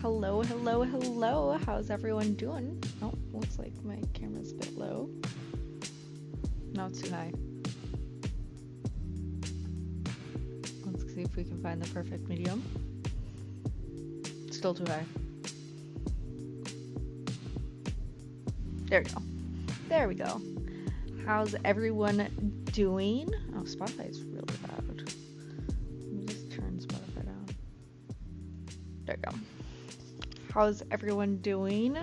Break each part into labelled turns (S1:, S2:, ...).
S1: Hello, hello, hello. How's everyone doing? Oh, looks like my camera's a bit low. No, it's too high. Let's see if we can find the perfect medium. Still too high. There we go. There we go. How's everyone doing? Oh, Spotify's really loud. Let me just turn Spotify down. There we go. How's everyone doing?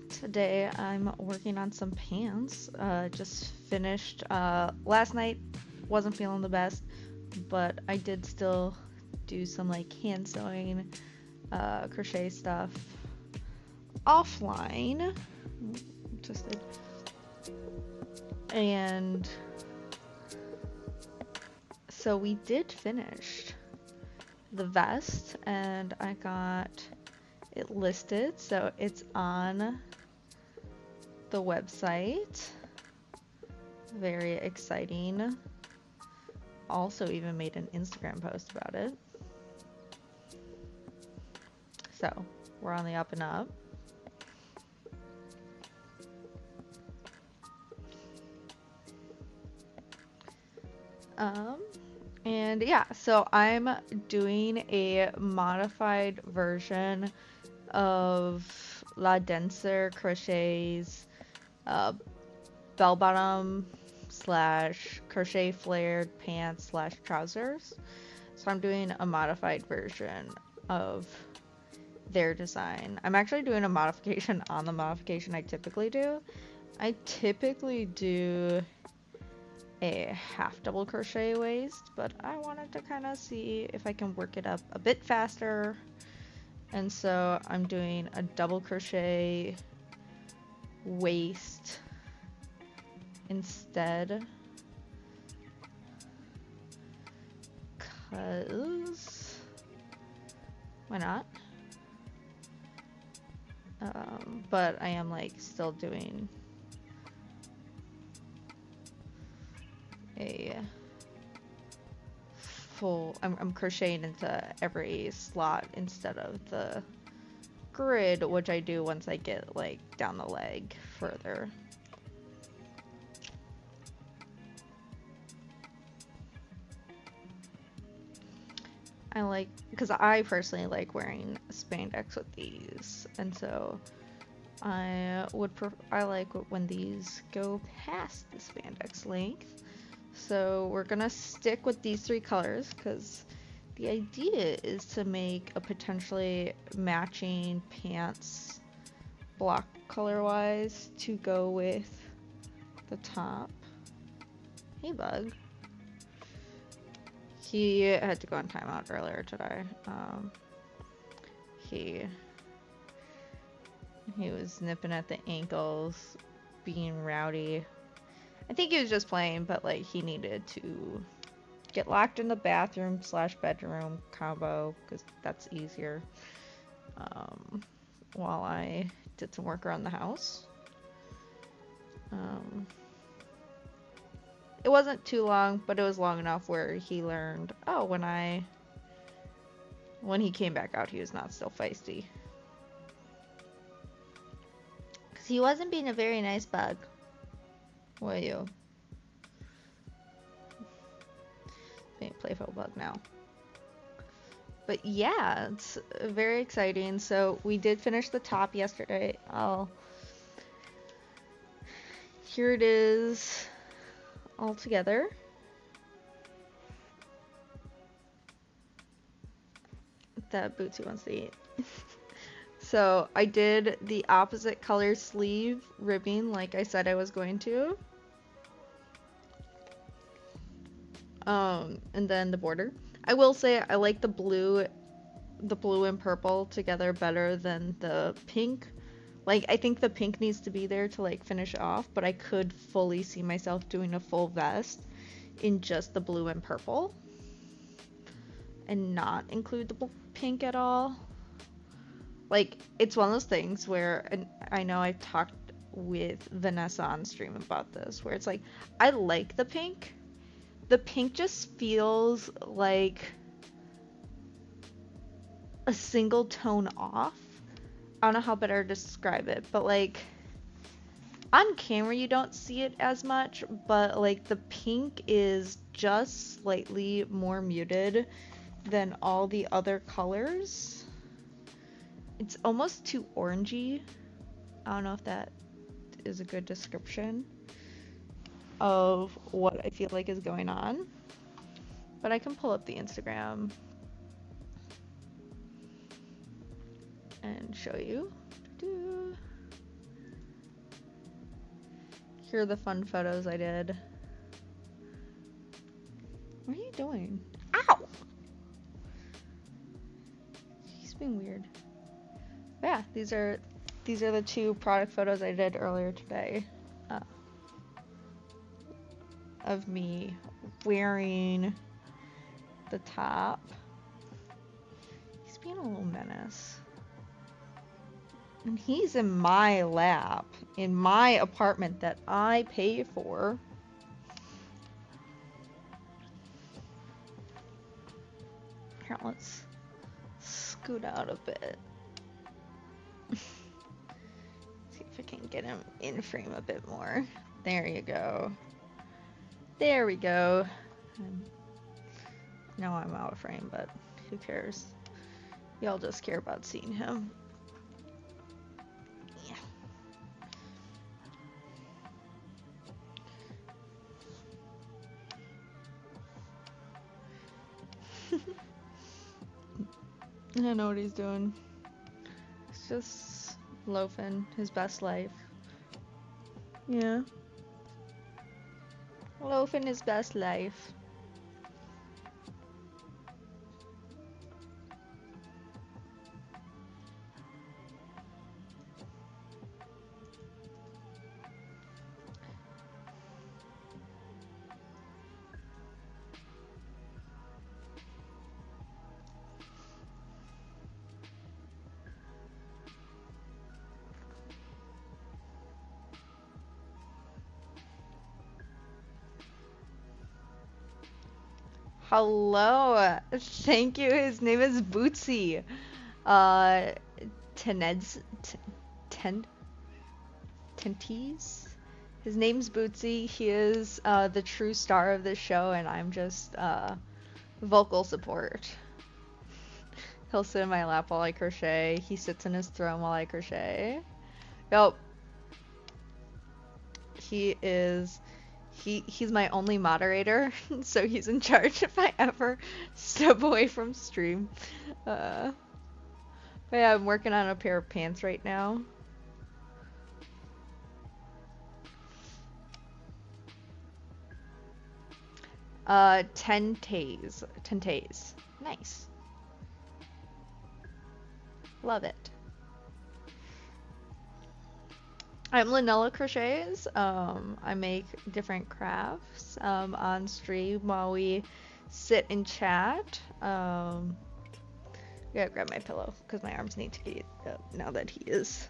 S1: Today I'm working on some pants. Just finished. Last night wasn't feeling the best, but I did still do some like hand sewing, crochet stuff offline. Twisted. And so we did finish the vest, and I got it listed, so it's on the website. Very exciting. Also even made an Instagram post about it. So we're on the up and up. And yeah, so I'm doing a modified version of La Denser Crochet's bell bottom / crochet flared pants / trousers. So I'm doing a modified version of their design. I'm actually doing a modification on the modification I typically do. I typically do a half double crochet waist, but I wanted to kind of see if I can work it up a bit faster, and so I'm doing a double crochet waist instead, cause why not? But I am like still doing a full, I'm crocheting into every slot instead of the grid, which I do once I get like down the leg further. I like, because I personally like wearing spandex with these, and so I like when these go past the spandex length. So we're gonna stick with these 3 colors because the idea is to make a potentially matching pants block color wise to go with the top. Hey bug. He had to go on timeout earlier today. He was nipping at the ankles, being rowdy. I think he was just playing, but like he needed to get locked in the bathroom / bedroom combo because that's easier. While I did some work around the house. It wasn't too long, but it was long enough where he learned, oh, when he came back out, he was not still feisty. Because he wasn't being a very nice bug. Were you? Being a playful bug now. But yeah, it's very exciting. So we did finish the top yesterday. Here it is all together. That Bootsy wants to eat. So I did the opposite color sleeve ribbing like I said I was going to. And then the border. I will say I like the blue and purple together better than the pink. Like, I think the pink needs to be there to like finish off, but I could fully see myself doing a full vest in just the blue and purple and not include the pink at all. Like, it's one of those things where, and I know I've talked with Vanessa on stream about this, where it's like, I like the pink. The pink just feels like a single tone off. I don't know how better to describe it, but like on camera you don't see it as much, but like the pink is just slightly more muted than all the other colors. It's almost too orangey. I don't know if that is a good description of what I feel like is going on, but I can pull up the Instagram and show you. Here are the fun photos I did. What are you doing? Ow! He's being weird. But yeah, these are the two product photos I did earlier today of me wearing the top. He's being a little menace. And he's in my lap, in my apartment that I pay for. Here, let's scoot out a bit. See if I can get him in frame a bit more. There you go. There we go. Now I'm out of frame, but who cares? Y'all just care about seeing him. I don't know what he's doing. He's just loafing his best life. Yeah. Loafing his best life. Hello, thank you. His name is Bootsy. Tenez, Tentees. His name's Bootsy. He is the true star of this show, and I'm just vocal support. He'll sit in my lap while I crochet. He sits in his throne while I crochet. Yep. He's my only moderator, so he's in charge if I ever step away from stream. But yeah, I'm working on a pair of pants right now. Tentes. Nice. Love it. I'm Lanella Crochets. I make different crafts on stream while we sit and chat. I gotta grab my pillow because my arms need to get up now that he is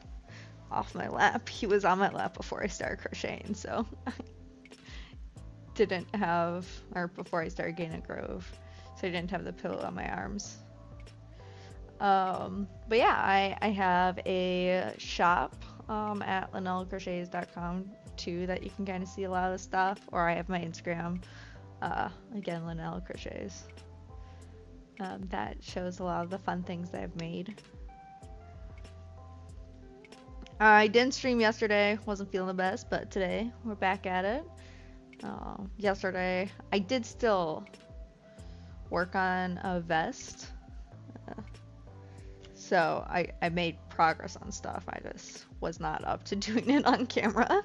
S1: off my lap. He was on my lap before I started crocheting, so I didn't have, or before I started getting a grove, so I didn't have the pillow on my arms. But yeah, I have a shop at lanellacrochets.com too that you can kind of see a lot of the stuff, or I have my Instagram, again, Lanella Crochets, that shows a lot of the fun things that I've made. I didn't stream yesterday, wasn't feeling the best, but today we're back at it. Yesterday I did still work on a vest, so I made progress on stuff. I just was not up to doing it on camera.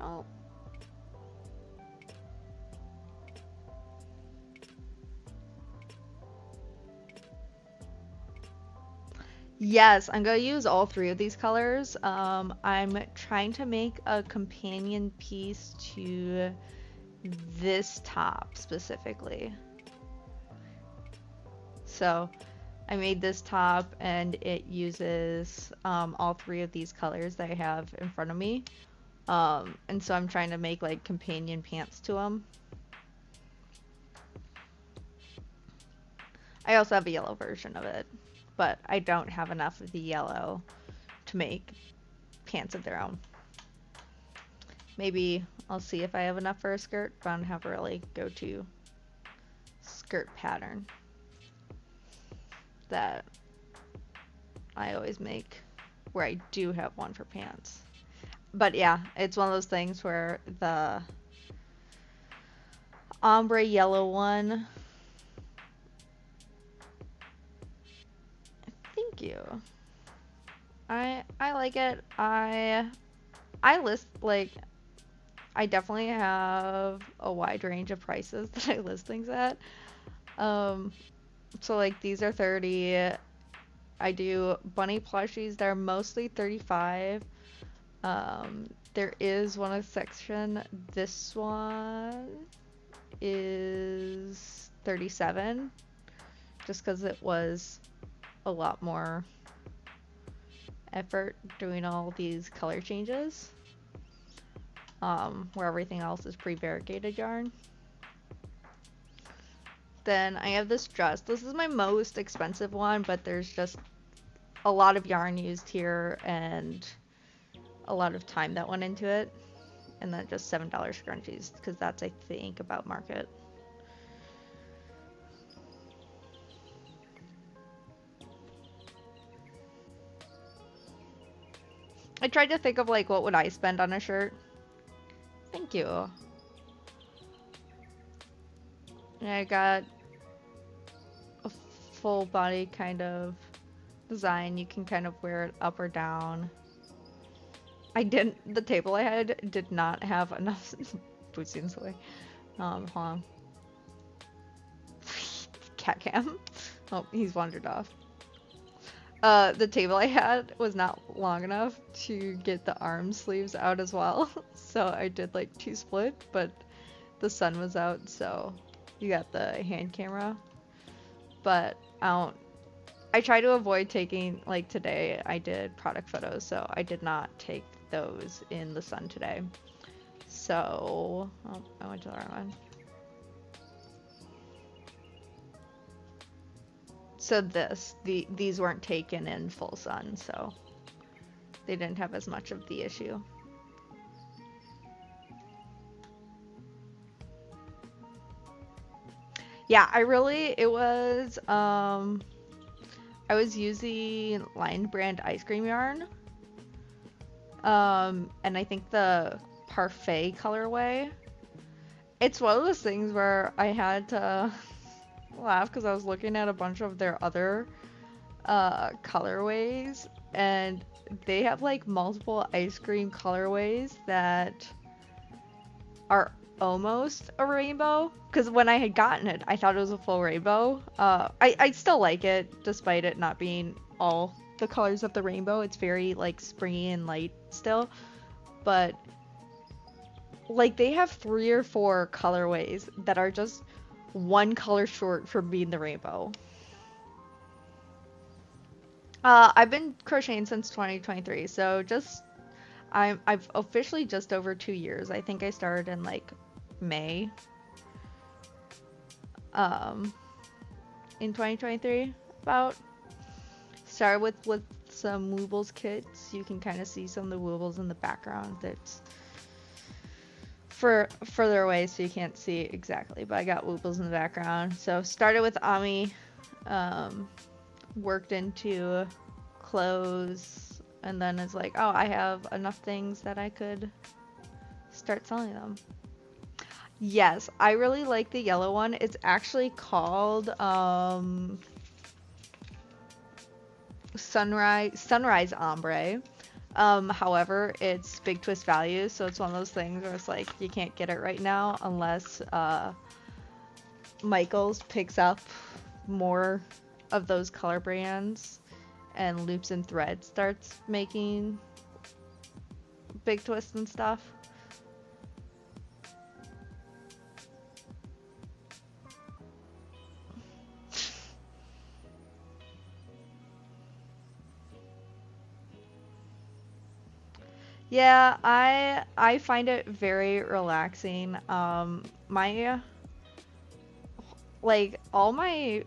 S1: Oh. Yes, I'm gonna use all three of these colors. I'm trying to make a companion piece to this top specifically. So I made this top and it uses all three of these colors that I have in front of me. And so I'm trying to make like companion pants to them. I also have a yellow version of it, but I don't have enough of the yellow to make pants of their own. Maybe I'll see if I have enough for a skirt, but I don't have a really go-to skirt pattern that I always make where I do have one for pants. But yeah, it's one of those things where the ombre yellow one, thank you. I like it. I list like I definitely have a wide range of prices that I list things at. Um, so like these are 30. I do bunny plushies that are mostly 35. There is one section. This one is 37, just because it was a lot more effort doing all these color changes. Where everything else is pre-variegated yarn. Then I have this dress. This is my most expensive one, but there's just a lot of yarn used here and a lot of time that went into it. And then just $7 scrunchies, because that's, I think, about market. I tried to think of like what would I spend on a shirt. Thank you. And I got a full body kind of design. You can kind of wear it up or down. The table I had did not have enough boots in the way. Hold on. Cat cam. Oh, he's wandered off. The table I had was not long enough to get the arm sleeves out as well. So I did like 2 split, but the sun was out, so you got the hand camera. But I try to avoid taking, like today I did product photos, so I did not take those in the sun today. So, oh, I went to the wrong one. So these weren't taken in full sun, so they didn't have as much of the issue. Yeah, I was using Lion Brand ice cream yarn. And I think the Parfait colorway. It's one of those things where I had to laugh because I was looking at a bunch of their other colorways, and they have like multiple ice cream colorways that are almost a rainbow. Because when I had gotten it, I thought it was a full rainbow. I still like it despite it not being all the colors of the rainbow. It's very like springy and light still, but like they have 3 or 4 colorways that are just one color short from being the rainbow. I've been crocheting since 2023, so I've officially just over 2 years. I think I started in like May in 2023 about. Started with some Woobles kits. You can kind of see some of the Woobles in the background. That's further away, so you can't see exactly, but I got Woobles in the background. So started with Ami, worked into clothes, and then it's like, oh, I have enough things that I could start selling them. Yes, I really like the yellow one. It's actually called Sunrise Ombre. However, it's big twist value, so it's one of those things where it's like you can't get it right now unless Michaels picks up more of those color brands and Loops and Thread starts making big twists and stuff. Yeah, I find it very relaxing. My like all my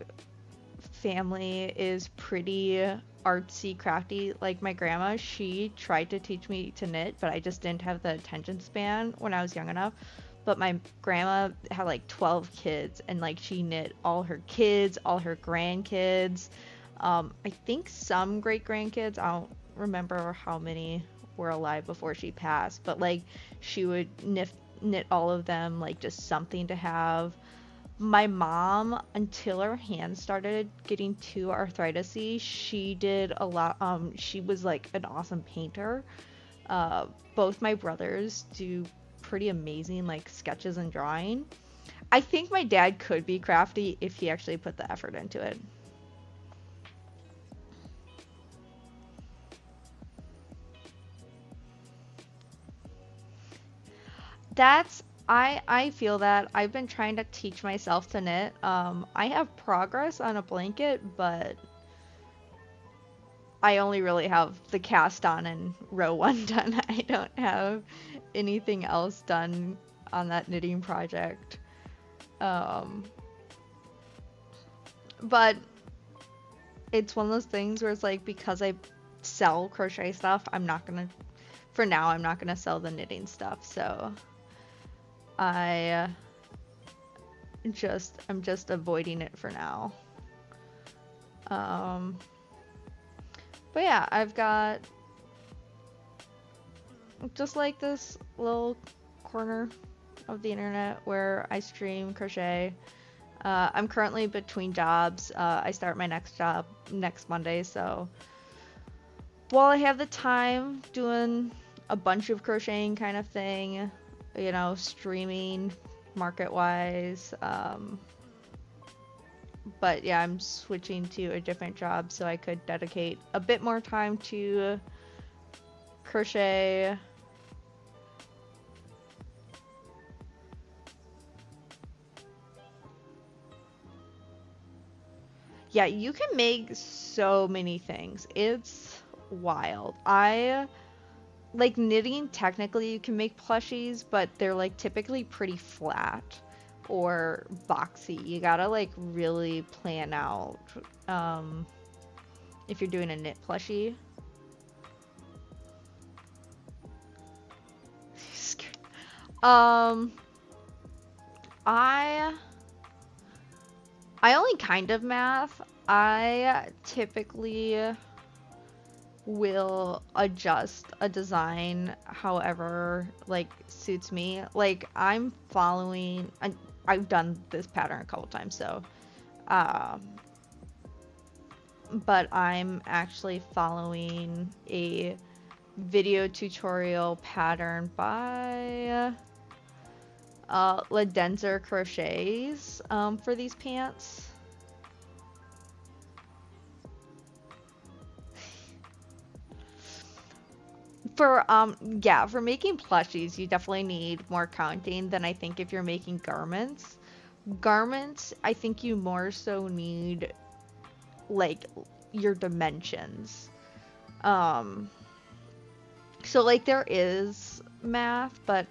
S1: family is pretty artsy crafty. Like my grandma, she tried to teach me to knit, but I just didn't have the attention span when I was young enough. But my grandma had like 12 kids, and like she knit all her kids, all her grandkids. I think some great grandkids. I don't remember how many were alive before she passed, but like she would knit all of them, like just something to have. My mom, until her hands started getting too arthritis-y, she did a lot. She was like an awesome painter. Both my brothers do pretty amazing like sketches and drawing. I think my dad could be crafty if he actually put the effort into it. That's I feel that I've been trying to teach myself to knit. I have progress on a blanket, but I only really have the cast on and row one done. I don't have anything else done on that knitting project. Um, but it's one of those things where it's like because I sell crochet stuff, for now, I'm not gonna sell the knitting stuff. So I I'm just avoiding it for now. Um, but yeah, I've got just like this little corner of the internet where I stream crochet. I'm currently between jobs. I start my next job next Monday, so while I have the time doing a bunch of crocheting kind of thing, you know, streaming market wise. But yeah, I'm switching to a different job so I could dedicate a bit more time to crochet. Yeah, you can make so many things. It's wild. I like knitting, technically you can make plushies, but they're like typically pretty flat or boxy. You gotta like really plan out if you're doing a knit plushie. um I I only kind of math. I typically will adjust a design however like suits me. Like I've done this pattern a couple times, so um but I'm actually following a video tutorial pattern by Ladenzer Crochets for these pants. For yeah, for making plushies, you definitely need more counting than I think if you're making garments. Garments, I think you more so need like your dimensions. Um, so like there is math, but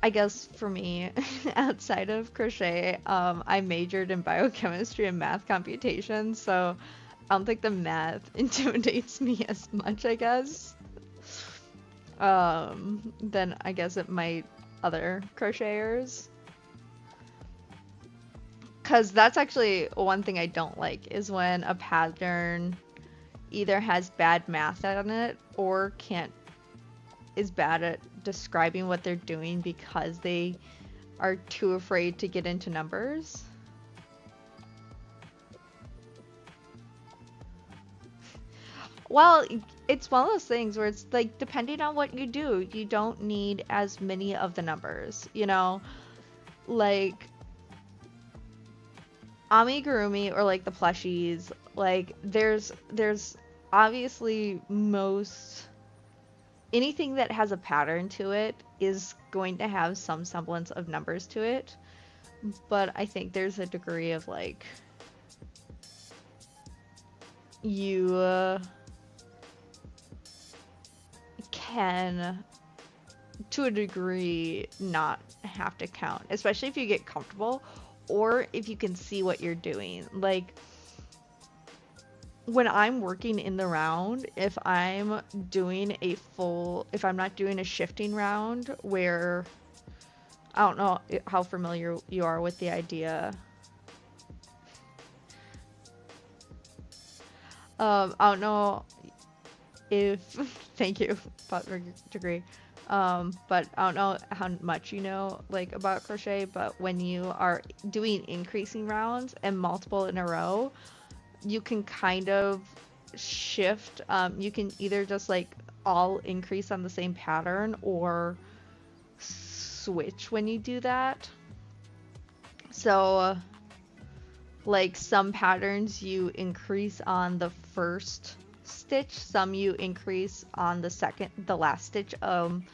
S1: I guess for me, outside of crochet, I majored in biochemistry and math computation, so I don't think the math intimidates me as much, I guess. Than I guess it might other crocheters. Because that's actually one thing I don't like is when a pattern either has bad math on it or is bad at describing what they're doing because they are too afraid to get into numbers. Well, it's one of those things where it's like, depending on what you do, you don't need as many of the numbers, you know? Like, amigurumi or like the plushies, like, there's obviously anything that has a pattern to it is going to have some semblance of numbers to it. But I think there's a degree of like, you can, to a degree, not have to count, especially if you get comfortable or if you can see what you're doing. Like, when I'm working in the round, if I'm doing a full, if I'm not doing a shifting round where, I don't know how familiar you are with the idea. I don't know if, thank you, about your degree. But I don't know how much you know like about crochet, but when you are doing increasing rounds and multiple in a row, you can kind of shift. You can either just like all increase on the same pattern or switch when you do that. So like some patterns you increase on the first stitch, some you increase on the last stitch of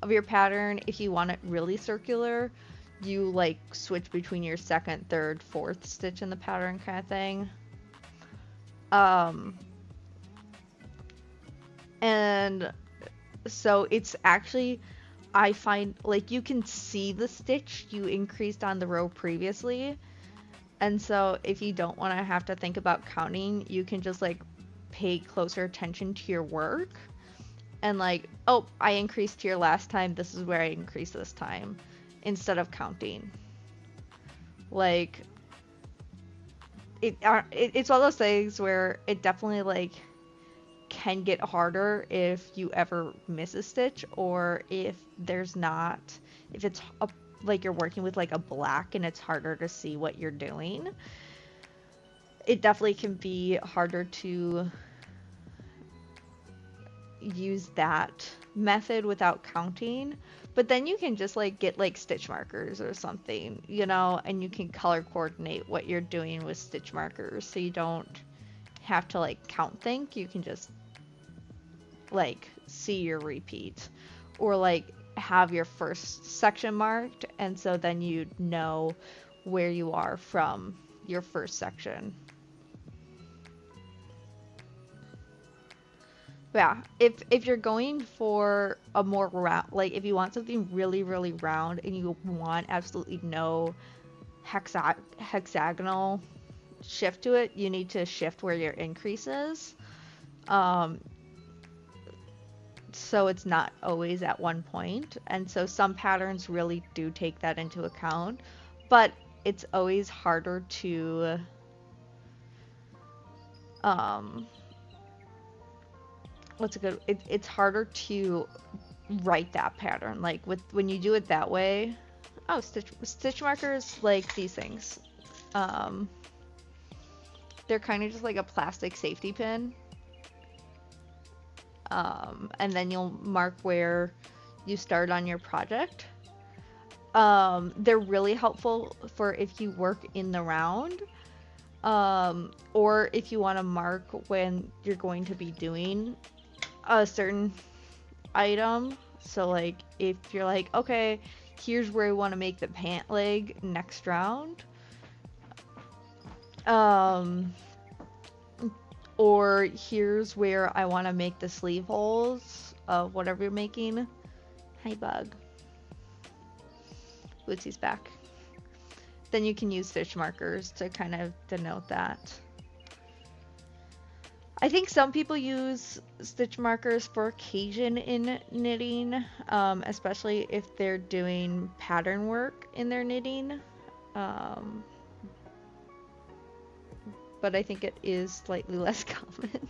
S1: your pattern. If you want it really circular, you like switch between your second, third, fourth stitch in the pattern kind of thing. And so it's actually, I find like you can see the stitch you increased on the row previously. And so if you don't want to have to think about counting, you can just like pay closer attention to your work and like, oh, I increased here last time, this is where I increased this time, instead of counting. Like it's one of those things where it definitely like can get harder if you ever miss a stitch, or if there's not, if it's like you're working with like a black and it's harder to see what you're doing. It definitely can be harder to use that method without counting, but then you can just like get like stitch markers or something, you know, and you can color coordinate what you're doing with stitch markers, so you don't have to like count think. You can just like see your repeat, or like have your first section marked, and so then you know where you are from your first section. Yeah, if you're going for a more round, like if you want something really really round and you want absolutely no hexagonal shift to it, you need to shift where your increase is. So it's not always at one point, and so some patterns really do take that into account, but it's always harder to it's harder to write that pattern like with when you do it that way. Oh, stitch markers, like these things, they're kind of just like a plastic safety pin. And then you'll mark where you start on your project. They're really helpful for if you work in the round, or if you want to mark when you're going to be doing a certain item. So like if you're like, okay, here's where I want to make the pant leg next round. Or here's where I want to make the sleeve holes of whatever you're making. Hi, bug. Bootsy's back. Then you can use stitch markers to kind of denote that. I think some people use stitch markers for occasion in knitting, especially if they're doing pattern work in their knitting. But I think it is slightly less common.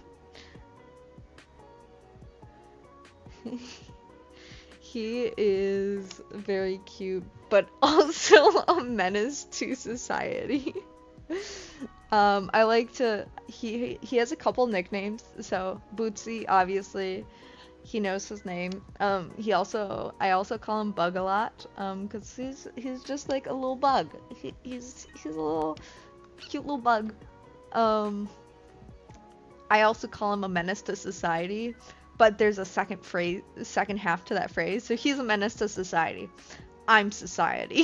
S1: He is very cute, but also a menace to society. I like to, he has a couple nicknames, so Bootsy, obviously, he knows his name. I also call him Bug a lot, cause he's just like a little bug. He's a little cute little bug. I also call him a menace to society, but there's a second half to that phrase. So he's a menace to society. I'm society.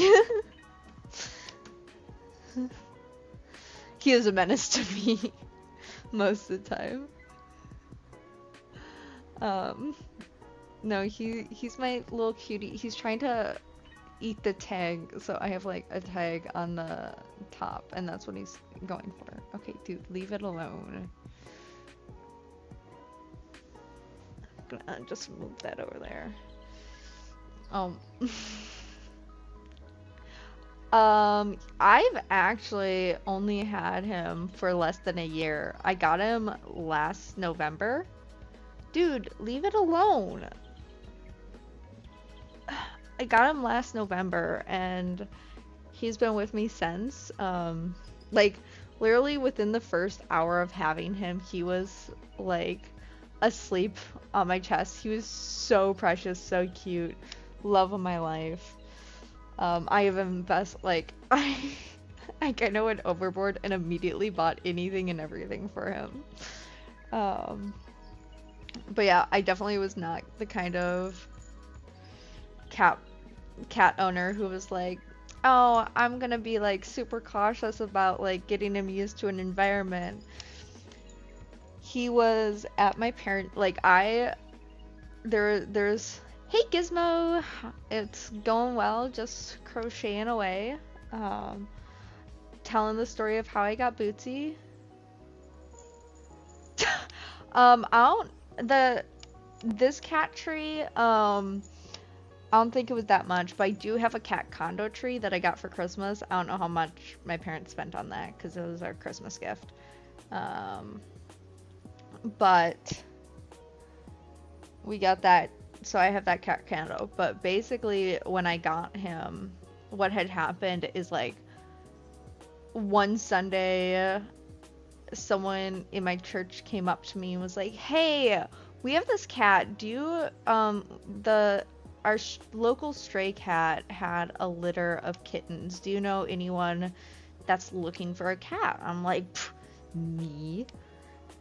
S1: He is a menace to me most of the time. No, he's my little cutie. He's trying to eat the tag, so I have like a tag on the top, and that's what he's going for. Okay, dude, leave it alone. gonna just move that over there. Um, I've actually only had him for less than a year. I got him last November. Dude, leave it alone. I got him last November and he's been with me since. Like literally within the first hour of having him, he was like asleep on my chest. He was so precious, so cute. Love of my life. I even best like I kind of went overboard and immediately bought anything and everything for him. Um, but yeah, I definitely was not the kind of cat owner who was like, oh, I'm gonna be like super cautious about like getting him used to an environment. He was at my parent like there's hey Gizmo, it's going well, just crocheting away. Telling the story of how I got Bootsy. I don't this cat tree, I don't think it was that much, but I do have a cat condo tree that I got for Christmas. I don't know how much my parents spent on that because it was our Christmas gift. But we got that, so I have that cat condo. But basically, when I got him, what had happened is like one Sunday, someone in my church came up to me and was like, "Hey, we have this cat. Do you our local stray cat had a litter of kittens. Do you know anyone that's looking for a cat?" I'm like, me?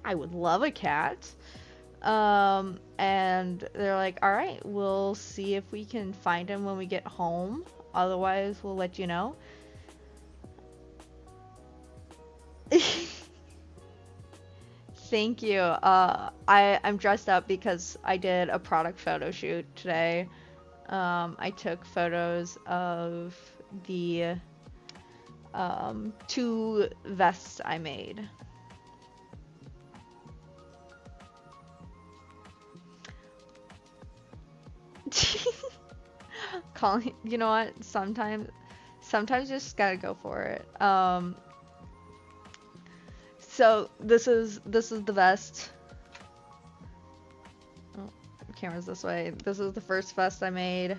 S1: I would love a cat. And they're like, all right, we'll see if we can find him when we get home. Otherwise, we'll let you know. Thank you. I'm dressed up because I did a product photo shoot today. I took photos of the 2 vests I made. Calling, you know what? Sometimes you just gotta go for it. So this is the vest. Oh, camera's this way. This is the first vest I made.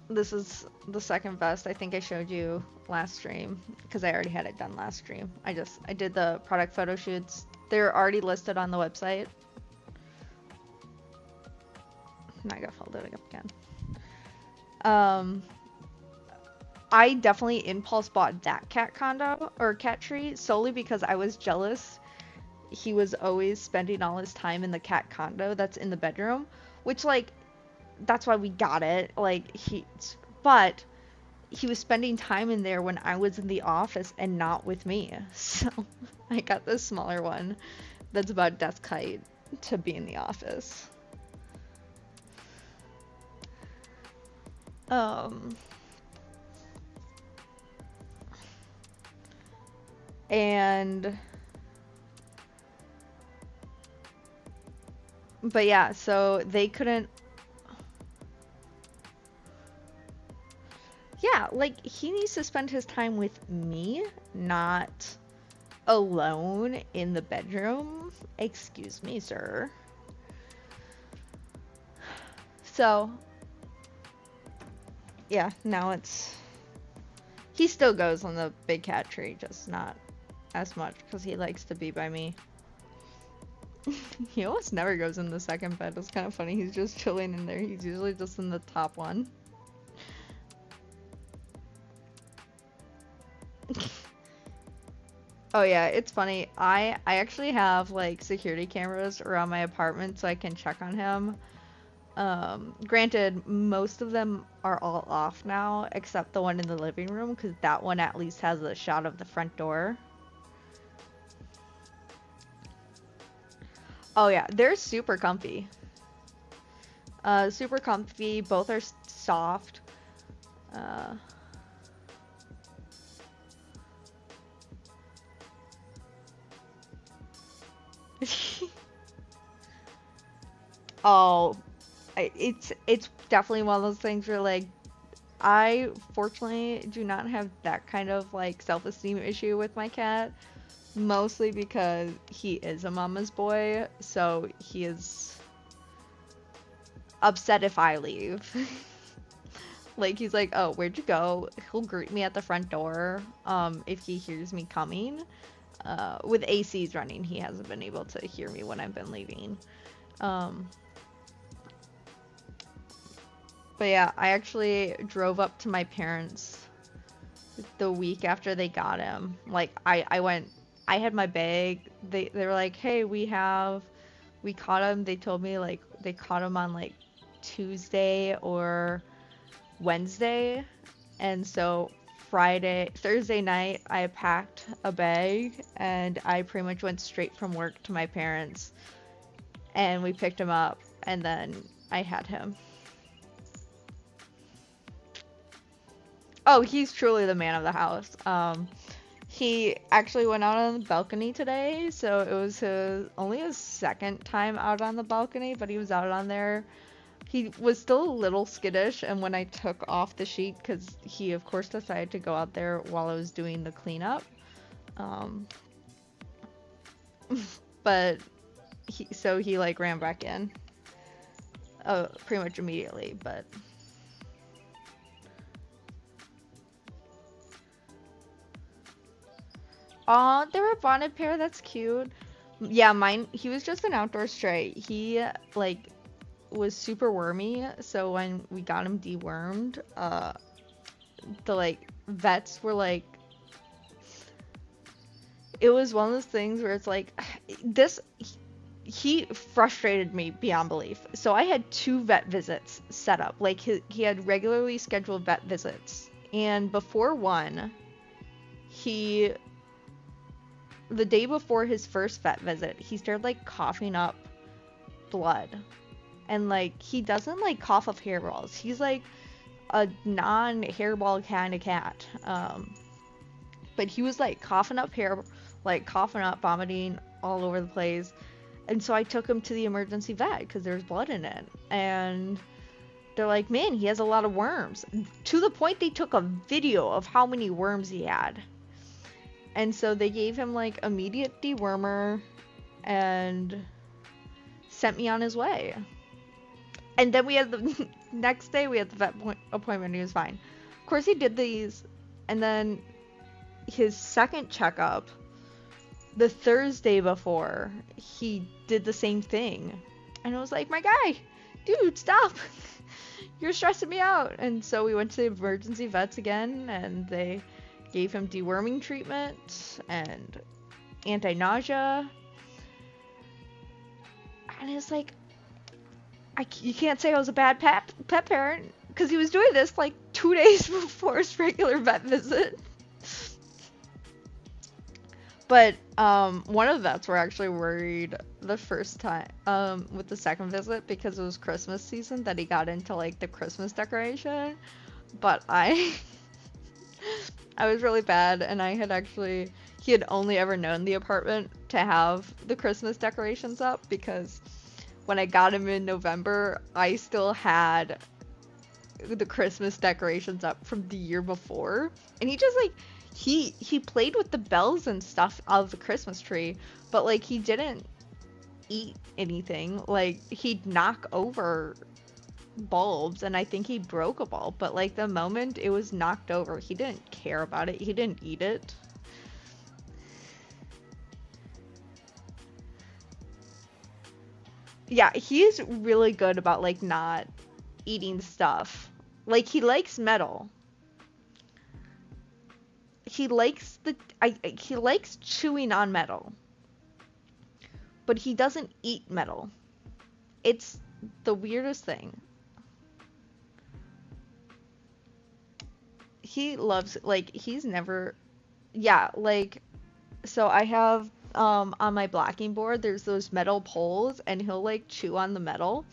S1: This is the second vest. I think I showed you last stream because I already had it done last stream. I did the product photo shoots. They're already listed on the website. Now I gotta fold it up again. I definitely impulse bought that cat condo or cat tree solely because I was jealous. He was always spending all his time in the cat condo that's in the bedroom, which like that's why we got it. Like but he was spending time in there when I was in the office and not with me. So I got this smaller one that's about desk height to be in the office. But yeah, so they couldn't. Yeah, like he needs to spend his time with me, not alone in the bedroom. Excuse me, sir. So yeah, now he still goes on the big cat tree, just not as much because he likes to be by me. He almost never goes in the second bed. It's kind of funny. He's just chilling in there. He's usually just in the top one. Oh yeah, it's funny. I actually have like security cameras around my apartment so I can check on him. Granted, most of them are all off now, except the one in the living room, because that one at least has a shot of the front door. Oh yeah, they're super comfy. Super comfy. Both are soft. Oh, it's definitely one of those things where like I fortunately do not have that kind of like self-esteem issue with my cat, mostly because he is a mama's boy, so he is upset if I leave. Like he's like, "Oh, where'd you go?" He'll greet me at the front door if he hears me coming. With ACs running, he hasn't been able to hear me when I've been leaving. Um, but yeah, I actually drove up to my parents the week after they got him. Like I went, I had my bag. They were like, "Hey, we caught him." They told me like they caught him on like Tuesday or Wednesday. And so Thursday night, I packed a bag and I pretty much went straight from work to my parents and we picked him up and then I had him. Oh, he's truly the man of the house. He actually went out on the balcony today, so it was only his second time out on the balcony, but he was out on there. He was still a little skittish, and when I took off the sheet, because he, of course, decided to go out there while I was doing the cleanup. Um, but he like ran back in, pretty much immediately. But aw, they were a bonded pair. That's cute. Yeah, mine. He was just an outdoor stray. He like was super wormy, so when we got him dewormed, the like vets were like, it was one of those things where it's like this he frustrated me beyond belief. So I had 2 vet visits set up. Like he had regularly scheduled vet visits, and before one, he the day before his first vet visit, he started like coughing up blood. And like he doesn't like cough up hairballs. He's like a non-hairball kind of cat. But he was like coughing up, vomiting all over the place. And so I took him to the emergency vet because there's blood in it. And they're like, "Man, he has a lot of worms." To the point they took a video of how many worms he had. And so they gave him like immediate dewormer and sent me on his way. And then we had the next day we had the vet appointment and he was fine. Of course he did these, and then his second checkup, the Thursday before, he did the same thing. And I was like, "My guy, dude, stop. You're stressing me out." And so we went to the emergency vets again and they gave him deworming treatment and anti-nausea. And it's like, you can't say I was a bad pet parent because he was doing this like 2 days before his regular vet visit. But one of the vets were actually worried the first time with the second visit because it was Christmas season that he got into like the Christmas decoration. But I was really bad, and he had only ever known the apartment to have the Christmas decorations up because when I got him in November, I still had the Christmas decorations up from the year before. And he just like he played with the bells and stuff of the Christmas tree, but like he didn't eat anything. Like he'd knock over bulbs and I think he broke a bulb, but like the moment it was knocked over, he didn't care about it. He didn't eat it. Yeah, he's really good about like not eating stuff. Like he likes metal. He likes chewing on metal, but he doesn't eat metal. It's the weirdest thing. He loves like he's never yeah, like so I have on my blocking board there's those metal poles and he'll like chew on the metal.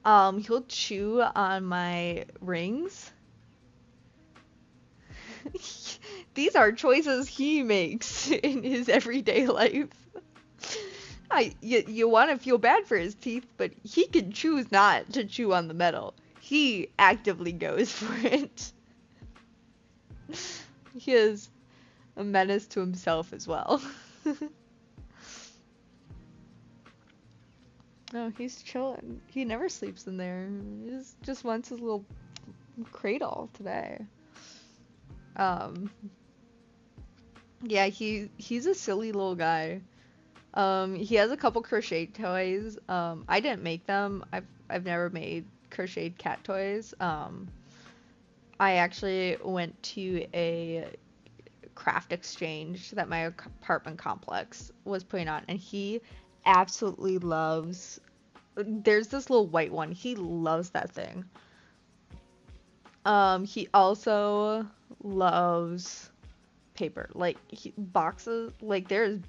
S1: He'll chew on my rings. These are choices he makes in his everyday life. You want to feel bad for his teeth, but he can choose not to chew on the metal. He actively goes for it. He is a menace to himself as well. No, he's chilling. He never sleeps in there. He just wants his little cradle today. Um, yeah, he's a silly little guy. He has a couple crochet toys. I didn't make them. I've never made crocheted cat toys. I actually went to a craft exchange that my apartment complex was putting on, and he absolutely loves. There's this little white one. He loves that thing. He also loves paper, like boxes. Like there's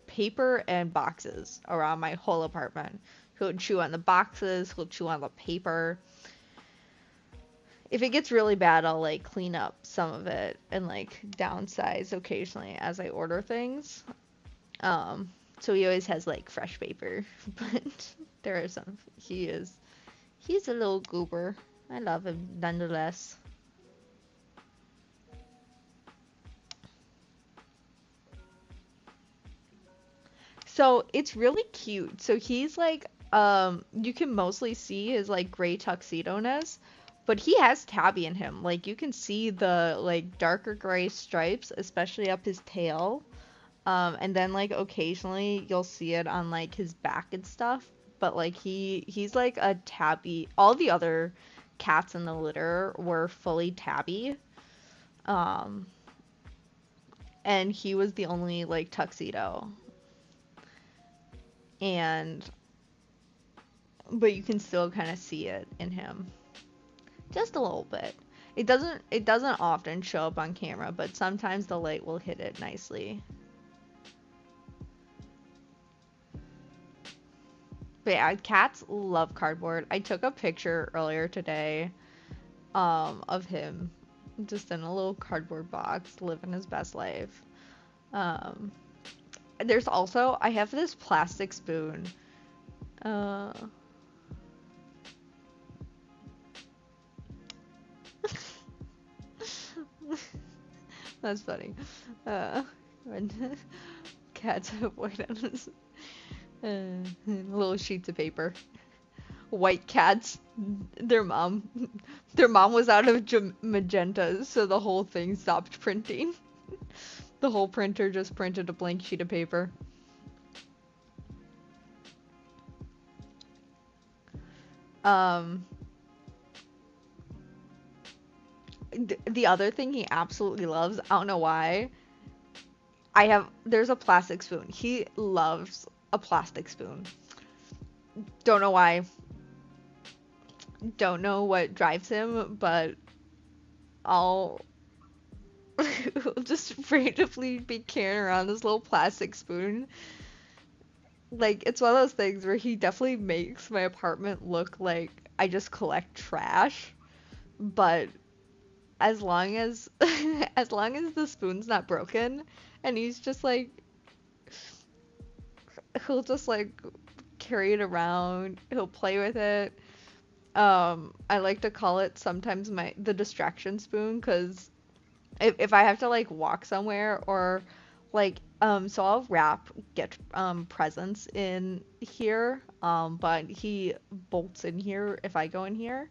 S1: paper and boxes around my whole apartment. He'll chew on the boxes. He'll chew on the paper. If it gets really bad, I'll like clean up some of it and like downsize occasionally as I order things. So he always has like fresh paper, but there are some. He's a little goober. I love him nonetheless. So it's really cute. So he's like, you can mostly see his like gray tuxedo-ness, but he has tabby in him. Like you can see the like darker gray stripes, especially up his tail. And then like occasionally you'll see it on like his back and stuff. But like he's like a tabby. All the other cats in the litter were fully tabby. Um, and he was the only like tuxedo. And but you can still kind of see it in him. Just a little bit. It doesn't often show up on camera, but sometimes the light will hit it nicely. But yeah, cats love cardboard. I took a picture earlier today of him just in a little cardboard box living his best life. Um there's also I have this plastic spoon. Uh That's funny. When cats have white on his little sheets of paper. White cats. Their mom. Their mom was out of magenta, so the whole thing stopped printing. The whole printer just printed a blank sheet of paper. Um, the other thing he absolutely loves, I don't know why. There's a plastic spoon. He loves a plastic spoon. Don't know why. Don't know what drives him, but I'll just randomly be carrying around this little plastic spoon. Like, it's one of those things where he definitely makes my apartment look like I just collect trash. But as long as as long as the spoon's not broken and he's just like he'll just like carry it around, he'll play with it. I like to call it sometimes the distraction spoon, because if I have to like walk somewhere or like so I'll get presents in here, but he bolts in here if I go in here.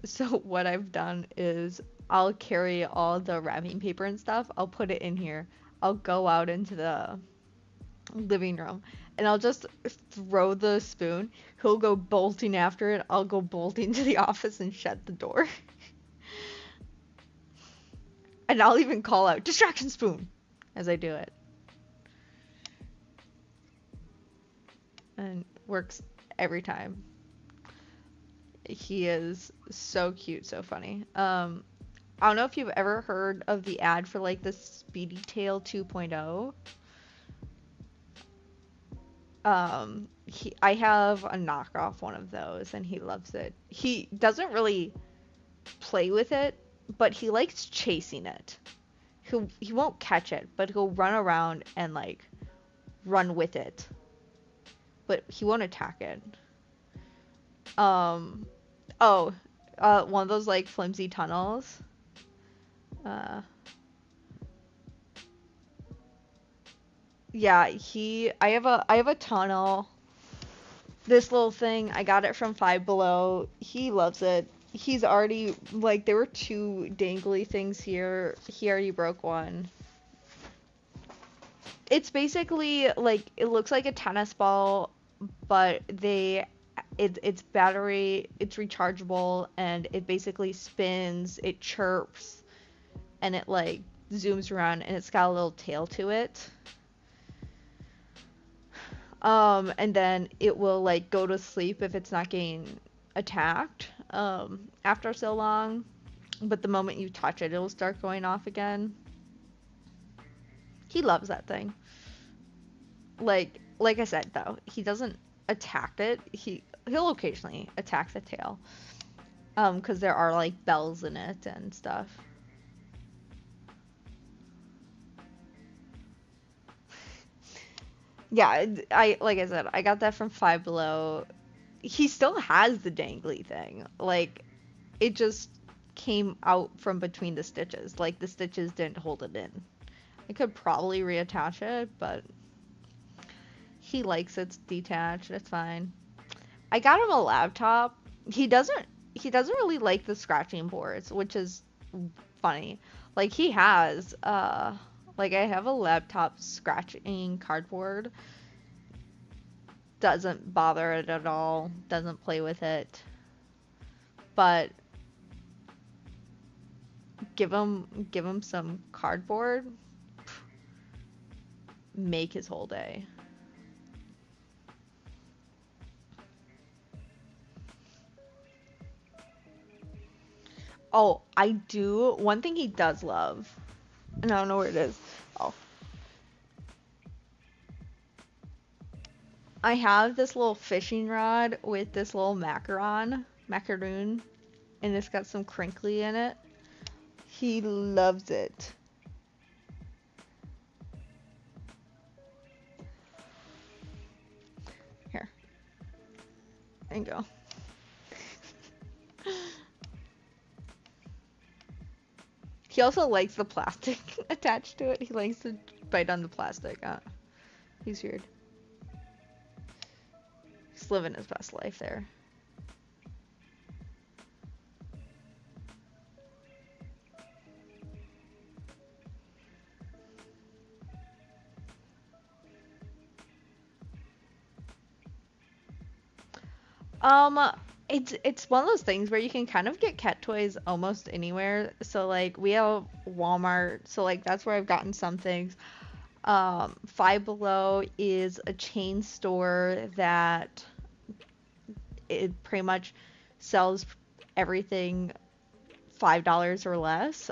S1: So what I've done is I'll carry all the wrapping paper and stuff, I'll put it in here, I'll go out into the living room, and I'll just throw the spoon. He'll go bolting after it. I'll go bolting to the office and shut the door. And I'll even call out distraction spoon as I do it. And works every time. He is so cute, so funny. I don't know if you've ever heard of the ad for like the Speedy Tail 2.0. I have a knockoff one of those and he loves it. He doesn't really play with it, but he likes chasing it. He won't catch it, but he'll run around and like run with it. but he won't attack it. Um, oh, one of those like flimsy tunnels. Uh, yeah, I have a tunnel. This little thing, I got it from Five Below. He loves it. He's already, like, there were two dangly things here. He already broke one. It's basically like it looks like a tennis ball, but it's battery, it's rechargeable, and it basically spins, it chirps, and it like zooms around, and it's got a little tail to it. And then it will like go to sleep if it's not getting attacked after so long, but the moment you touch it, it'll start going off again. He loves that thing. Like I said though, he doesn't attack it. He'll occasionally attack the tail. Because there are like bells in it and stuff. Yeah, like I said, I got that from Five Below. He still has the dangly thing. Like it just came out from between the stitches. Like the stitches didn't hold it in. I could probably reattach it, but he likes it detached. It's fine. I got him a laptop. He doesn't really like the scratching boards, which is funny. Like he has like I have a laptop scratching cardboard. Doesn't bother it at all. Doesn't play with it. But give him some cardboard, make his whole day. Oh, I do. One thing he does love, and I don't know where it is. Oh, I have this little fishing rod with this little macaroon, and it's got some crinkly in it. He loves it. Here, there you go. He also likes the plastic attached to it. He likes to bite on the plastic. He's weird. He's living his best life there. Um, it's one of those things where you can kind of get cat toys almost anywhere. So like we have Walmart, so like that's where I've gotten some things. Five Below is a chain store that it pretty much sells everything $5 or less.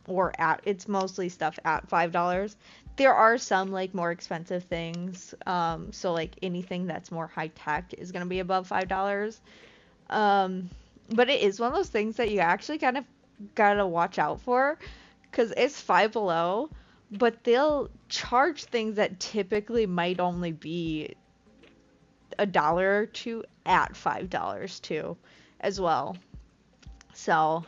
S1: Or at it's mostly stuff at $5. There are some like more expensive things. So like anything that's more high tech is gonna be above $5. Um, but it is one of those things that you actually kind of gotta watch out for, because it's Five Below, but they'll charge things that typically might only be $1 or two at $5 too, as well. So,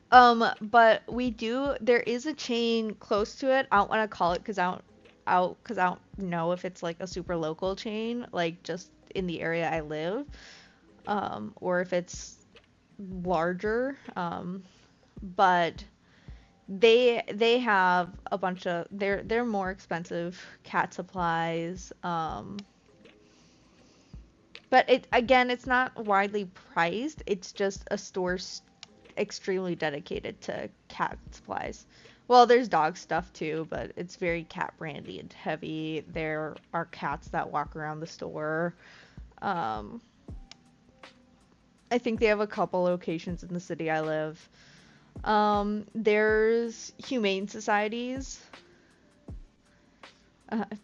S1: but there is a chain close to it. I don't want to call it because I don't know if it's like a super local chain, like just in the area I live, or if it's larger. But they have a bunch of they're more expensive cat supplies. But it again, it's not widely priced. It's just a store extremely dedicated to cat supplies. Well, there's dog stuff too, but it's very cat branded heavy. There are cats that walk around the store. Um, I think they have a couple locations in the city I live. There's humane societies.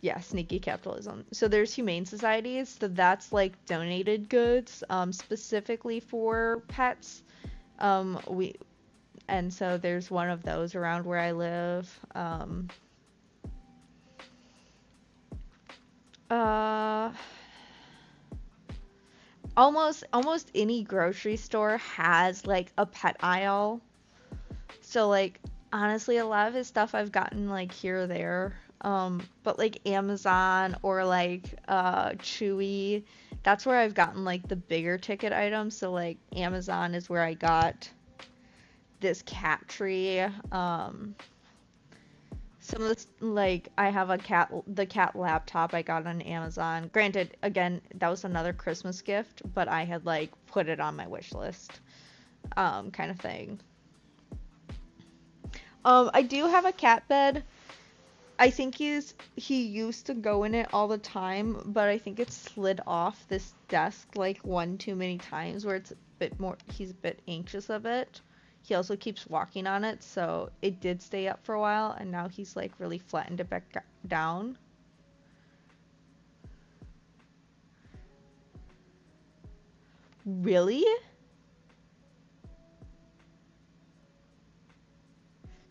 S1: Yeah, sneaky capitalism. So there's humane societies, so that's like donated goods, specifically for pets. We and so there's one of those around where I live. Uh, almost any grocery store has like a pet aisle. So like honestly a lot of his stuff I've gotten like here or there. But like Amazon or like Chewy, that's where I've gotten like the bigger ticket items. So like Amazon is where I got this cat tree. Some of this, like I have the cat laptop I got on Amazon. Granted, again, that was another Christmas gift, but I had like put it on my wish list, kind of thing. I do have a cat bed. I think he used to go in it all the time, but I think it slid off this desk like one too many times where it's a bit more he's a bit anxious of it. He also keeps walking on it, so it did stay up for a while and now he's like really flattened it back down. Really?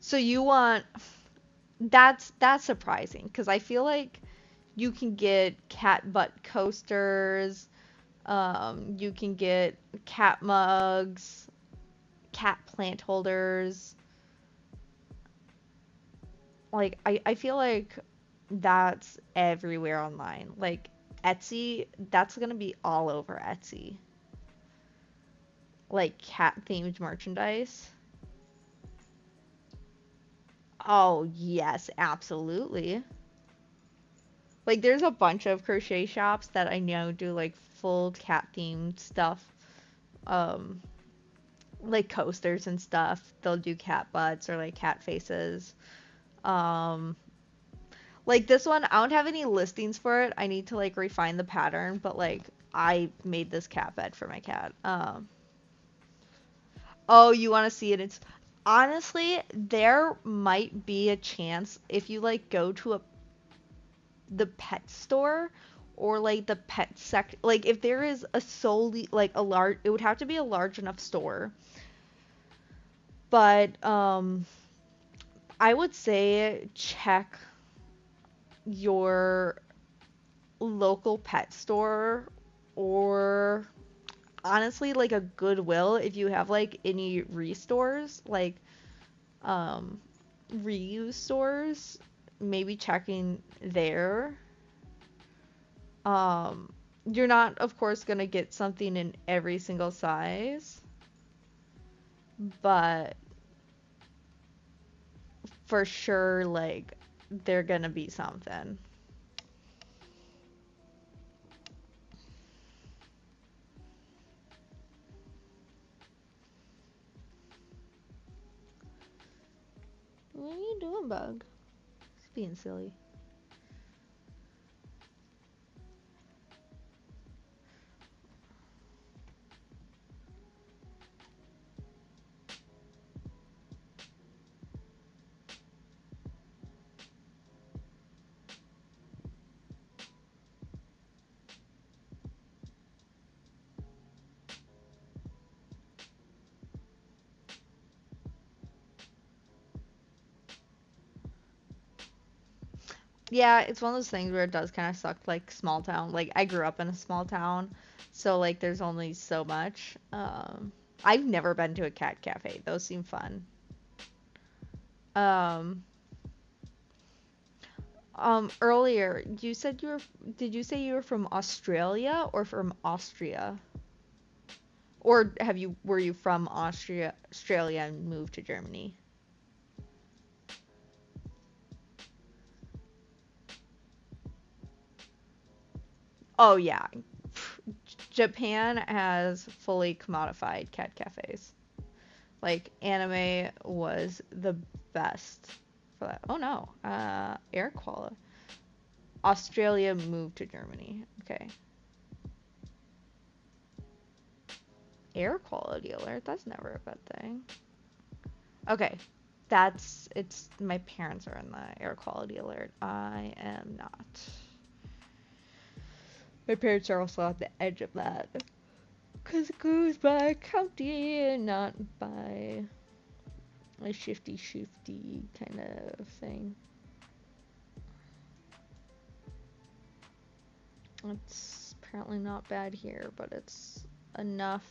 S1: So you want that's surprising because I feel like you can get cat butt coasters, you can get cat mugs, cat plant holders. Like I feel like that's everywhere online. Like Etsy, that's gonna be all over Etsy. Like cat themed merchandise. Oh yes, absolutely. Like there's a bunch of crochet shops that I know do like full cat themed stuff. Um like coasters and stuff. They'll do cat butts or like cat faces. Um like this one, I don't have any listings for it. I need to like refine the pattern, but like I made this cat bed for my cat. Oh, you want to see it? It's honestly there might be a chance if you like go to the pet store or like the pet sec like if there is a solely like a large it would have to be a large enough store. But I would say check your local pet store or honestly like a Goodwill if you have like any restores like um reuse stores, maybe checking there. You're not of course gonna get something in every single size, but for sure like they're gonna be something. What are you doing, Bug? It's being silly. Yeah, it's one of those things where it does kind of suck, like small town. Like I grew up in a small town, so like there's only so much. I've never been to a cat cafe. Those seem fun. Um, earlier you said did you say you were from Australia or from Austria? Or were you from Australia and moved to Germany? Oh yeah, Japan has fully commodified cat cafes. Like anime was the best for that. Oh no, air quality. Australia moved to Germany. Okay, air quality alert. That's never a bad thing. Okay, it's my parents are in the air quality alert. I am not. My parents are also at the edge of that. Because it goes by county and not by a shifty kind of thing. Let's apparently not bad here, but it's enough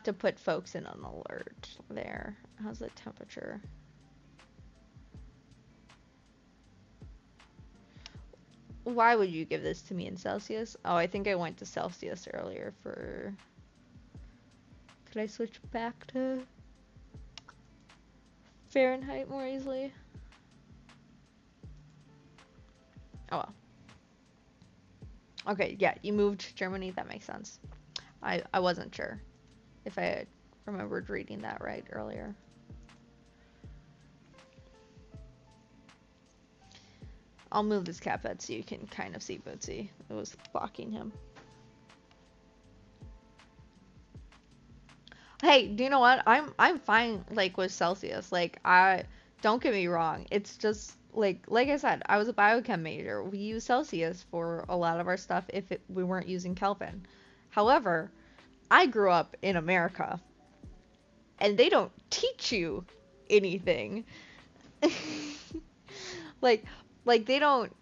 S1: to put folks in an alert there. How's the temperature? Why would you give this to me in Celsius? Oh, I think I went to Celsius earlier for... Could I switch back to Fahrenheit more easily? Oh well. Okay, yeah, you moved to Germany, that makes sense. I wasn't sure if I had remembered reading that right earlier. I'll move this cat bed so you can kind of see Bootsy. It was blocking him. Hey, do you know what? I'm fine like with Celsius. Like I don't get me wrong. It's just like I said, I was a biochem major. We use Celsius for a lot of our stuff if we weren't using Kelvin. However, I grew up in America and they don't teach you anything. like they don't,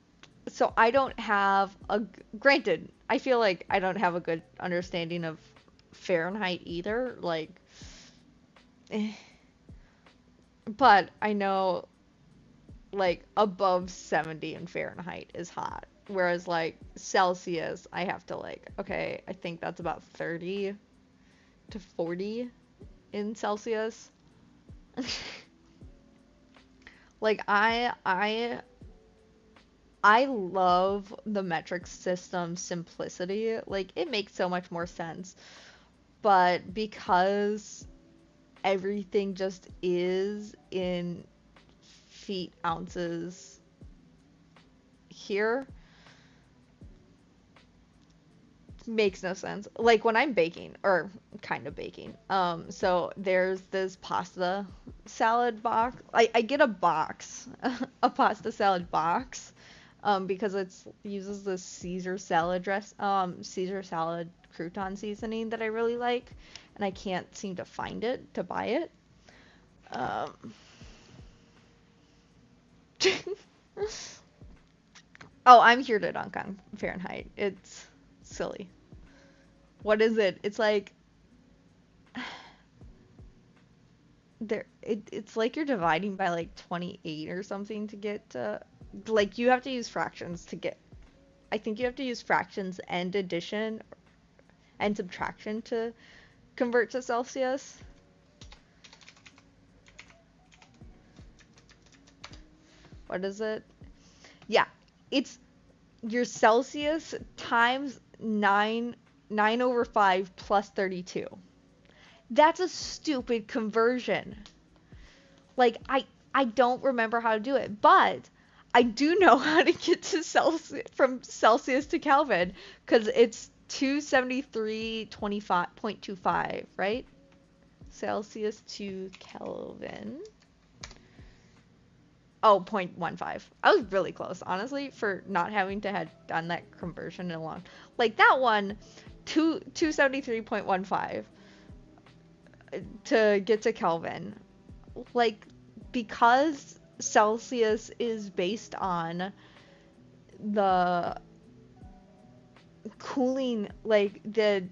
S1: so I don't have a, granted, I feel like I don't have a good understanding of Fahrenheit either, like but I know like above 70 in Fahrenheit is hot, whereas like Celsius I have to like, okay, I think that's about 30 to 40 in Celsius. Like I love the metric system simplicity. Like it makes so much more sense. But because everything just is in feet ounces here, makes no sense. Like when I'm baking, or kind of baking, so there's this pasta salad box. I get a box, a pasta salad box, because it's uses this Caesar salad Caesar salad crouton seasoning that I really like, and I can't seem to find it to buy it. Oh, I'm here to dunk on Fahrenheit. It's silly. What is it? It's like it's like you're dividing by like 28 or something to get to, like you have to use fractions to get, I think you have to use fractions and addition and subtraction to convert to Celsius. What is it? Yeah, it's your Celsius times 9 over 5 plus 32. That's a stupid conversion. Like I don't remember how to do it, but I do know how to get to Celsius, from Celsius to Kelvin, because it's 273.25, right? Celsius to Kelvin. Oh, 0.15. I was really close, honestly, for not having to have done that conversion in a long. Like that one, 273.15 to get to Kelvin. Like, because Celsius is based on the cooling, like the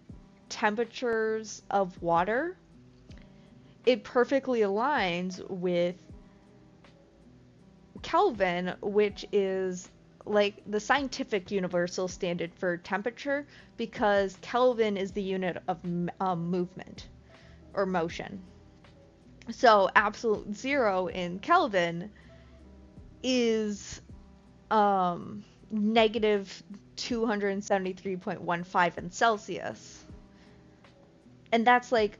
S1: temperatures of water, it perfectly aligns with Kelvin, which is like the scientific universal standard for temperature, because Kelvin is the unit of movement or motion. So absolute zero in Kelvin is negative 273.15 in Celsius. And that's like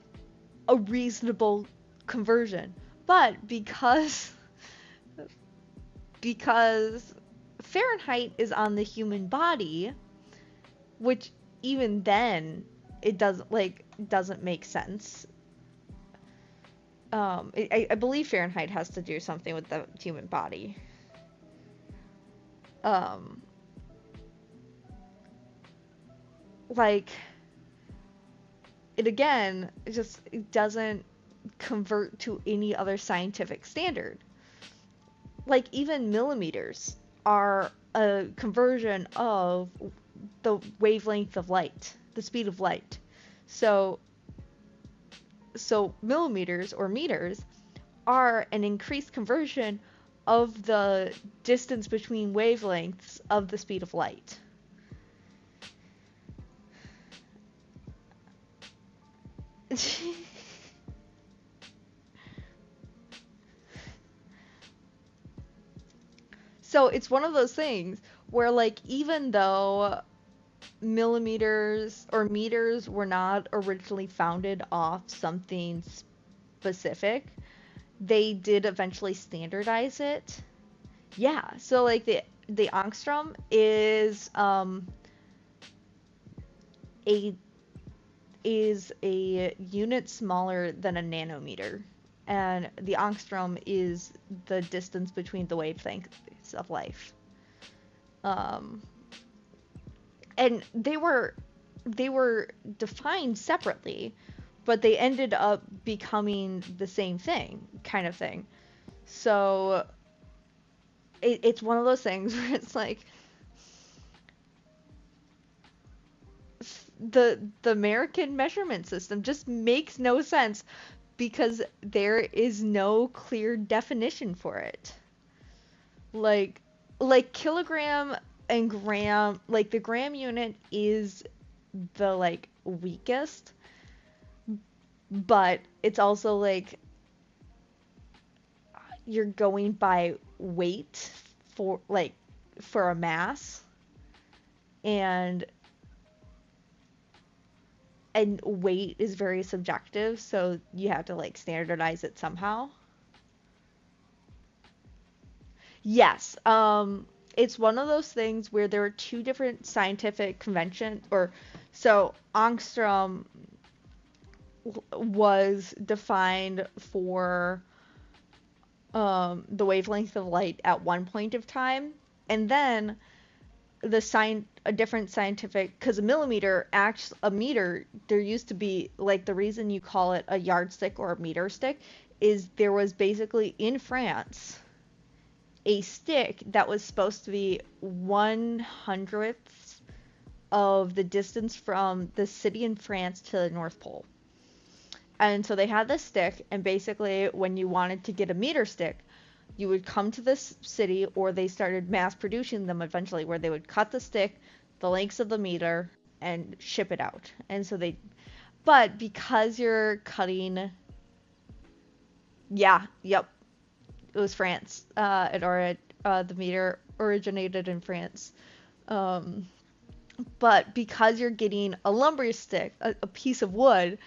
S1: a reasonable conversion. But because Fahrenheit is on the human body, which even then it doesn't make sense. I believe Fahrenheit has to do something with the human body. Like it again, it doesn't convert to any other scientific standard. Like even millimeters are a conversion of the wavelength of light, the speed of light. So millimeters or meters are an increased conversion of the distance between wavelengths of the speed of light. So it's one of those things where, like, even though millimeters or meters were not originally founded off something specific, they did eventually standardize it. Yeah, so like the angstrom is a a unit smaller than a nanometer, and the angstrom is the distance between the wavelengths of light. Um, and they were defined separately, but they ended up becoming the same thing, kind of thing. So it's one of those things where it's like the American measurement system just makes no sense because there is no clear definition for it. Like kilogram and gram, like the gram unit is the like weakest, but it's also like you're going by weight for a mass, and weight is very subjective, so you have to like standardize it somehow. Yes, it's one of those things where there are two different scientific conventions, or so angstrom was defined for the wavelength of light at one point of time, and then a different scientific, because a meter, there used to be like the reason you call it a yardstick or a meter stick is there was basically in France a stick that was supposed to be 1/100th of the distance from the city in France to the North Pole. And so they had this stick, and basically when you wanted to get a meter stick, you would come to this city, or they started mass producing them eventually, where they would cut the stick the lengths of the meter and ship it out. And so but because you're cutting, yeah, yep, it was France. The meter originated in France. Um, but because you're getting a lumber stick, a piece of wood,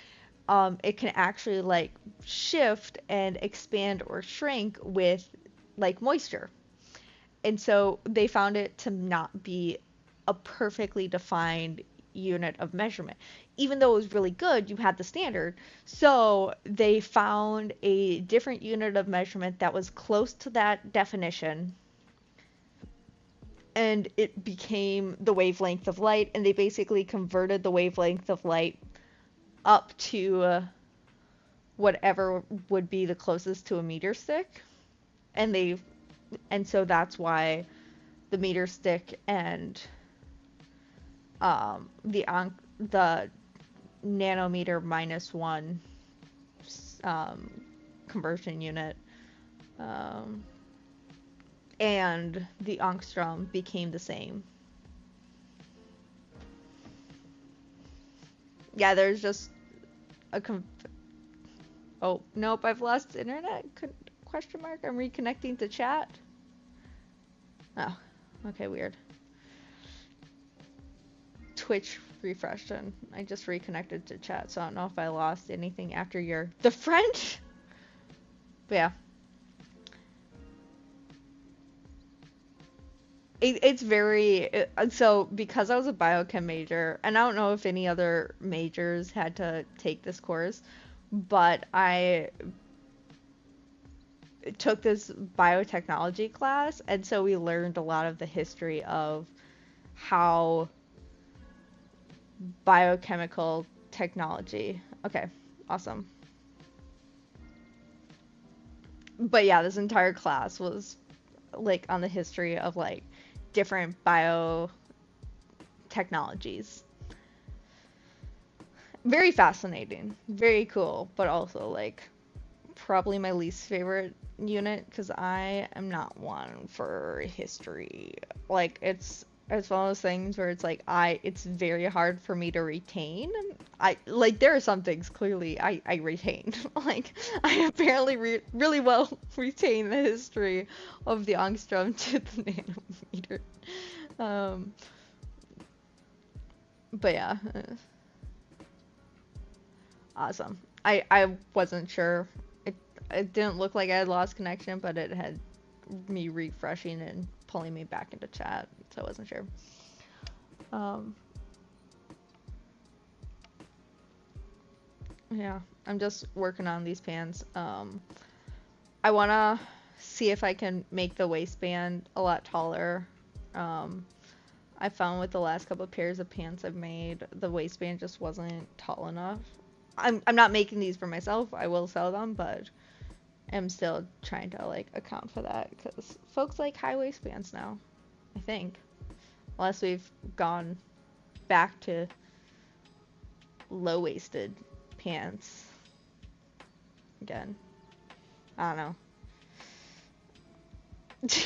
S1: it can actually like shift and expand or shrink with like moisture. And so they found it to not be a perfectly defined unit of measurement. Even though it was really good, you had the standard. So they found a different unit of measurement that was close to that definition, and it became the wavelength of light, and they basically converted the wavelength of light up to whatever would be the closest to a meter stick. And so that's why the meter stick and the nanometer -1 conversion unit and the angstrom became the same. Yeah, there's just a oh, nope, I've lost internet? Question mark? I'm reconnecting to chat. Oh, okay, weird. Twitch refreshed and I just reconnected to chat, so I don't know if I lost anything after the French? But yeah. It's very, so because I was a biochem major, and I don't know if any other majors had to take this course, but I took this biotechnology class, and so we learned a lot of the history of how biochemical technology. Okay, awesome. But yeah, this entire class was like on the history of like different biotechnology technologies. Very fascinating, very cool, but also like probably my least favorite unit because I am not one for history. Like it's one of those things where it's like it's very hard for me to retain. I like there are some things clearly I retain. Like I apparently really well retain the history of the angstrom to the nanometer. Um, but yeah, awesome. I wasn't sure. It didn't look like I had lost connection, but it had me refreshing and pulling me back into chat, so I wasn't sure. Um, yeah, I'm just working on these pants. I wanna see if I can make the waistband a lot taller. Um, I found with the last couple of pairs of pants I've made, the waistband just wasn't tall enough. I'm not making these for myself. I will sell them, but I'm still trying to like account for that because folks like high waistbands now, I think. Unless we've gone back to low-waisted pants again. I don't know.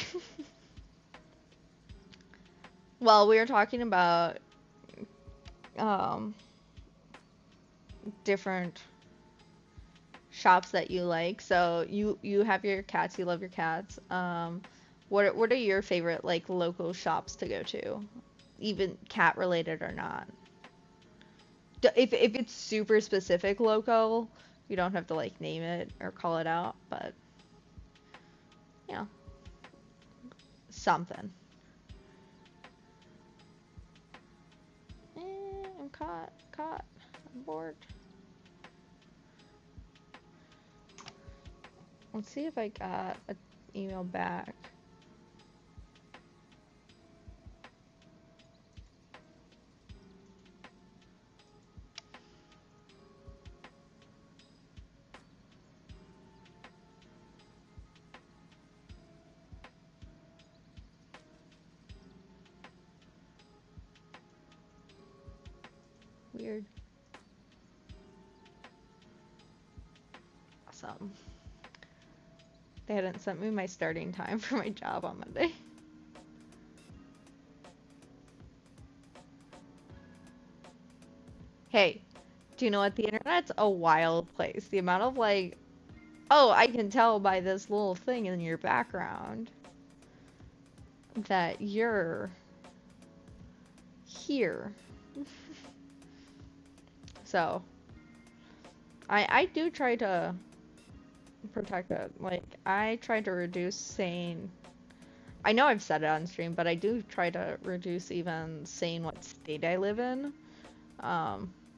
S1: Well, we were talking about um, different shops that you like. So you have your cats, you love your cats. What are your favorite like local shops to go to, even cat related or not? If it's super specific local, you don't have to like name it or call it out, but you know, something. I'm caught, I'm bored. Let's see if I got an email back. Weird. Awesome. They hadn't sent me my starting time for my job on Monday. Hey, do you know what? The internet's a wild place. The amount of like, oh, I can tell by this little thing in your background that you're here. So, I do try to protect it. Like, I try to reduce saying, I know I've said it on stream, but I do try to reduce even saying what state I live in.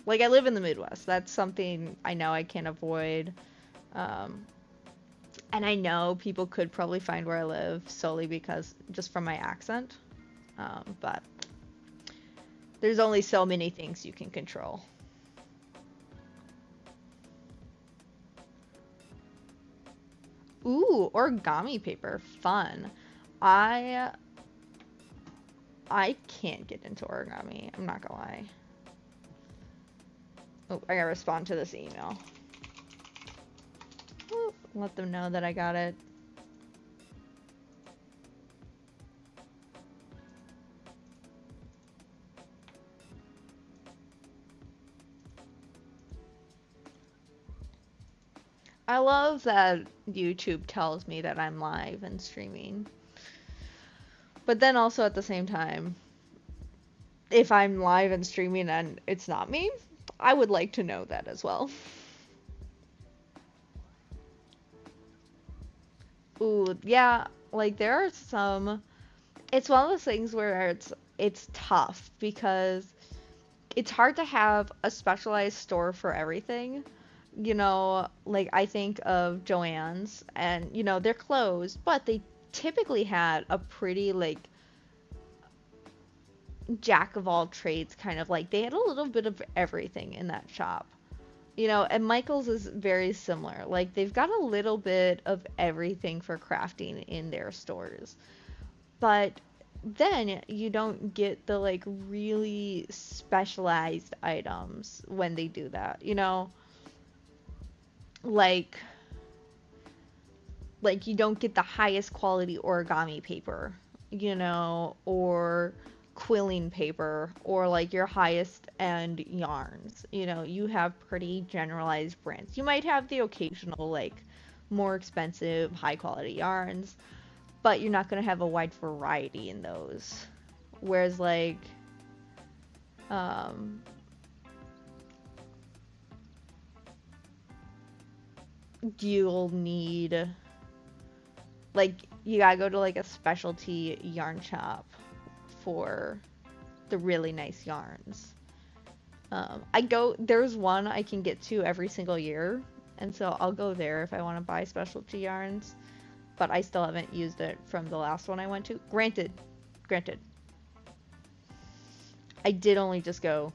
S1: Like I live in the Midwest. That's something I know I can't avoid. Um, and I know people could probably find where I live solely because just from my accent. But there's only so many things you can control. Ooh, origami paper, fun. I I can't get into origami. I'm not gonna lie. Oh, I gotta respond to this email. Ooh, let them know that I got it. I love that YouTube tells me that I'm live and streaming. But then also at the same time, if I'm live and streaming and it's not me, I would like to know that as well. Ooh, yeah, like there are some, it's one of those things where it's tough because it's hard to have a specialized store for everything. You know, like I think of Joann's and they're closed, but they typically had a pretty like jack of all trades kind of like they had a little bit of everything in that shop. And Michael's is very similar. Like they've got a little bit of everything for crafting in their stores. But then you don't get the like really specialized items when they do that, you know? Like you don't get the highest quality origami paper, you know, or quilling paper or like your highest end yarns. You know, you have pretty generalized brands. You might have the occasional like more expensive high quality yarns, but you're not going to have a wide variety in those. Whereas like um you'll need like you gotta go to like a specialty yarn shop for the really nice yarns. There's one I can get to every single year, and so I'll go there if I want to buy specialty yarns, but I still haven't used it from the last one I went to. Granted, I did only just go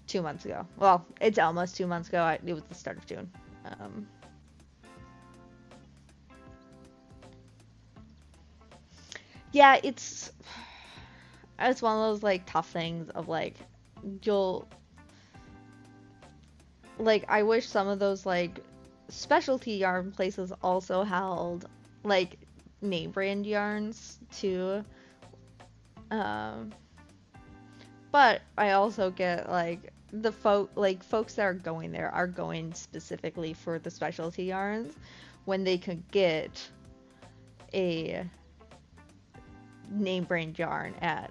S1: 2 months ago. Well, it's almost 2 months ago. It was the start of June. Um, yeah, it's one of those like tough things of like you'll like I wish some of those like specialty yarn places also held like name brand yarns too. Um, but I also get like folks that are going there are going specifically for the specialty yarns when they could get a name brand yarn at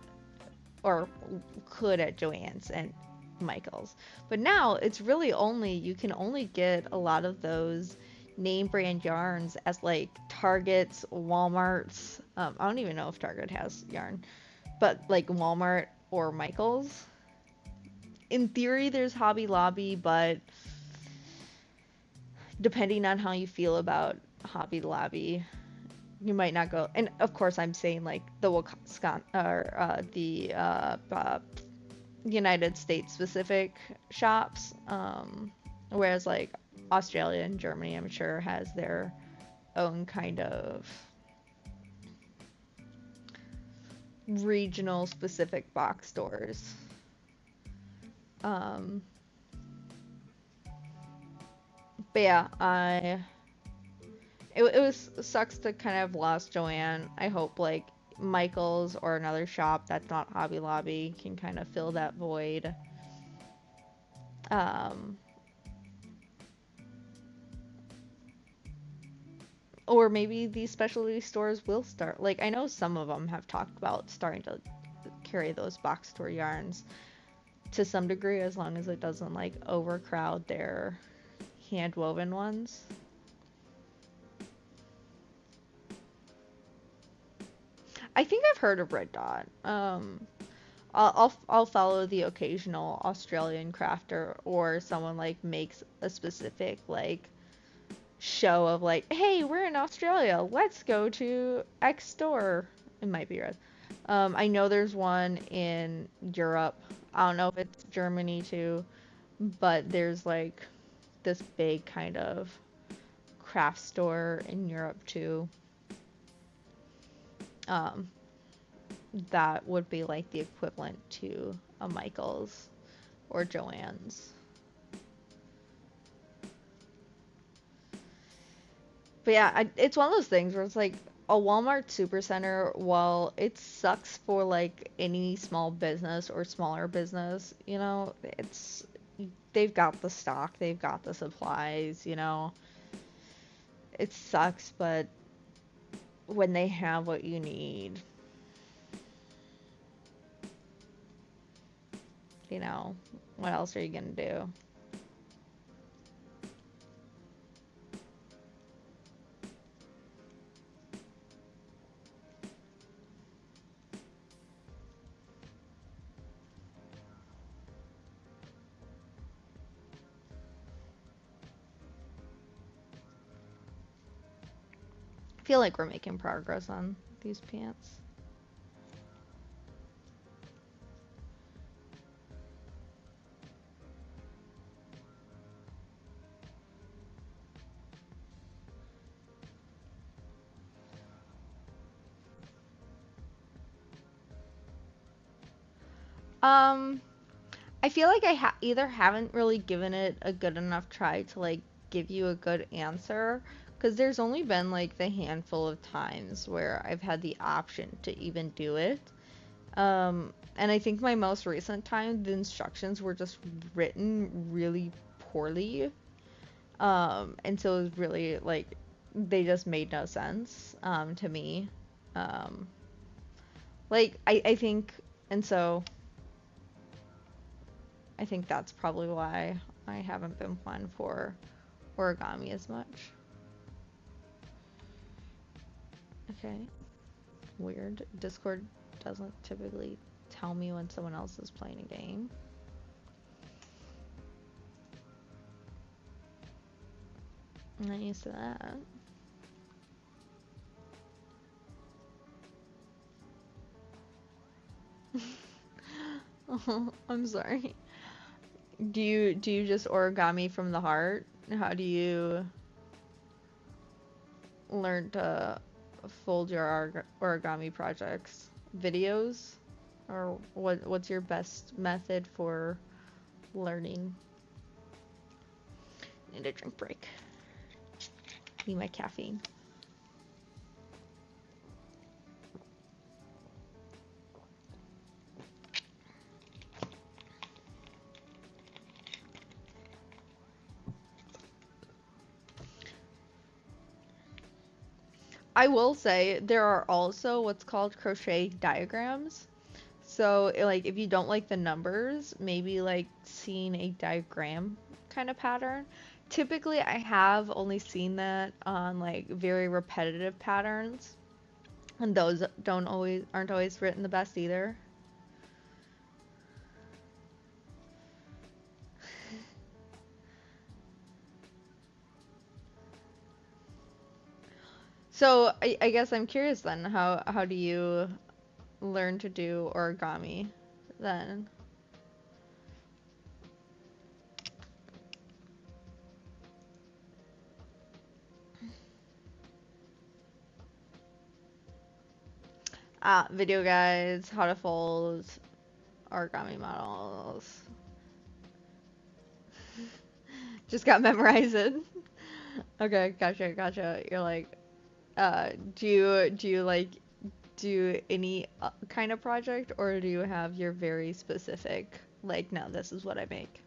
S1: or could at Joann's and Michael's. But now it's really only you can only get a lot of those name brand yarns as like Targets, Walmart's. I don't even know if Target has yarn, but like Walmart or Michael's. In theory, there's Hobby Lobby, but depending on how you feel about Hobby Lobby, you might not go. And of course, I'm saying like the Wisconsin or the United States specific shops, whereas like Australia and Germany, I'm sure has their own kind of regional specific box stores. Um, but yeah, it was sucks to kind of lost Joanne. I hope like Michael's or another shop that's not Hobby Lobby can kind of fill that void. Um, or maybe these specialty stores will start. Like I know some of them have talked about starting to carry those box store yarns to some degree, as long as it doesn't like overcrowd their hand woven ones. I think I've heard of Red Dot. I'll follow the occasional Australian crafter or someone like makes a specific like show of like, hey, we're in Australia, let's go to X store. It might be Red. I know there's one in Europe. I don't know if it's Germany too, but there's like this big kind of craft store in Europe too. Um, that would be like the equivalent to a Michael's or Joann's. But yeah, it's one of those things where it's like a Walmart Supercenter, while it sucks for like any small business or smaller business, you know, they've got the stock, they've got the supplies, you know. It sucks, but when they have what you need, you know, what else are you gonna do? I feel like we're making progress on these pants. Um, I feel like I either haven't really given it a good enough try to like give you a good answer, because there's only been like the handful of times where I've had the option to even do it. And I think my most recent time, the instructions were just written really poorly. And so it was really like they just made no sense to me. Um, like I think, and so I think that's probably why I haven't been one for origami as much. Okay, weird. Discord doesn't typically tell me when someone else is playing a game. I'm not used to that. Oh, I'm sorry. Do you just origami from the heart? How do you learn to fold your origami projects? Videos? Or what's your best method for learning? Need a drink break. Need my caffeine. I will say there are also what's called crochet diagrams. So, like, if you don't like the numbers, maybe like seeing a diagram kind of pattern. Typically, I have only seen that on like very repetitive patterns, and those don't always aren't always written the best either. So, I guess I'm curious then, how do you learn to do origami then? Video guides, how to fold origami models. Just got memorized it. Okay, gotcha. You're like, do you like do any kind of project, or do you have your very specific, like, no, this is what I make?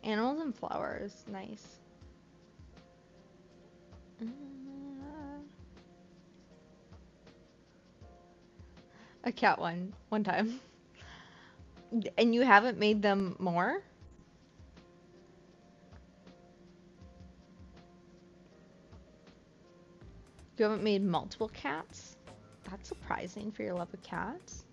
S1: Animals and flowers, nice. Uh, a cat one time. And you haven't made them more? You haven't made multiple cats? That's surprising for your love of cats.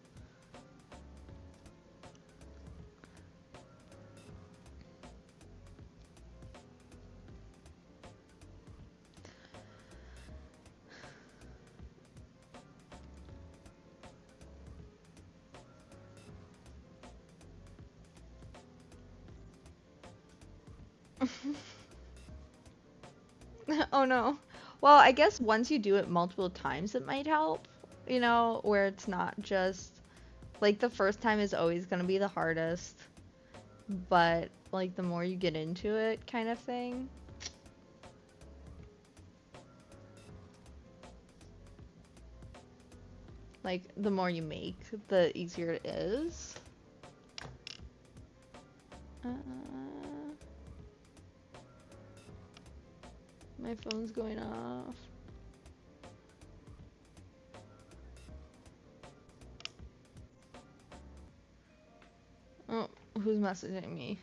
S1: Oh no. Well, I guess once you do it multiple times, it might help, where it's not just like the first time is always going to be the hardest, but like the more you get into it, kind of thing. Like the more you make, the easier it is. Uh, my phone's going off. Oh, who's messaging me?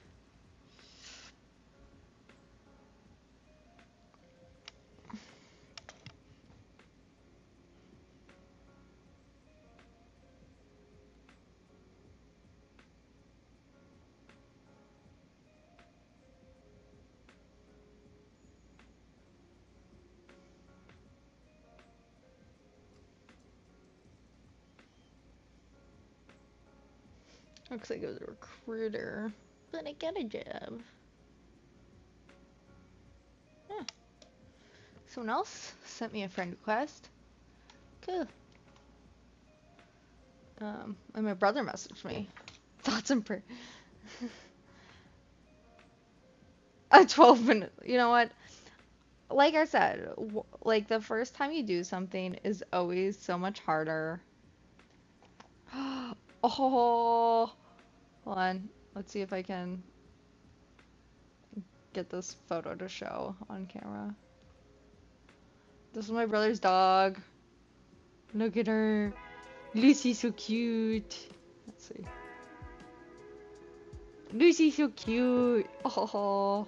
S1: Looks like it was a recruiter, but I got a job. Yeah. Someone else sent me a friend request. Cool. And my brother messaged me. Thoughts and prayers. A 12-minute. You know what? Like I said, like the first time you do something is always so much harder. Oh, hold on. Let's see if I can get this photo to show on camera. This is my brother's dog. Look at her. Lucy's so cute. Let's see. Lucy's so cute. Oh.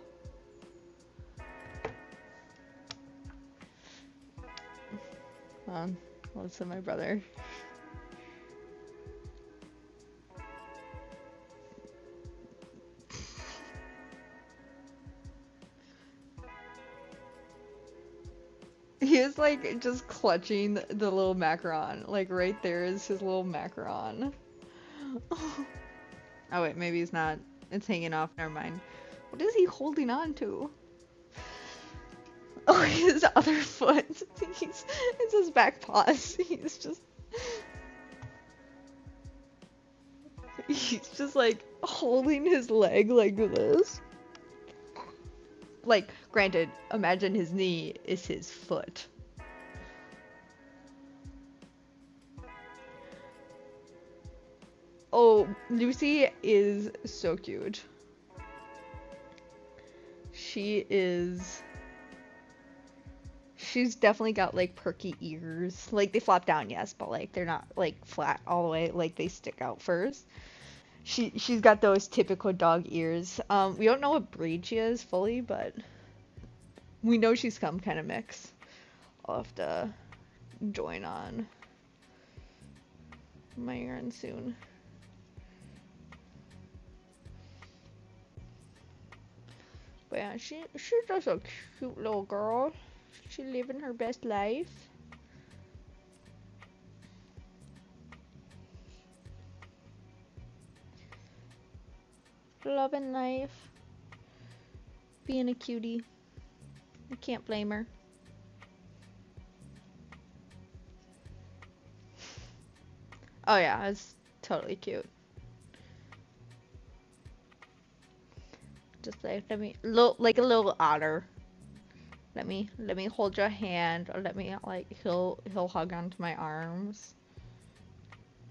S1: Let's see my brother. He is like just clutching the little macaron. Like right there is his little macaron. Oh wait, maybe he's not. It's hanging off. Never mind. What is he holding on to? Oh, his other foot. It's his back paws. He's just like holding his leg like this. Like, granted, imagine his knee is his foot. Oh, Lucy is so cute. She's definitely got like perky ears. Like they flop down, yes, but like they're not like flat all the way, like they stick out first. She's got those typical dog ears. We don't know what breed she is fully, but we know she's some kind of mix. I'll have to join on my errand soon. But yeah, she's just a cute little girl. She's living her best life. Loving life. Being a cutie. I can't blame her. Oh yeah, it's totally cute. Just like like a little otter. Let me hold your hand, or let me like he'll hug onto my arms.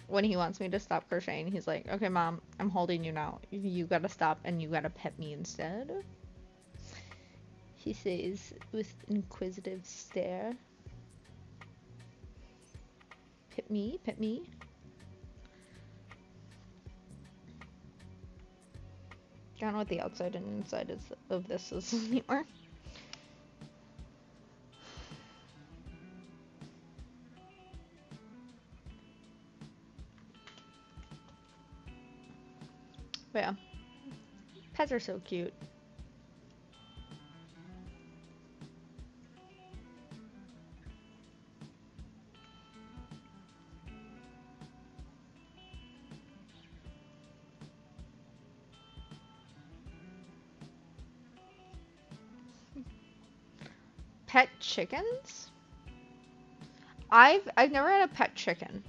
S1: When he wants me to stop crocheting, he's like, "Okay, Mom, I'm holding you now. You gotta stop and you gotta pet me instead." He says with inquisitive stare. Pet me, pet me. I don't know what the outside and inside of this is anymore. But yeah, pets are so cute. Pet chickens? I've never had a pet chicken.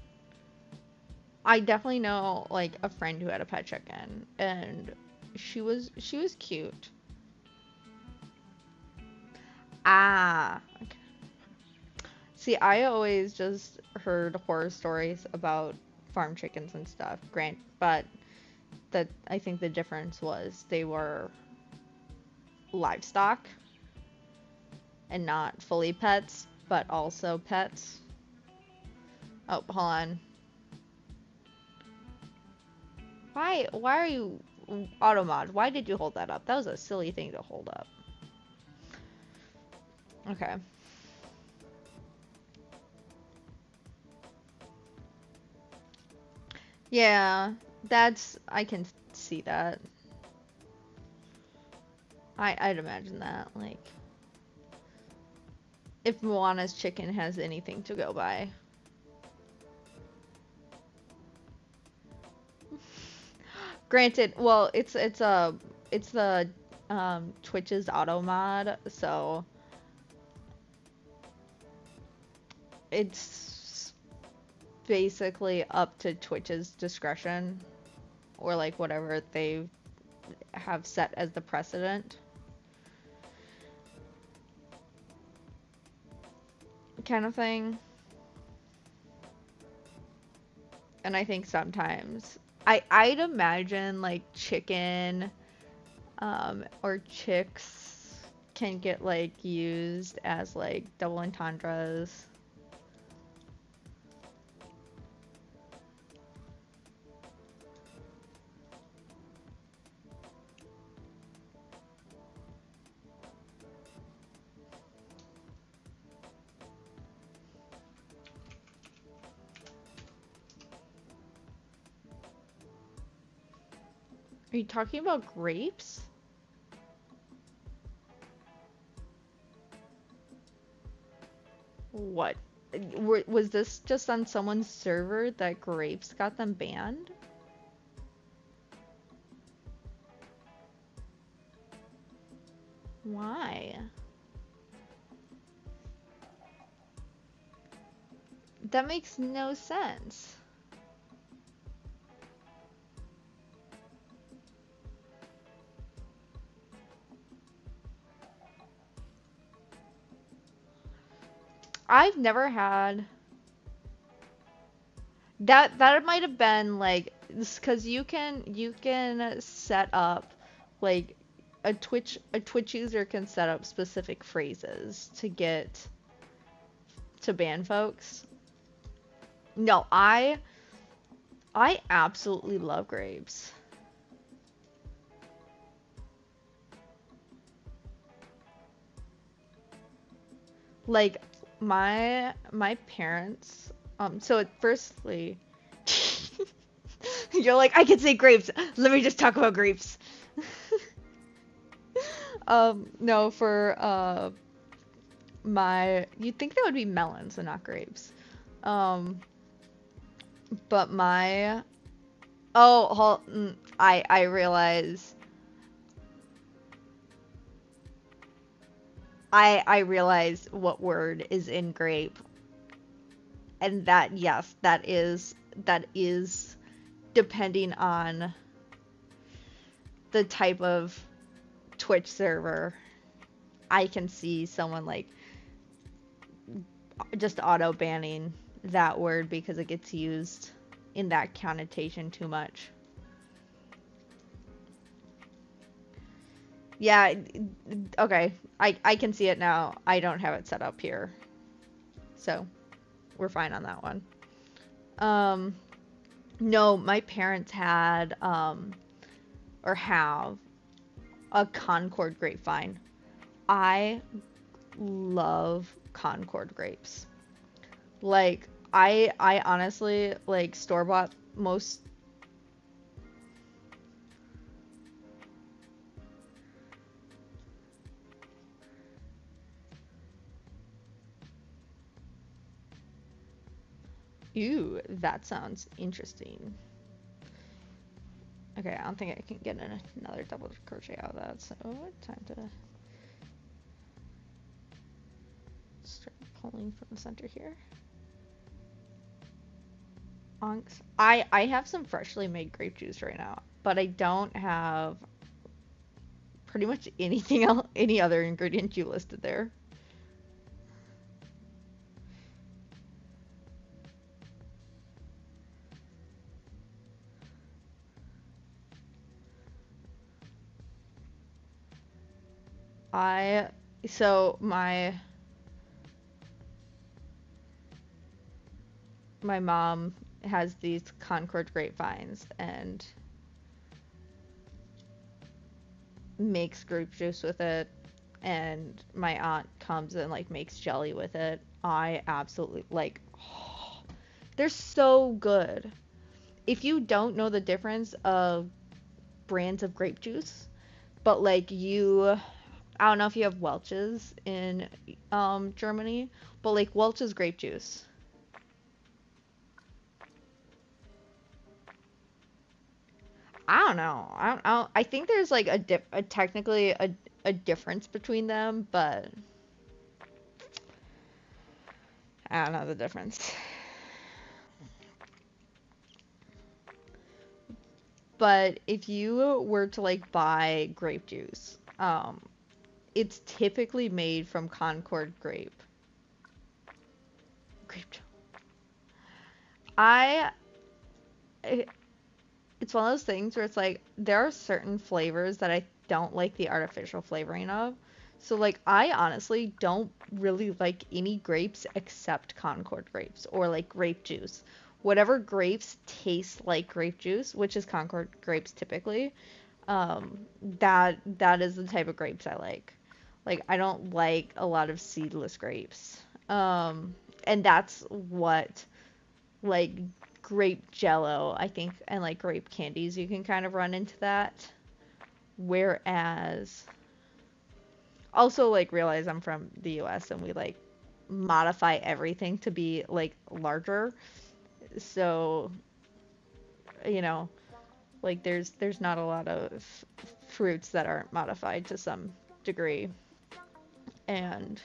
S1: I definitely know like a friend who had a pet chicken, and she was cute. Ah, okay. See, I always just heard horror stories about farm chickens and stuff. But that I think the difference was they were livestock and not fully pets, but also pets. Oh, hold on. Why are you automod? Why did you hold that up? That was a silly thing to hold up. Okay. Yeah, I can see that. I'd imagine that, like, if Moana's chicken has anything to go by. Granted, well, it's the Twitch's auto mod, so it's basically up to Twitch's discretion or like whatever they have set as the precedent kind of thing. And I think sometimes I'd imagine like chicken or chicks can get like used as like double entendres. Are you talking about grapes? What? Was this just on someone's server that grapes got them banned? Why? That makes no sense. I've never had that. That might have been like because you can set up like a Twitch user can set up specific phrases to get to ban folks. No, I absolutely love grapes. Like my parents so firstly you're like I can say grapes. Let me just talk about grapes. No, for my you'd think that would be melons and not grapes. Um but my I realize I realize what word is in grape, and that yes, that is depending on the type of Twitch server. I can see someone like just auto banning that word because it gets used in that connotation too much. Yeah, okay. I can see it now. I don't have it set up here. So, we're fine on that one. Um no, my parents had or have a Concord grapevine. I love Concord grapes. Like I honestly like store-bought most. Ooh, that sounds interesting. Okay, I don't think I can get another double crochet out of that, so time to start pulling from the center here. Onks. I have some freshly made grape juice right now, but I don't have pretty much anything else, any other ingredient you listed there. I so my mom has these Concord grapevines and makes grape juice with it, and my aunt comes and like makes jelly with it. I absolutely like they're so good. If you don't know the difference of brands of grape juice, but like I don't know if you have Welch's in Germany, but like Welch's grape juice. I don't know. I think there's like technically a difference between them, but I don't know the difference. But if you were to like buy grape juice, it's typically made from Concord grape. Grape juice. I it's one of those things where it's like there are certain flavors that I don't like the artificial flavoring of. So like I honestly don't really like any grapes except Concord grapes or like grape juice. Whatever grapes taste like grape juice, which is Concord grapes typically, that is the type of grapes I like. Like I don't like a lot of seedless grapes. And that's what like grape jello, I think, and like grape candies, you can kind of run into that. Whereas, also like realize I'm from the US and we like modify everything to be like larger. So, you know, like there's not a lot of fruits that aren't modified to some degree. And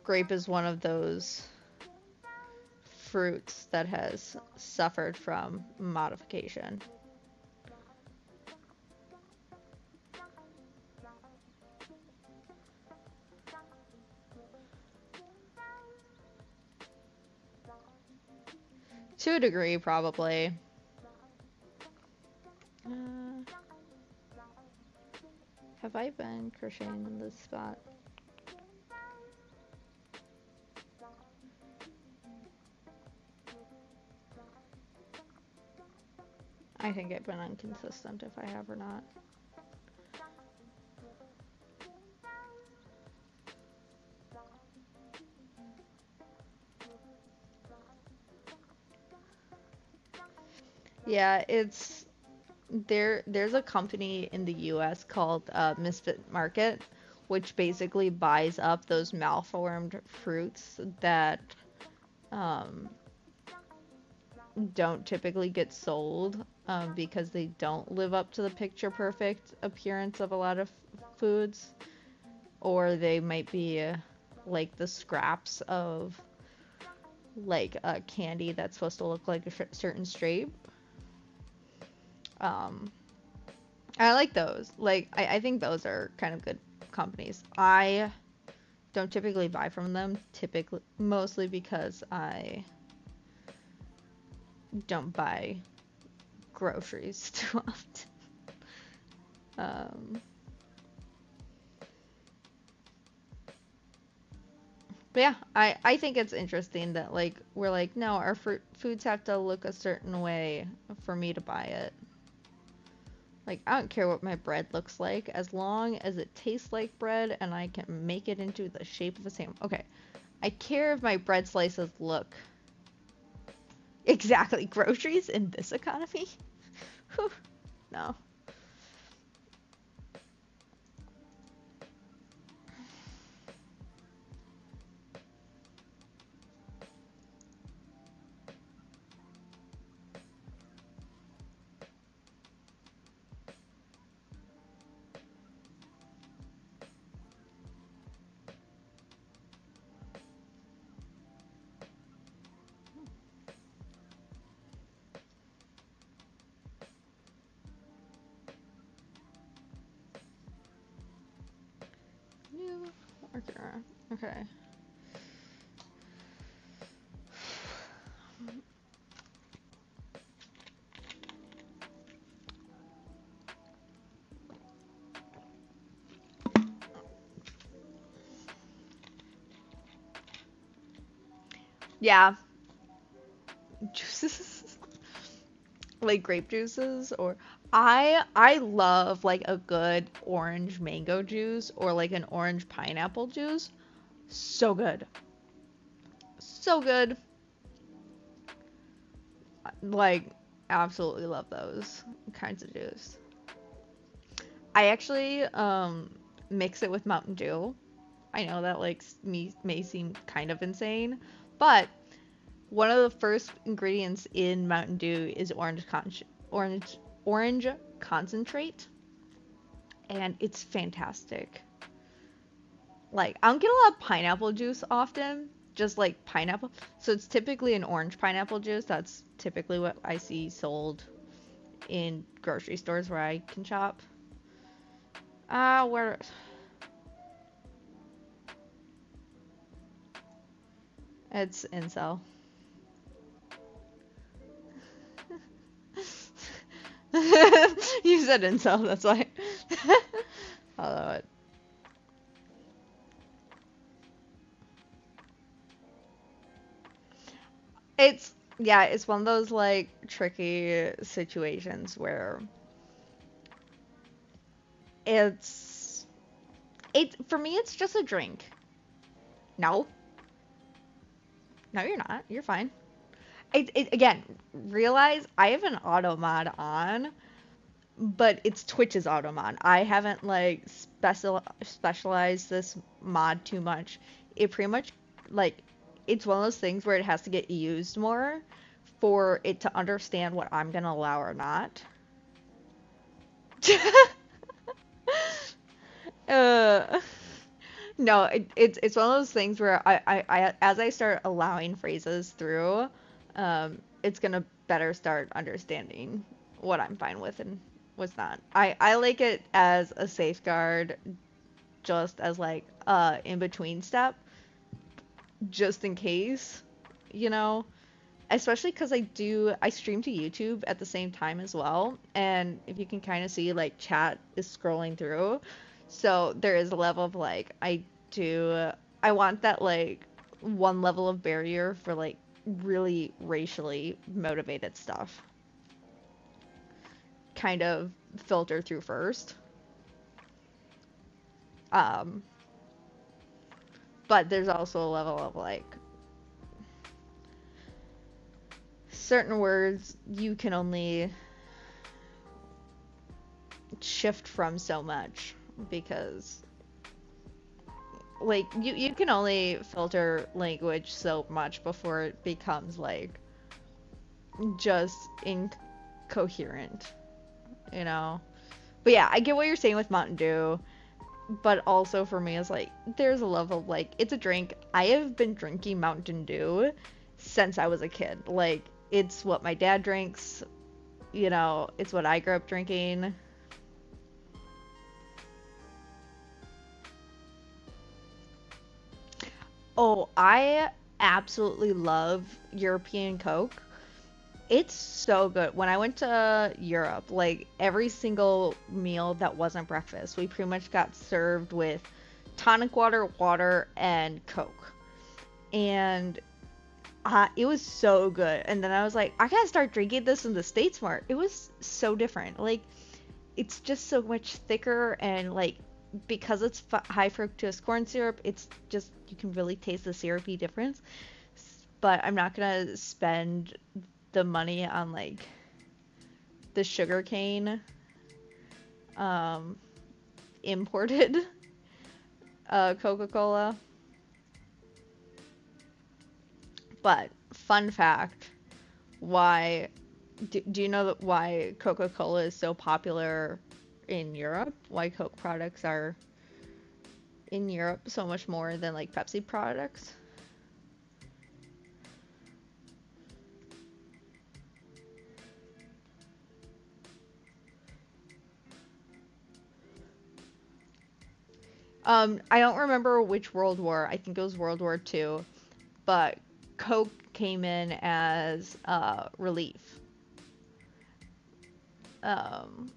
S1: grape is one of those fruits that has suffered from modification. To a degree, probably. Uh, have I been crocheting in this spot? I think I've been inconsistent if I have or not. Yeah, it's there's a company in the US called Misfit Market, which basically buys up those malformed fruits that um, don't typically get sold because they don't live up to the picture perfect appearance of a lot of foods, or they might be like the scraps of like a candy that's supposed to look like a certain shape. Um, I like those. Like, I think those are kind of good companies. I don't typically buy from them, typically, mostly because I don't buy groceries too often. Um, but yeah, I think it's interesting that, like, we're like, no, our foods have to look a certain way for me to buy it. Like, I don't care what my bread looks like as long as it tastes like bread and I can make it into the shape of a sandwich. Okay, I care if my bread slices look exactly groceries in this economy. Whew, no. New marker. Okay. Yeah, juices like grape juices or I love like a good orange mango juice or like an orange pineapple juice. So good. So good. Like absolutely love those kinds of juice. I actually mix it with Mountain Dew. I know that like may seem kind of insane, but one of the first ingredients in Mountain Dew is orange conch orange concentrate, and it's fantastic. Like, I don't get a lot of pineapple juice often, just like pineapple. So it's typically an orange pineapple juice. That's typically what I see sold in grocery stores where I can shop. Where it's incel. You said incel, that's why. Although it's yeah, it's one of those like tricky situations where it's it for me it's just a drink. No. No, you're not. You're fine. Again, realize I have an auto mod on, but it's Twitch's auto mod. I haven't like specialized this mod too much. It pretty much like it's one of those things where it has to get used more for it to understand what I'm gonna allow or not. uh, no, it's one of those things where I as I start allowing phrases through, it's gonna better start understanding what I'm fine with and what's not. I like it as a safeguard, just as like in between step, just in case, you know. Especially because I stream to YouTube at the same time as well, and if you can kind of see like chat is scrolling through, so there is a level of like do I want that like one level of barrier for like really racially motivated stuff kind of filter through first. Um, but there's also a level of like certain words you can only shift from so much because like you can only filter language so much before it becomes like just incoherent, you know. But yeah, I get what you're saying with Mountain Dew, but also for me it's like there's a level of like it's a drink. I have been drinking Mountain Dew since I was a kid. Like it's what my dad drinks, you know, it's what I grew up drinking. Oh, I absolutely love European Coke. It's so good. When I went to Europe, like every single meal that wasn't breakfast, we pretty much got served with tonic water, water, and Coke. And it was so good. And then I was like, I gotta start drinking this in the States more. It was so different. Like, it's just so much thicker and like because it's high fructose corn syrup, it's just you can really taste the syrupy difference. But I'm not gonna spend the money on like the sugar cane um imported Coca-Cola. But fun fact, why do you know that why Coca-Cola is so popular in Europe? Why Coke products are in Europe so much more than like Pepsi products? I don't remember which World War. I think it was World War II, but Coke came in as relief. Um,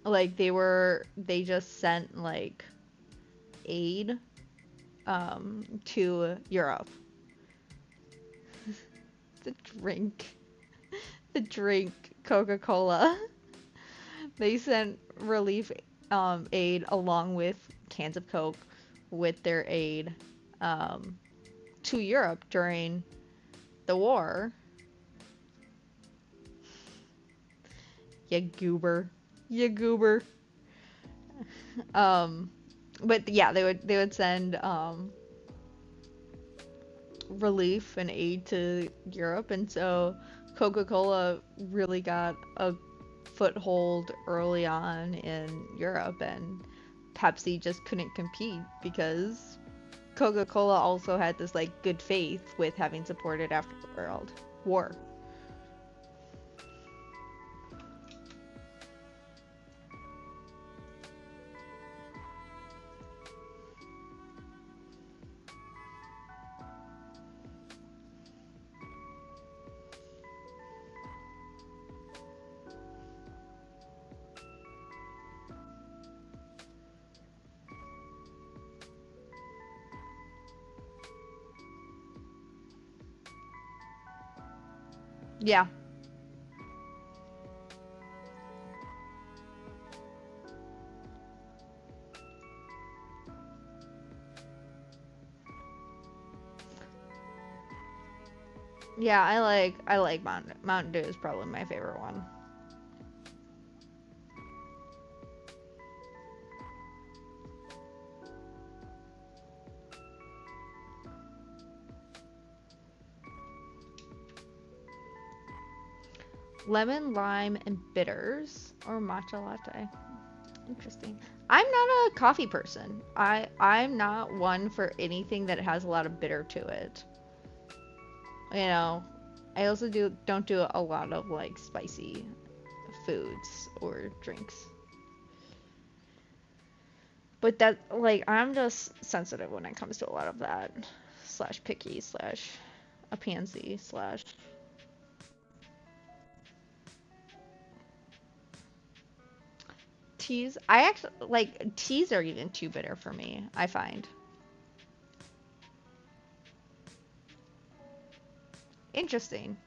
S1: like they just sent like aid to Europe. The drink, the drink Coca-Cola. They sent relief aid along with cans of Coke with their aid um, to Europe during the war. You goober. You goober. Um, but yeah, they would send relief and aid to Europe, and so Coca-Cola really got a foothold early on in Europe, and Pepsi just couldn't compete because Coca-Cola also had this like good faith with having supported after the World War. Yeah. Yeah, I like Mountain Dew is probably my favorite one. Lemon, lime, and bitters or matcha latte. Interesting. I'm not a coffee person. I'm not one for anything that has a lot of bitter to it. You know, I also don't do a lot of like spicy foods or drinks. But that like I'm just sensitive when it comes to a lot of that. Slash picky slash a pansy slash teas. I actually like teas are even too bitter for me, I find. Interesting.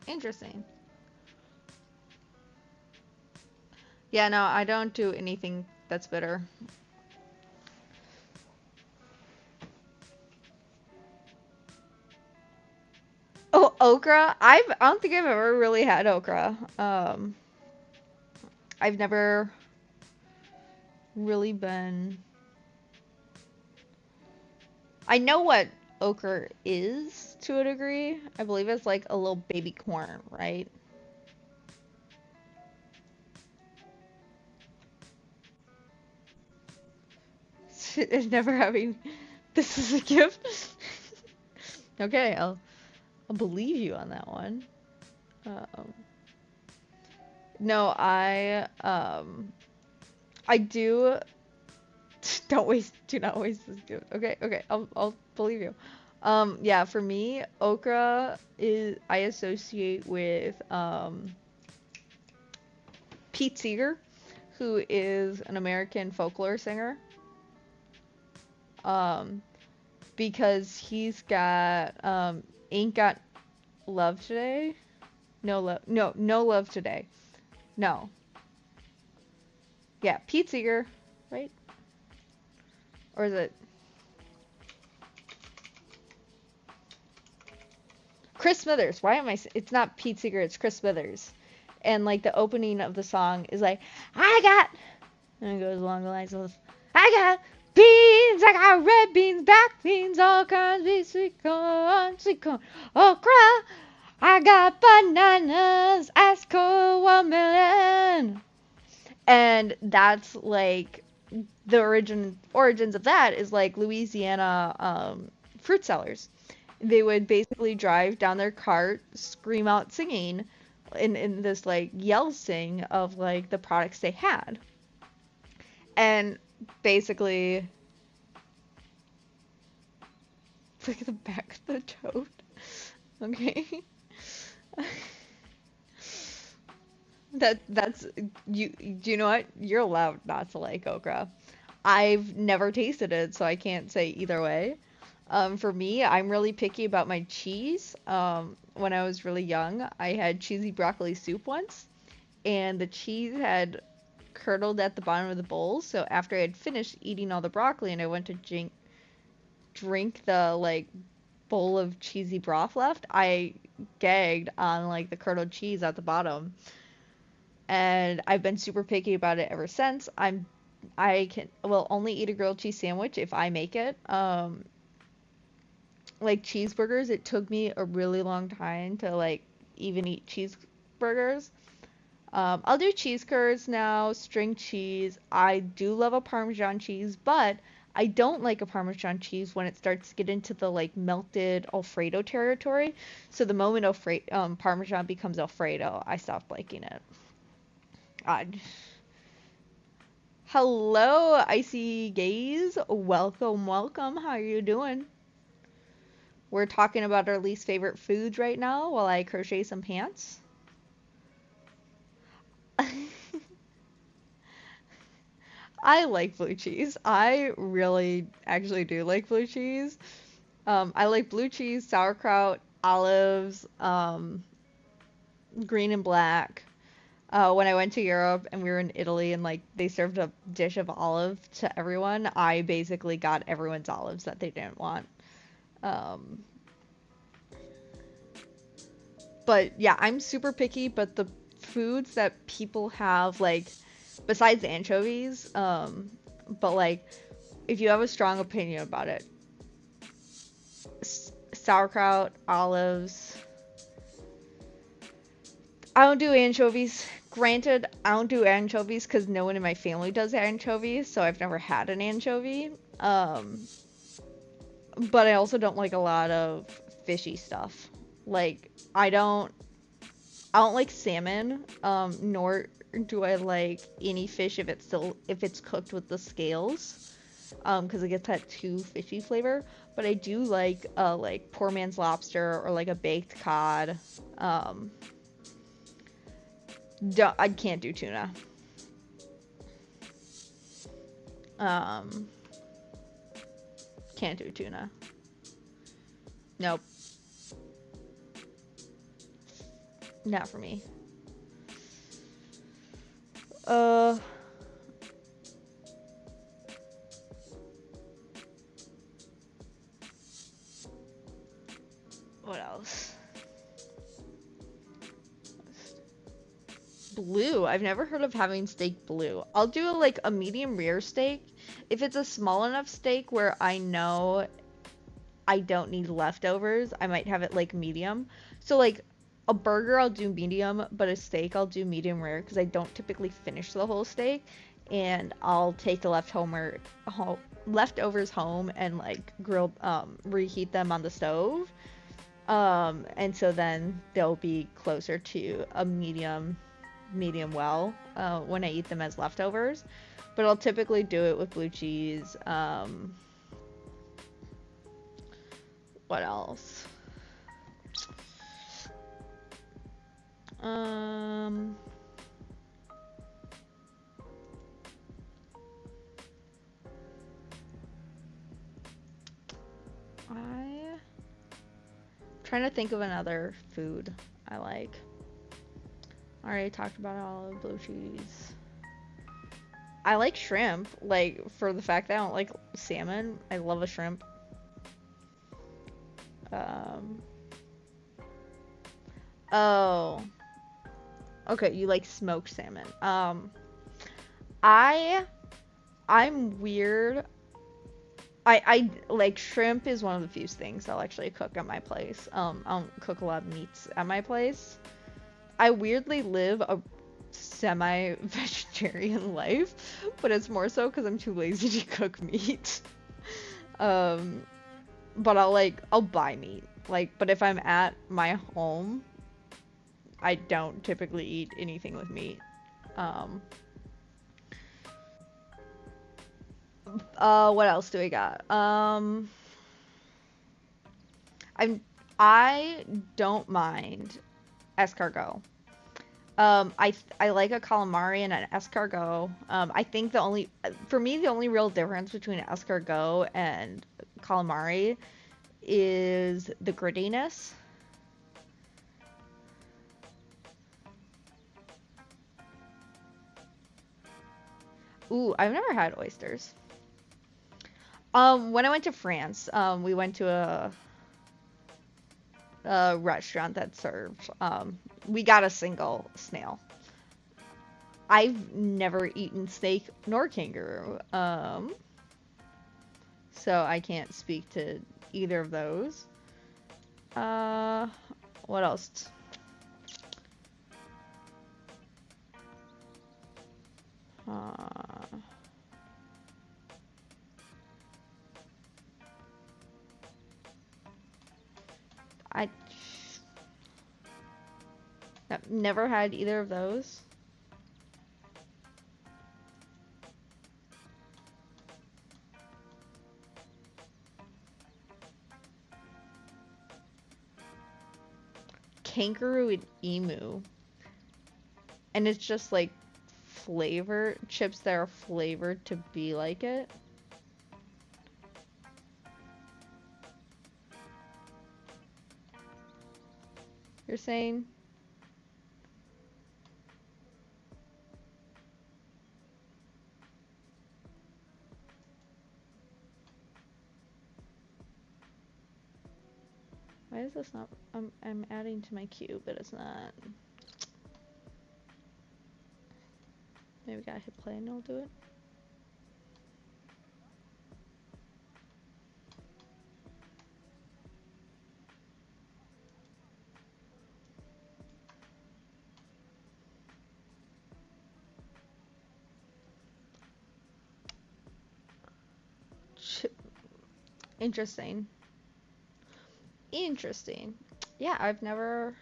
S1: Interesting. Yeah, no, I don't do anything that's bitter. Oh, okra. I don't think I've ever really had okra. I've never really been. I know what okra is to a degree. I believe it's like a little baby corn, right? It's never having. This is a gift. Okay, I'll believe you on that one. Um, no, I do. Don't waste. Do not waste this gift. Okay, okay, I'll believe you. Yeah, for me, okra is I associate with Pete Seeger, who is an American folklore singer. Um, because he's got Ain't Got Love Today. No love. No, no love today. No. Yeah, Pete Seeger, right? Or is it Chris Smithers? Why am I? It's not Pete Seeger. It's Chris Smithers. And like the opening of the song is like, I got, and it goes along the lines of, I got beans, I got red beans, black beans, all kinds of sweet corn, okra. I got bananas, ask for 1 million. And that's like the origins of that is like Louisiana fruit sellers. They would basically drive down their cart, scream out singing in this like yell sing of like the products they had. And basically look at the back of the toad. Okay. That's you do you know what? You're allowed not to like okra. I've never tasted it, so I can't say either way. For me, I'm really picky about my cheese. When I was really young, I had cheesy broccoli soup once, and the cheese had curdled at the bottom of the bowl. So after I had finished eating all the broccoli and I went to drink the like bowl of cheesy broth left, I gagged on like the curdled cheese at the bottom. And I've been super picky about it ever since. I can will only eat a grilled cheese sandwich if I make it. like cheeseburgers, it took me a really long time to like even eat cheeseburgers. I'll do cheese curds now, string cheese. I do love a Parmesan cheese, but I don't like a Parmesan cheese when it starts to get into the like melted Alfredo territory. So the moment Parmesan becomes Alfredo, I stop liking it. I Hello, Icy Gaze. Welcome, welcome. How are you doing? We're talking about our least favorite foods right now while I crochet some pants. I like blue cheese. I really actually do like blue cheese. I like blue cheese, sauerkraut, olives, green and black. When I went to Europe and we were in Italy and like they served a dish of olive to everyone, I basically got everyone's olives that they didn't want. Um, but yeah, I'm super picky, but the foods that people have like besides anchovies, but like if you have a strong opinion about it, sauerkraut, olives. I don't do anchovies. Granted, I don't do anchovies because no one in my family does anchovies, so I've never had an anchovy. Um, but I also don't like a lot of fishy stuff. Like I don't like salmon, nor do I like any fish if it's cooked with the scales, because it gets that too fishy flavor. But I do like poor man's lobster or like a baked cod. Um, I can't do tuna. Um, can't do tuna. Nope, not for me. Uh, what else? Blue. I've never heard of having steak blue. I'll do like a medium rare steak. If it's a small enough steak where I know I don't need leftovers, I might have it like medium. So like a burger I'll do medium, but a steak I'll do medium rare because I don't typically finish the whole steak, and I'll take the leftovers home and like reheat them on the stove. And so then they'll be closer to a medium well when I eat them as leftovers. But I'll typically do it with blue cheese. What else? Um, I trying to think of another food I like. I already talked about olive, blue cheese. I like shrimp, like for the fact that I don't like salmon. I love a shrimp. Um, oh, okay, you like smoked salmon. I I'm weird. I like shrimp is one of the few things I'll actually cook at my place. I don't cook a lot of meats at my place. I weirdly live a semi-vegetarian life, but it's more so because I'm too lazy to cook meat. Um, but I'll buy meat. Like, but if I'm at my home, I don't typically eat anything with meat. Um, what else do we got? I'm I don't mind escargot. I like a calamari and an escargot. I think for me the only real difference between escargot and calamari is the grittiness. Ooh, I've never had oysters. When I went to France, we went to a restaurant that served. We got a single snail. I've never eaten snake nor kangaroo. So I can't speak to either of those. What else? I I've never had either of those. Kangaroo and emu. And it's just like flavor chips that are flavored to be like it. You're saying? Why is this not? I'm adding to my queue, but it's not. Maybe I gotta hit play and it'll do it. Interesting. Interesting. Yeah, I've never.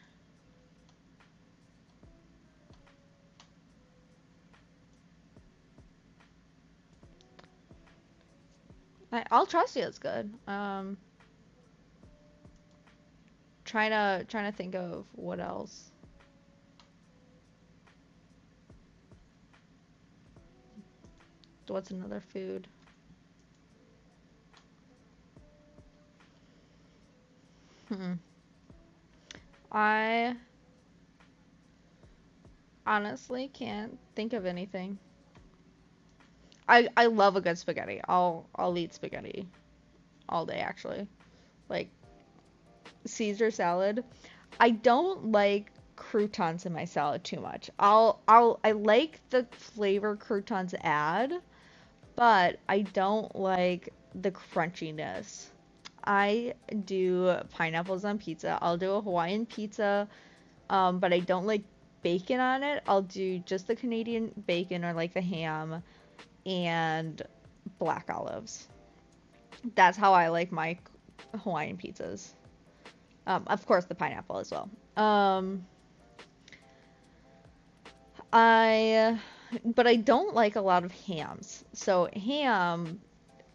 S1: I'll trust you. It's good. Trying to think of what else. What's another food? I honestly can't think of anything. I love a good spaghetti. I'll eat spaghetti all day actually. Like Caesar salad. I don't like croutons in my salad too much. I like the flavor croutons add, but I don't like the crunchiness. I do pineapples on pizza. I'll do a Hawaiian pizza, but I don't like bacon on it. I'll do just the Canadian bacon or like the ham and black olives. That's how I like my Hawaiian pizzas. Of course, the pineapple as well. I, but I don't like a lot of hams. So ham,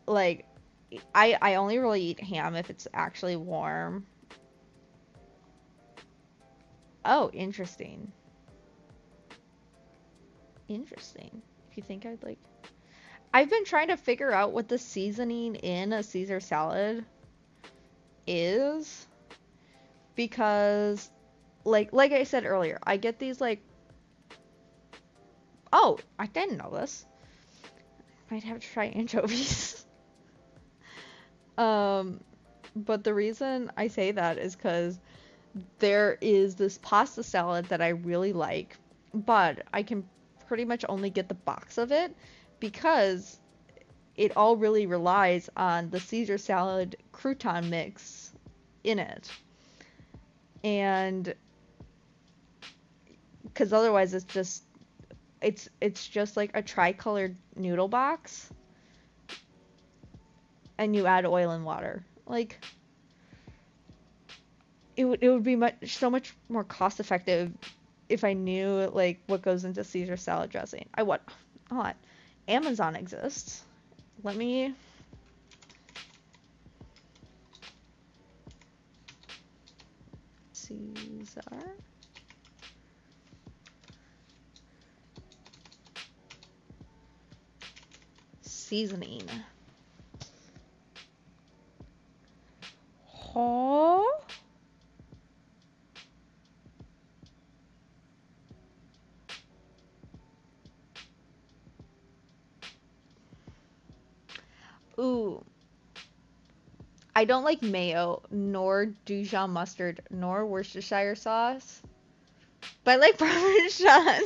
S1: like, I only really eat ham if it's actually warm. Oh, interesting. Interesting. If you think I'd like, I've been trying to figure out what the seasoning in a Caesar salad is because like I said earlier, I get these like, oh, I didn't know this. Might have to try anchovies. But the reason I say that is because there is this pasta salad that I really like, but I can pretty much only get the box of it because it all really relies on the Caesar salad crouton mix in it. And because otherwise it's just like a tricolored noodle box and you add oil and water. Like it would be so much more cost effective if I knew like what goes into Caesar salad dressing. Hold on. Amazon exists. Let me Caesar seasoning. Huh? Ooh. I don't like mayo, nor Dijon mustard, nor Worcestershire sauce. But I like Parmesan.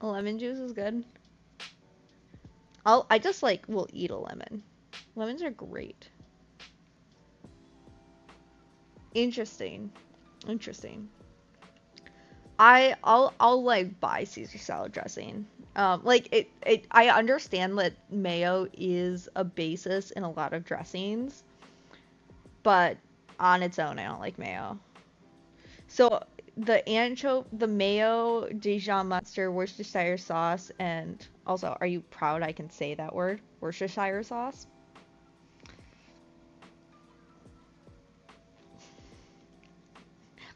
S1: Lemon juice is good. I just like will eat a lemon. Lemons are great. Interesting. Interesting. I'll like buy Caesar salad dressing. Like I understand that mayo is a basis in a lot of dressings, but on its own I don't like mayo. So the mayo, Dijon mustard, Worcestershire sauce, and also, are you proud I can say that word? Worcestershire sauce?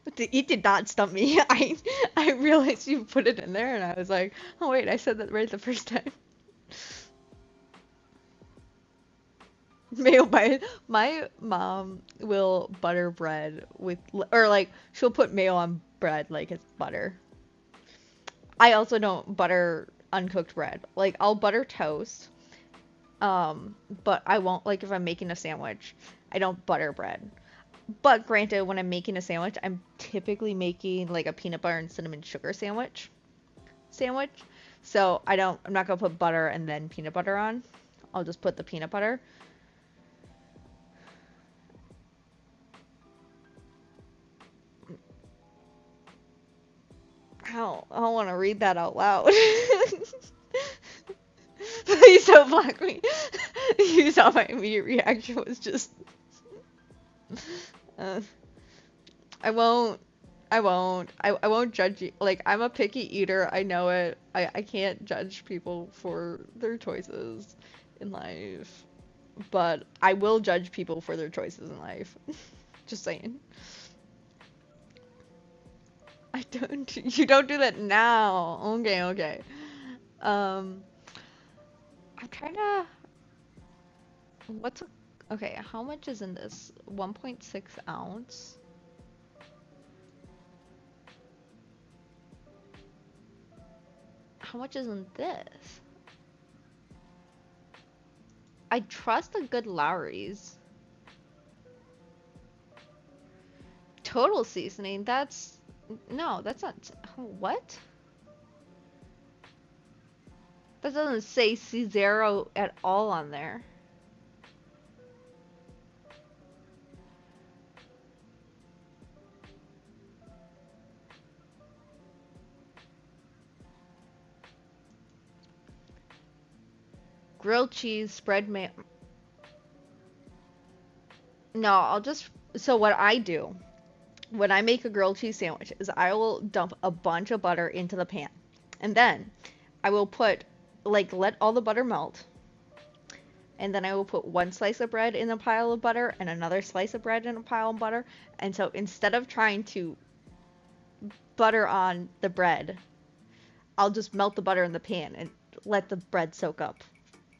S1: But it did not stump me. I realized you put it in there, and I was like, oh wait, I said that right the first time. Mayo by my mom will butter bread with, or like she'll put mayo on bread like it's butter. I also don't butter uncooked bread. Like I'll butter toast, but I won't, like, if I'm making a sandwich, I don't butter bread. But granted, when I'm making a sandwich, I'm typically making like a peanut butter and cinnamon sugar sandwich. So I'm not gonna put butter and then peanut butter on. I'll just put the peanut butter. I don't want to read that out loud. Please don't block me. You saw my immediate reaction was just. Uh, I won't. I won't judge you. Like, I'm a picky eater. I know it. I can't judge people for their choices in life. But I will judge people for their choices in life. Just saying. I don't. You don't do that now. Okay, okay. Um, I'm trying to. What's a. Okay, how much is in this? 1.6 ounce. How much is in this? I trust a good Lowry's. Total seasoning, that's... No, that's not... What? That doesn't say C0 at all on there. Grilled cheese, spread mayo... No, I'll just... So what I do when I make a grilled cheese sandwich is I will dump a bunch of butter into the pan. And then I will put, like, let all the butter melt. And then I will put one slice of bread in a pile of butter and another slice of bread in a pile of butter. And so instead of trying to butter on the bread, I'll just melt the butter in the pan and let the bread soak up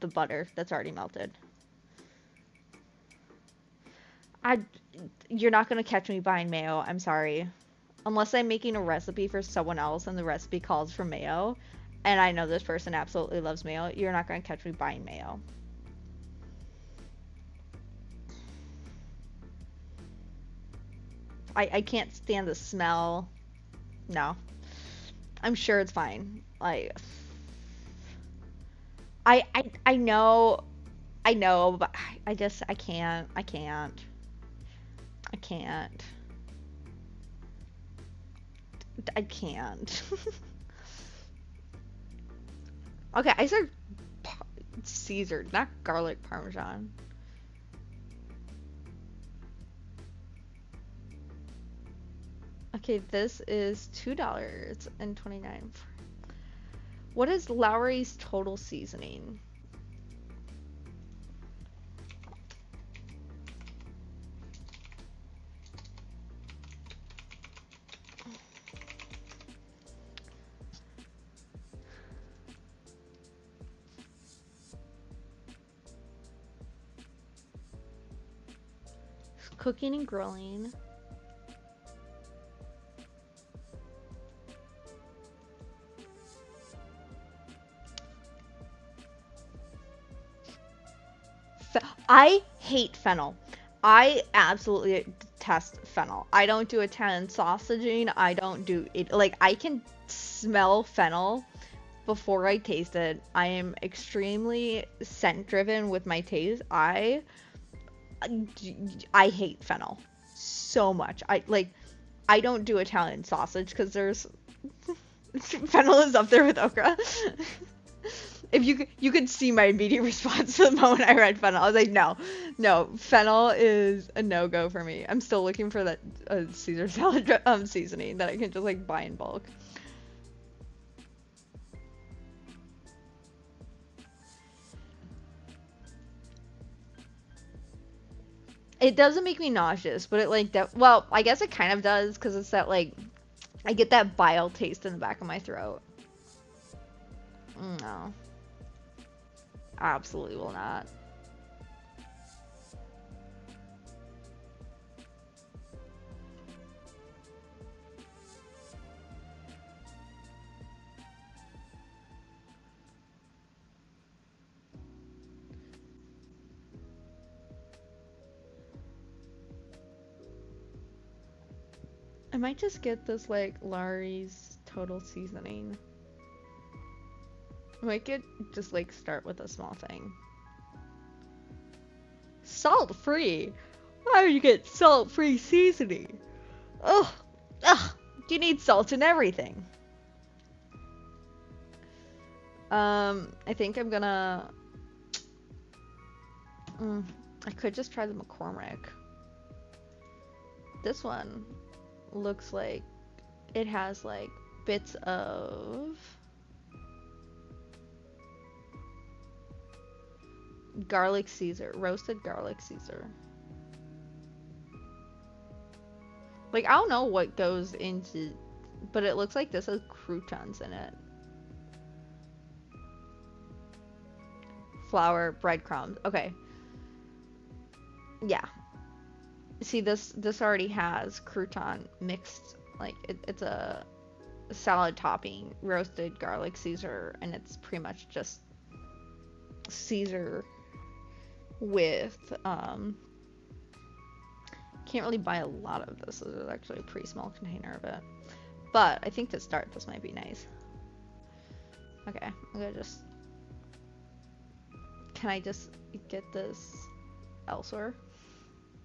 S1: the butter that's already melted. You're not gonna catch me buying mayo, I'm sorry. Unless I'm making a recipe for someone else and the recipe calls for mayo, and I know this person absolutely loves mayo, you're not gonna catch me buying mayo. I can't stand the smell. No. I'm sure it's fine. Like, I know, but I can't. I can't. Okay, I said Caesar, not garlic parmesan. Okay, this is $2.29. What is Lowry's total seasoning? Cooking and grilling. I hate fennel. I absolutely detest fennel. I don't do Italian sausaging. I don't do it. Like, I can smell fennel before I taste it, I am extremely scent driven with my taste. I hate fennel so much. I don't do Italian sausage because there's fennel is up there with okra. If you could see my immediate response to the moment I read fennel, I was like, no, fennel is a no go for me. I'm still looking for that Caesar salad seasoning that I can just like buy in bulk. It doesn't make me nauseous, but it like that. Well, I guess it kind of does because it's that like I get that bile taste in the back of my throat. No, absolutely will not. I might just get this like Larry's Total Seasoning. I might get just like start with a small thing. Salt free. Why would you get salt free seasoning? Ugh, ugh. You need salt in everything. I think I'm gonna. I could just try the McCormick. This one looks like it has like bits of garlic Caesar, roasted garlic Caesar. Like I don't know what goes into, but it looks like this has croutons in it. Flour, breadcrumbs. Okay. Yeah. See this already has crouton mixed, like it's a salad topping, roasted garlic Caesar, and it's pretty much just Caesar with can't really buy a lot of this. This is actually a pretty small container of it. But I think to start this might be nice. Okay, I'm gonna just can I just get this elsewhere?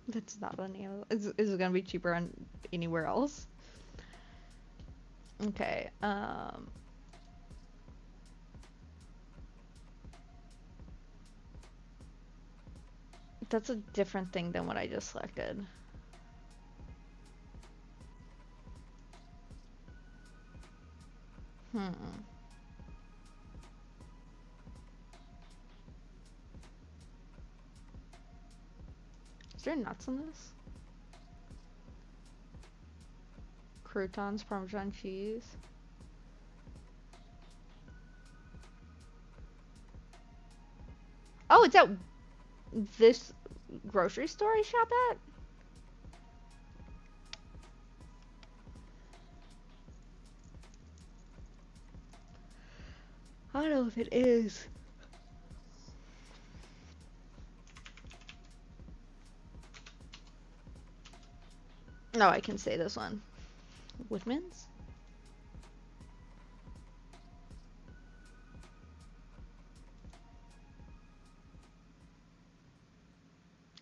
S1: That's not any other. Is it gonna be cheaper on anywhere else? Okay. That's a different thing than what I just selected. Is there nuts in this? Croutons, Parmesan cheese. Oh, it's at this grocery store I shop at? I don't know if it is. No, I can say this one. Woodman's?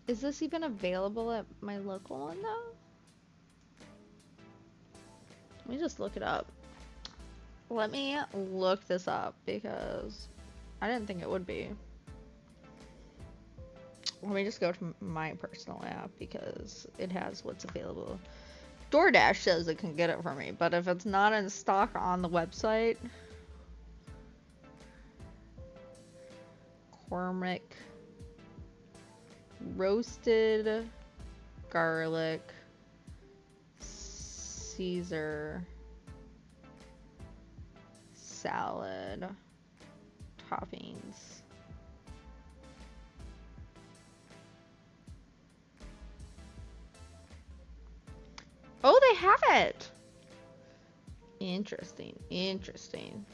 S1: Is this even available at my local one though? Let me just look it up. Let me look this up because I didn't think it would be. Let me just go to my personal app because it has what's available. DoorDash says it can get it for me, but if it's not in stock on the website, McCormick roasted garlic Caesar salad toppings. Oh, they have it. Interesting. Interesting.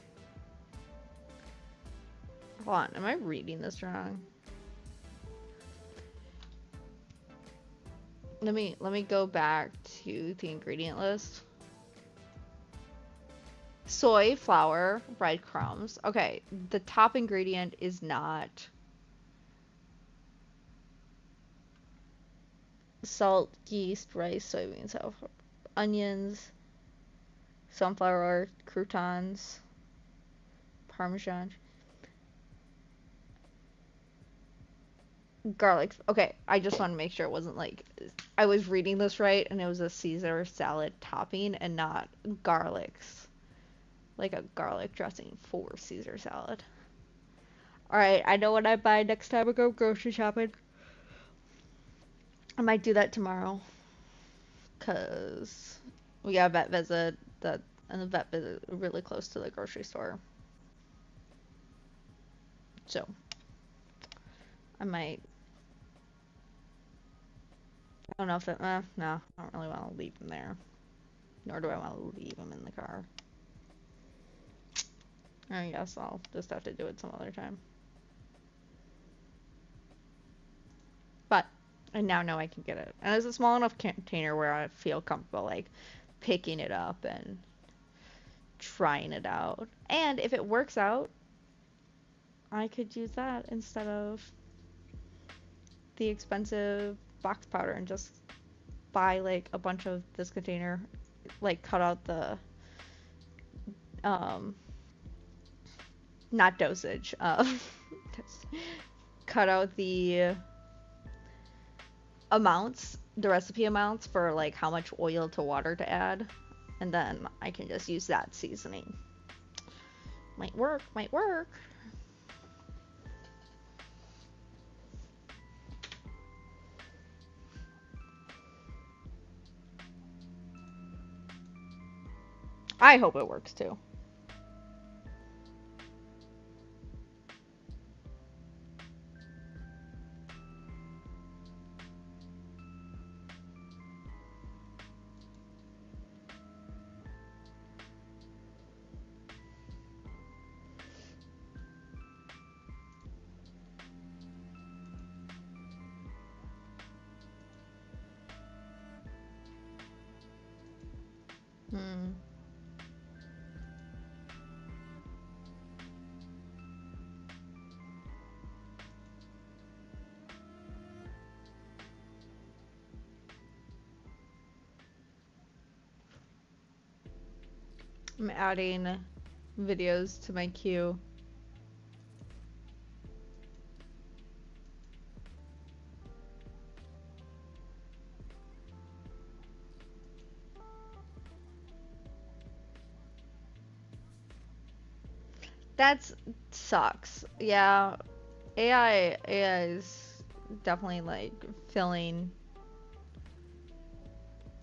S1: Hold on, am I reading this wrong? Let me go back to the ingredient list. Soy, flour, breadcrumbs. Okay, the top ingredient is not salt, yeast, rice, soybeans, onions, sunflower, croutons, parmesan, garlic. Okay, I just want to make sure it wasn't like I was reading this right and it was a Caesar salad topping and not garlics. Like a garlic dressing for Caesar salad. Alright, I know what I buy next time I go grocery shopping. I might do that tomorrow. Because we got a vet visit that and the vet visit really close to the grocery store. So I might. I don't know if it. No, I don't really want to leave them there. Nor do I want to leave them in the car. I guess I'll just have to do it some other time. But I now know I can get it. And it's a small enough container where I feel comfortable like picking it up and trying it out. And if it works out, I could use that instead of the expensive box powder and just buy like a bunch of this container, like cut out the um not dosage, cut out the amounts, the recipe amounts for like how much oil to water to add, and then I can just use that seasoning. Might work, might work. I hope it works too. Hmm. I'm adding videos to my queue. That sucks. Yeah, AI is definitely like filling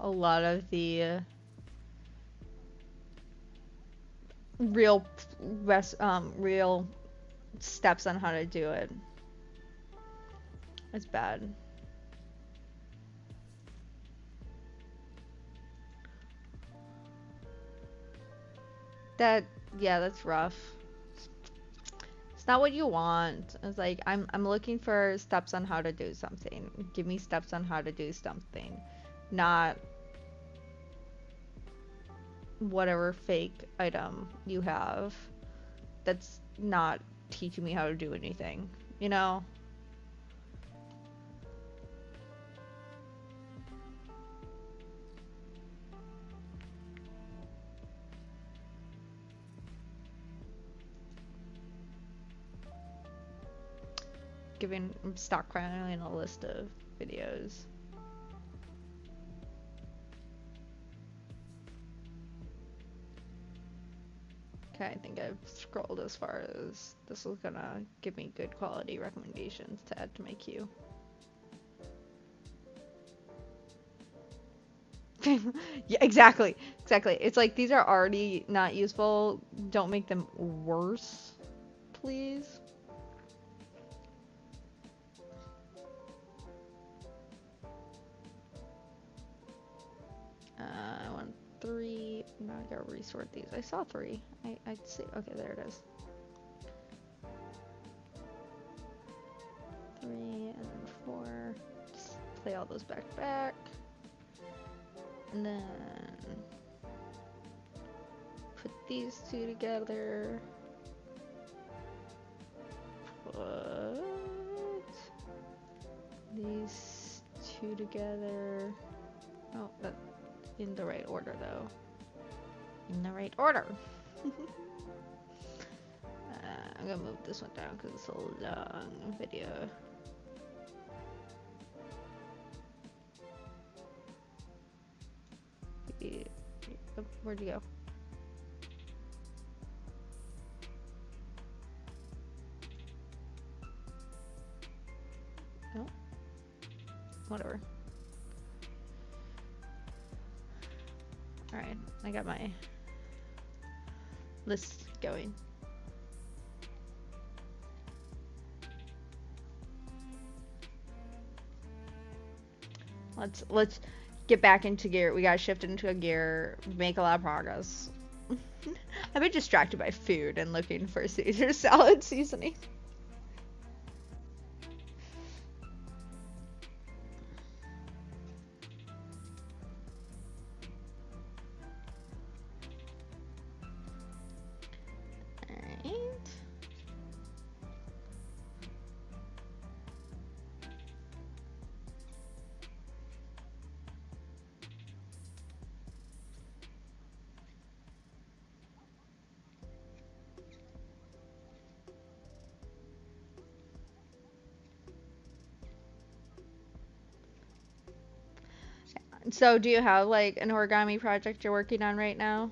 S1: a lot of the real real steps on how to do it. It's bad. That yeah, that's rough. It's not what you want. It's like I'm looking for steps on how to do something. Give me steps on how to do something. Not whatever fake item you have that's not teaching me how to do anything, you know? Giving stock creating a list of videos. Okay, I think I've scrolled as far as this is gonna give me good quality recommendations to add to my queue. Yeah, exactly. Exactly. It's like these are already not useful. Don't make them worse, please. I want 3. Now I gotta resort these. I saw 3. I'd see. Okay, there it is. 3 and then 4. Just play all those back to back. And then put these two together. Put these two together. Oh, but in the right order though. In the right order. I'm gonna move this one down because it's a long video. Oh, where'd you go? Oh, whatever. Alright, I got my list going. Let's get back into gear. We gotta shift into a gear, make a lot of progress. I've been distracted by food and looking for Caesar salad seasoning. So, do you have like an origami project you're working on right now?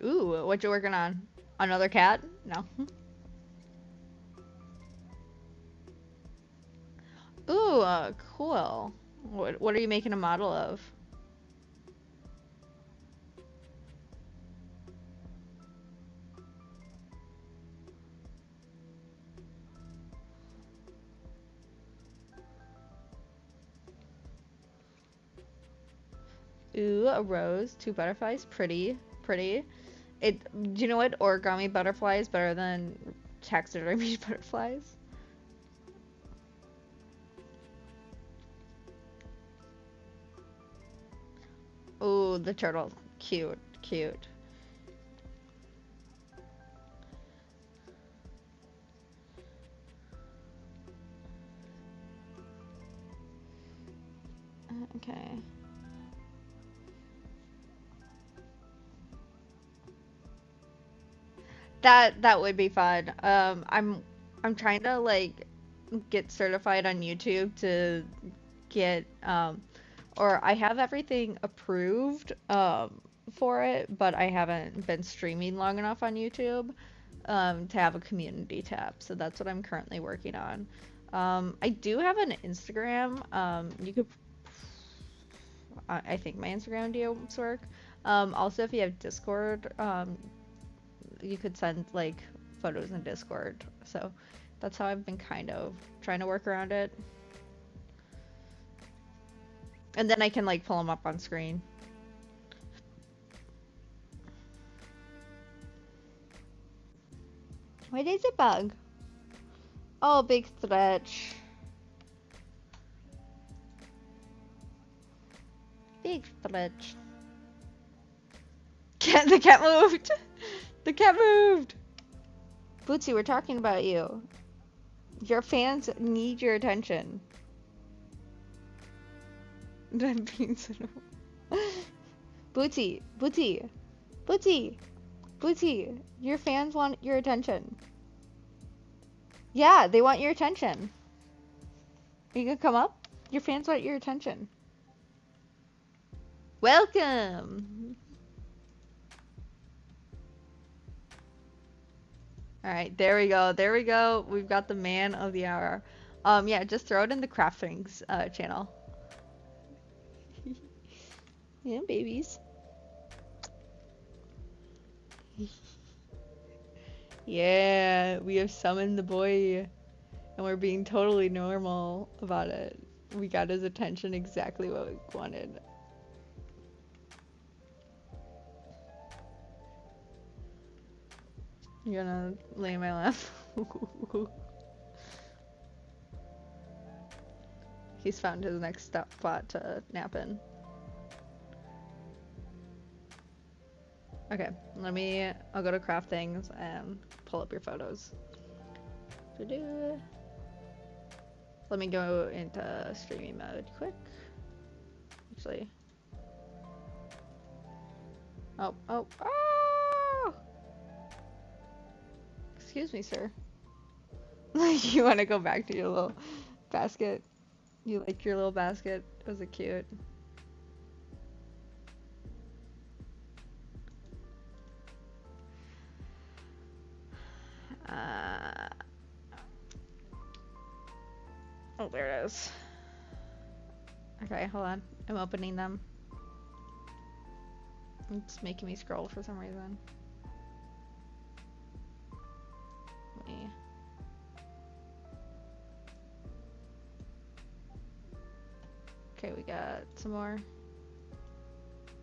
S1: Ooh, what you working on? Another cat? No. Ooh, cool. What are you making a model of? Ooh, a rose, two butterflies, pretty, pretty. Do you know what origami butterfly is better than taxidermy butterflies? Ooh, the turtle, cute, cute. Okay. That would be fun. I'm trying to like get certified on YouTube to get or I have everything approved for it, but I haven't been streaming long enough on YouTube to have a community tab. So that's what I'm currently working on. I do have an Instagram. You could I think my Instagram DMs work. Also, if you have Discord, you could send like photos in Discord. So that's how I've been kind of trying to work around it. And then I can like pull them up on screen. What is a bug? Oh, big stretch. Big stretch. The cat moved. The cat moved. Bootsy, we're talking about you. Your fans need your attention. I'm being so Bootsy, Bootsy, Bootsy, Bootsy. Your fans want your attention. Yeah, they want your attention. Are you gonna come up? Your fans want your attention. Welcome. Alright, there we go. There we go. We've got the man of the hour. Yeah, just throw it in the Craft Things channel. Yeah, babies. Yeah, we have summoned the boy. And we're being totally normal about it. We got his attention exactly what we wanted. You're gonna lay in my lap. He's found his next spot to nap in. Okay, I'll go to craft things and pull up your photos. Let me go into streaming mode quick. Actually. Oh. Excuse me, sir. You want to go back to your little basket? You like your little basket? Was it cute? Oh, there it is. Okay, hold on. I'm opening them. It's making me scroll for some reason. Okay, we got some more.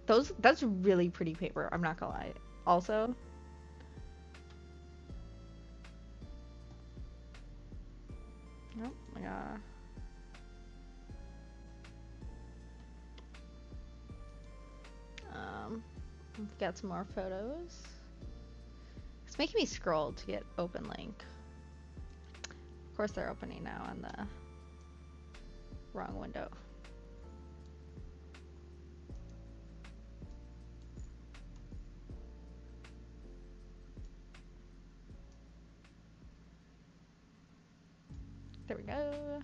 S1: That's really pretty paper, I'm not gonna lie. Also, oh my god. We've got some more photos. It's making me scroll to get open link. Of course they're opening now on the wrong window. There we go.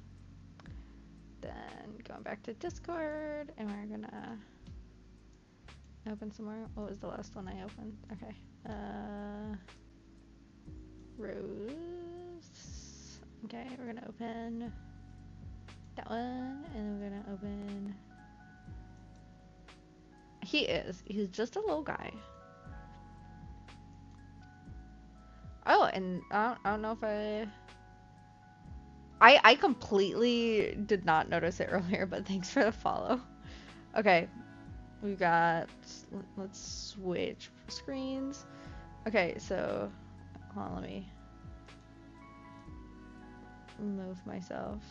S1: Then going back to Discord, and we're gonna open some more. What was the last one I opened? Okay. Rose. Okay, we're gonna open that one, and then we're gonna open. He's just a little guy. Oh, and I don't know if I completely did not notice it earlier, but thanks for the follow. Okay, we've got, let's switch screens. Okay, so, hold on, let me move myself.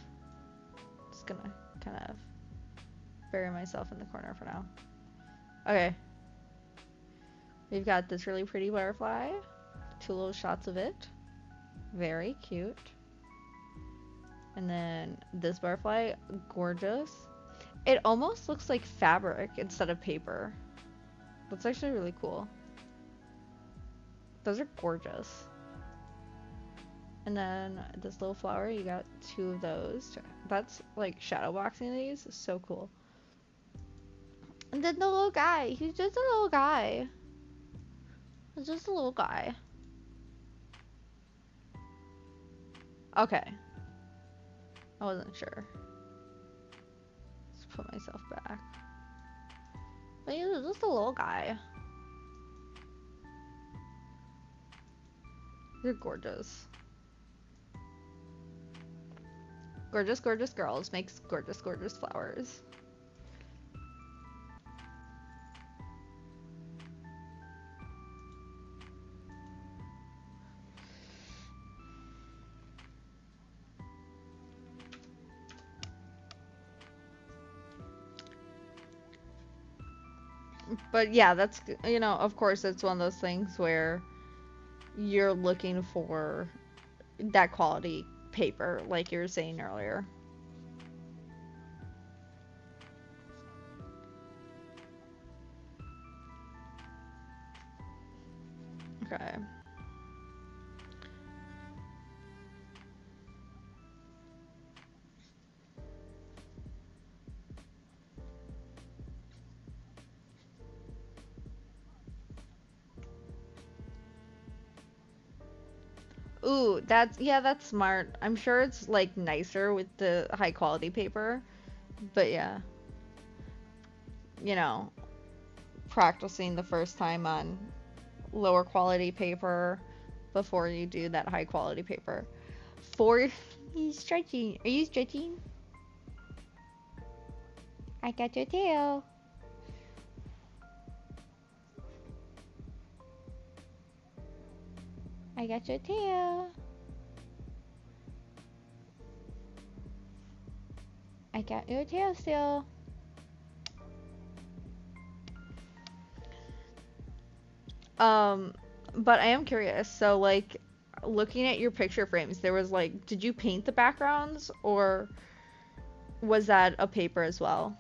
S1: Just gonna kind of bury myself in the corner for now. Okay. We've got this really pretty butterfly. 2 little shots of it. Very cute. And then this butterfly, gorgeous. It almost looks like fabric instead of paper. That's actually really cool. Those are gorgeous. And then this little flower, you got 2 of those. That's like shadow boxing these is so cool. And then the little guy, he's just a little guy. He's just a little guy. Okay. I wasn't sure. Let's put myself back. But he's just a little guy. You're gorgeous. Gorgeous, gorgeous girls makes gorgeous, gorgeous flowers. But yeah, that's, you know, of course it's one of those things where you're looking for that quality paper, like you were saying earlier. Okay. Ooh, that's smart. I'm sure it's like nicer with the high quality paper, but yeah, you know, practicing the first time on lower quality paper before you do that high quality paper. He's stretching. Are you stretching? I got your tail. I got your tail. I got your tail still. But I am curious. So, like, looking at your picture frames, there was like, did you paint the backgrounds or was that a paper as well?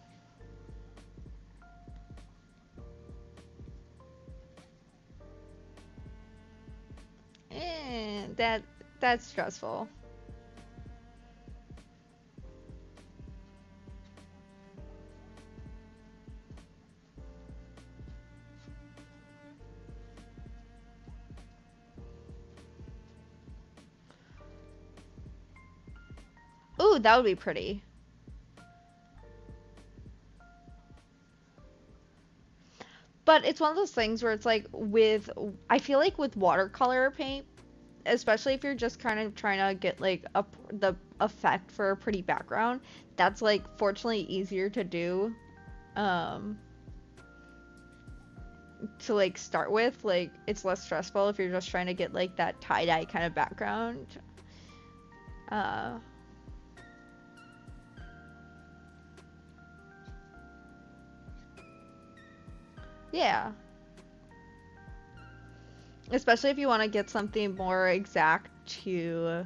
S1: That's stressful. Ooh, that would be pretty. But it's one of those things where it's like I feel like with watercolor paint, especially if you're just kind of trying to get like the effect for a pretty background, that's like fortunately easier to do. Um, to like start with, like it's less stressful if you're just trying to get like that tie-dye kind of background. Uh, yeah. Especially if you want to get something more exact to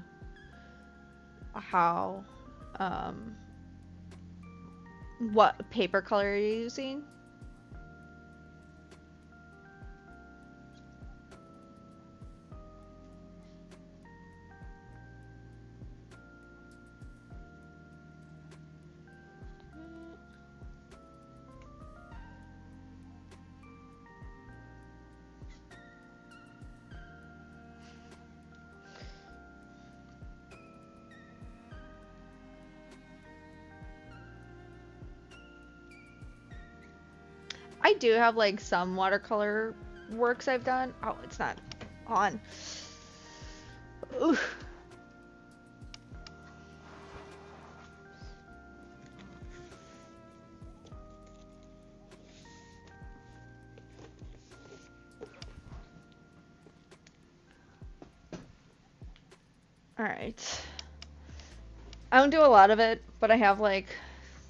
S1: how, um, what paper color you're using. I do have like some watercolor works I've done. Oh, it's not on. Ooh. All right. I don't do a lot of it, but I have like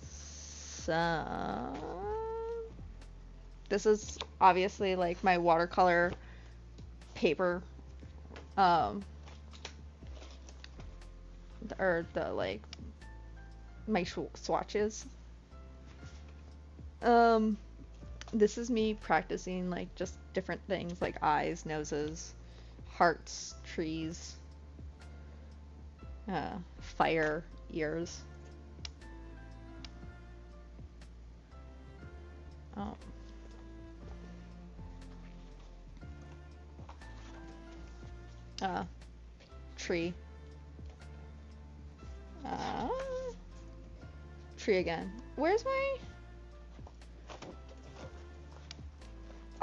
S1: some. This is obviously like my watercolor paper, um, or the like my swatches. Um, this is me practicing like just different things like eyes, noses, hearts, trees, fire, ears. Oh. Tree. Uh, Tree again. Where's my...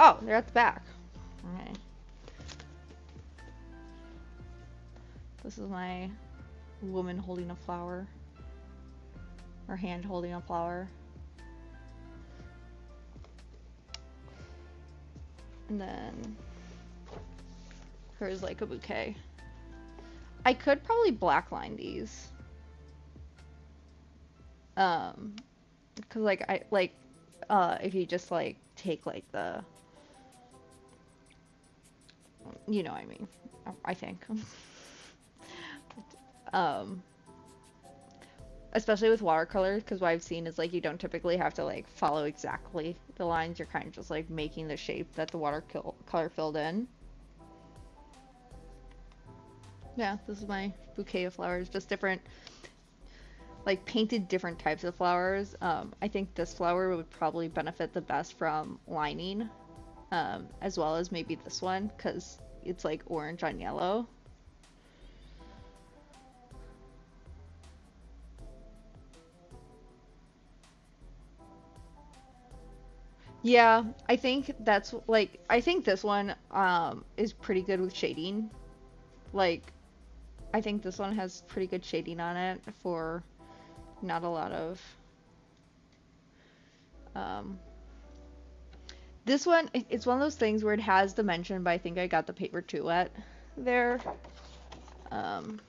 S1: Oh, they're at the back. Okay. This is my woman holding a flower. Or hand holding a flower. And then hers like a bouquet. I could probably blackline these. Cause like I like if you just like take like the, you know what I mean, I think. Especially with watercolors, because what I've seen is like you don't typically have to like follow exactly the lines. You're kind of just like making the shape that the watercolor filled in. Yeah, this is my bouquet of flowers, just different, like painted different types of flowers. I think this flower would probably benefit the best from lining, as well as maybe this one, because it's like orange on yellow. Yeah, I think that's like I think this one is pretty good with shading. Like I think this one has pretty good shading on it for not a lot of um this one it's one of those things where it has dimension, but I think I got the paper too wet there. Um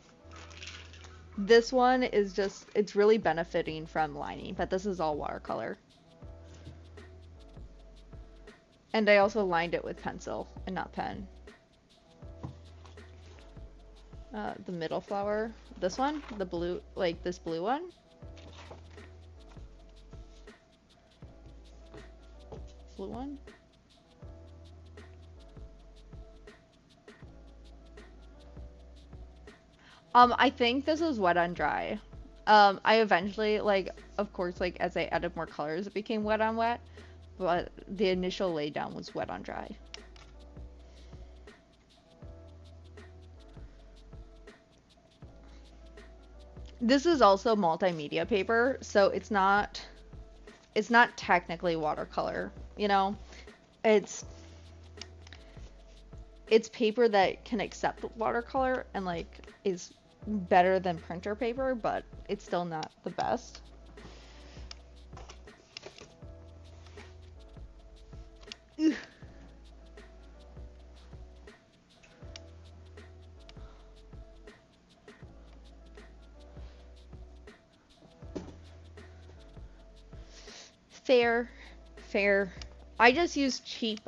S1: This one is just, it's really benefiting from lining, but this is all watercolor. And I also lined it with pencil and not pen. The middle flower, this one, the blue, like this blue one. Blue one. I think this is wet on dry. I eventually, like, of course, like, as I added more colors, it became wet on wet, but the initial laydown was wet on dry. This is also multimedia paper, so it's not technically watercolor, you know? It's paper that can accept watercolor and like is better than printer paper, but it's still not the best. Ugh. Fair. I just use cheap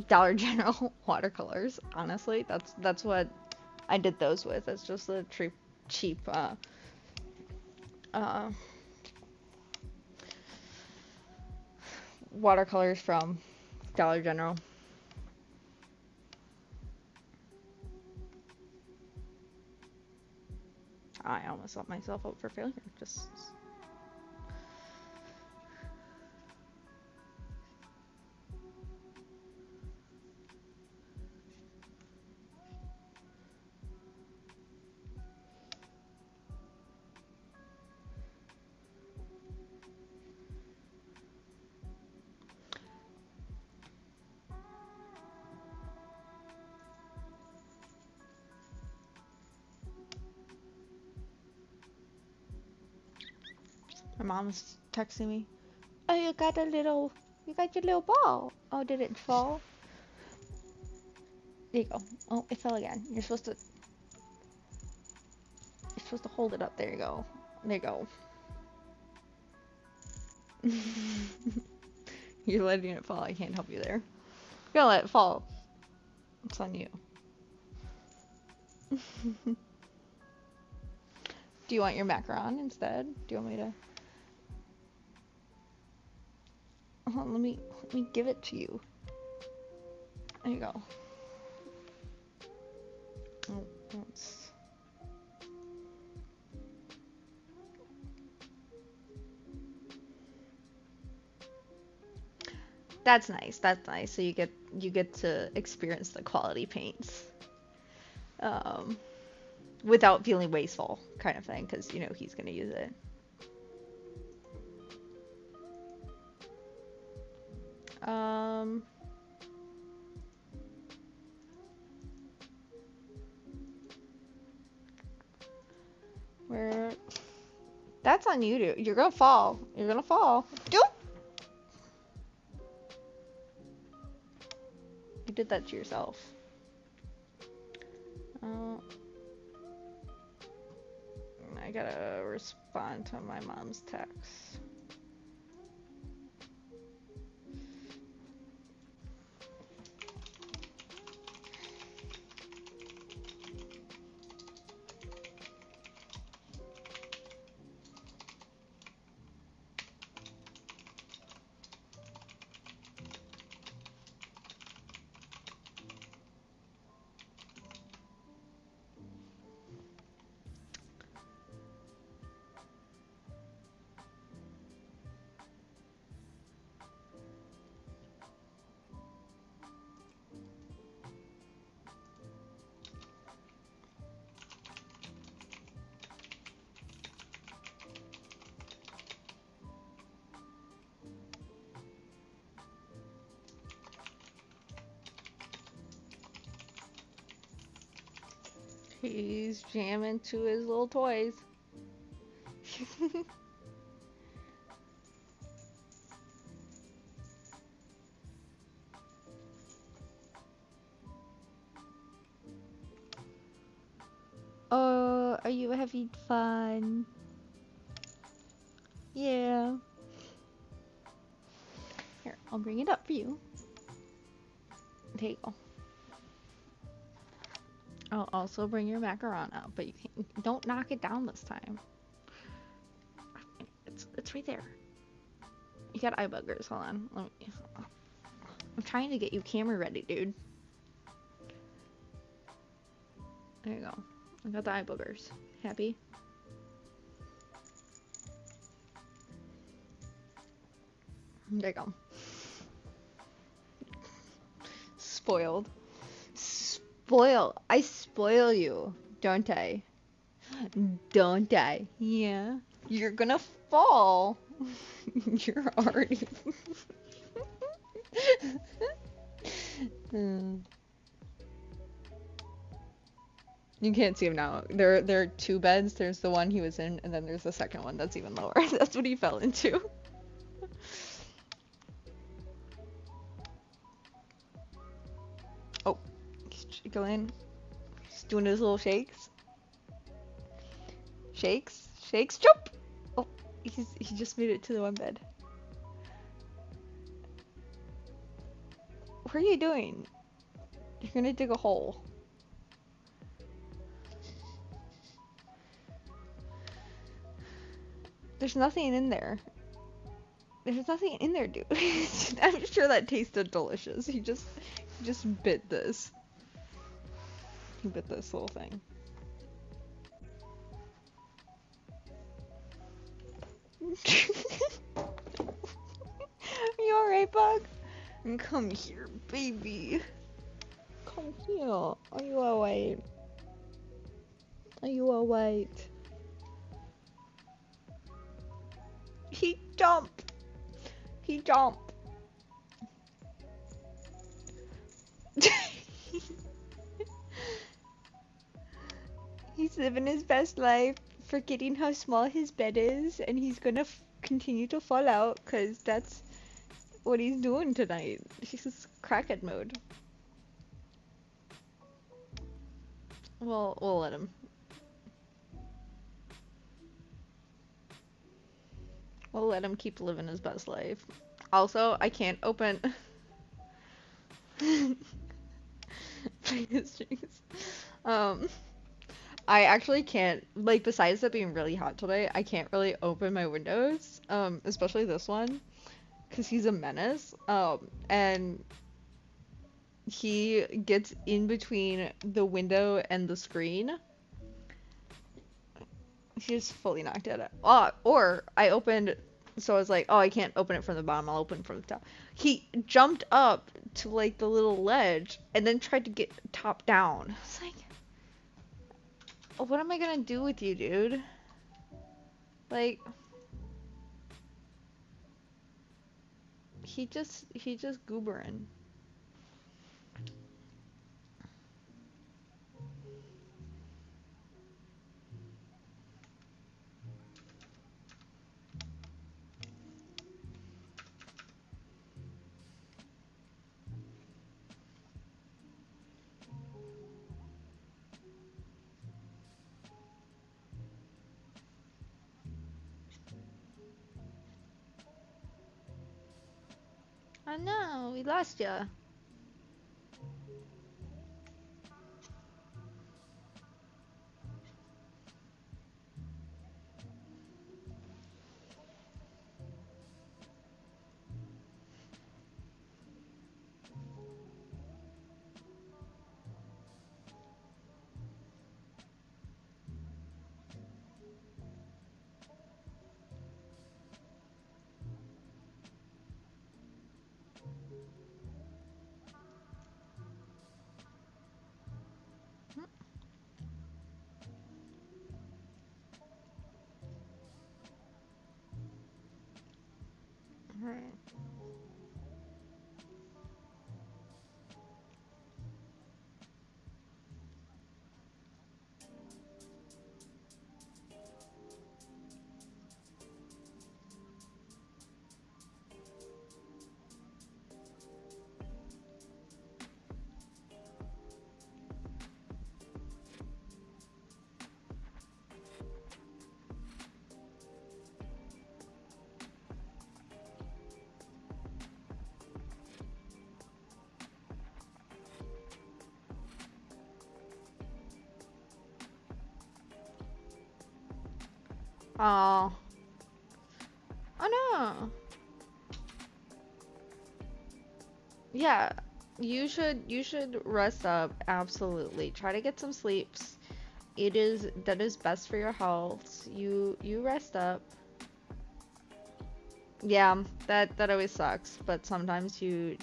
S1: Dollar General watercolors, honestly. That's what I did those with. It's just the cheap uh, watercolors from Dollar General. I almost set myself up for failure. Just my mom's texting me. Oh, you got your little ball. Oh, did it fall? There you go. Oh, it fell again. You're supposed to hold it up. There you go. There you go. You're letting it fall. I can't help you there. You're gonna let it fall. It's on you. Do you want your macaron instead? Do you want me to? Let me give it to you. There you go. Oh, that's nice. That's nice. So you get to experience the quality paints, um, without feeling wasteful, kind of thing, because you know he's gonna use it. Where? That's on you, dude. You're gonna fall. You're gonna fall. Dude! You did that to yourself. I gotta respond to my mom's text. He's jamming to his little toys. Oh, are you having fun? Yeah. Here, I'll bring it up for you. There you go. I'll also bring your macaron up, but you can't, don't knock it down this time. It's right there. You got eye buggers. Hold on. I'm trying to get you camera ready, dude. There you go. I got the eye boogers. Happy? There you go. Spoiled. Spoil. I spoil you, don't I? Don't I? Yeah. You're gonna fall. You're already. You can't see him now. There are two beds. There's the one he was in, and then there's the second one that's even lower. That's what he fell into. Oh, he's going. He's doing his little shakes. Shakes, shakes, jump. Oh, he just made it to the one bed. What are you doing? You're gonna dig a hole. There's nothing in there. There's nothing in there, dude. I'm sure that tasted delicious. He just bit this. He bit this little thing. You alright, Bug? Come here, baby. Come here. Are you alright? Are you alright? He jumped. He jumped. He's living his best life, forgetting how small his bed is, and he's gonna continue to fall out, cause that's what he's doing tonight. He's crackhead mode. Well, we'll let him. We'll let him keep living his best life. Also, I can't open I actually can't, like, besides it being really hot today, I can't really open my windows, especially this one, because he's a menace, and he gets in between the window and the screen. He's fully knocked at it. Or I opened, so I was like, oh, I can't open it from the bottom, I'll open it from the top. He jumped up to, like, the little ledge, and then tried to get top down. It's like, what am I gonna do with you, dude? Like, he just goobering. I know, we lost ya. Right. Oh. Oh no. Yeah. You should rest up. Absolutely. Try to get some sleeps. That is best for your health. You rest up. Yeah, that always sucks, but sometimes you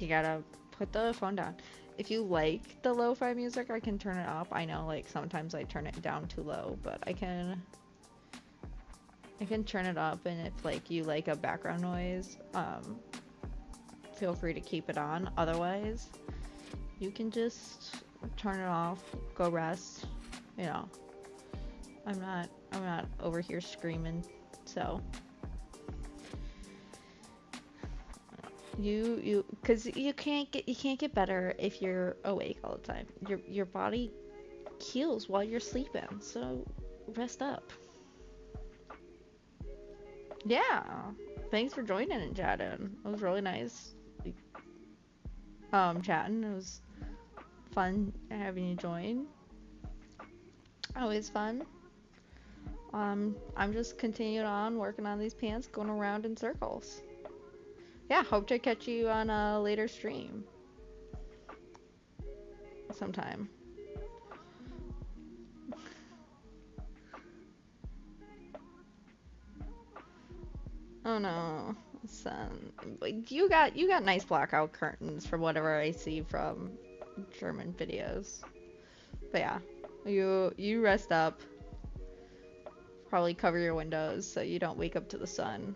S1: gotta put the phone down. If you like the lo-fi music, I can turn it up. I know like sometimes I turn it down too low, but I can turn it up, and if like you like a background noise, feel free to keep it on. Otherwise, you can just turn it off, go rest. You know, I'm not over here screaming, so because you can't get better if you're awake all the time. Your body heals while you're sleeping, so rest up. Yeah, thanks for joining and chatting. It was really nice, chatting. It was fun having you join. Always fun. I'm just continuing on working on these pants, going around in circles. Yeah, hope to catch you on a later stream sometime. Oh no, son. You got nice blackout curtains from whatever I see from German videos. But yeah, you rest up. Probably cover your windows so you don't wake up to the sun.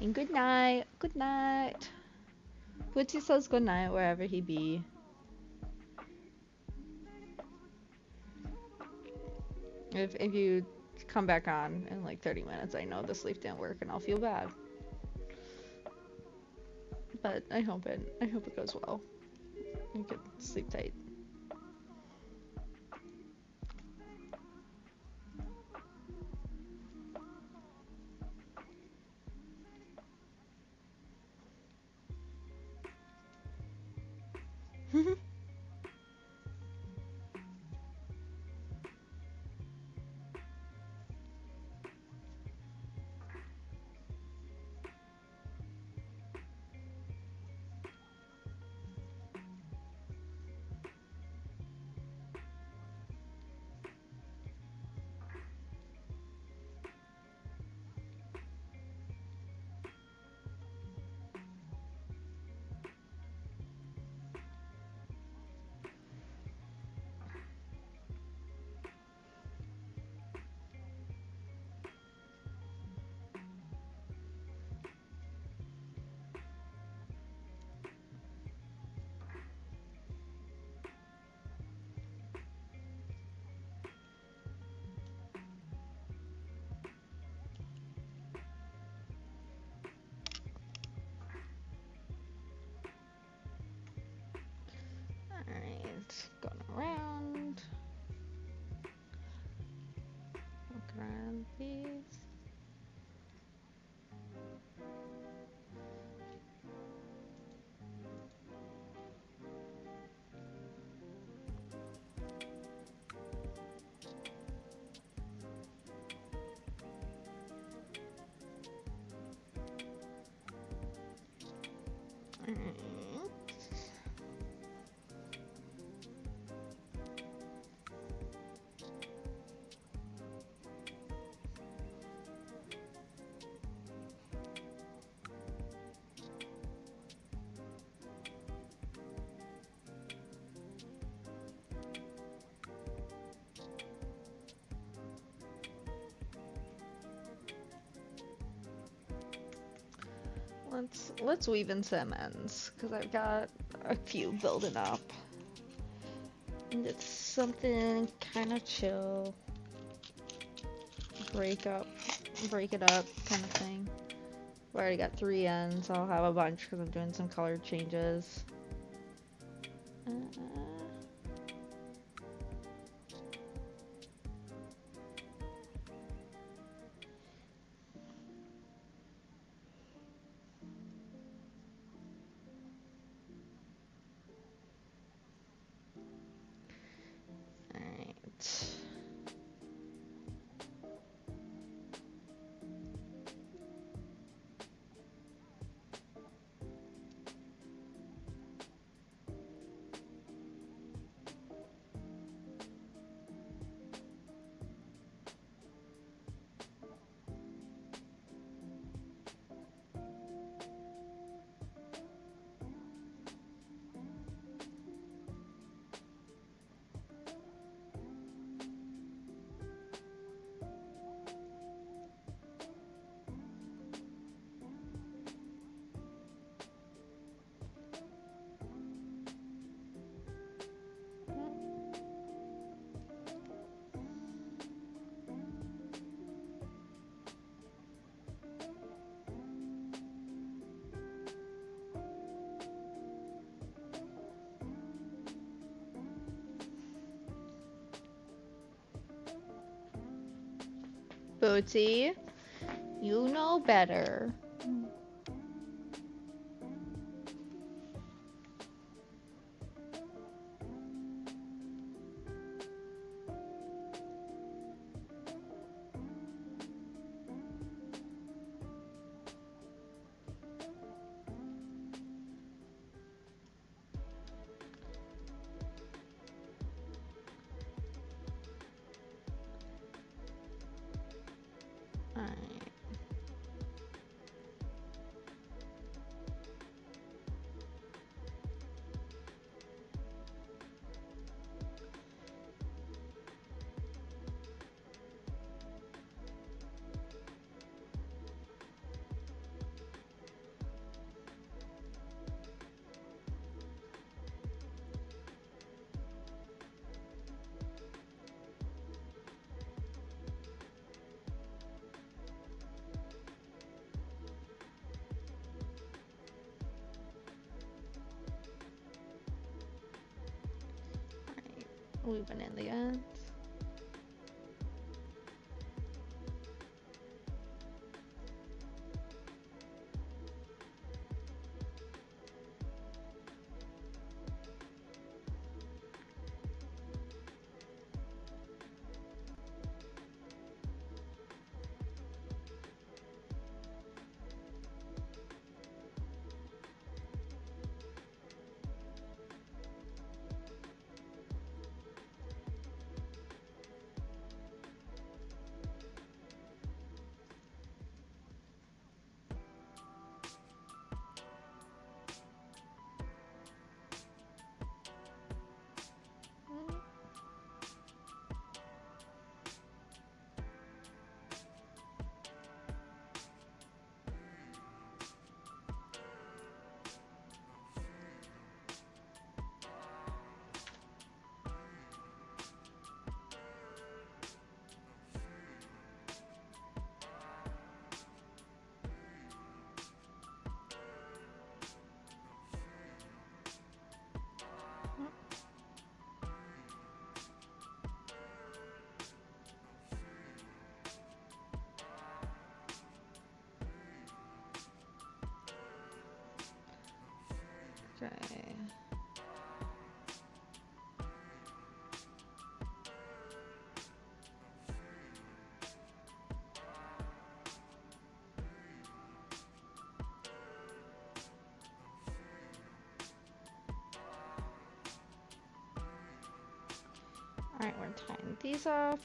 S1: And good night. Good night. Bootsy says good night wherever he be. If you come back on in like 30 minutes, I know the sleep didn't work and I'll feel bad. But I hope it goes well. You can sleep tight. Alright, going around. Look around these. Alright. Let's weave in some ends because I've got a few building up. And it's something kind of chill, break up, break it up kind of thing. I've already got 3 ends. I'll have a bunch because I'm doing some color changes. Uh, Alright. Bootsy, you know better. Alright. Weaving in the ends. Okay. Alright, we're tying these off.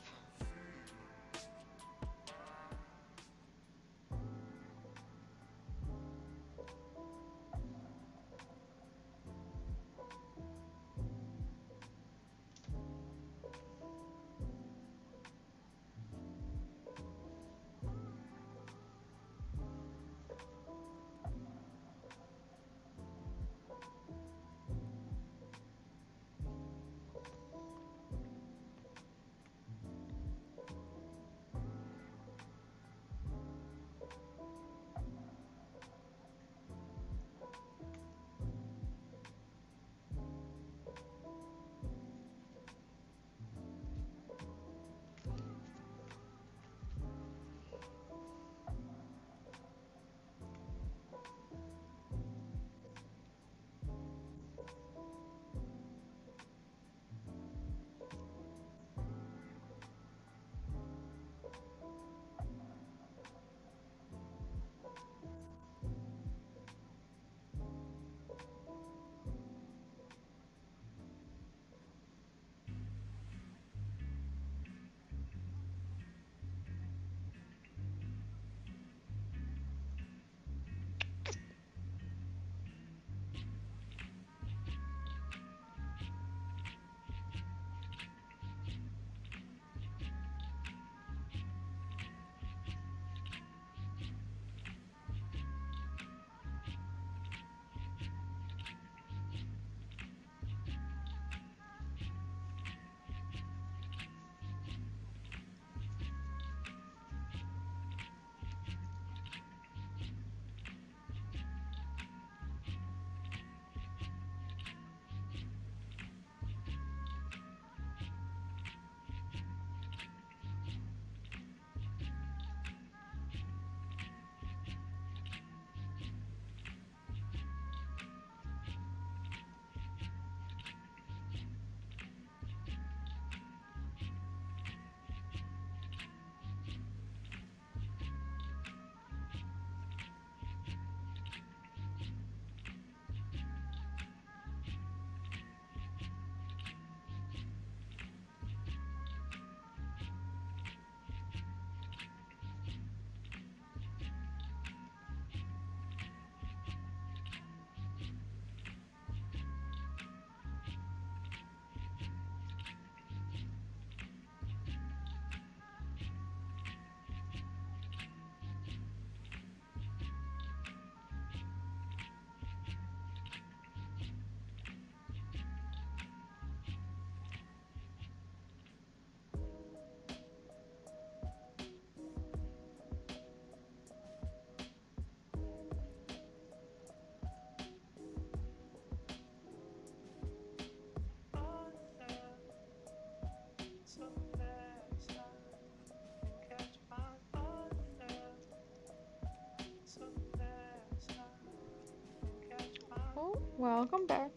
S1: Welcome back.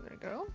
S1: There we go.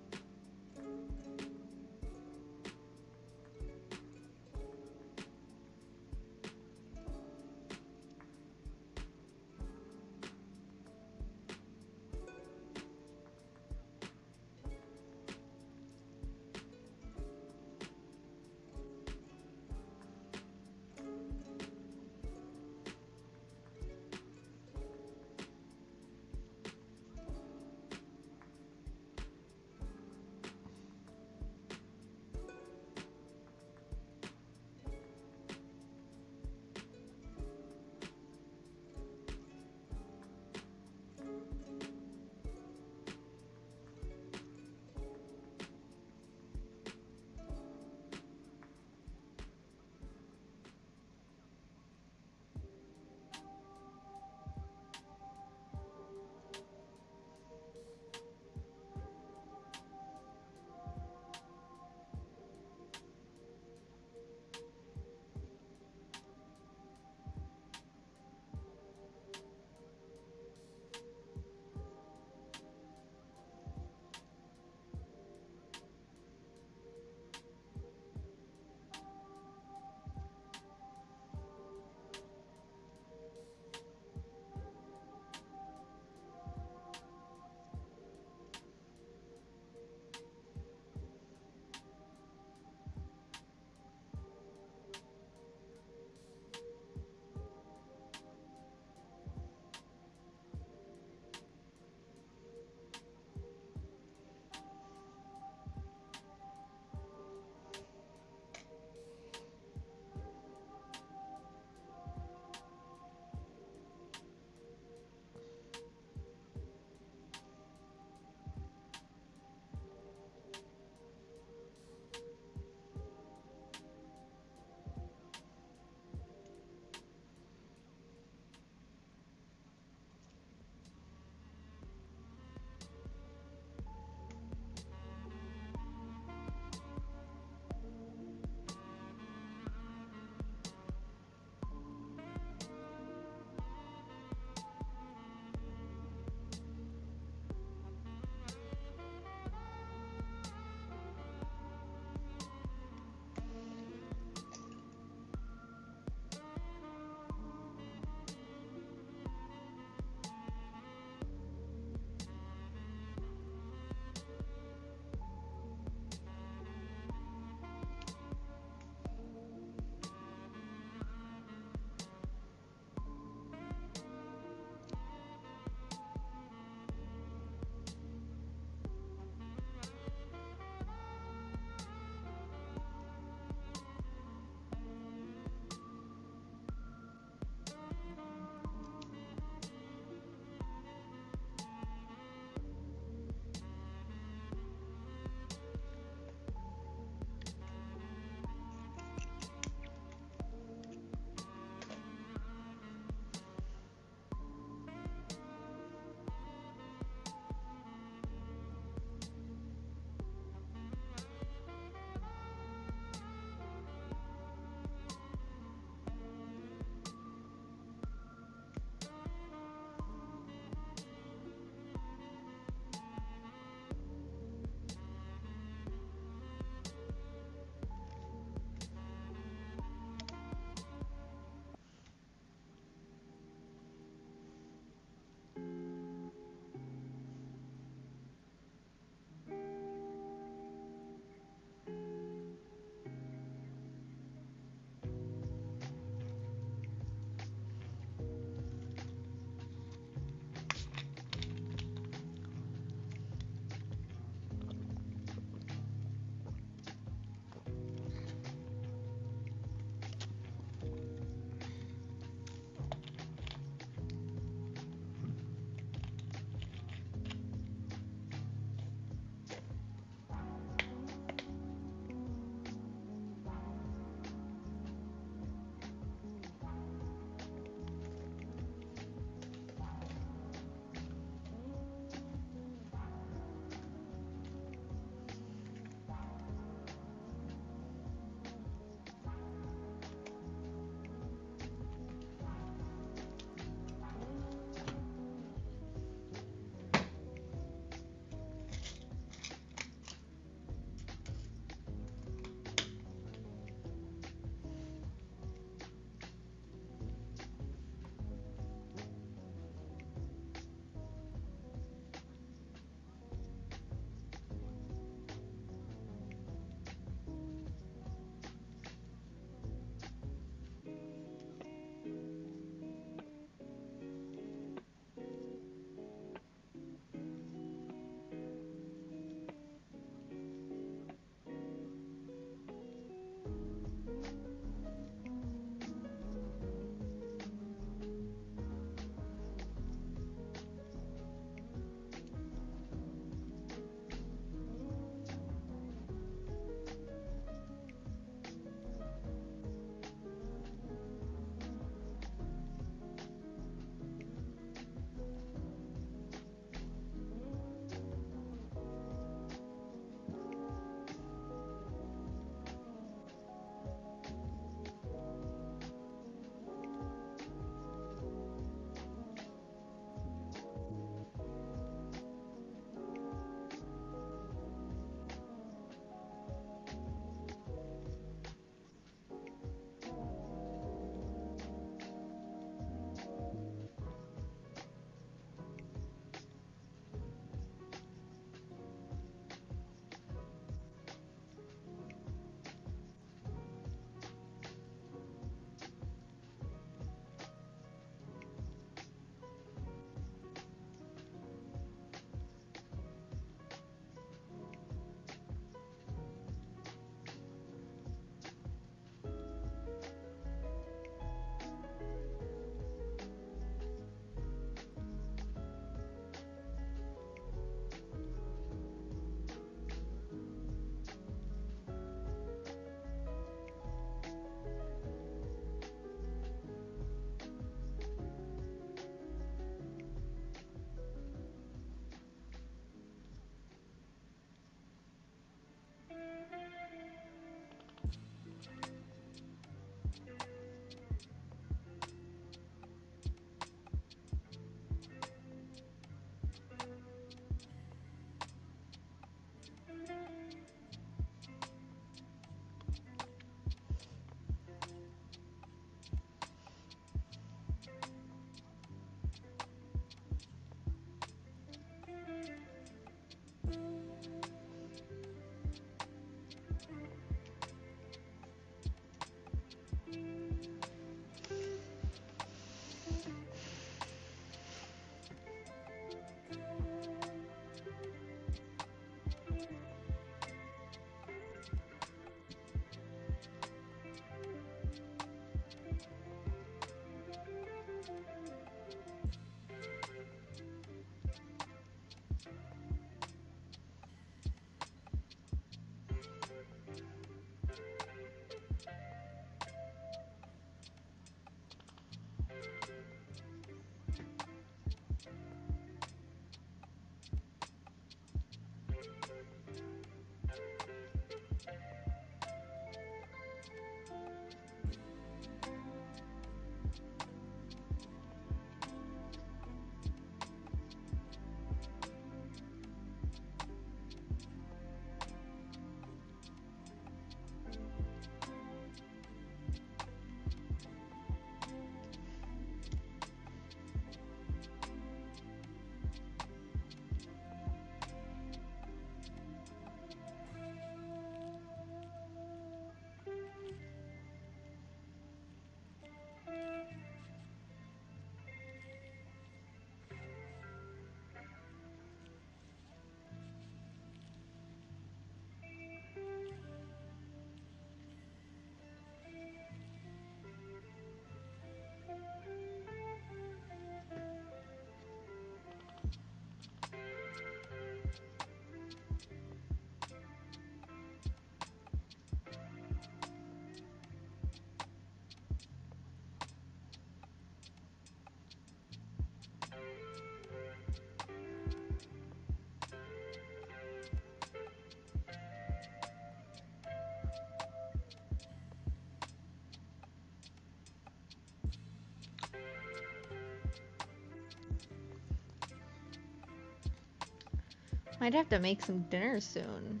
S1: Might have to make some dinner soon.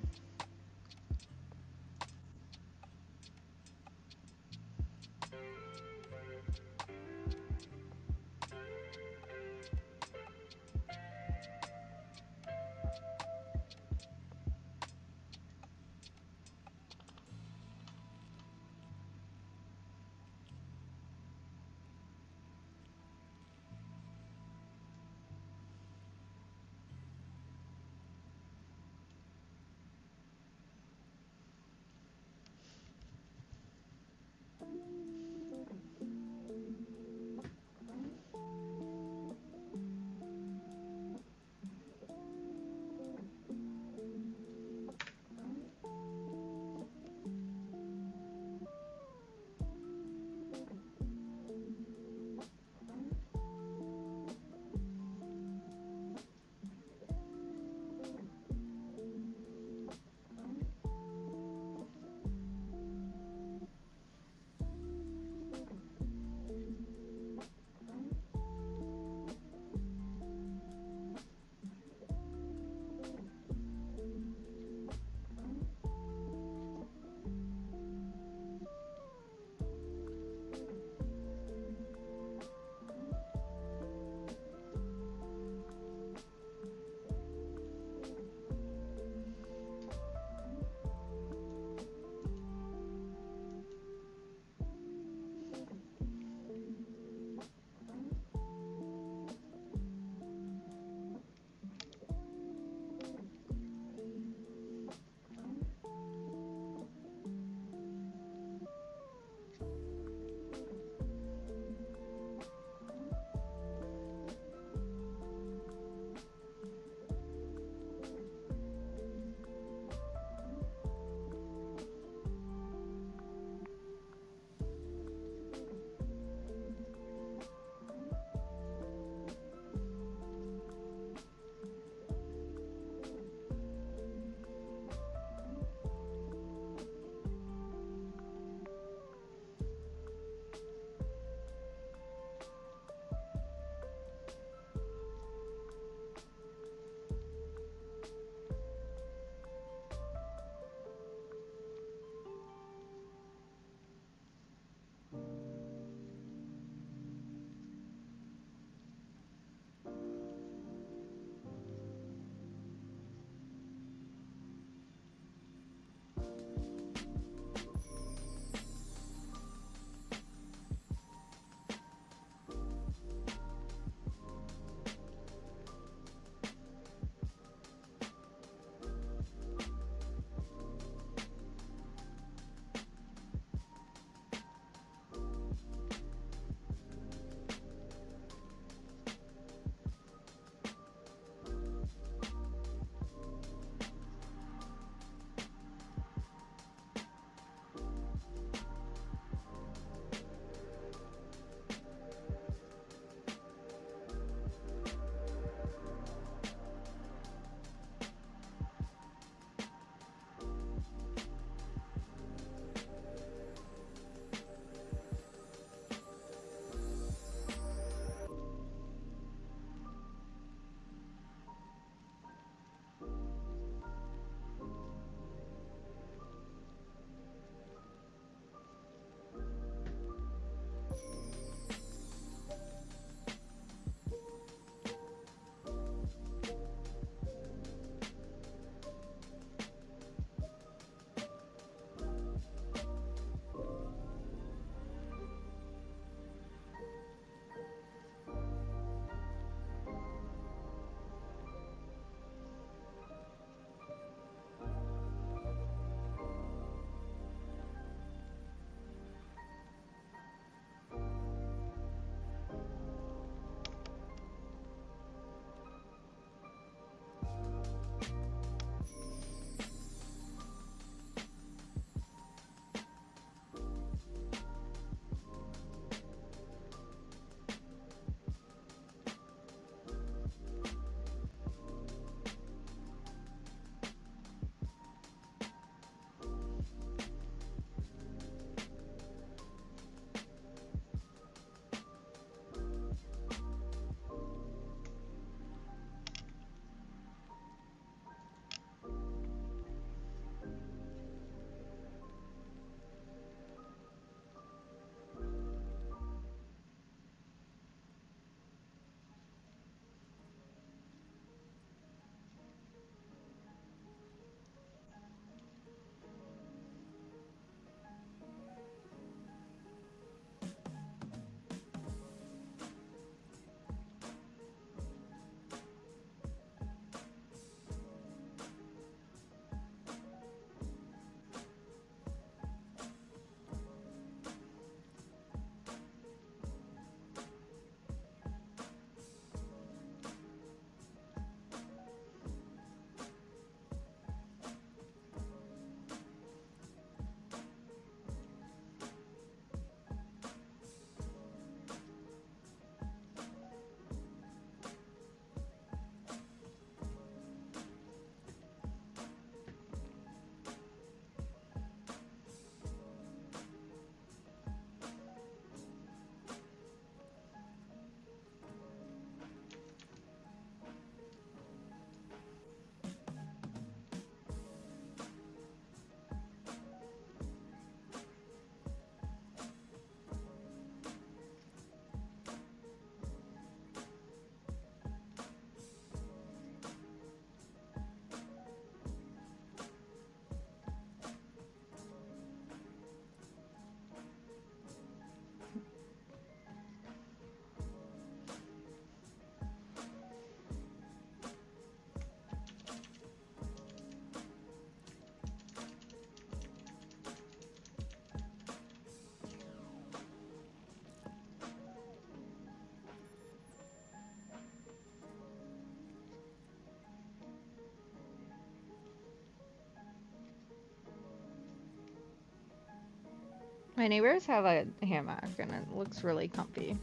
S1: My neighbors have a hammock and it looks really comfy.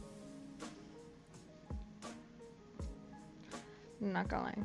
S1: I'm not gonna lie.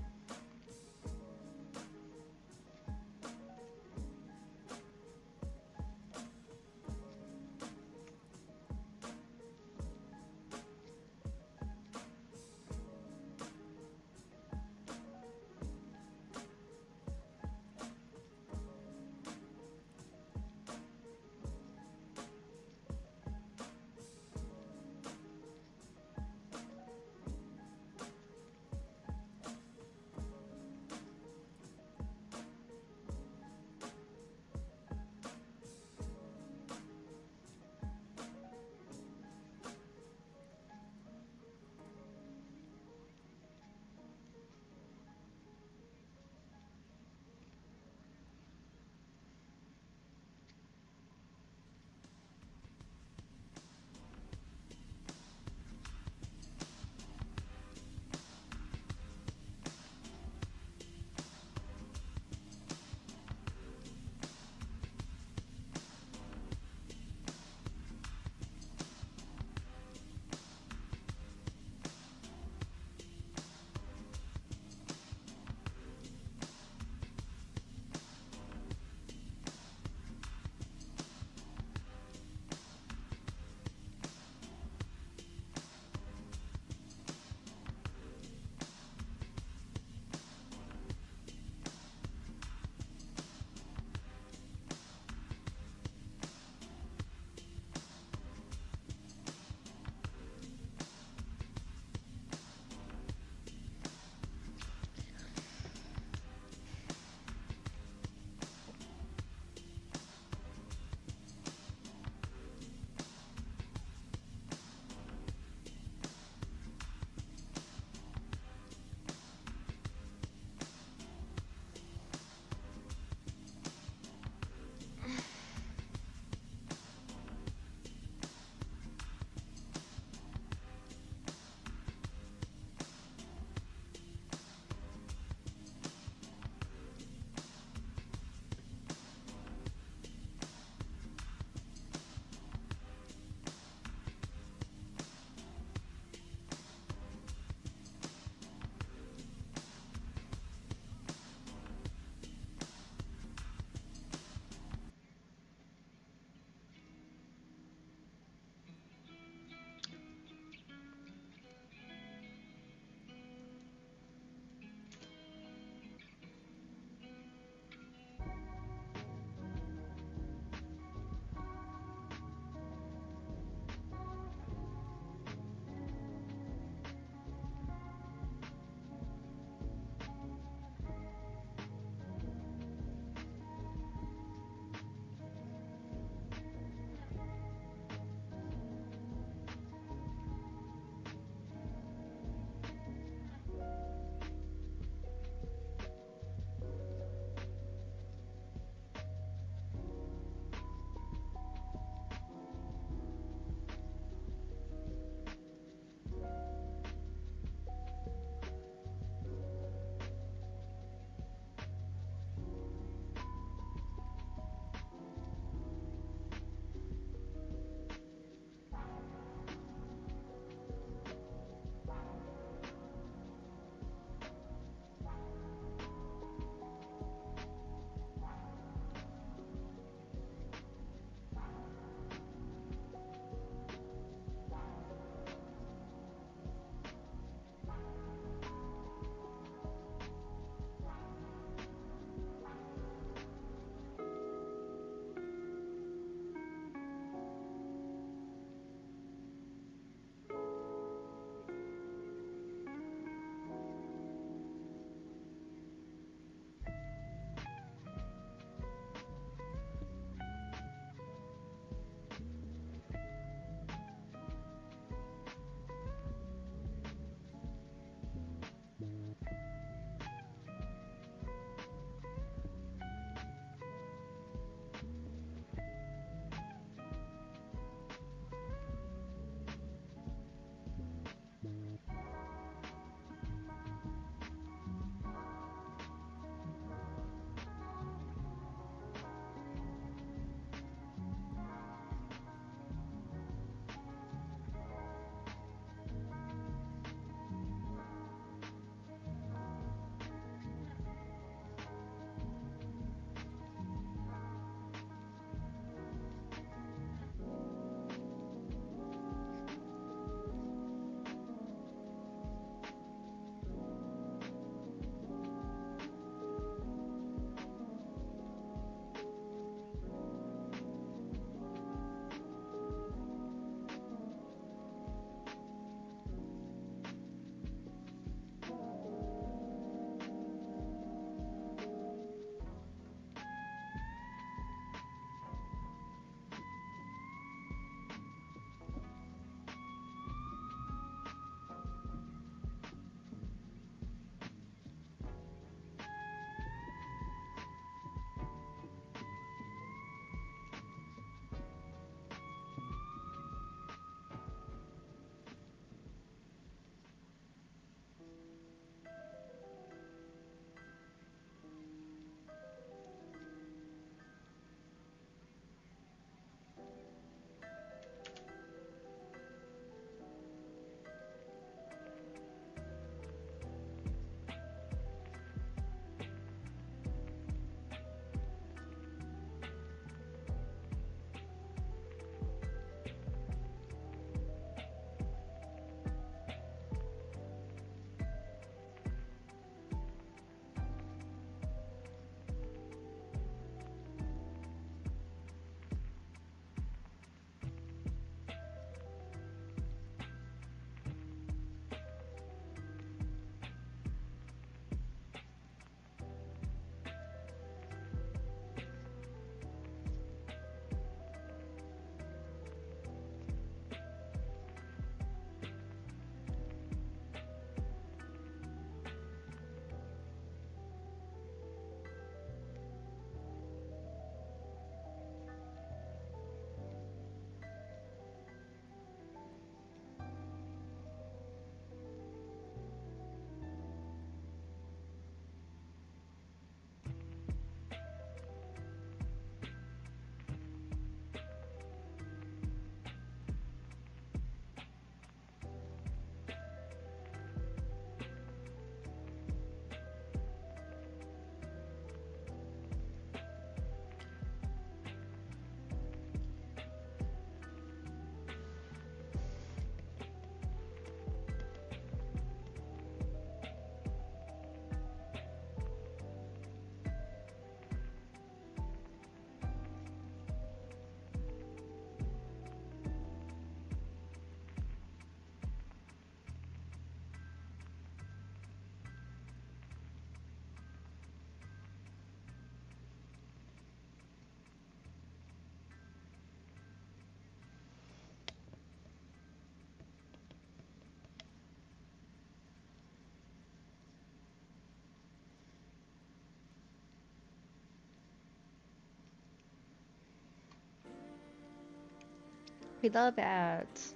S1: We love it.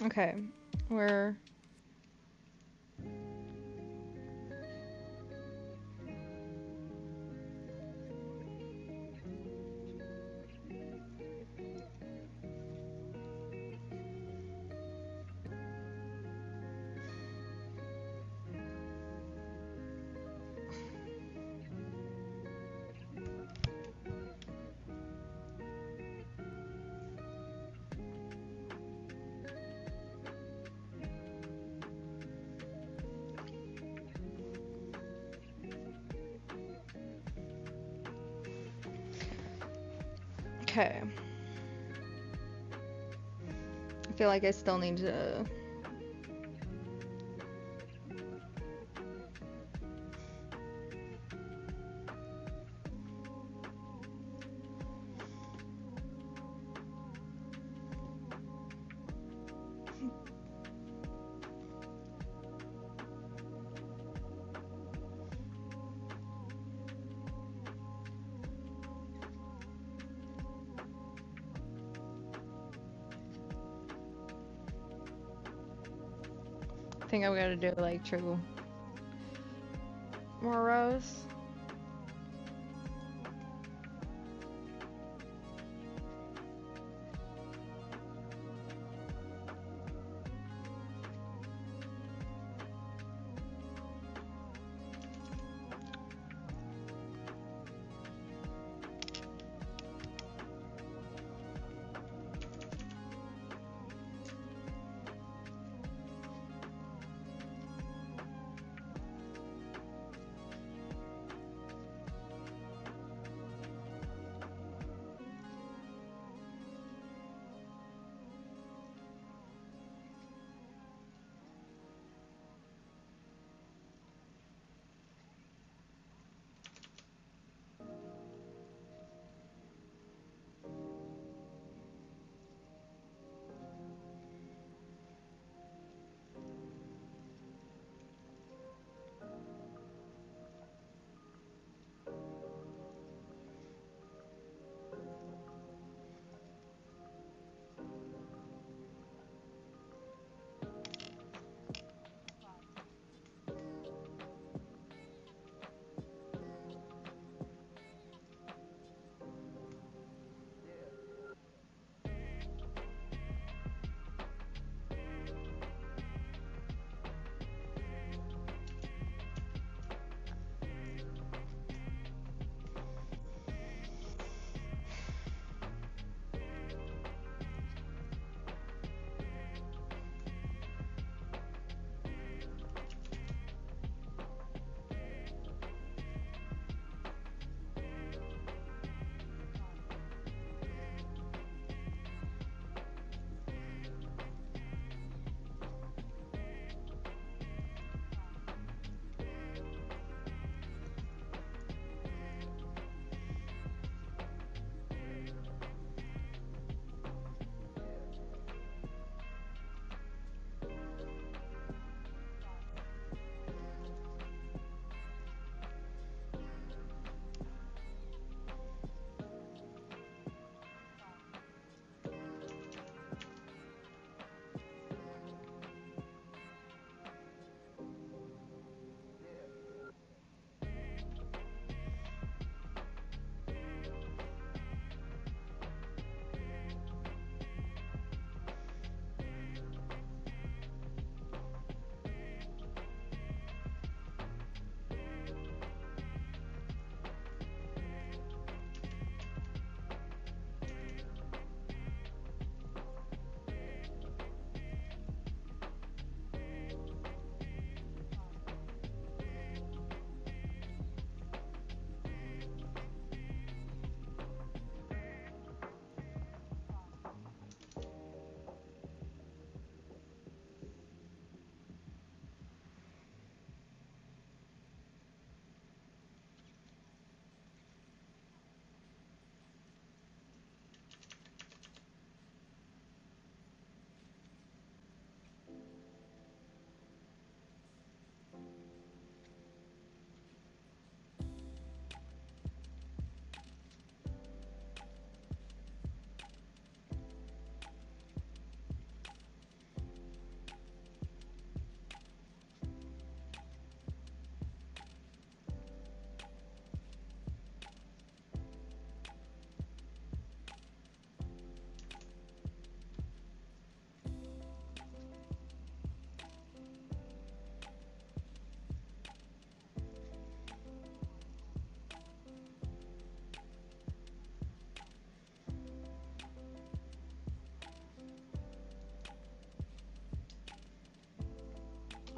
S1: Okay, we're okay. I feel like I still need to. I think I'm gonna do like 2 more rows.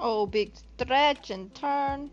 S1: Oh, big stretch and turn.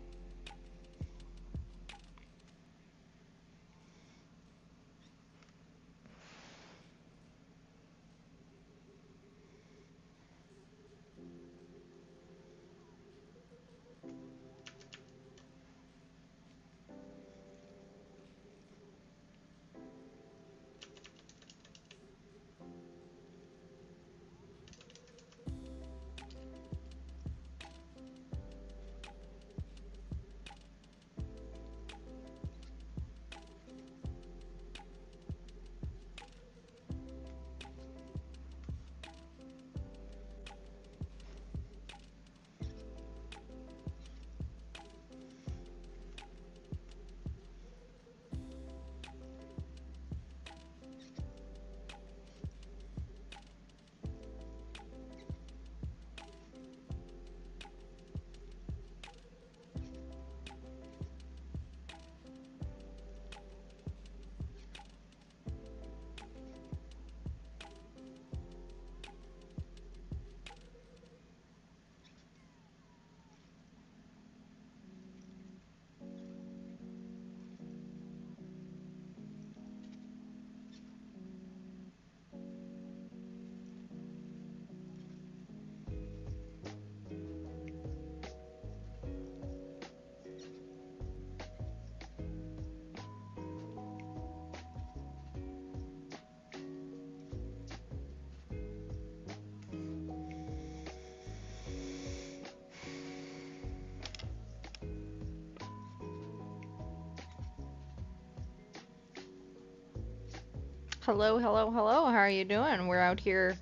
S1: Hello, hello, hello. How are you doing? We're out here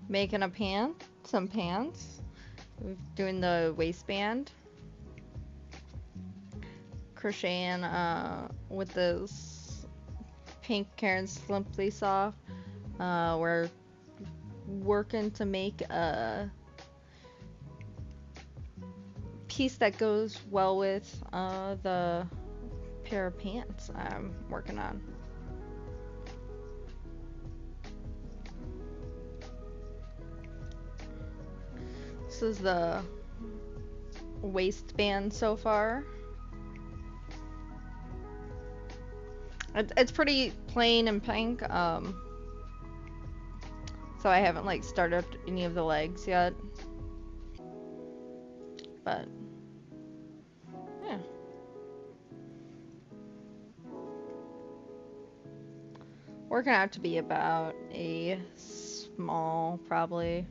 S1: making some pants. We're doing the waistband, crocheting with this pink Karen Simply Soft. We're working to make a piece that goes well with the pair of pants I'm working on. This is the waistband so far. It's pretty plain and pink, so I haven't like started any of the legs yet, but yeah. Working out to be about a small, probably.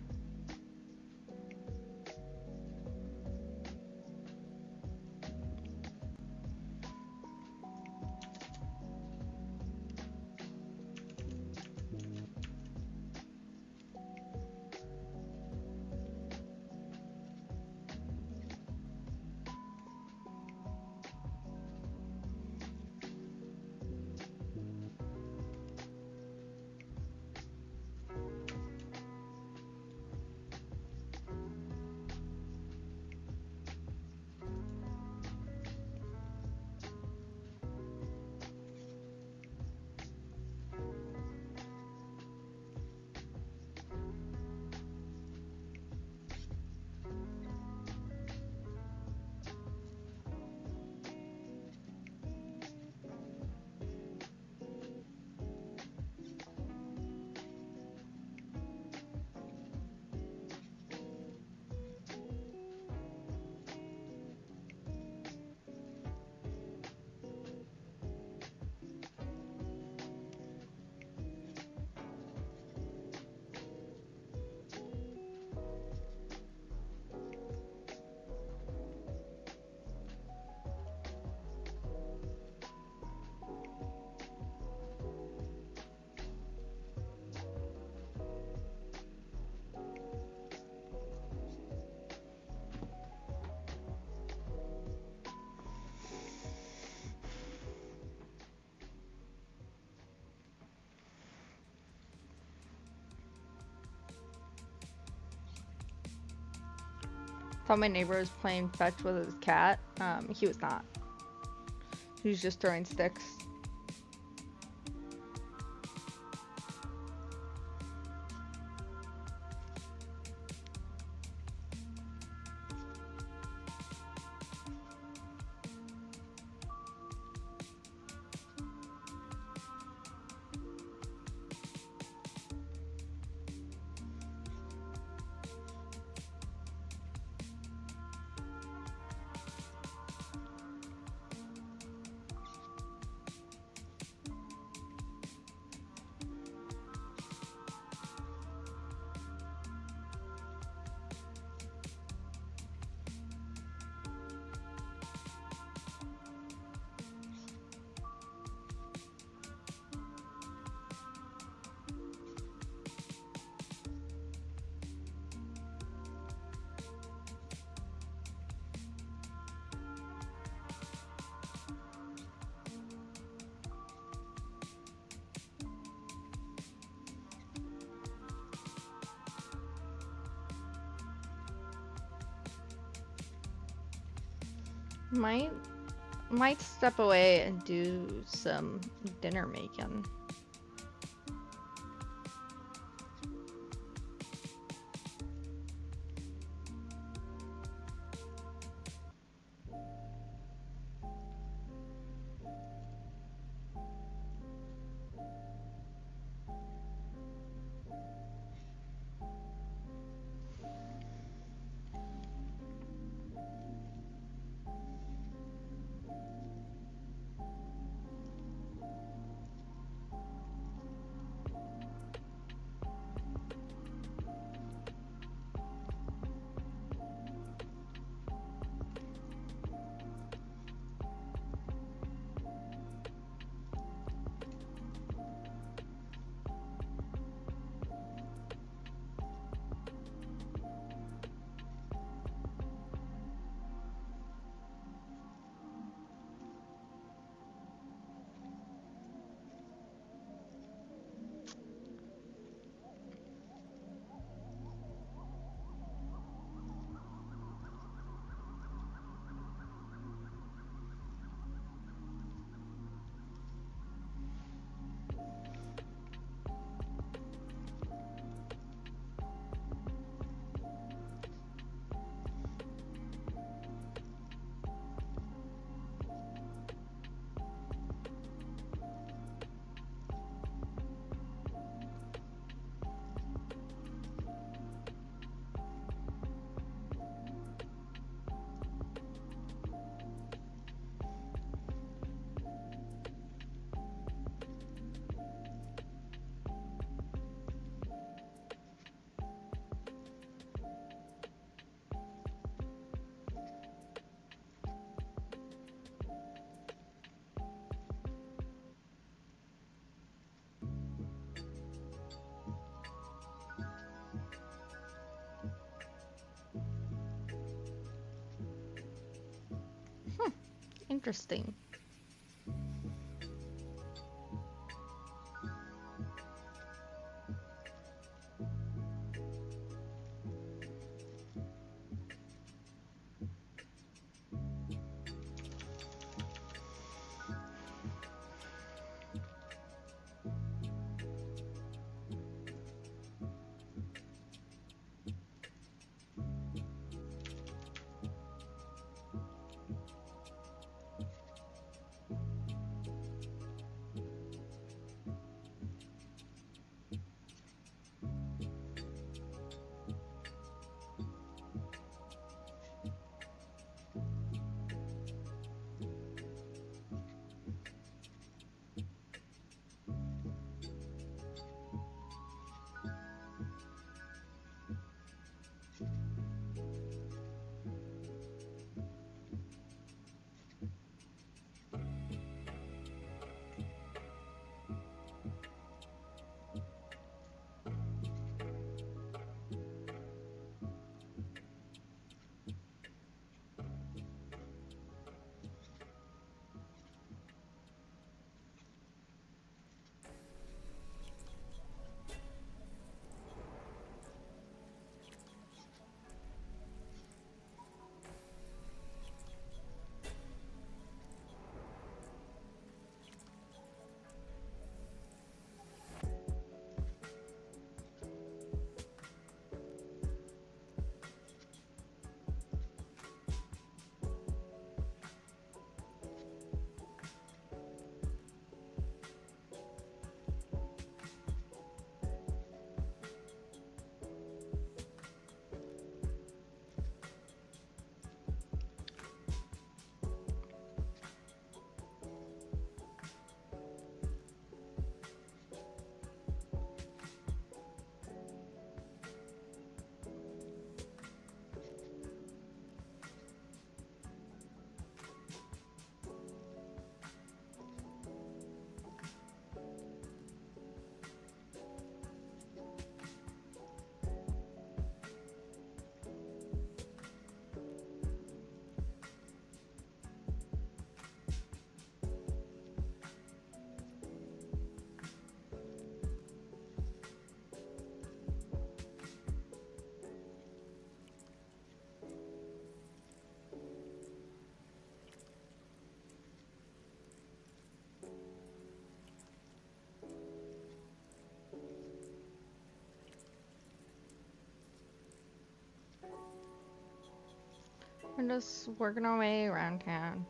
S1: Thought my neighbor was playing fetch with his cat. He was not. He was just throwing sticks. Might might step away and do some dinner making. Interesting. We're just working our way around town.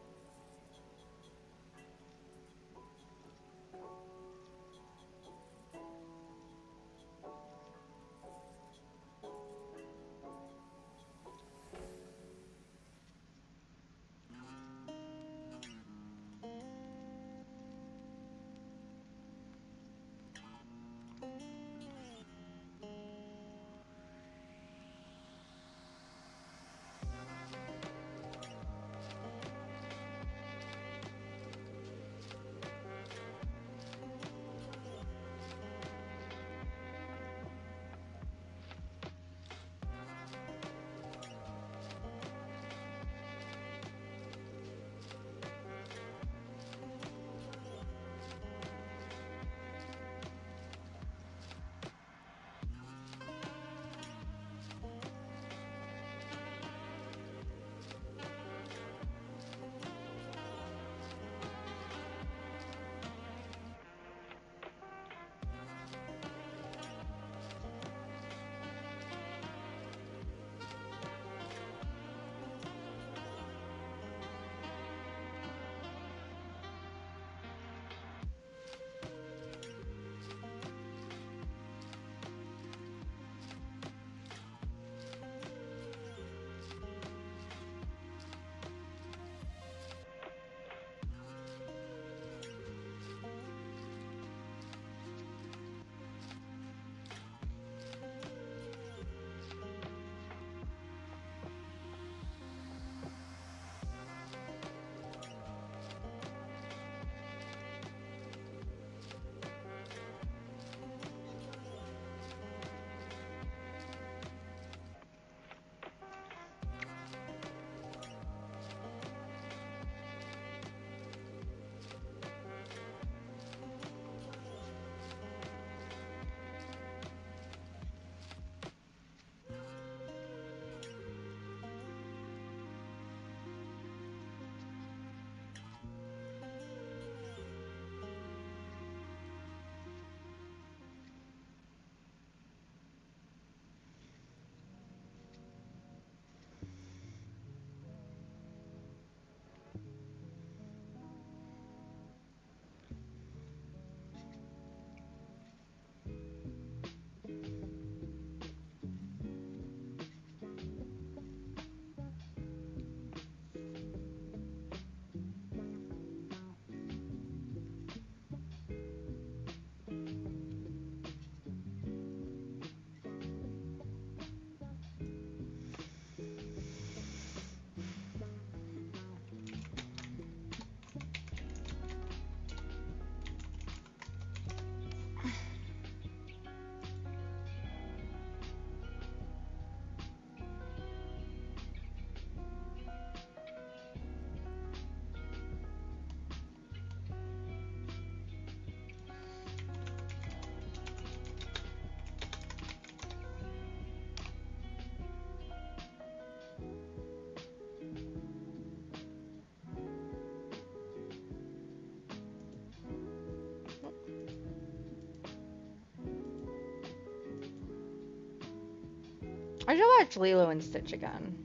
S1: I should watch Lilo and Stitch again.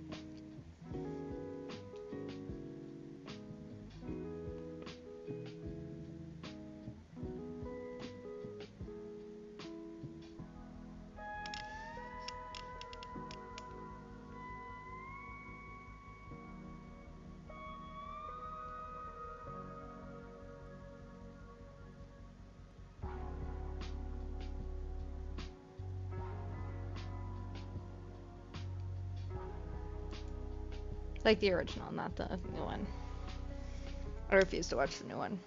S1: Like the original, not the new one. I refuse to watch the new one.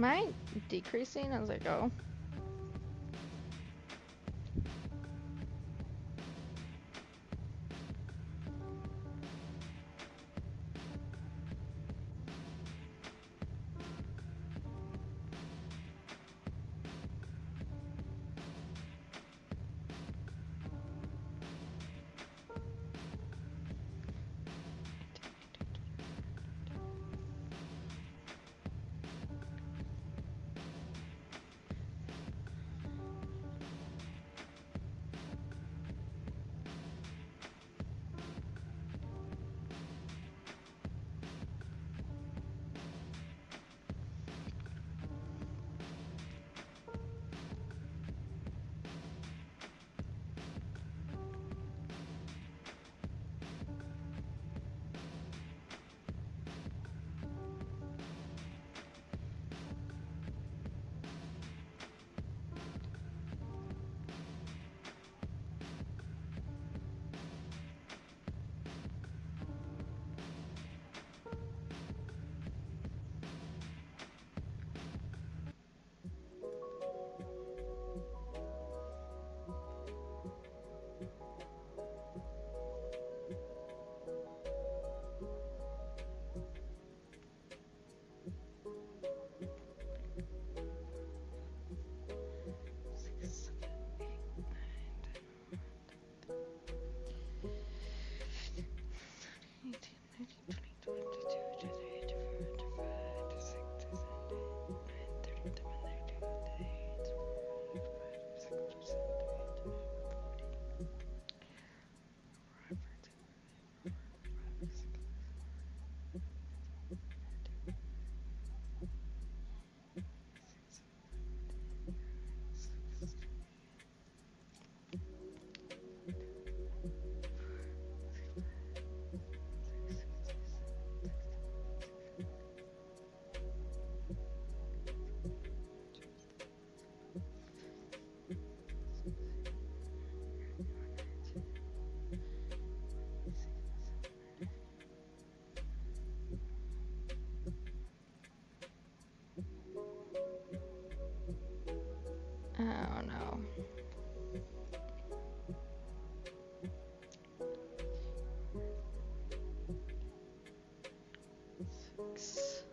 S1: Am I decreasing as I go? Oh no. Six.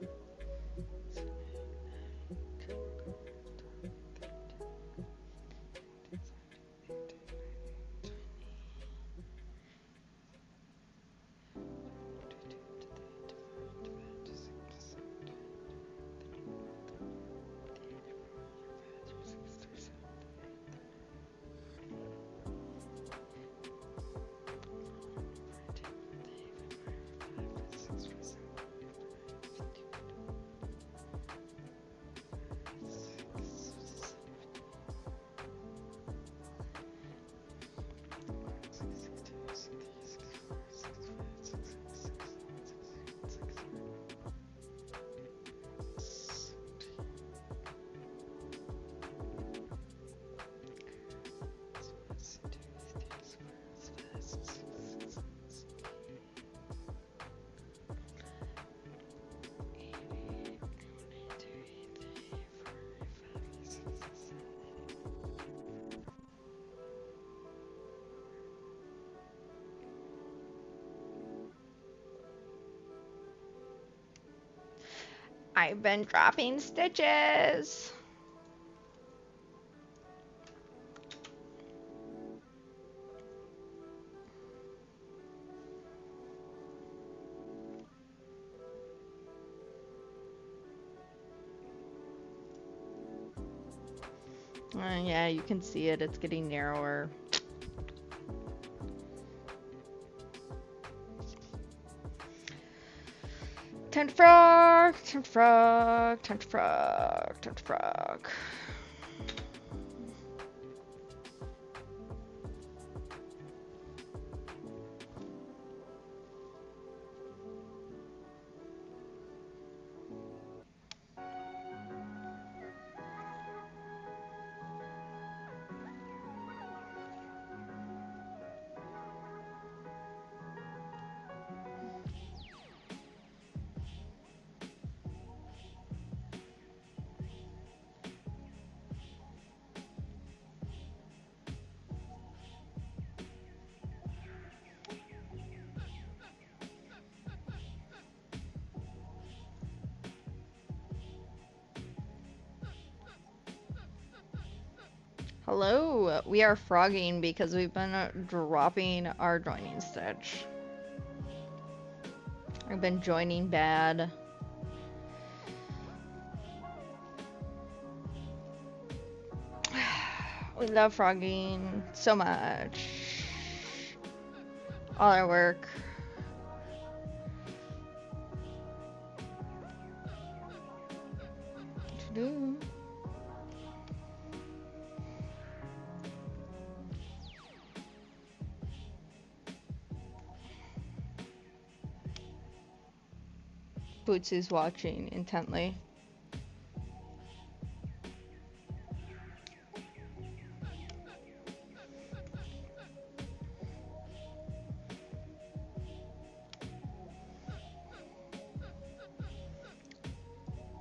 S1: I've been dropping stitches. Yeah, you can see it. It's getting narrower. Time to frog, time to frog, time to frog, time to frog. Hello, we are frogging because we've been dropping our joining stitch. I've been joining bad. We love frogging so much. All our work. To-do. Boots is watching intently.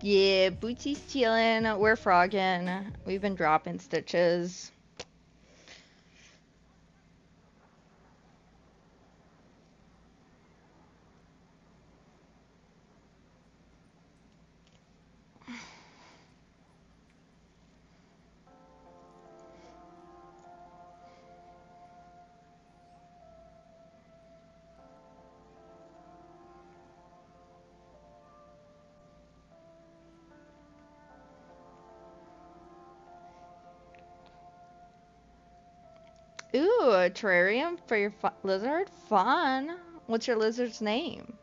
S1: Yeah, Bootsy's chilling. We're frogging. We've been dropping stitches. Ooh, a terrarium for your lizard? Fun. What's your lizard's name?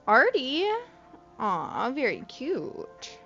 S1: Artie? Aw, very cute.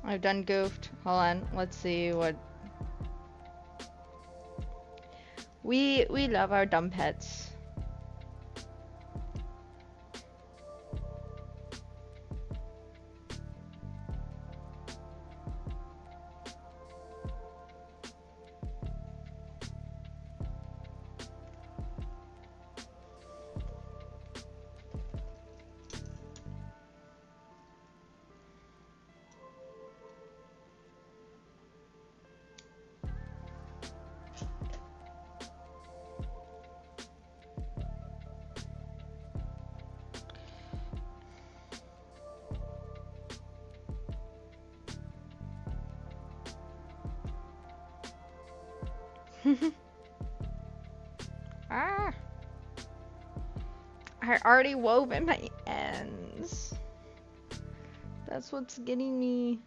S1: I've done goofed. Hold on. Let's see what. We love our dumb pets. Ah! I already woven my ends. That's what's getting me.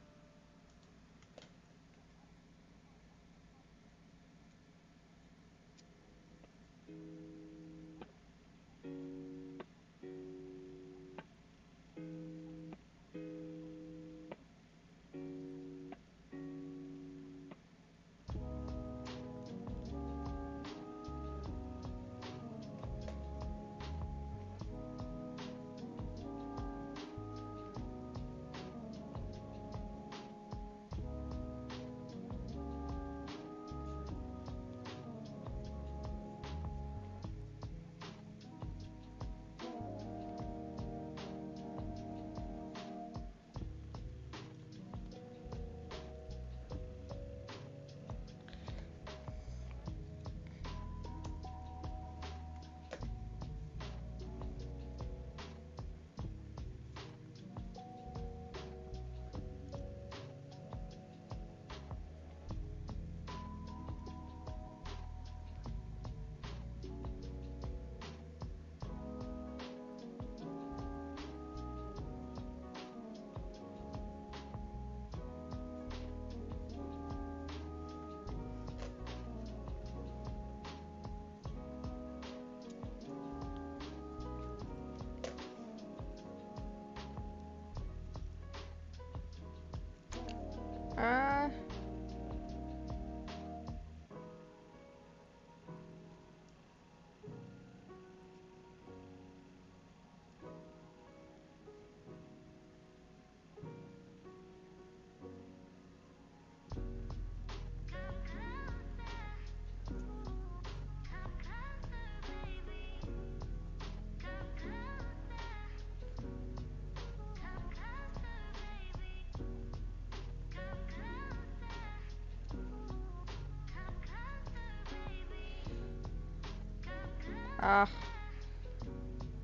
S1: Ah,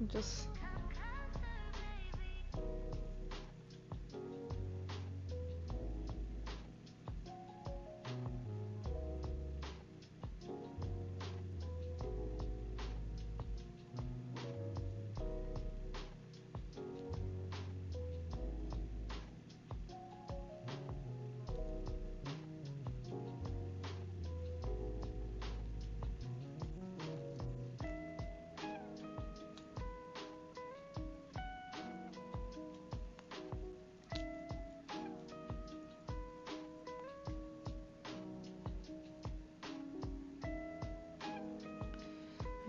S1: just.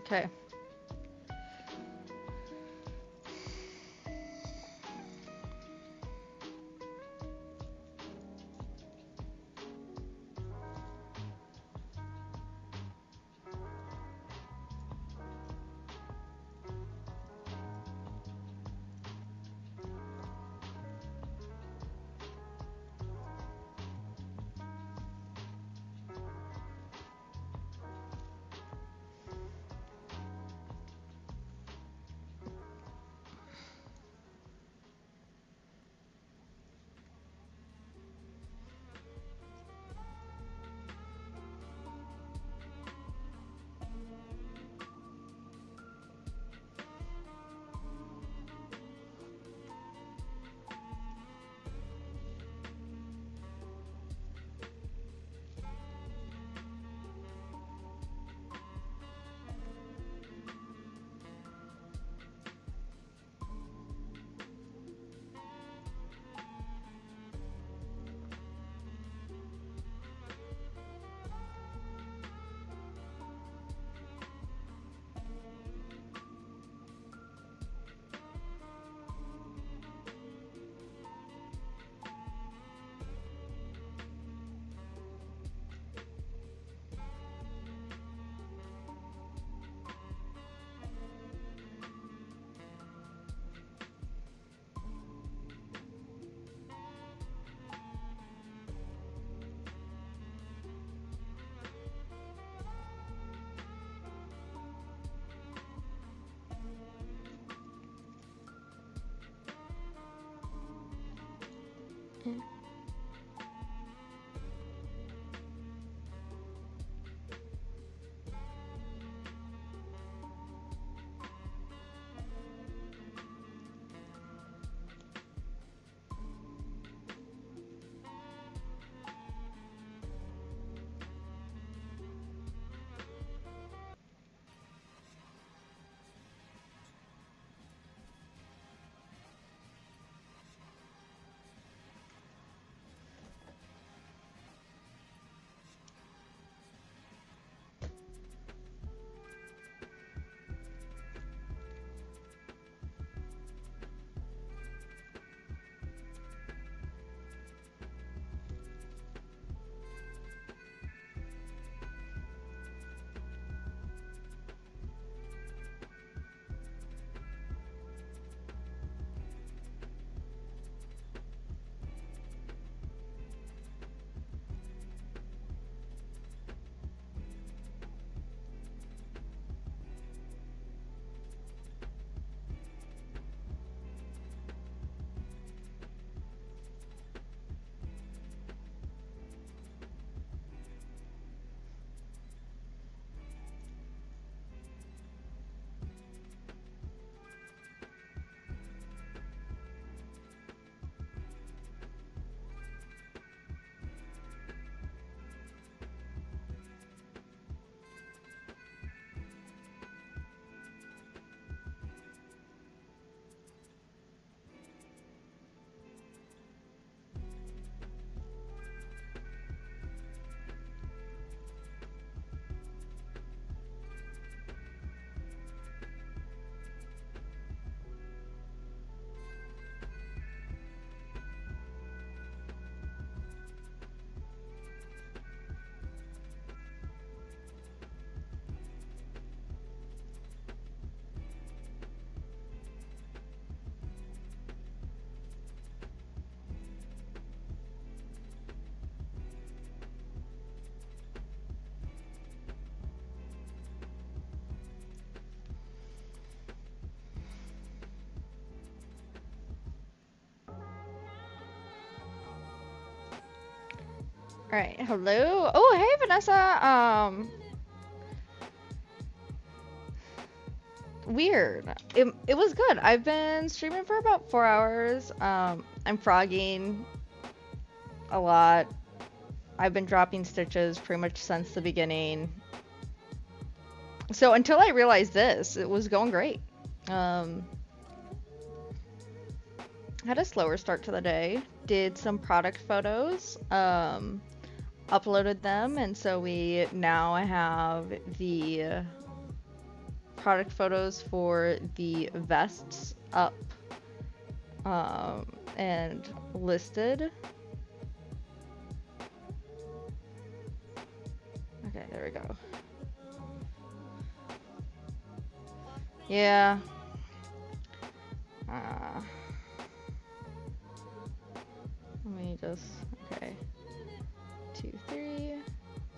S1: Okay. All right, hello. Oh, hey, Vanessa. Weird. It was good. I've been streaming for about 4 hours. I'm frogging a lot. I've been dropping stitches pretty much since the beginning. So until I realized this, it was going great. Had a slower start to the day. Did some product photos. Uploaded them, and so we now have the product photos for the vests up and listed. Okay, there we go. Yeah. Let me just, okay. 2, 3,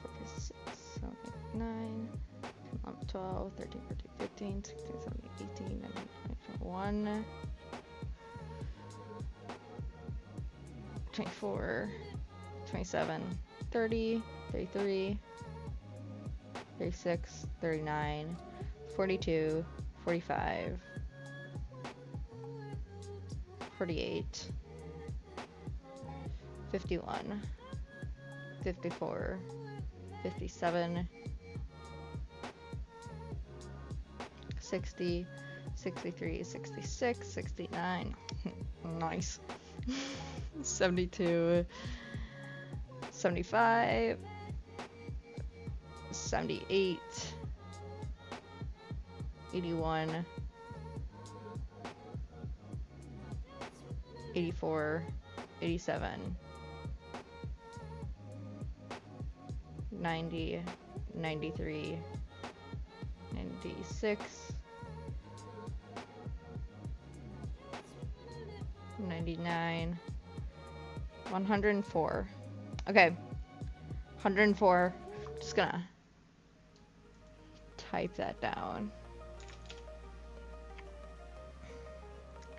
S1: 4, 5, 6, 7, 8, 9, 10, 11, 12, 13, 14, 15, 16, 17, 18, 19, 20, 21, 24, 27, 30, 33, 36, 39, 42, 45, 48, 51, 54, 57, 60, 63, 66, 69. Nice. 72, 75, 78, 81, 84, 87, 90, 93, 96, 99, 104. Okay, 104. Just gonna type that down.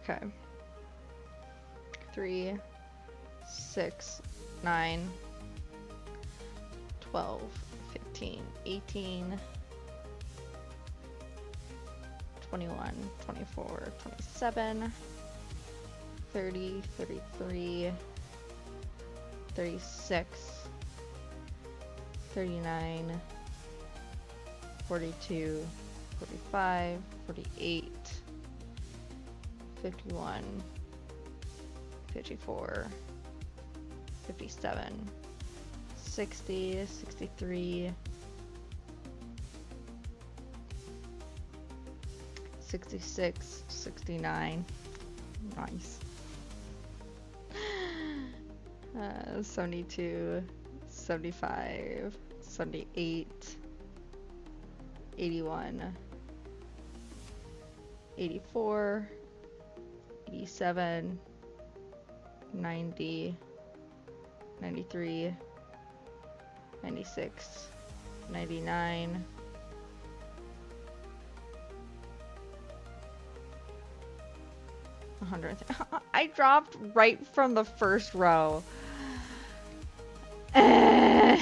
S1: Okay. 3, 6, 9, 12, 15, 18, 21, 24, 27, 30, 33, 36, 39, 42, 45, 48, 51, 54, 57, 60, 63, 66, 69. Nice. 72, 75, 78, 81, 84, 87, 90, 93, 96, 99, 100. I dropped right from the first row. I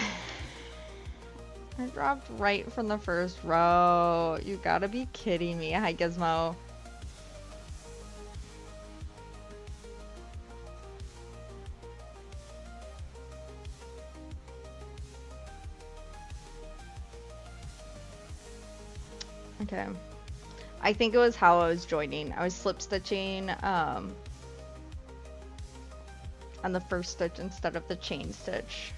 S1: dropped right from the first row. You gotta be kidding me. Hi, Gizmo. Okay. I think it was how I was joining. I was slip stitching on the first stitch instead of the chain stitch.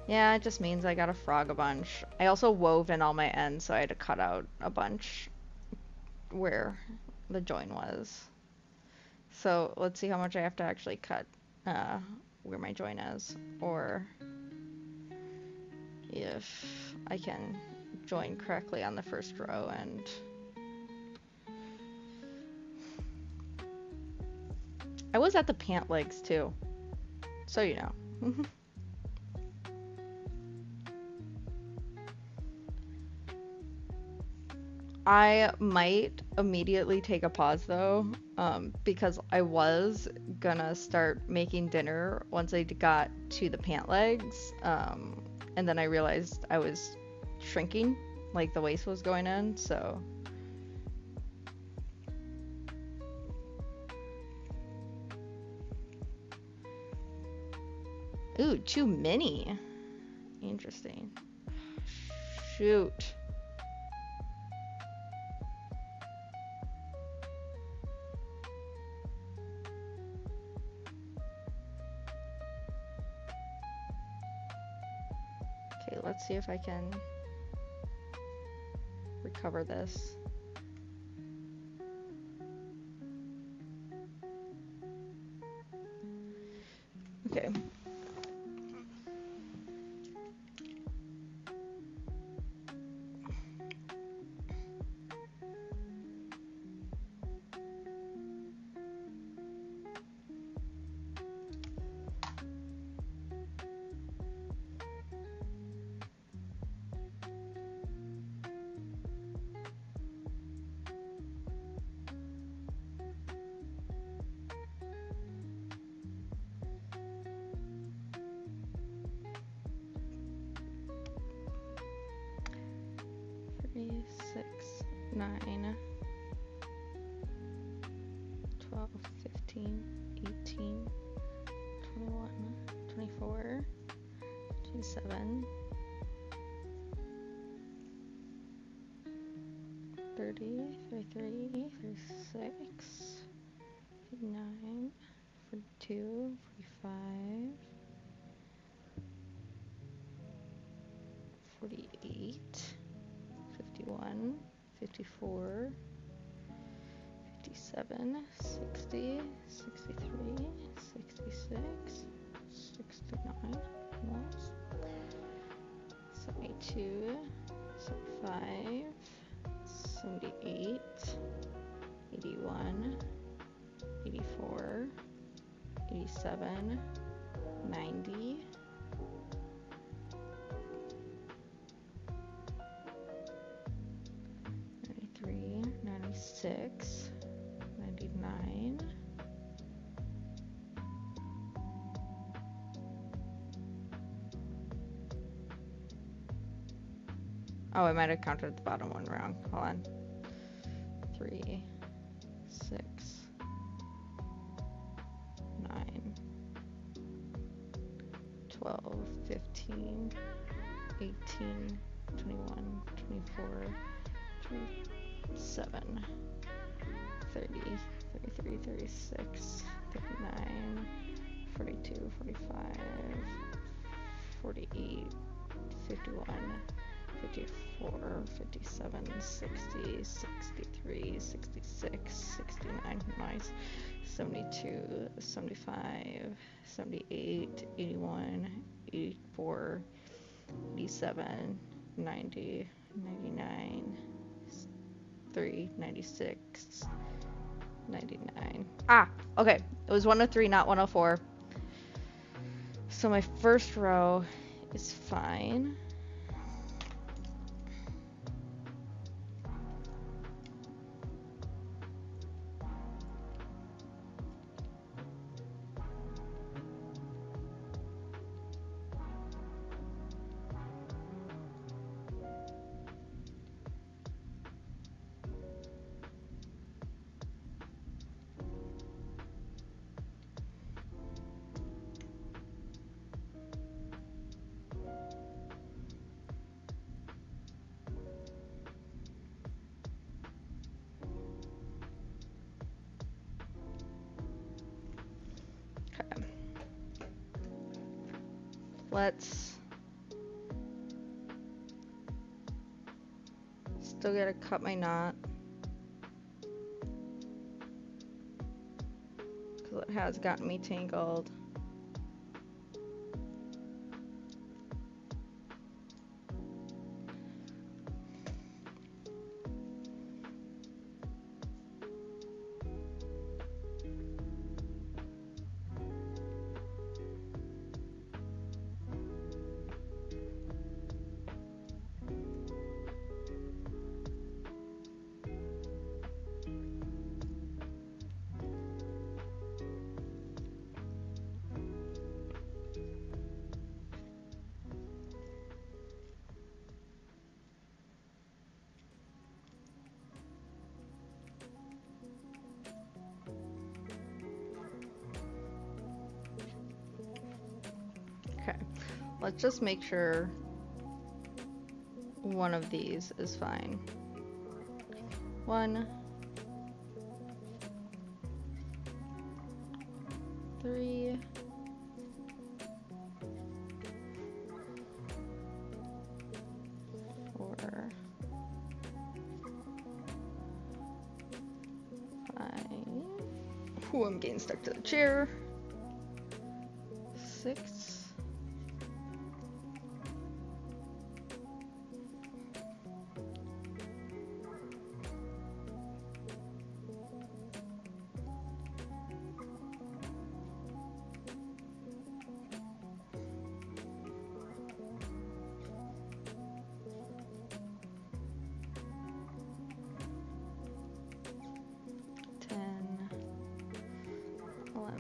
S1: Yeah, it just means I gotta frog a bunch. I also wove in all my ends, so I had to cut out a bunch where the join was. So let's see how much I have to actually cut where my join is, or if I can join correctly on the first row. And I was at the pant legs too, so you know. I might immediately take a pause though, because I was gonna start making dinner once I got to the pant legs, and then I realized I was shrinking, like the waist was going in, so. Ooh, too many. Interesting. Shoot. Okay, let's see if I can recover this. Okay. Three, 6, 9, 12, 15, 18, 21, 24, 27, 30, 33, 36, 39, 42, 45, 48, 51, 54, 57, 60, 63, 66, 69, almost, 72, 75, 78, 81, 84, 87, 90, 93, 96, 99, 'Oh, I might have counted the bottom one wrong. Hold on. 3, 6, 9, 12, 15, 18, 21, 24, 27, 30, 33, 36, 39, 42, 45, 48, 51, 54, 57, 60, 63, 66, 69, nice, 72, 75, 78, 81, 84, 87, 90, 99, 3, 96, 99. Ah, okay. It was 103, not 104. So my first row is fine. Let's still gotta cut my knot because it has gotten me tangled. Okay, let's just make sure one of these is fine. 1, 3, 4, 5. Ooh, I'm getting stuck to the chair. 6. 10, 11,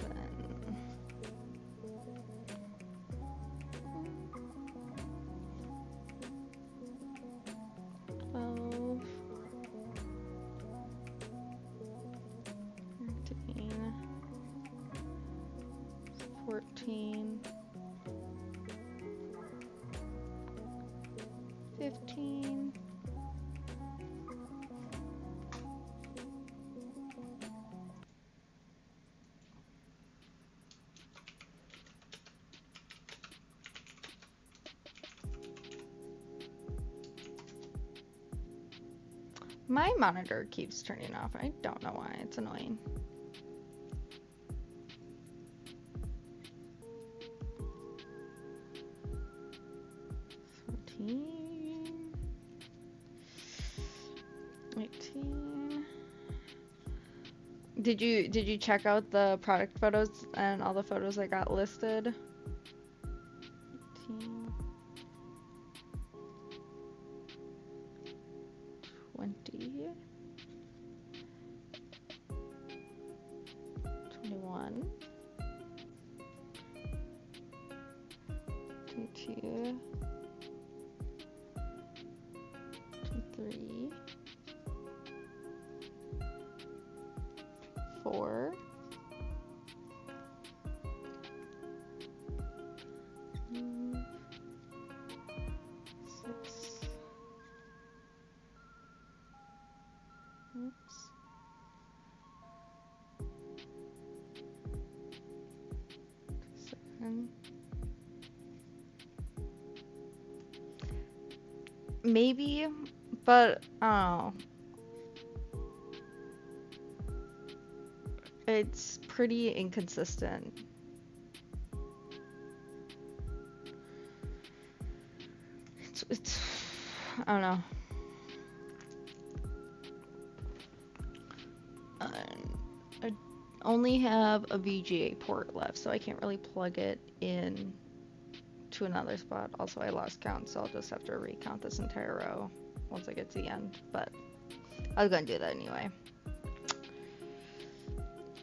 S1: 12, 13, 14, 15. My monitor keeps turning off. I don't know why. It's annoying. $14, $18. Did you check out the product photos and all the photos I got listed? 18, 20, 21, 22, 23, 4, 5, 6, oops, 7. Maybe, but it's pretty inconsistent. It's I don't know. I only have a VGA port left, so I can't really plug it in to another spot. Also, I lost count, so I'll just have to recount this entire row once I get to the end, but I was gonna do that anyway.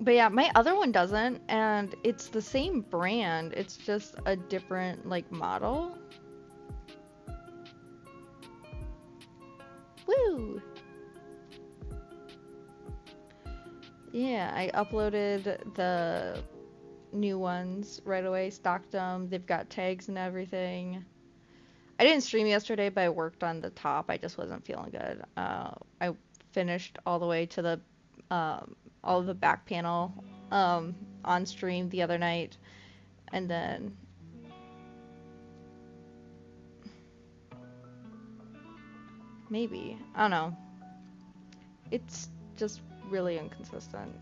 S1: But yeah, my other one doesn't, and it's the same brand, it's just a different, like, model. Woo! Yeah, I uploaded the new ones right away, stocked them, they've got tags and everything. I didn't stream yesterday, but I worked on the top, I just wasn't feeling good. I finished all the way to the, all of the back panel, on stream the other night, and then maybe, I don't know. It's just really inconsistent.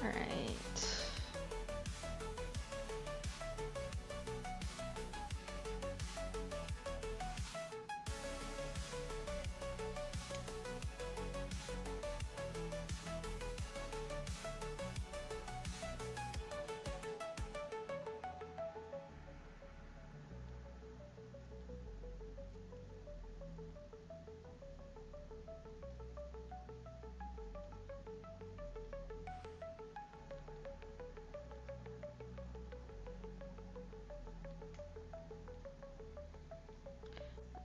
S1: Alright.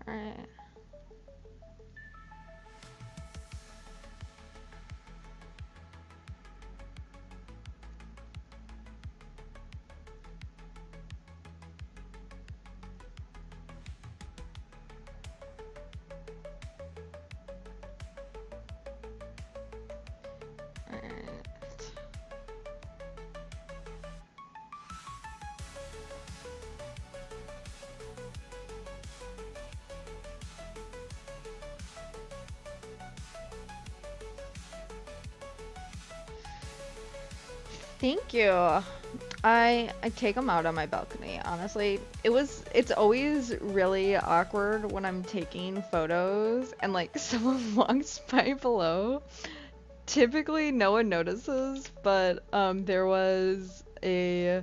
S1: Alright. Thank you. I take them out on my balcony, honestly. It's always really awkward when I'm taking photos and like someone walks by below. Typically no one notices, but there was a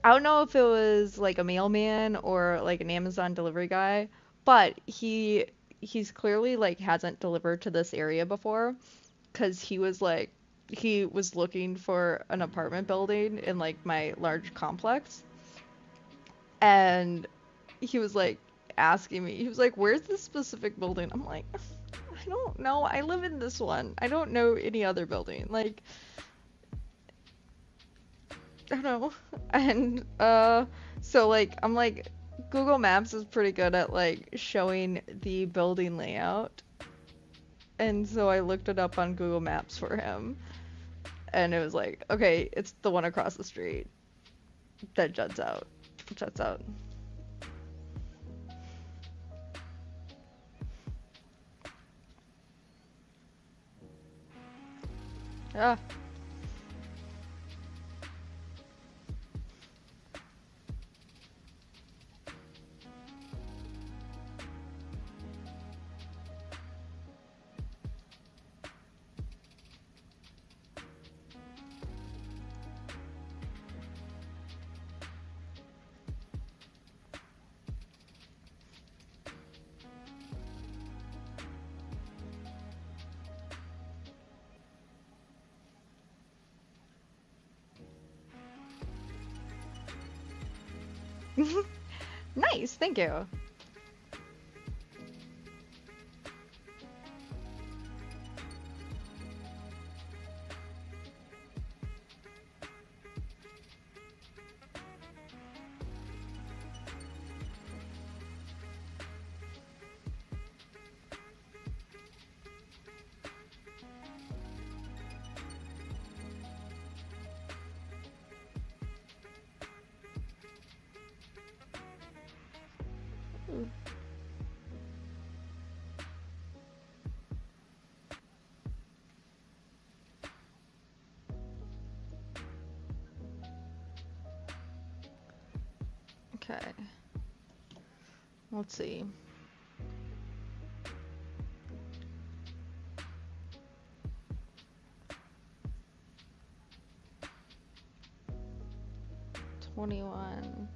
S1: I don't know if it was like a mailman or like an Amazon delivery guy, but he's clearly like hasn't delivered to this area before, 'cause he was looking for an apartment building in like my large complex, and he was like asking me, he was like, "Where's this specific building?" I'm like, "I don't know. I live in this one. I don't know any other building." Like, I don't know. And so like I'm like Google Maps is pretty good at like showing the building layout. And so I looked it up on Google Maps for him. And it was like, okay, it's the one across the street that juts out. Juts out. Ah. Nice, thank you. Okay. Let's see. $21.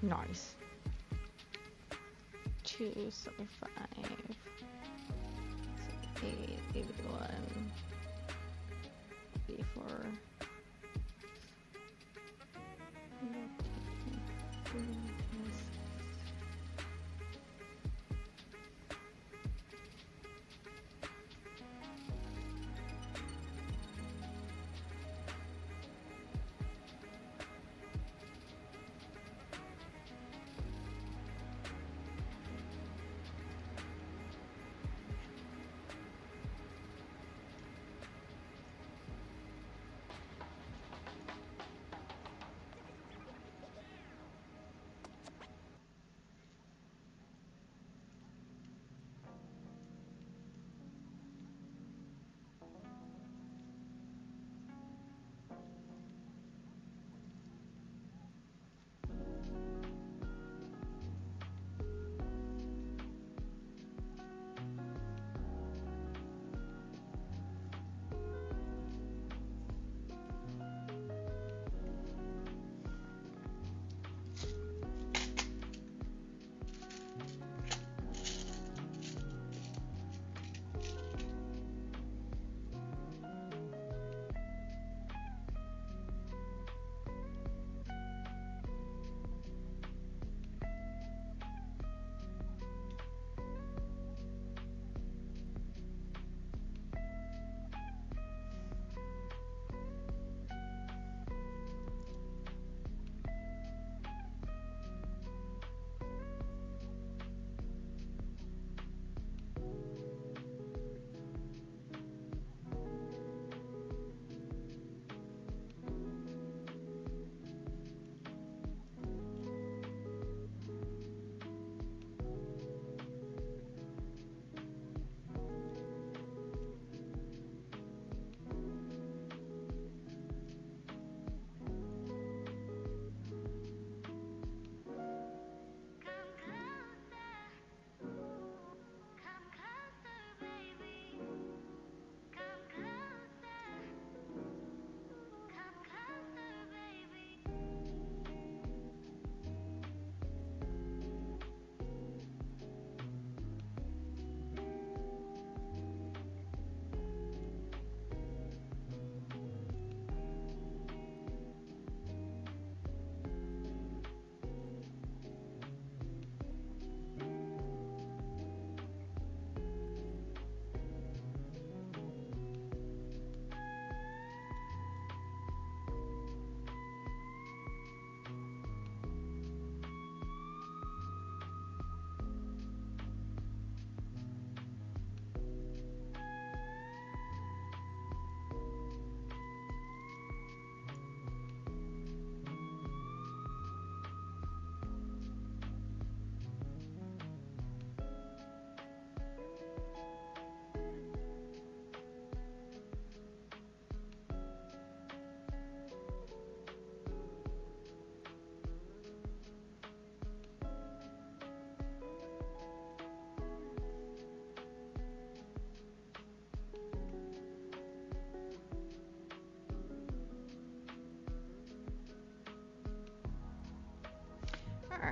S1: Nice. 275. 81. 84.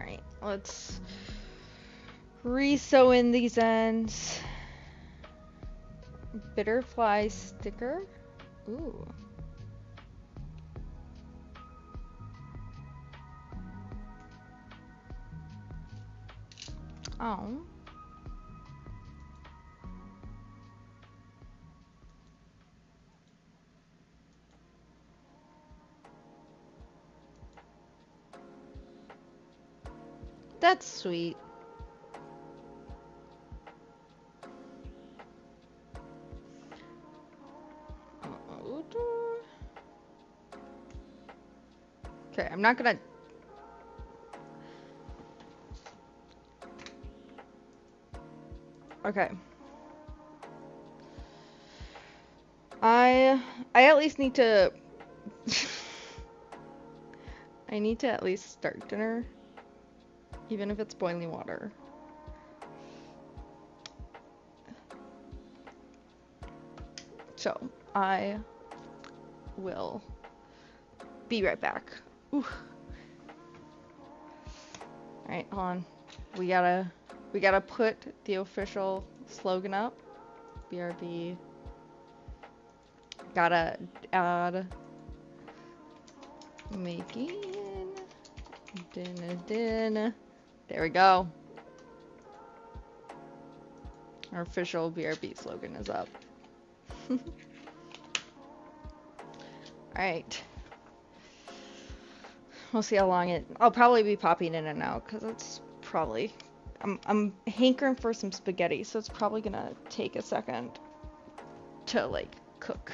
S1: Alright, let's re-sew in these ends. Bitterfly sticker. Ooh. Oh. That's sweet. Okay, I'm not gonna... Okay. I at least need to... I need to at least start dinner. Even if it's boiling water. So, I will be right back. Ooh. Alright, hold on. We gotta put the official slogan up. BRB. Gotta add making dinner. There we go. Our official BRB slogan is up. Alright. We'll see how long I'll probably be popping in and out because it's probably... I'm hankering for some spaghetti, so it's probably gonna take a second to, like, cook.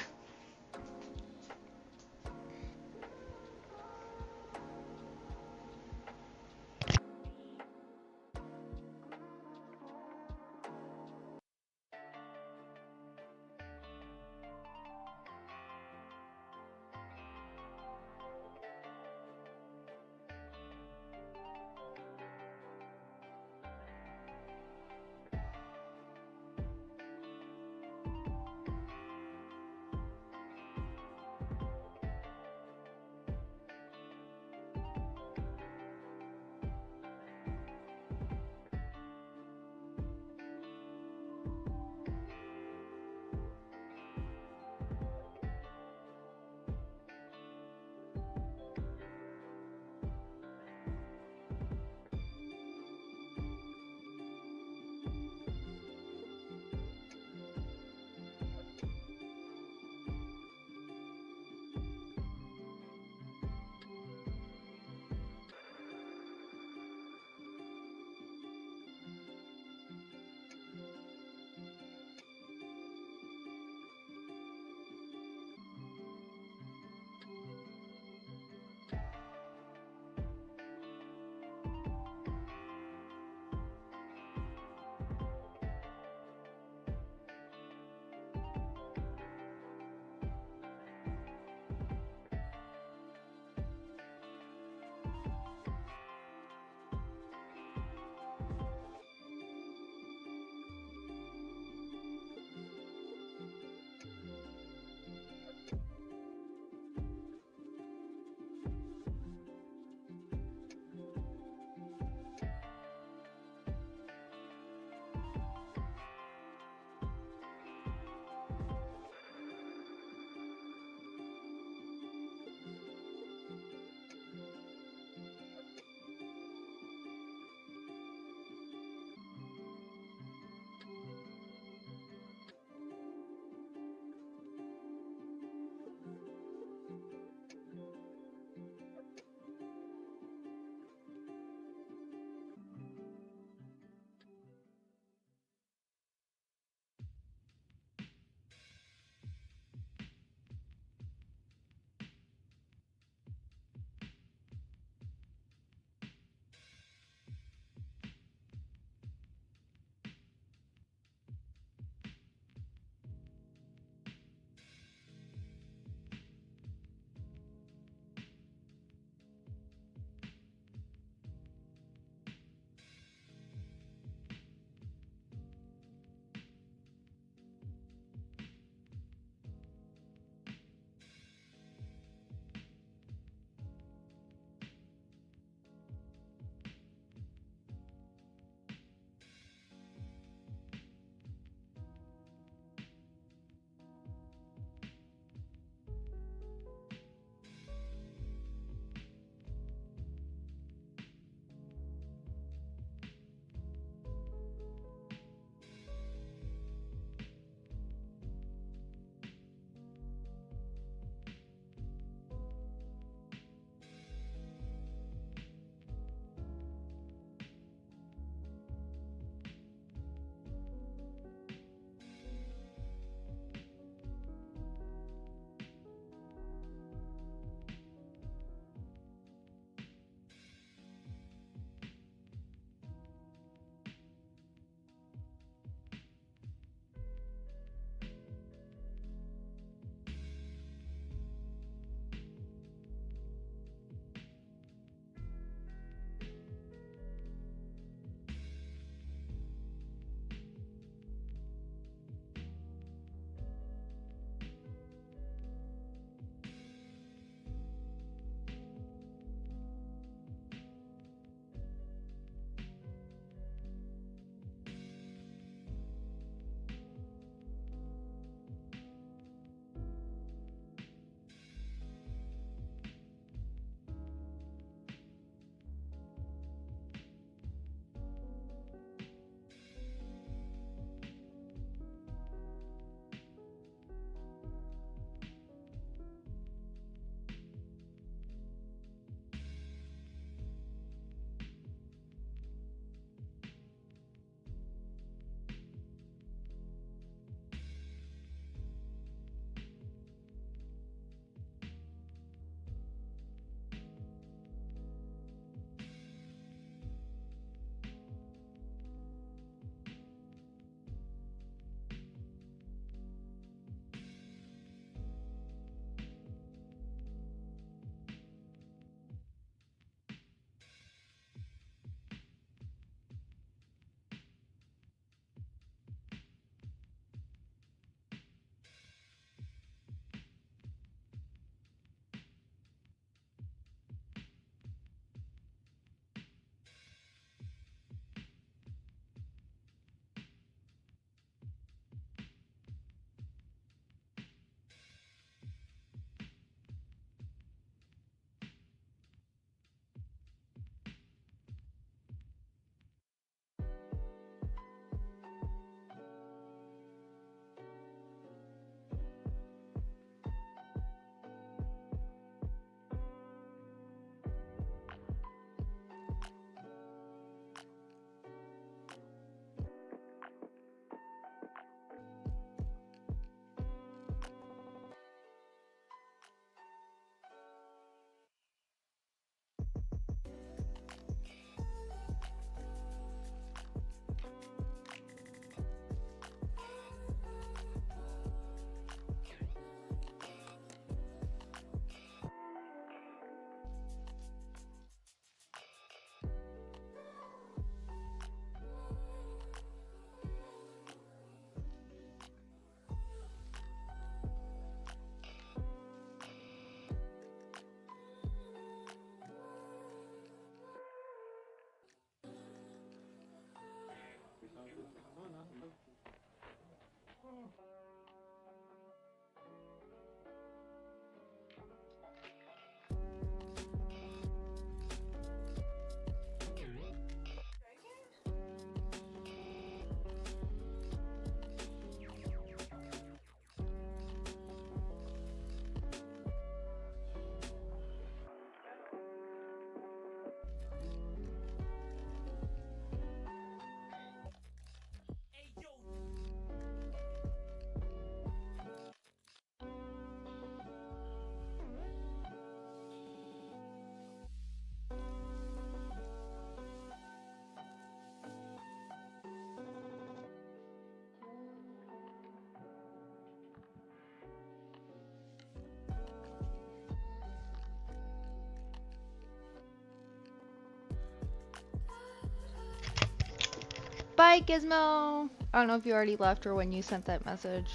S1: Bye, Gizmo! I don't know if you already left or when you sent that message.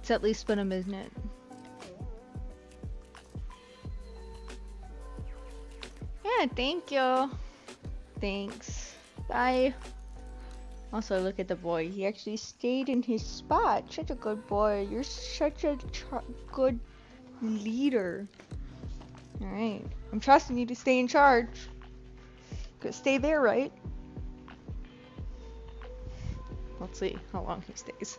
S1: It's at least been a minute. Yeah, thank you. Thanks. Bye. Also, look at the boy. He actually stayed in his spot. Such a good boy. You're such a good leader. Alright. I'm trusting you to stay in charge. Stay there, right? Let's see how long he stays.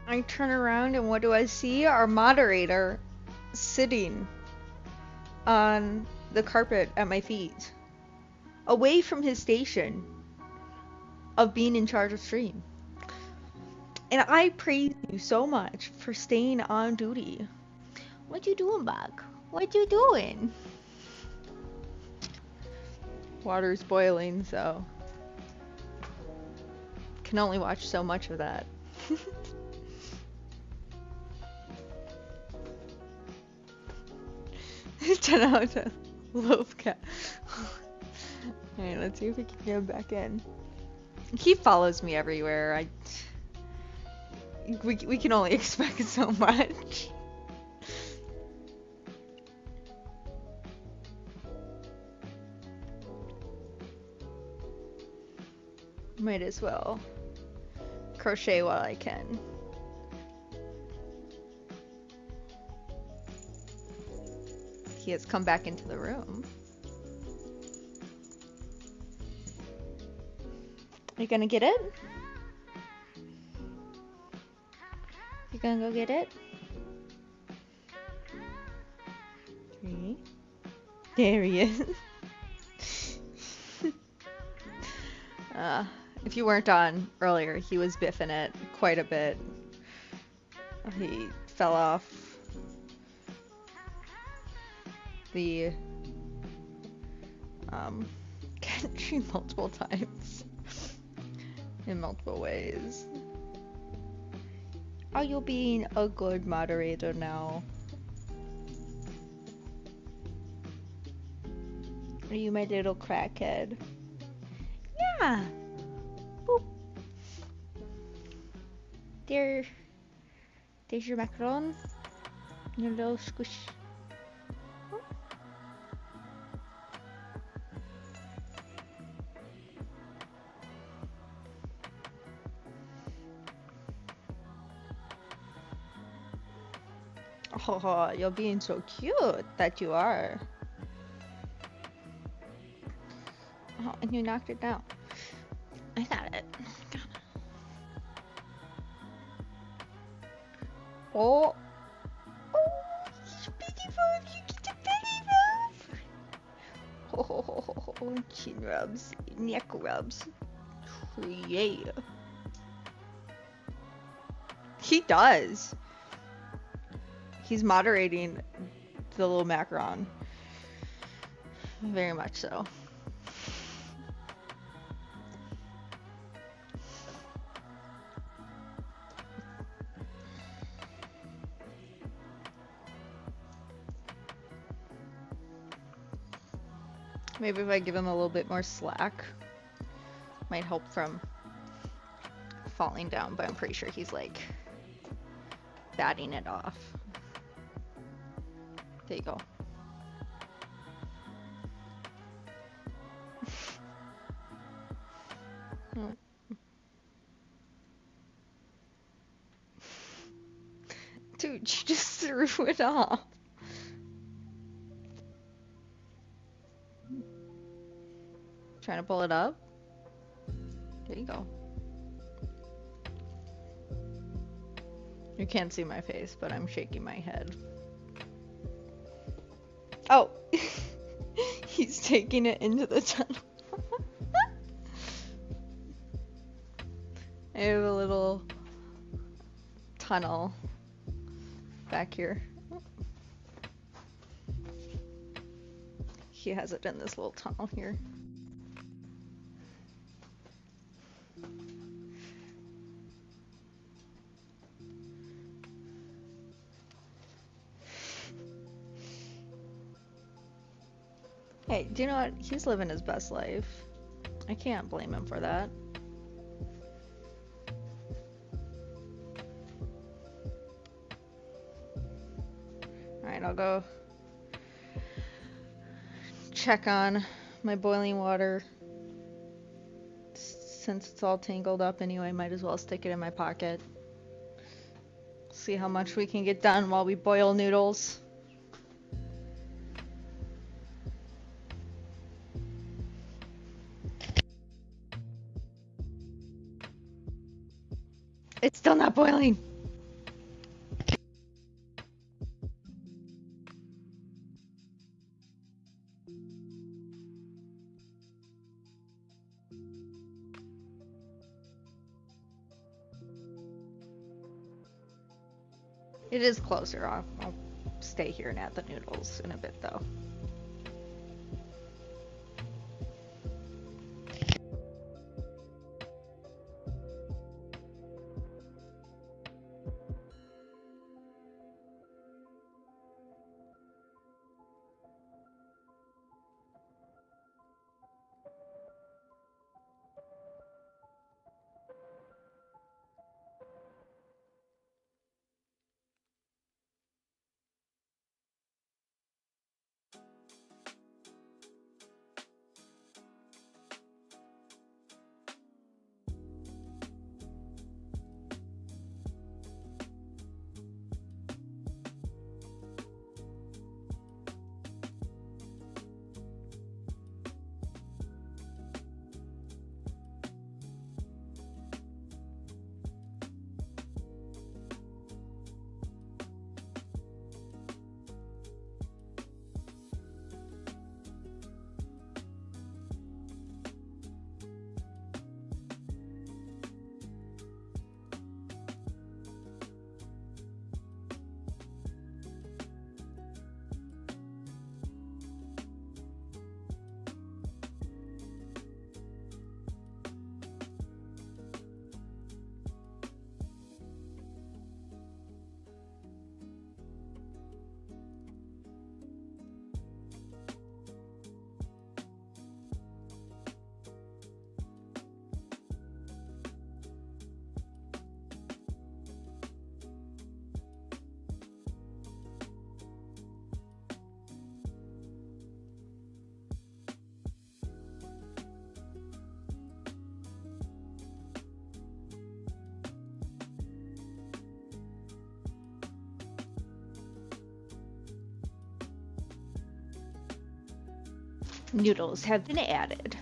S1: I turn around and what do I see? Our moderator sitting on the carpet at my feet, away from his station of being in charge of stream. And I praise you so much for staying on duty. What you doing, Buck? What you doing? Water's boiling, so can only watch so much of that. 10 out of 10. Love cat. Alright, let's see if we can get him back in. He follows me everywhere. We can only expect so much. Might as well crochet while I can. He has come back into the room. Are you gonna get it? You gonna go get it? 3. There he is. If you weren't on earlier, he was biffing it quite a bit. He fell off the gantry multiple times in multiple ways. Are you being a good moderator now? Are you my little crackhead? Yeah. Boop. There's your macaron. Your little squish. Oh, you're being so cute that you are. Oh, and you knocked it down. I got it. Oh. Oh, beautiful. You get a belly rub. Oh, chin rubs, neck rubs. Yeah. He does. He's moderating the little macaron. Very much so. Maybe if I give him a little bit more slack, might help from falling down, but I'm pretty sure he's like batting it off. There you go. Dude, you just threw it off. Trying to pull it up. There you go. You can't see my face, but I'm shaking my head. Oh! He's taking it into the tunnel. I have a little tunnel back here. He has it in this little tunnel here. Hey, do you know what? He's living his best life. I can't blame him for that. Alright, I'll go check on my boiling water. Since it's all tangled up anyway, might as well stick it in my pocket. See how much we can get done while we boil noodles. It's still not boiling. It is closer. I'll stay here and add the noodles in a bit though. Noodles have been added.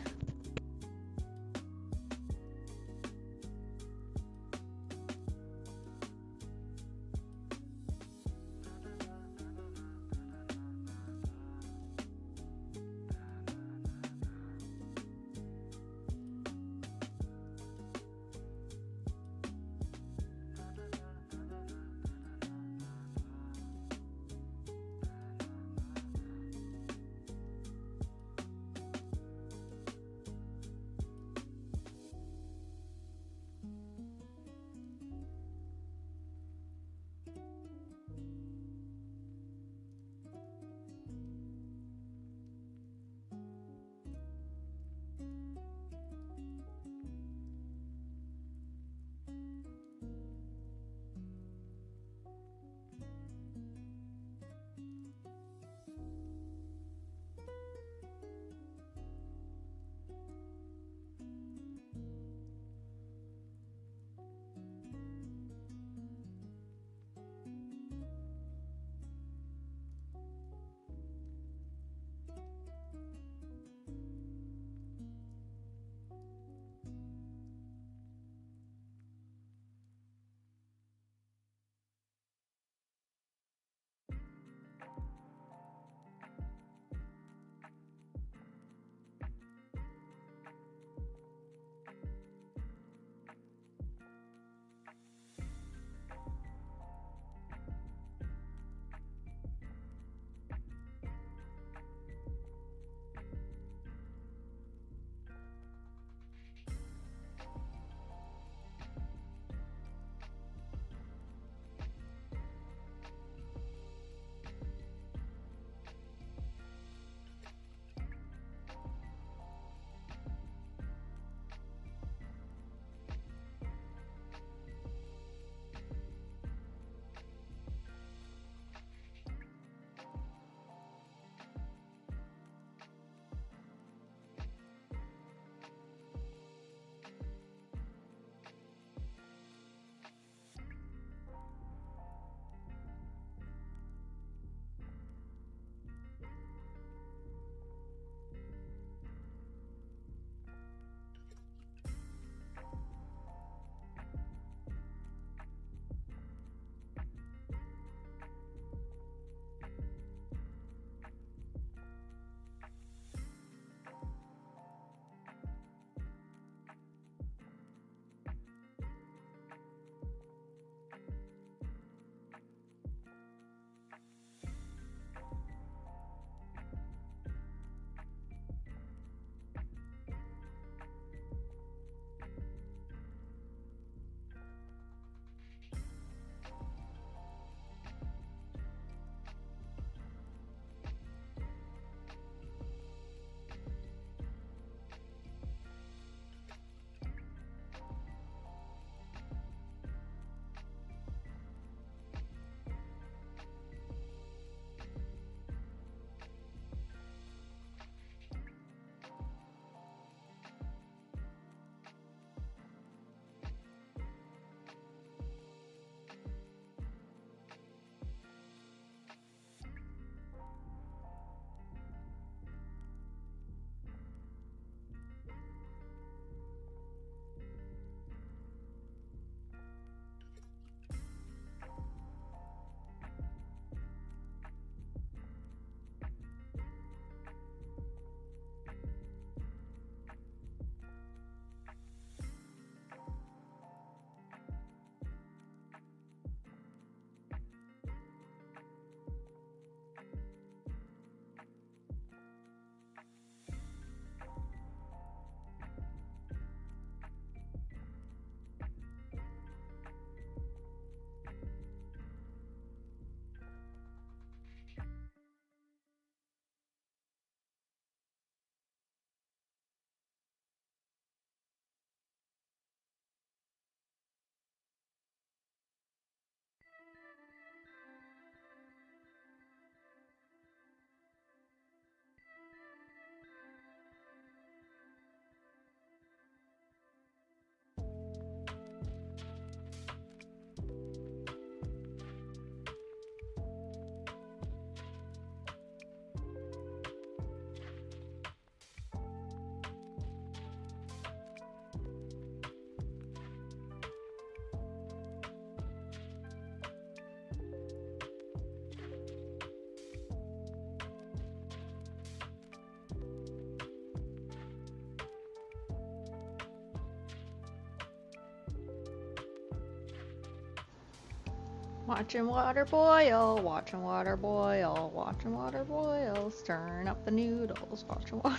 S1: Watching water boil, watching water boil, watching water boil, stirring up the noodles, watching water.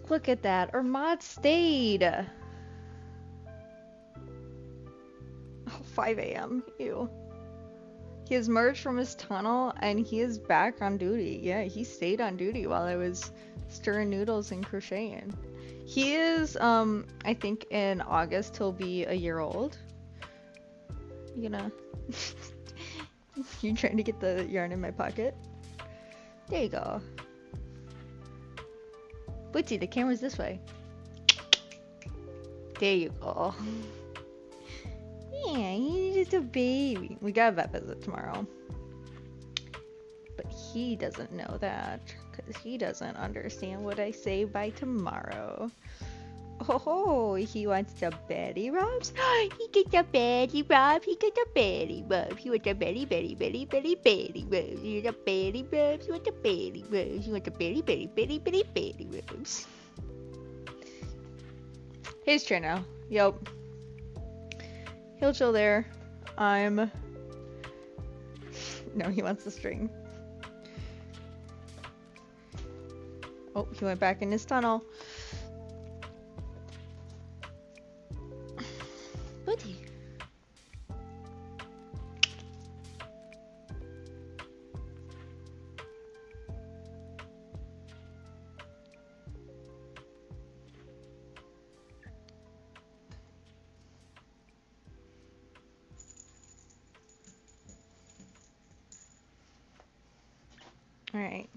S1: Look at that, our mod stayed. Oh, 5 a.m. Ew. He has merged from his tunnel and he is back on duty. Yeah, he stayed on duty while I was stirring noodles and crocheting. He is, I think in August he'll be a year old. You gonna... You trying to get the yarn in my pocket? There you go. Bootsy, the camera's this way. There you go. Yeah, he's just a baby. We got a vet visit tomorrow. But he doesn't know that, because he doesn't understand what I say by tomorrow. Oh, he wants the belly rubs? He gets a belly rub, he gets a belly rub. He wants a belly rubs. He wants a belly rubs, he wants a belly rubs. He wants a belly rubs. His turn now. Yep. He'll chill there. No, he wants the string. Oh, he went back in his tunnel. Buddy. Alright.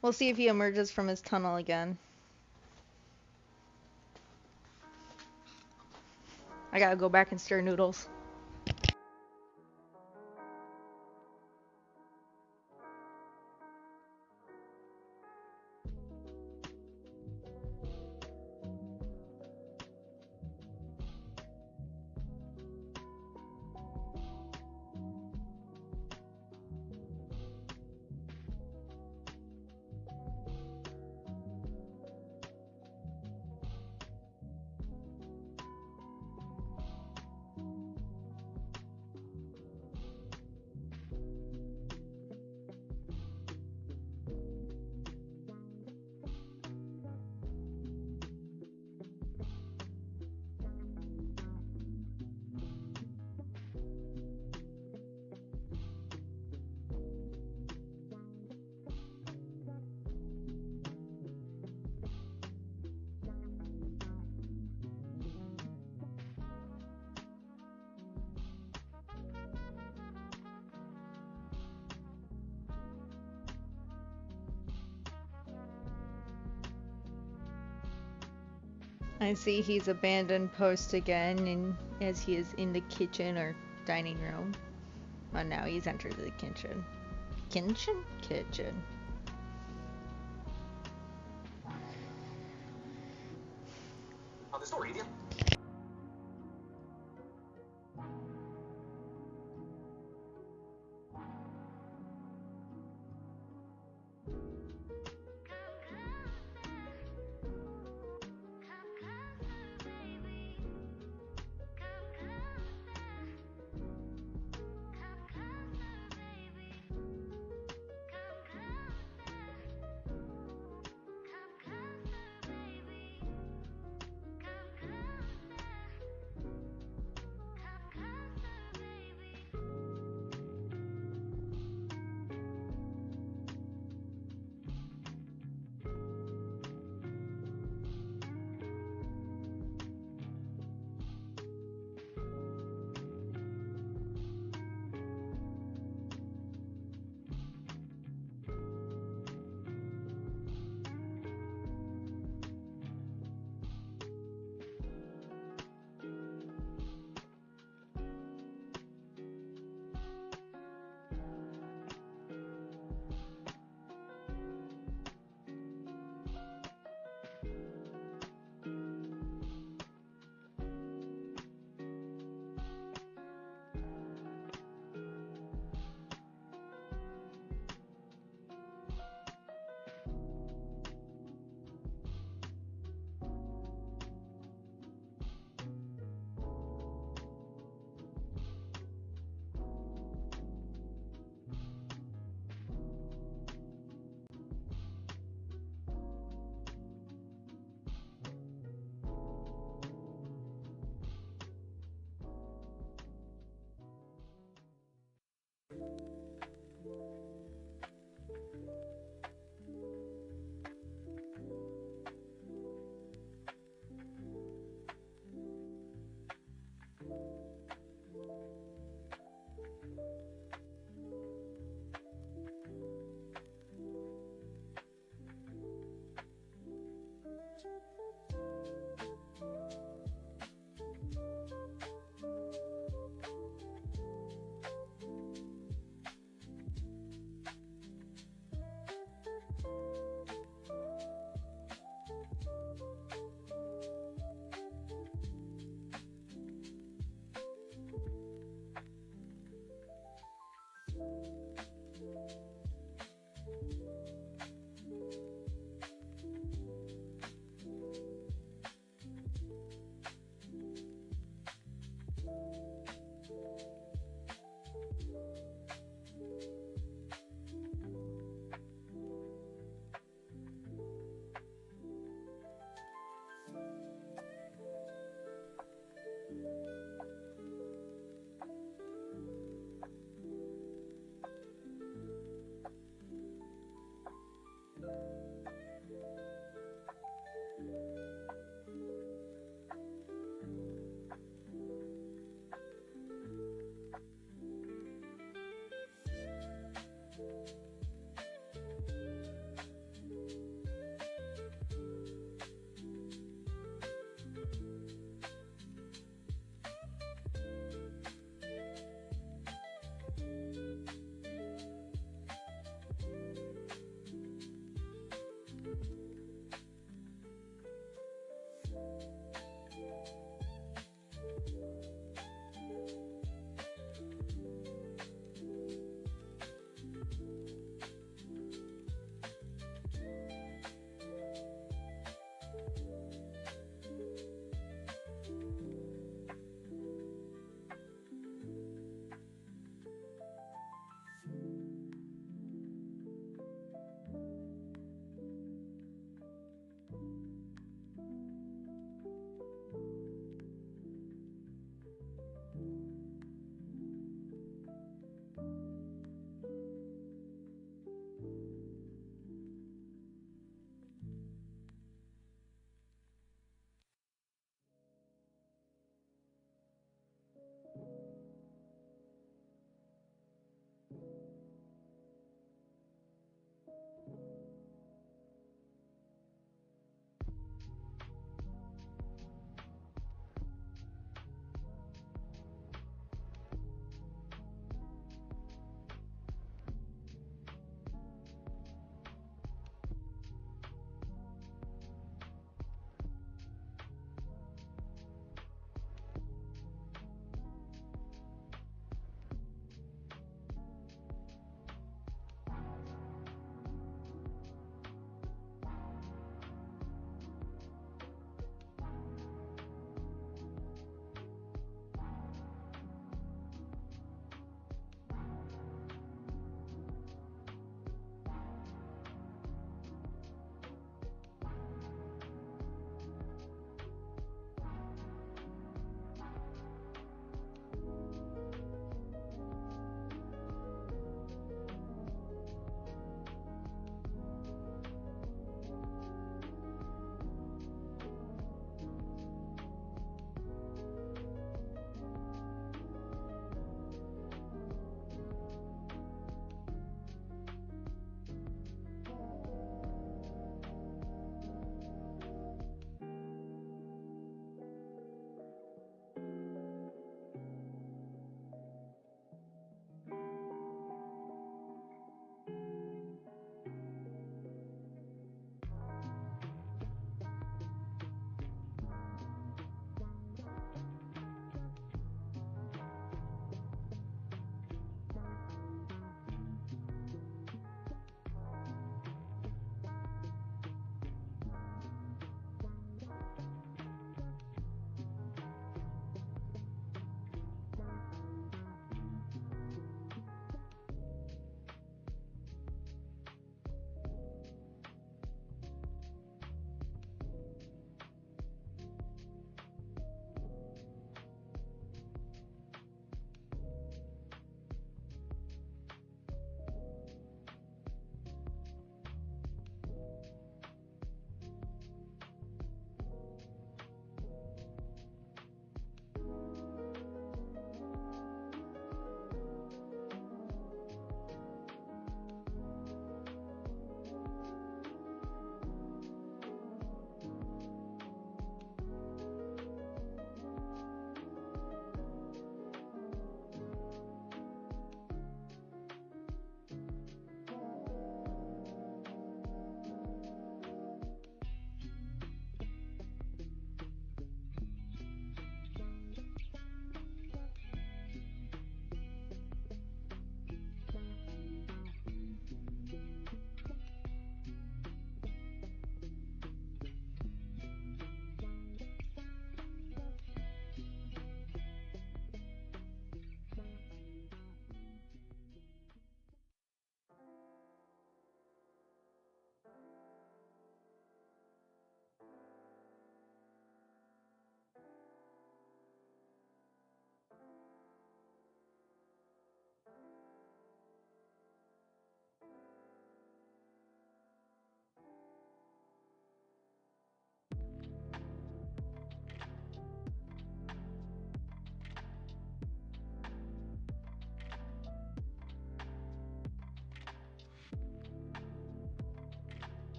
S1: We'll see if he emerges from his tunnel again. I gotta go back and stir noodles. I see he's abandoned post again, and as he is in the kitchen or dining room. Well, now he's entered the kitchen. Kitchen? Kitchen.
S2: On the story, Idiot.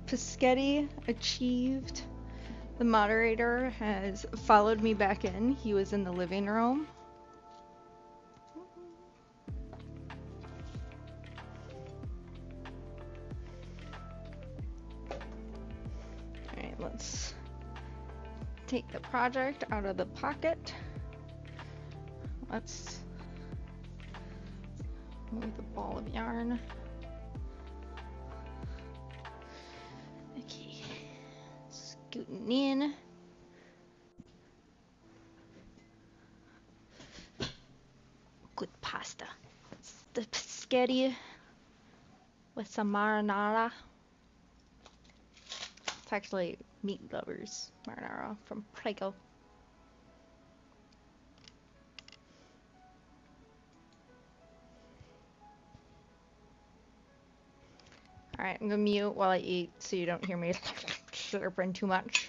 S1: Pischetti achieved. The moderator has followed me back in. He was in the living room. Alright, let's take the project out of the pocket. Let's move the ball of yarn. Okay, scooting in. Good pasta. It's the spaghetti with some marinara. It's actually meat lovers marinara from Prego. Alright, I'm gonna mute while I eat so you don't hear me slurping too much.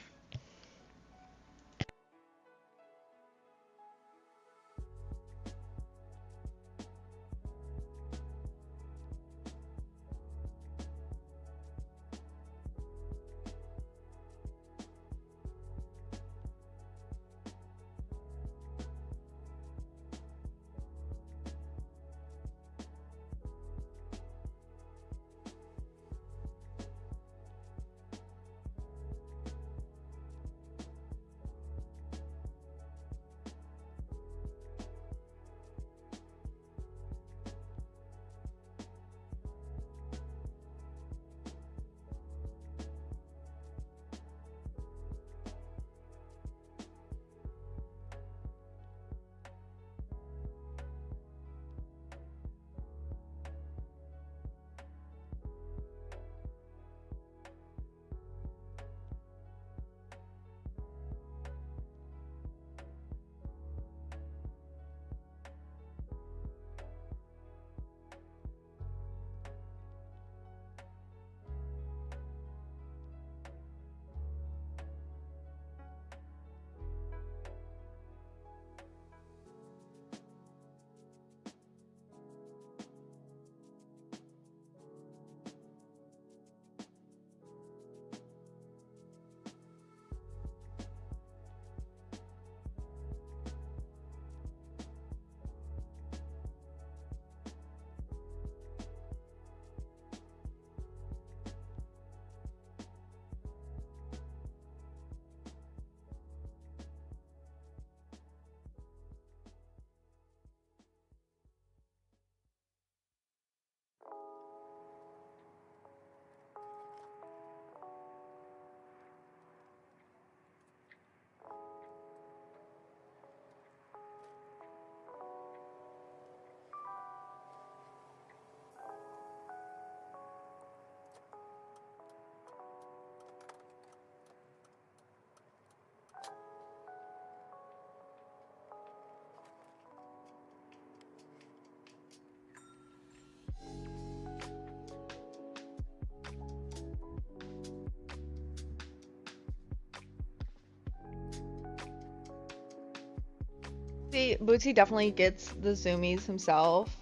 S1: See, Bootsy definitely gets the zoomies himself.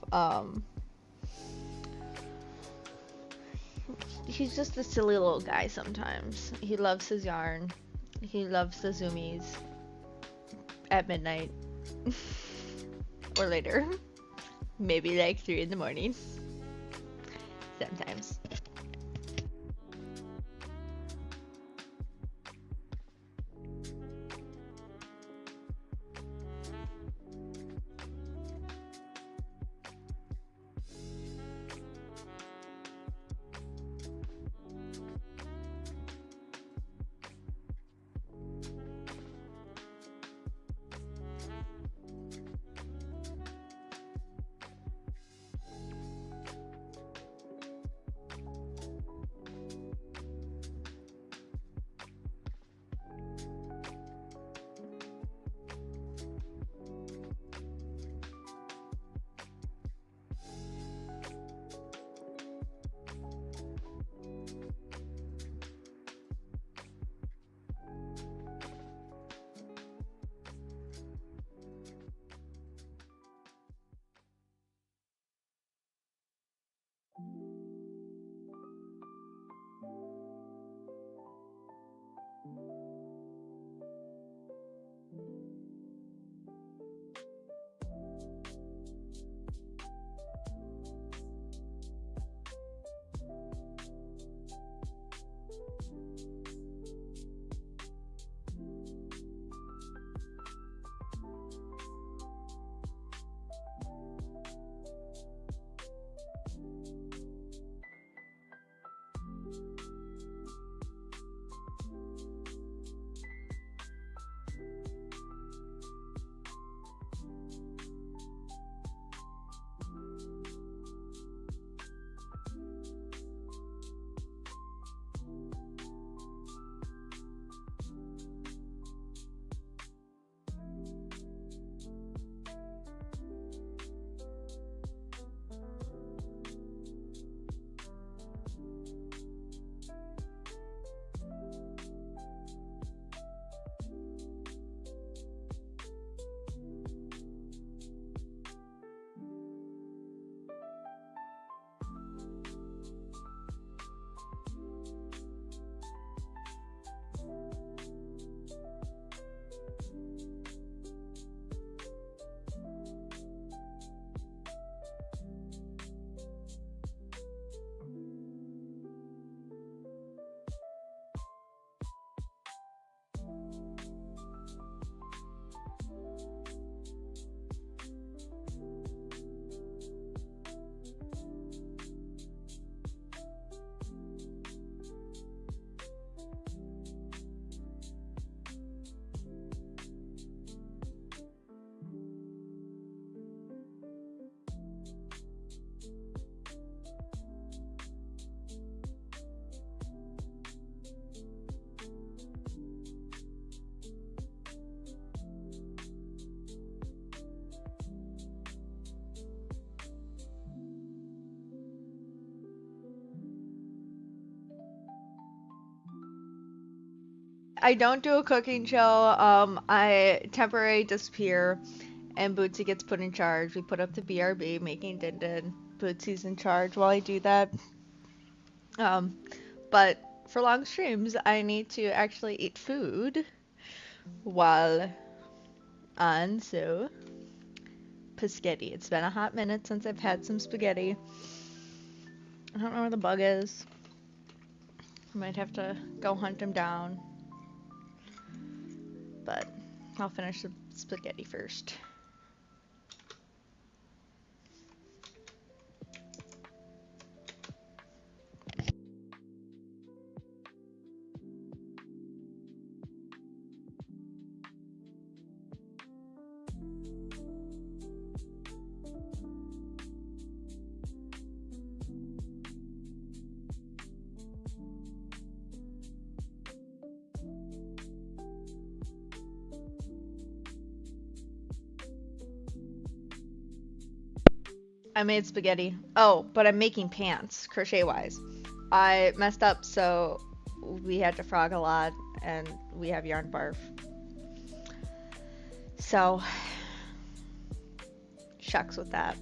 S1: He's just a silly little guy sometimes. He loves his yarn. He loves the zoomies at midnight. Or later. Maybe like 3 in the morning. Sometimes. I don't do a cooking show. I temporarily disappear, and Bootsy gets put in charge. We put up the BRB, making din din. Bootsy's in charge while I do that. Um, but for long streams, I need to actually eat food while on. So, spaghetti. It's been a hot minute since I've had some spaghetti. I don't know where the bug is. I might have to go hunt him down. But I'll finish the spaghetti first. I made spaghetti. Oh, but I'm making pants, crochet wise. I messed up, so we had to frog a lot, and we have yarn barf. So, shucks with that.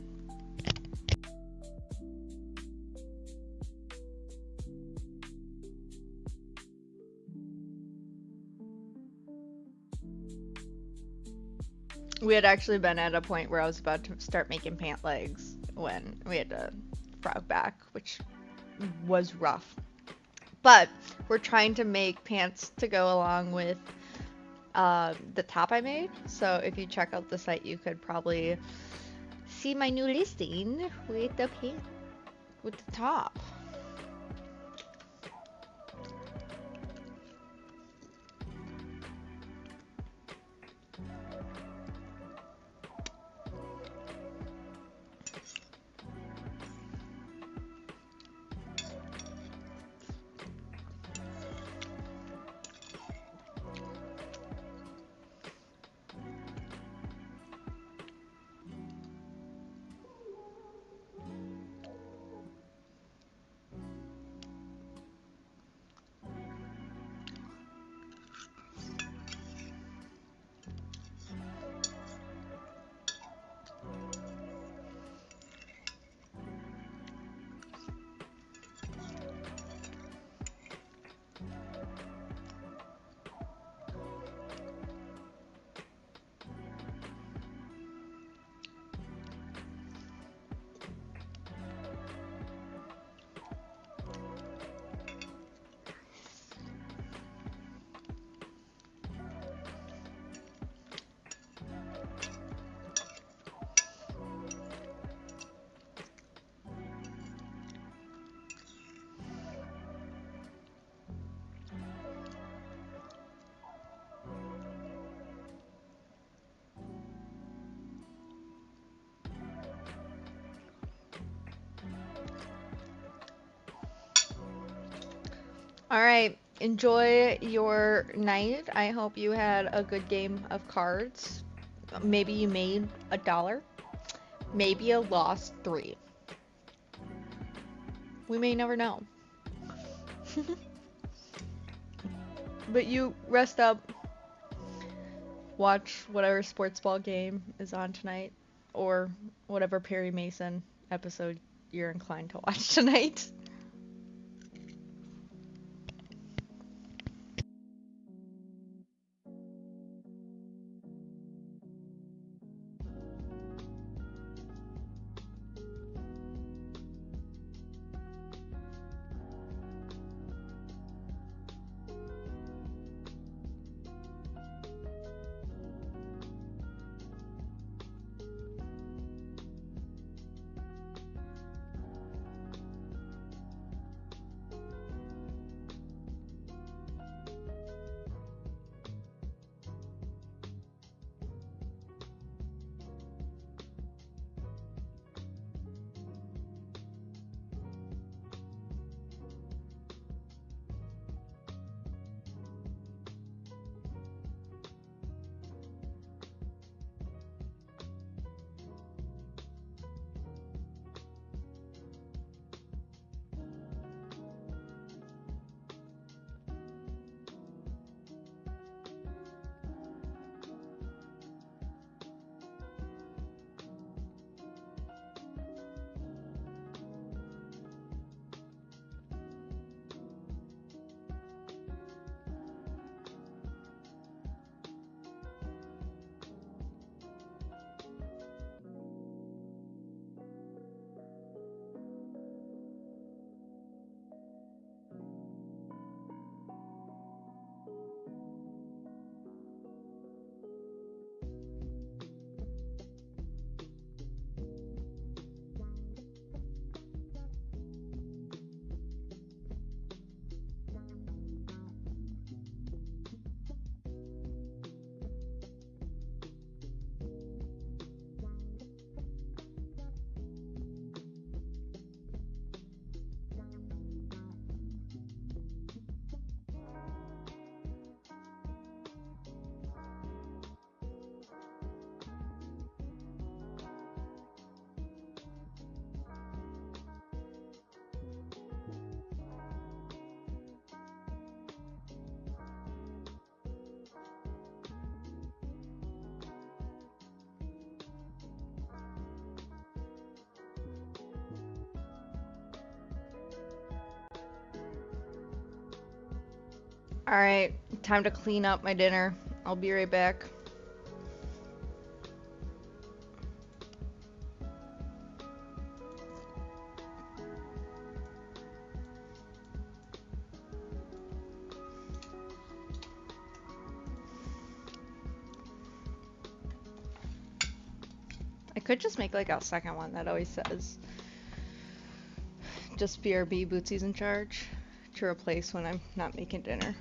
S1: We had actually been at a point where I was about to start making pant legs when we had to frog back, which was rough. But we're trying to make pants to go along with the top I made. So if you check out the site, you could probably see my new listing with the pant with the top. All right, enjoy your night. I hope you had a good game of cards. Maybe you made $1. Maybe you lost 3. We may never know. But you rest up, watch whatever sports ball game is on tonight, or whatever Perry Mason episode you're inclined to watch tonight. Alright, time to clean up my dinner. I'll be right back. I could just make like a second one that always says just BRB Bootsy's in charge to replace when I'm not making dinner.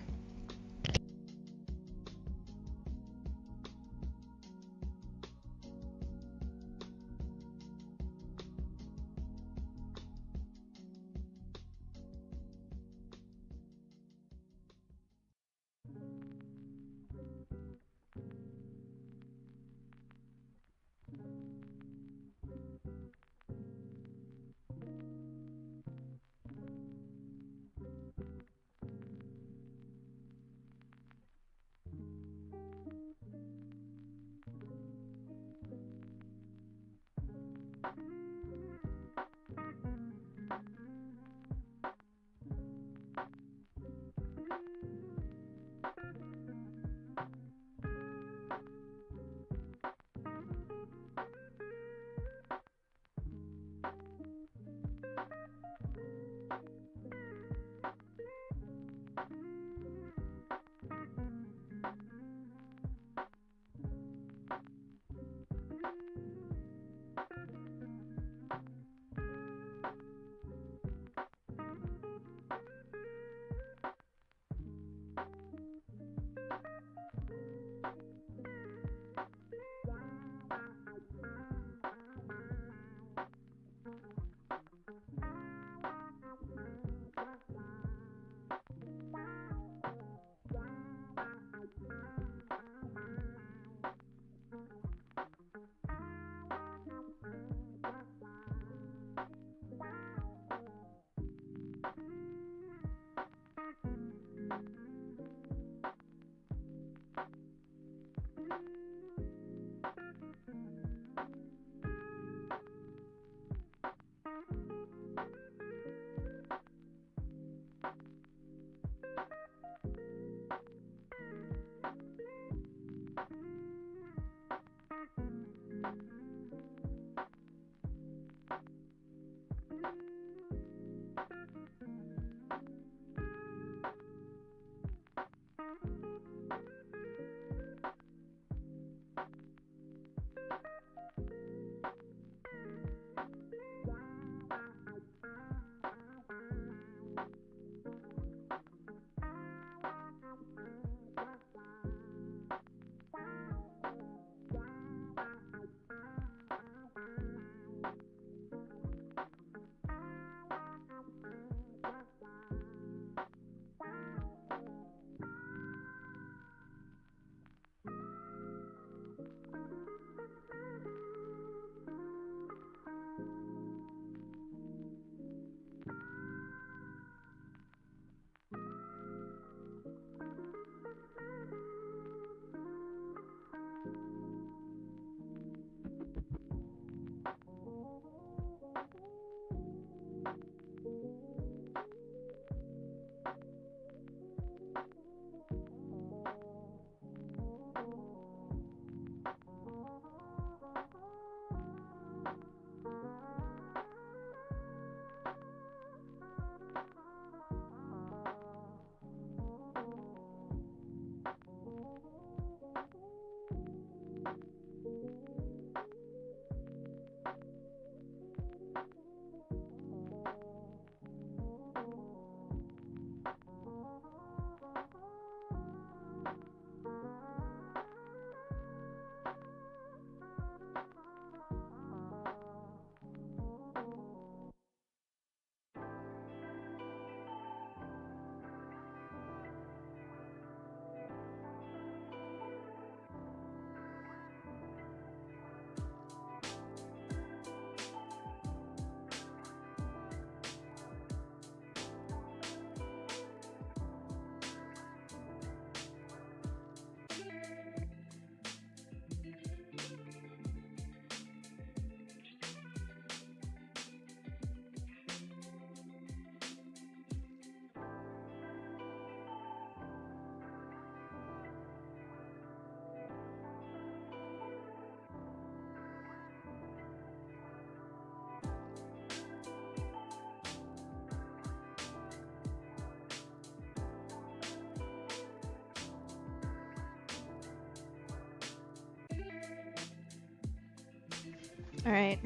S1: Alright.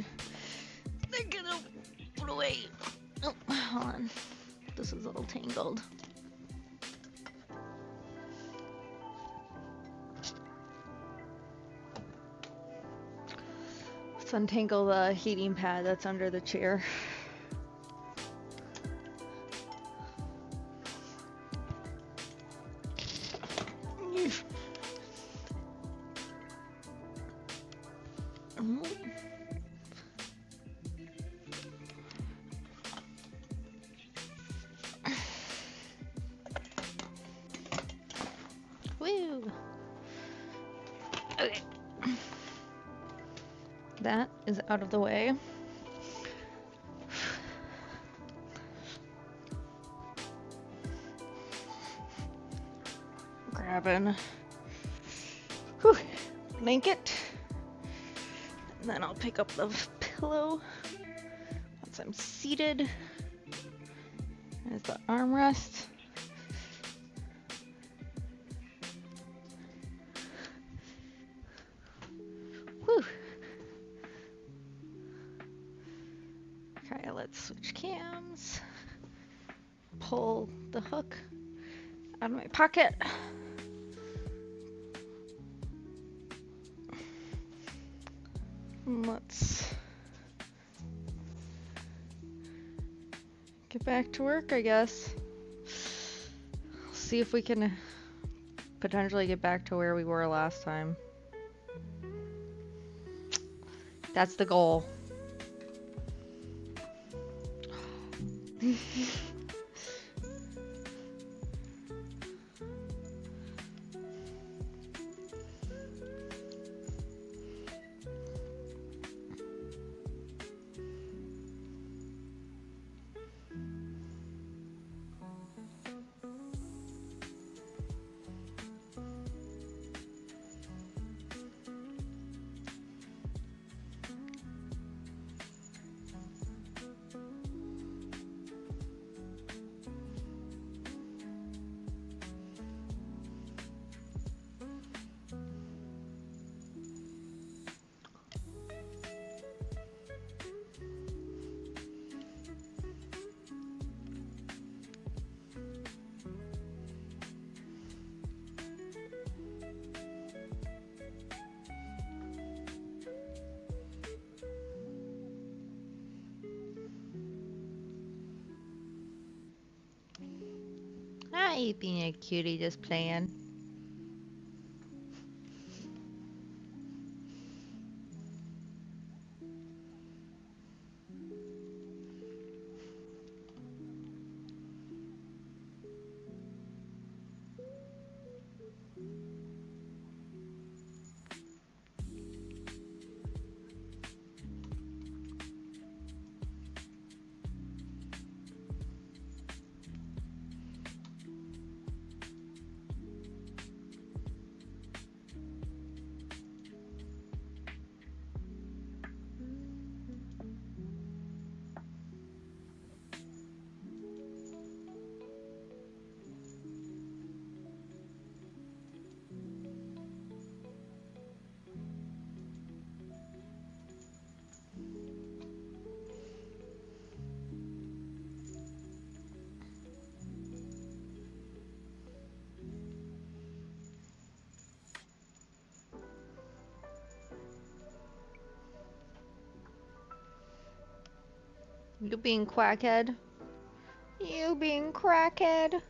S1: They're gonna put away. Oh, hold on. This is all tangled. Let's untangle the heating pad that's under the chair. Woo! Okay. That is out of the way. Grabbing blanket. And then I'll pick up the pillow once I'm seated. There's the armrest. Whew. Okay, let's switch cams. Pull the hook out of my pocket. Let's get back to work, I guess. See if we can potentially get back to where we were last time. That's the goal. Hi, being a cutie, just playing. You being quackhead. You being crackhead.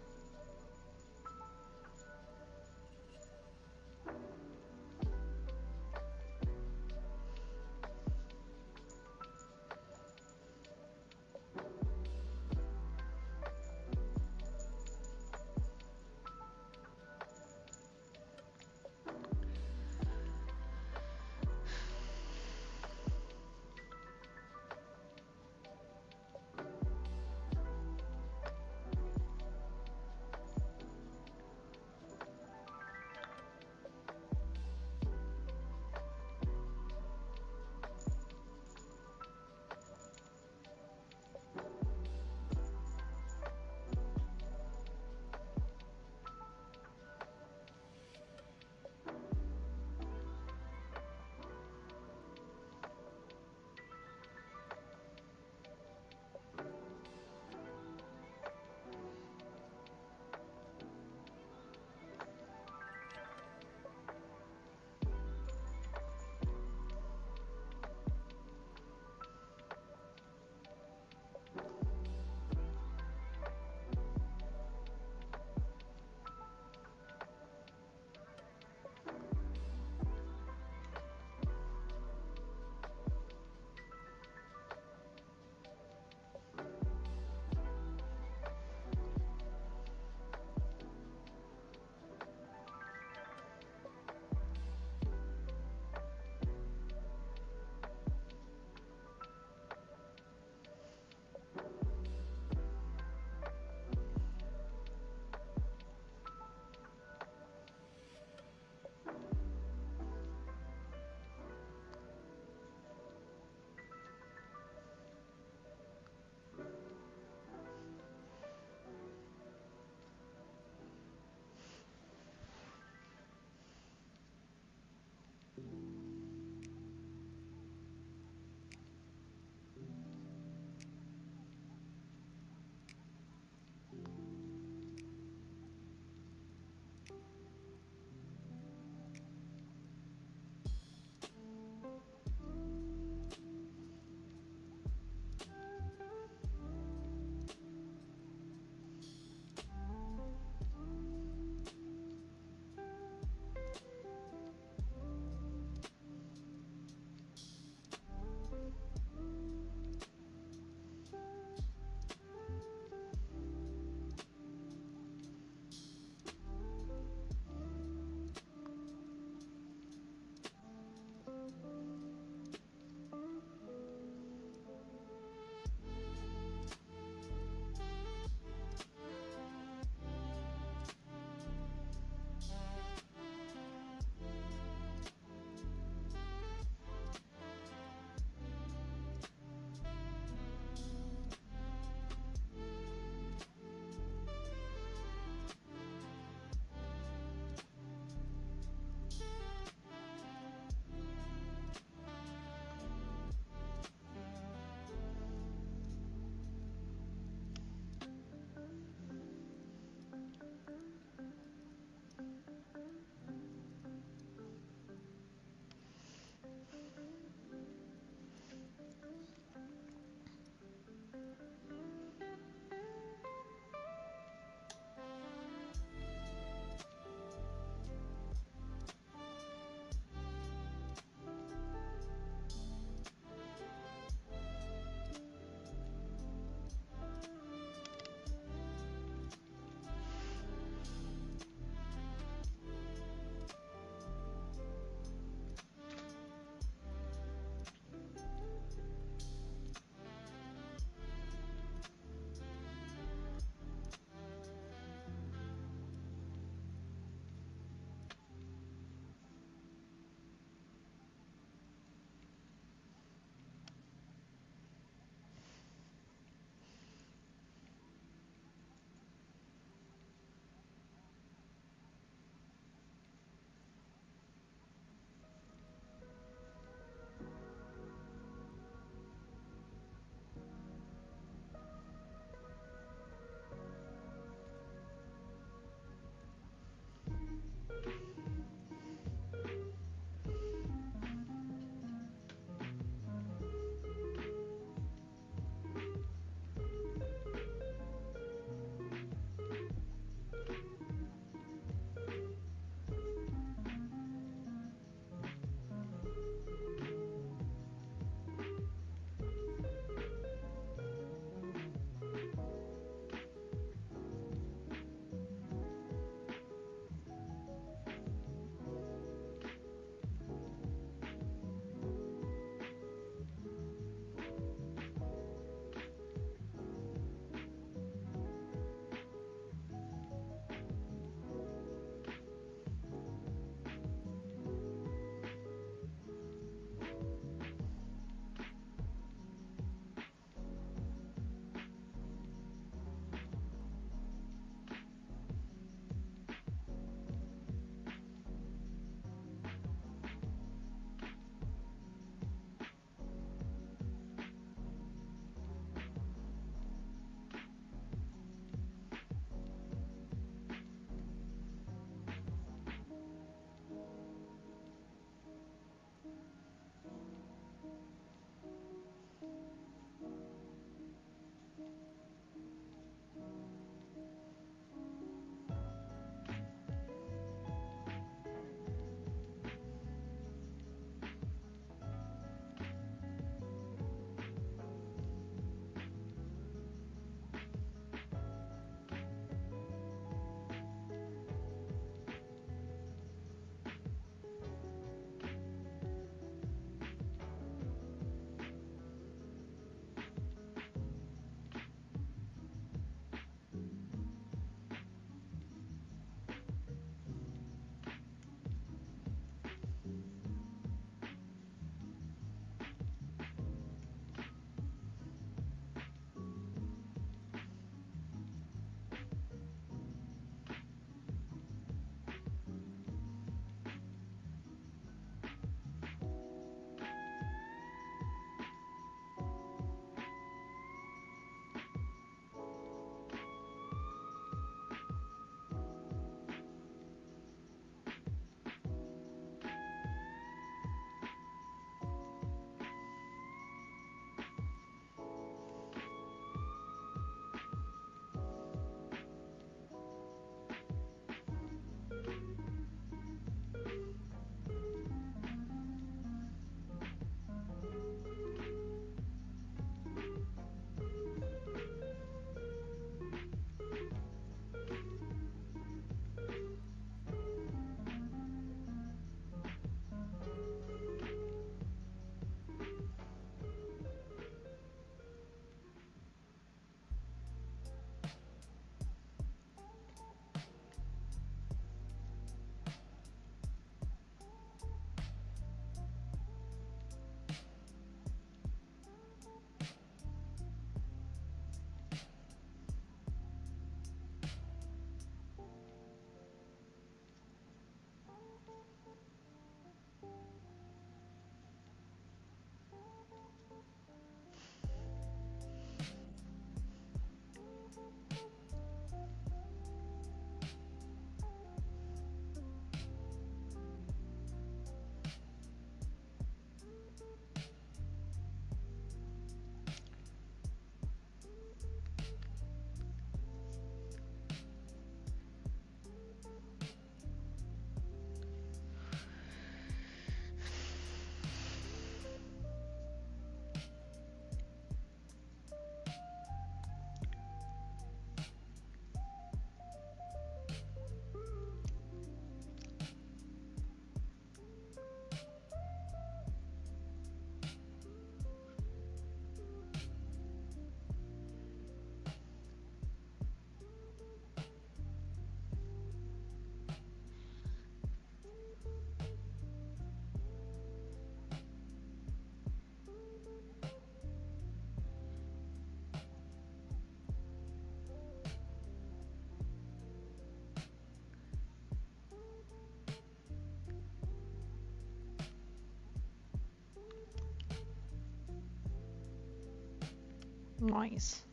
S1: Nice.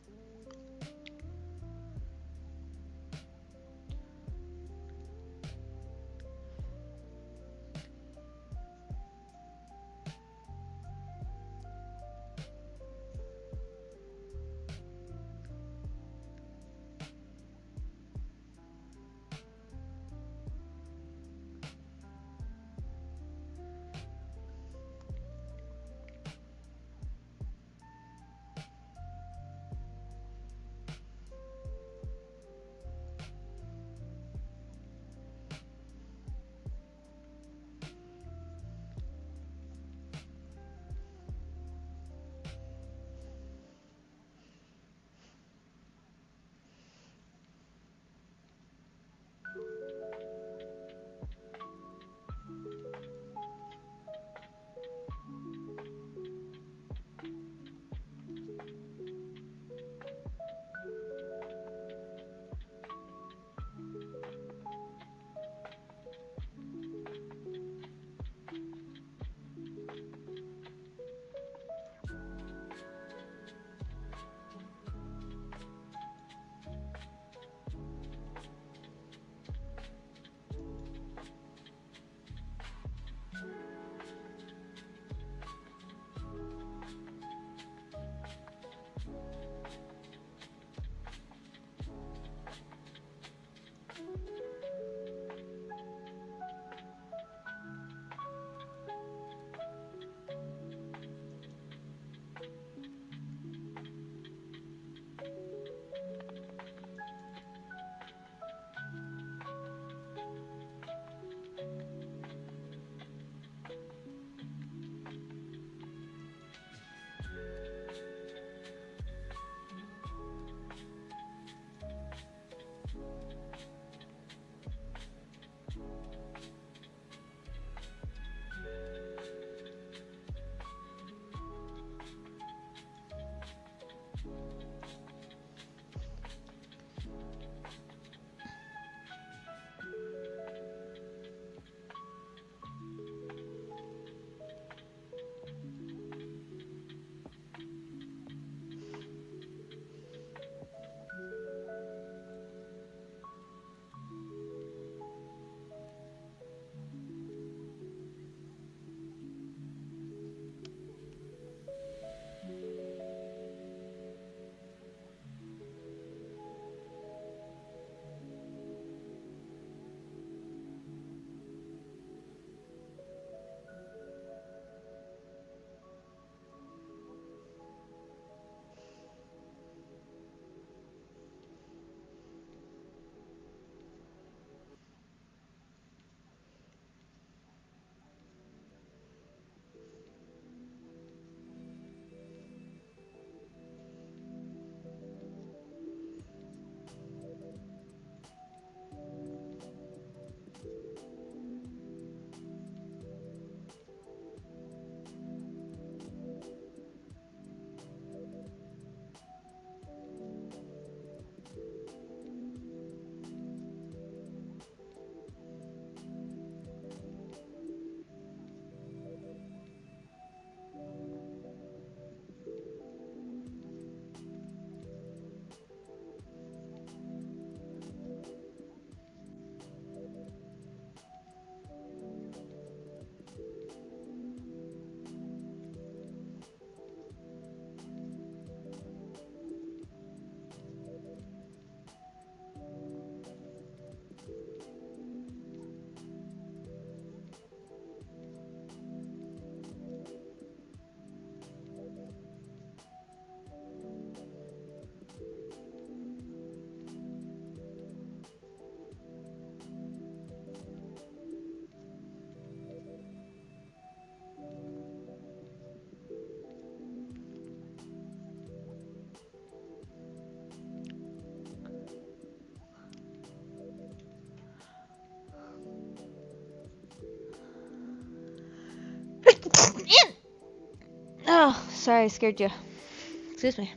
S1: Oh, sorry, I scared you. Excuse me.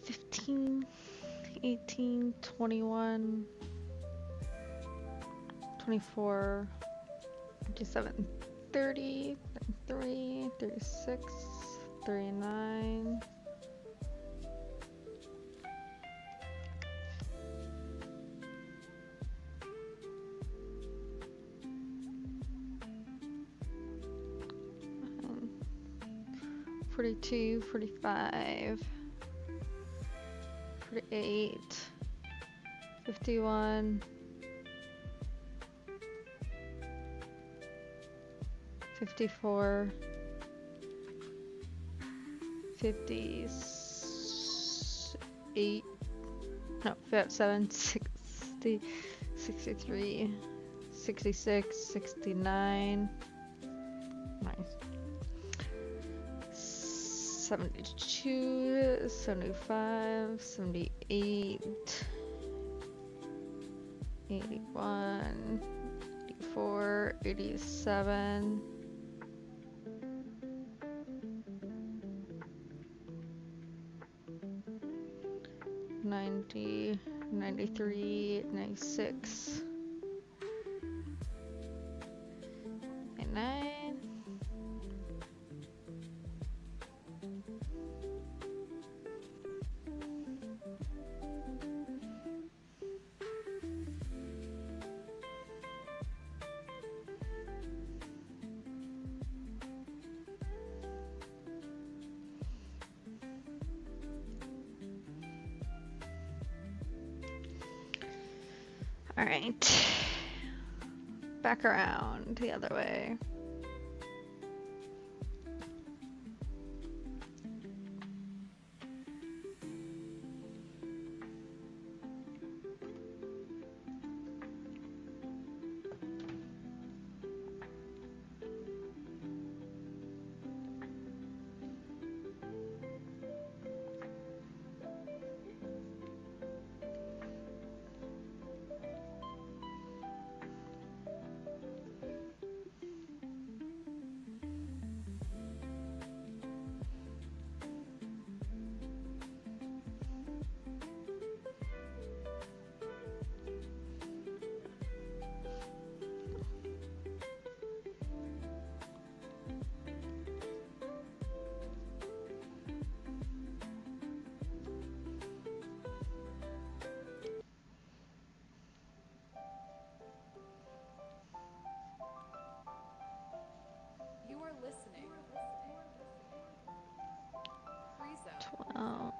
S1: 15, 18, 21, 24, 27, 30, 33, 36, 39, 42, 45, 48, 51, 54, 58, no, 57, 60, 63, 66, 69, nice. 72, 75, 78, 81, 84, 87, 90, 93, 96, 99. All right, back around the other way.
S3: You are listening. Frieza.
S1: 12.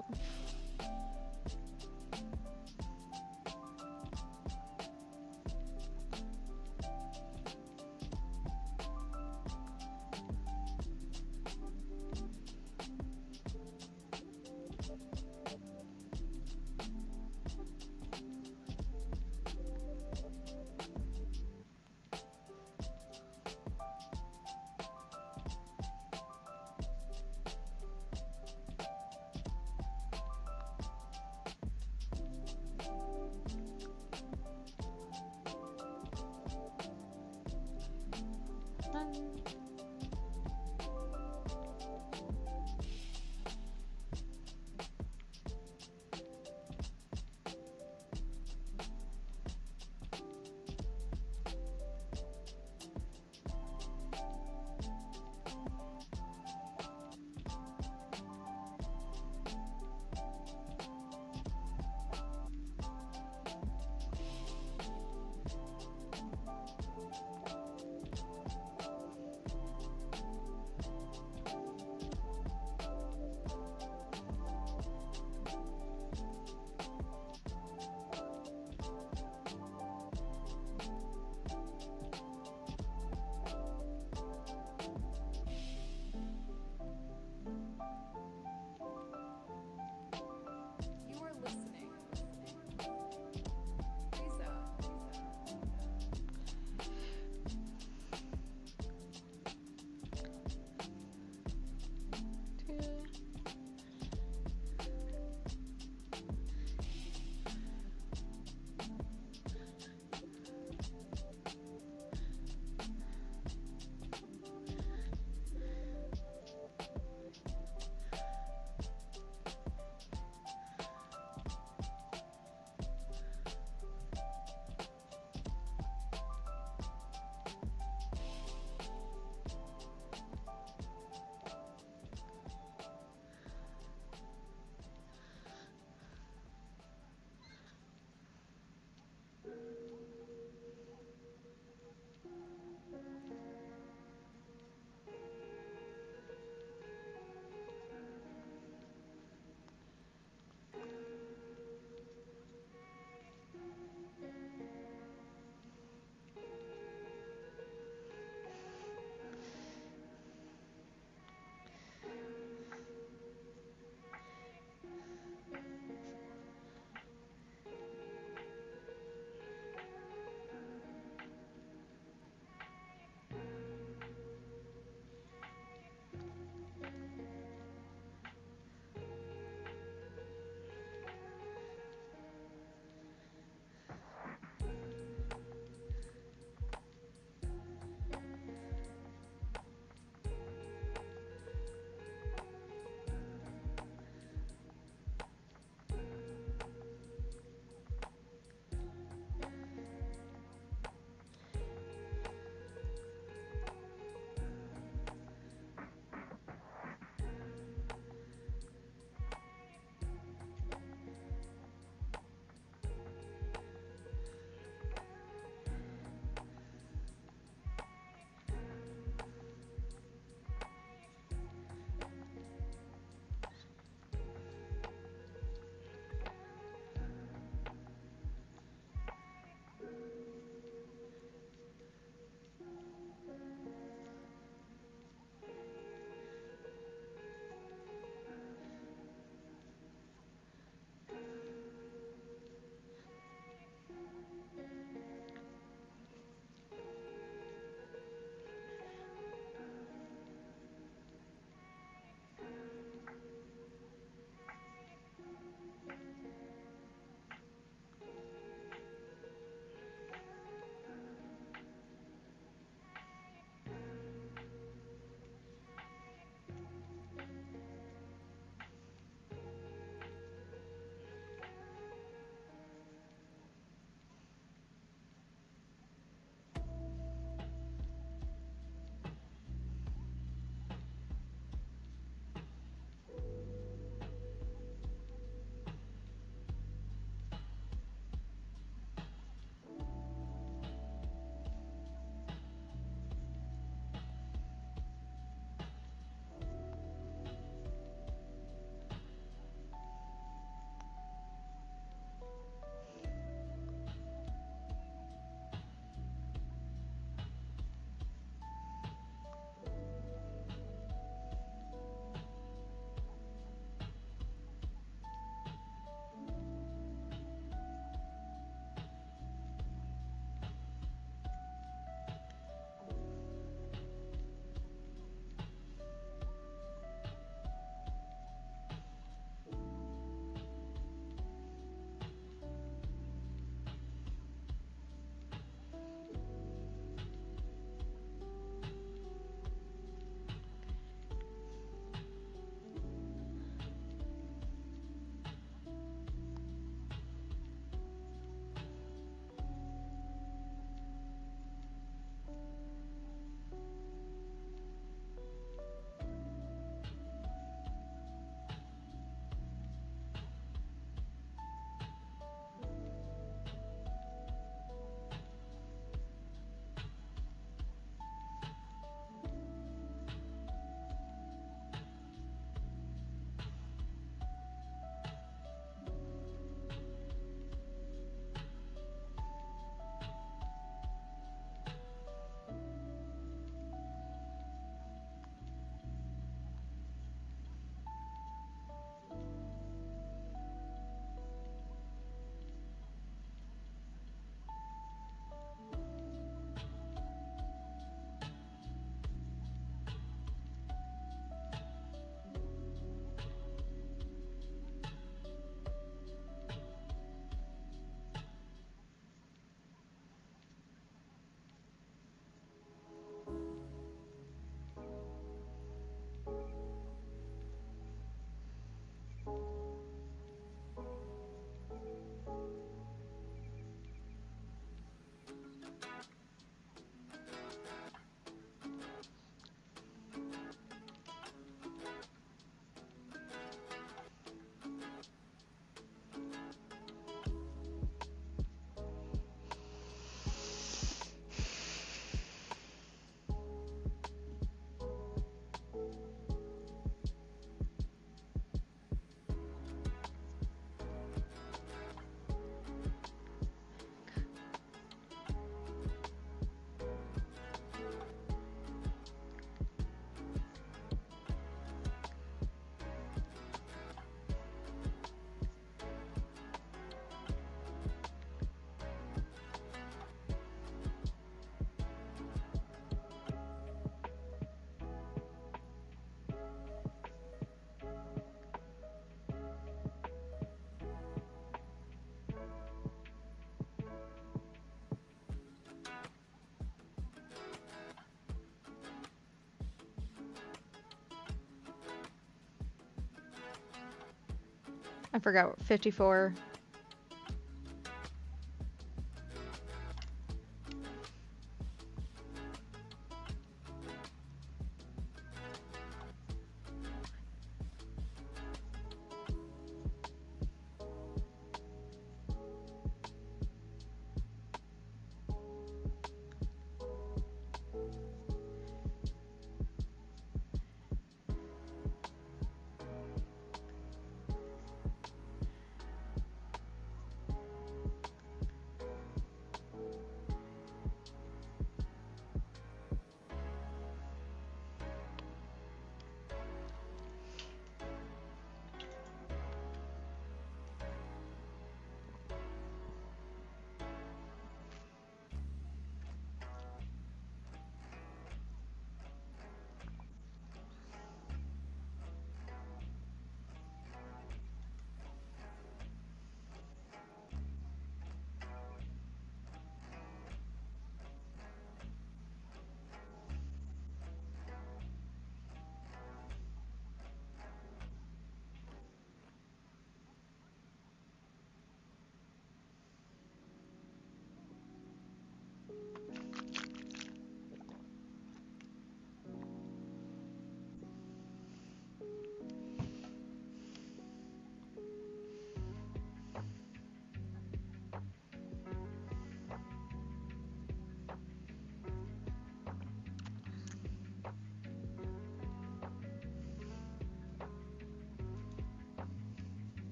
S1: I forgot, 54.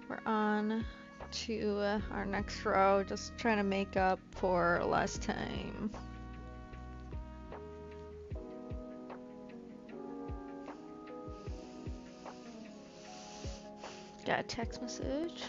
S1: We're on to our next row, just trying to make up for last time. Got a text message.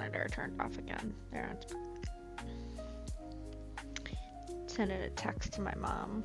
S1: monitor turned off again. There, I'm sending a text to my mom.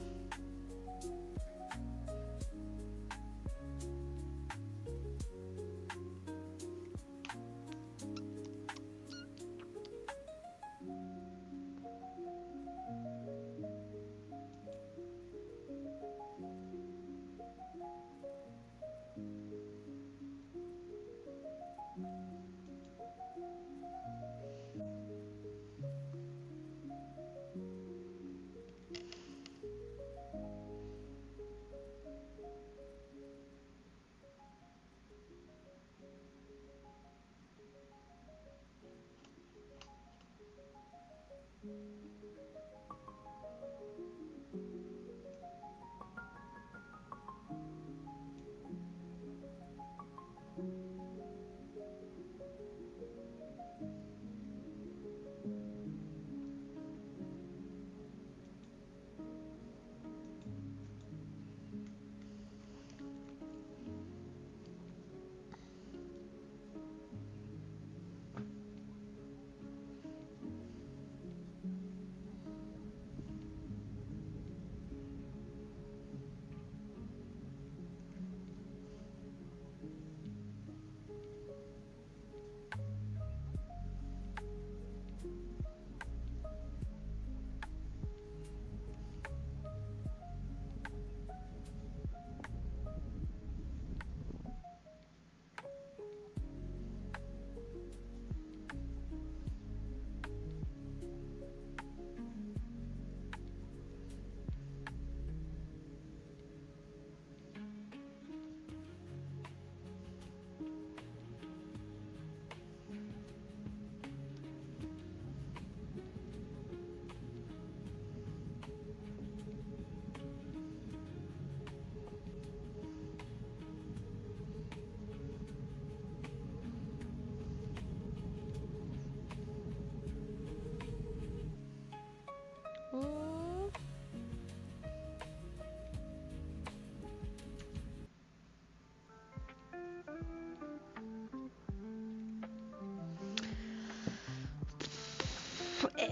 S1: Ooh.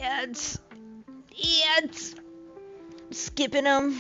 S1: Ads. Ads. Skipping them.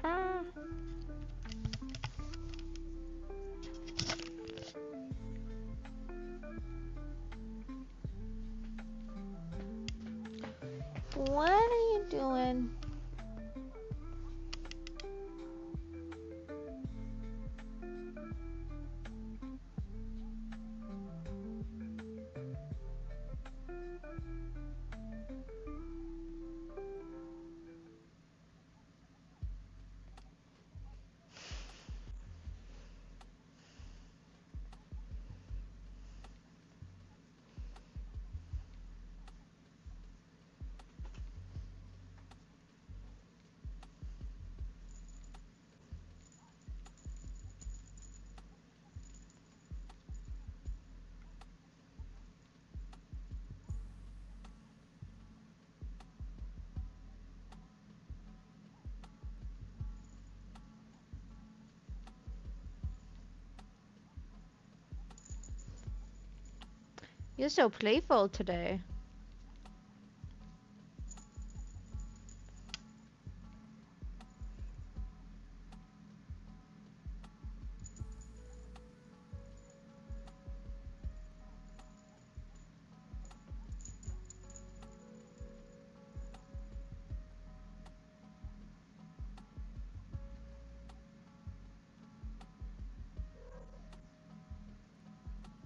S1: Ah. What are you doing? You're so playful today.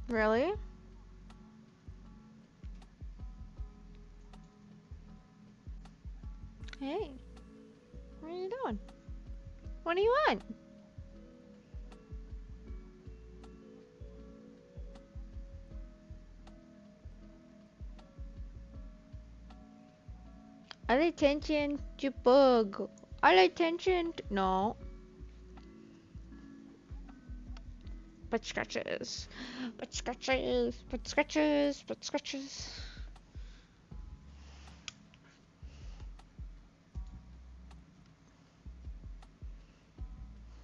S1: Really? Hey, what are you doing? What do you want? Attention to bug. All attention. No. But scratches. But scratches. But scratches. But scratches.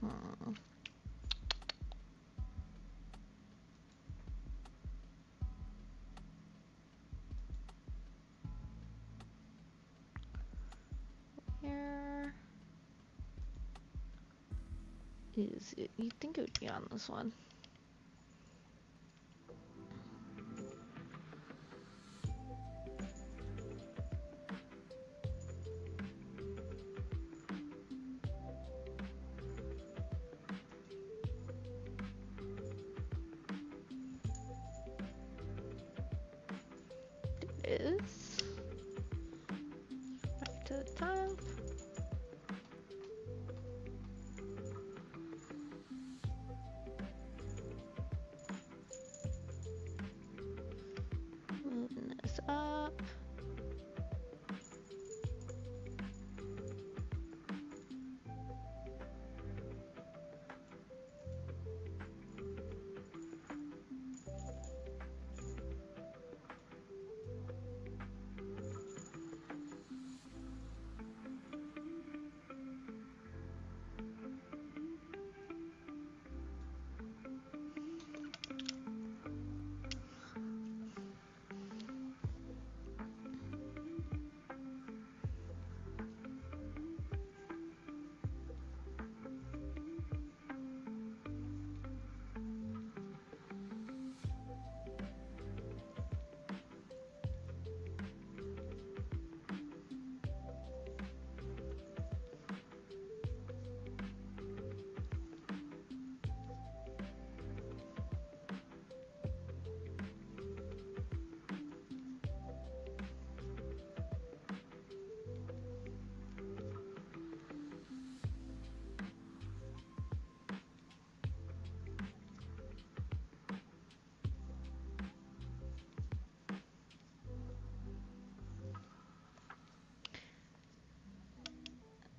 S1: Hmm. Here is it. You think it would be on this one? It is. Back to the top. Moving this up.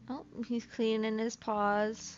S1: Oh, he's cleaning his paws.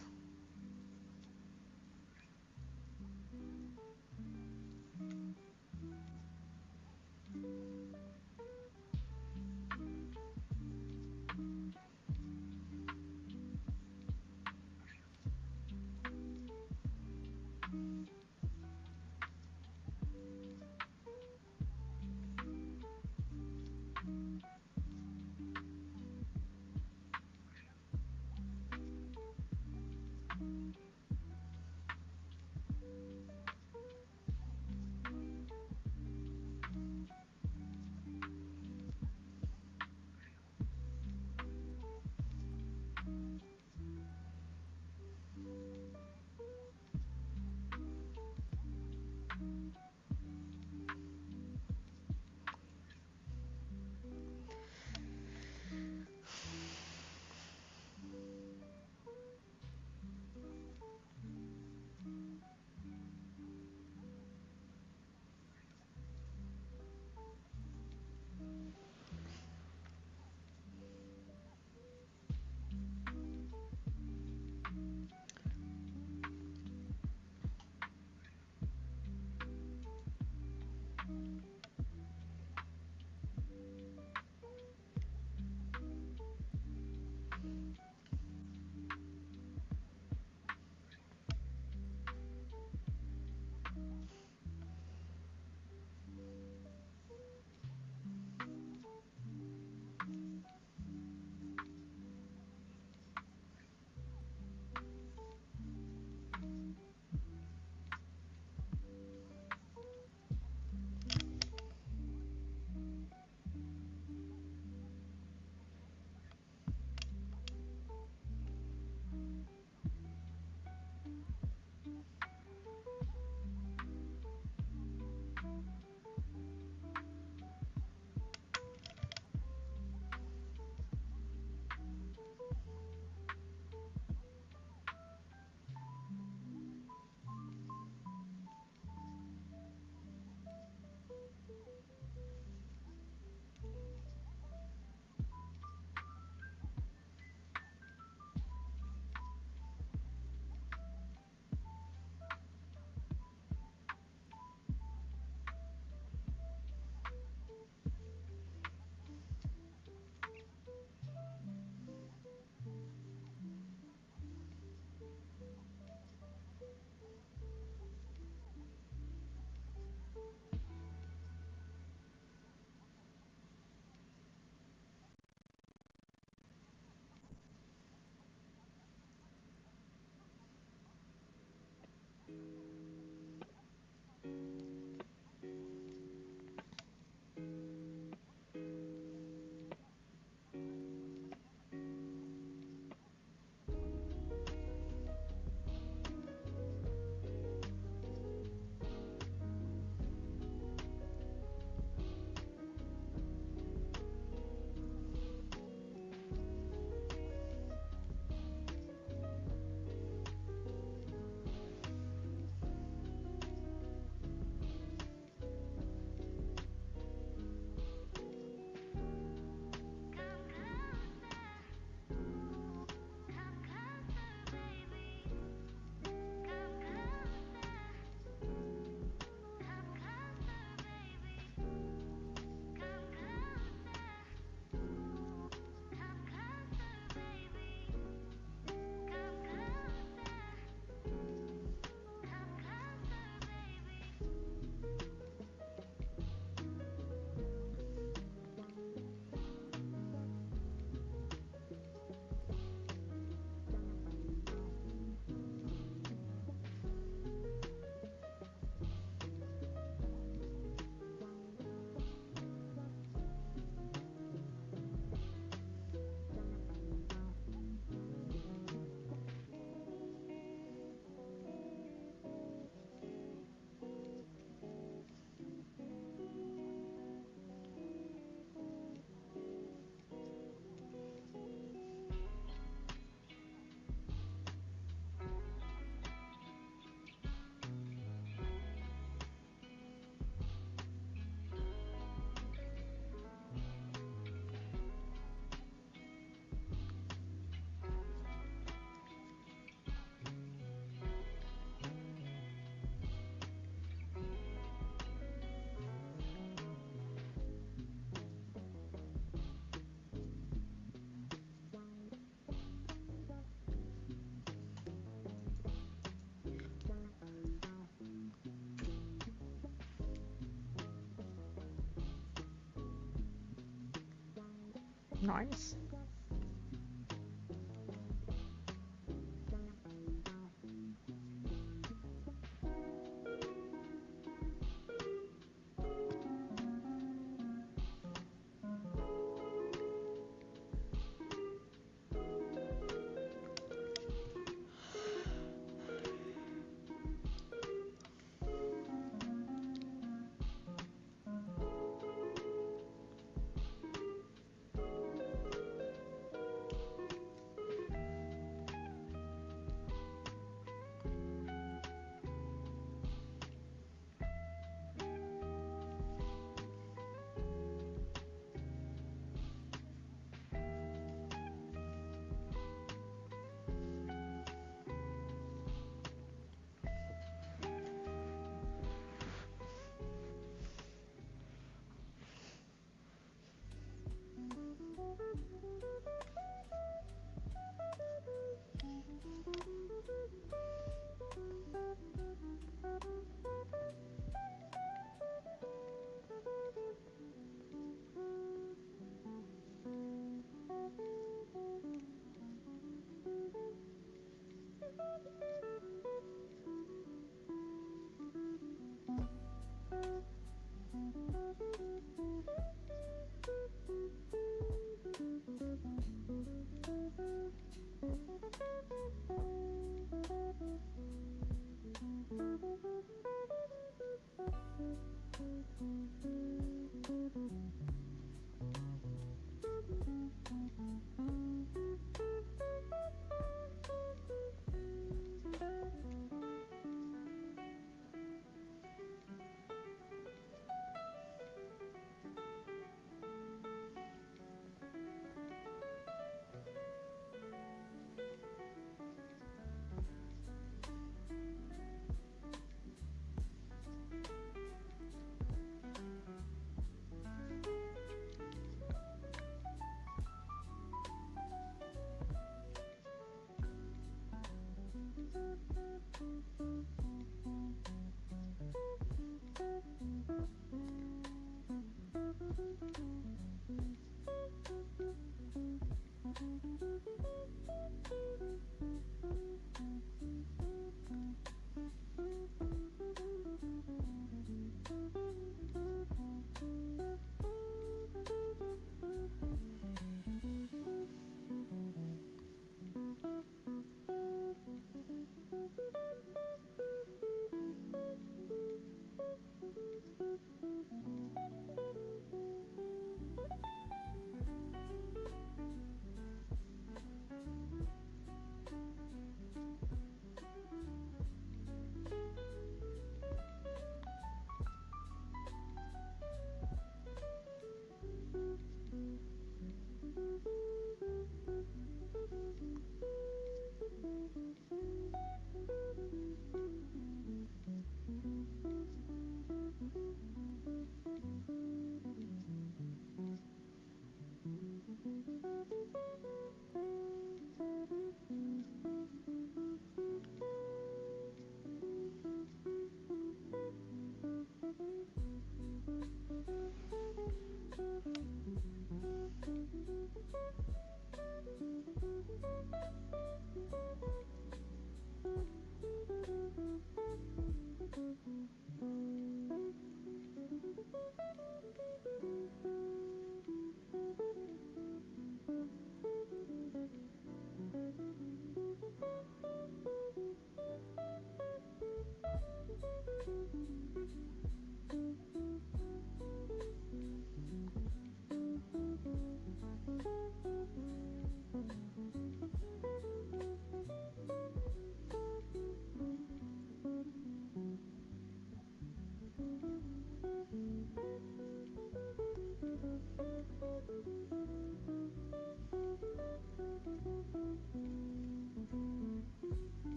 S1: Nice.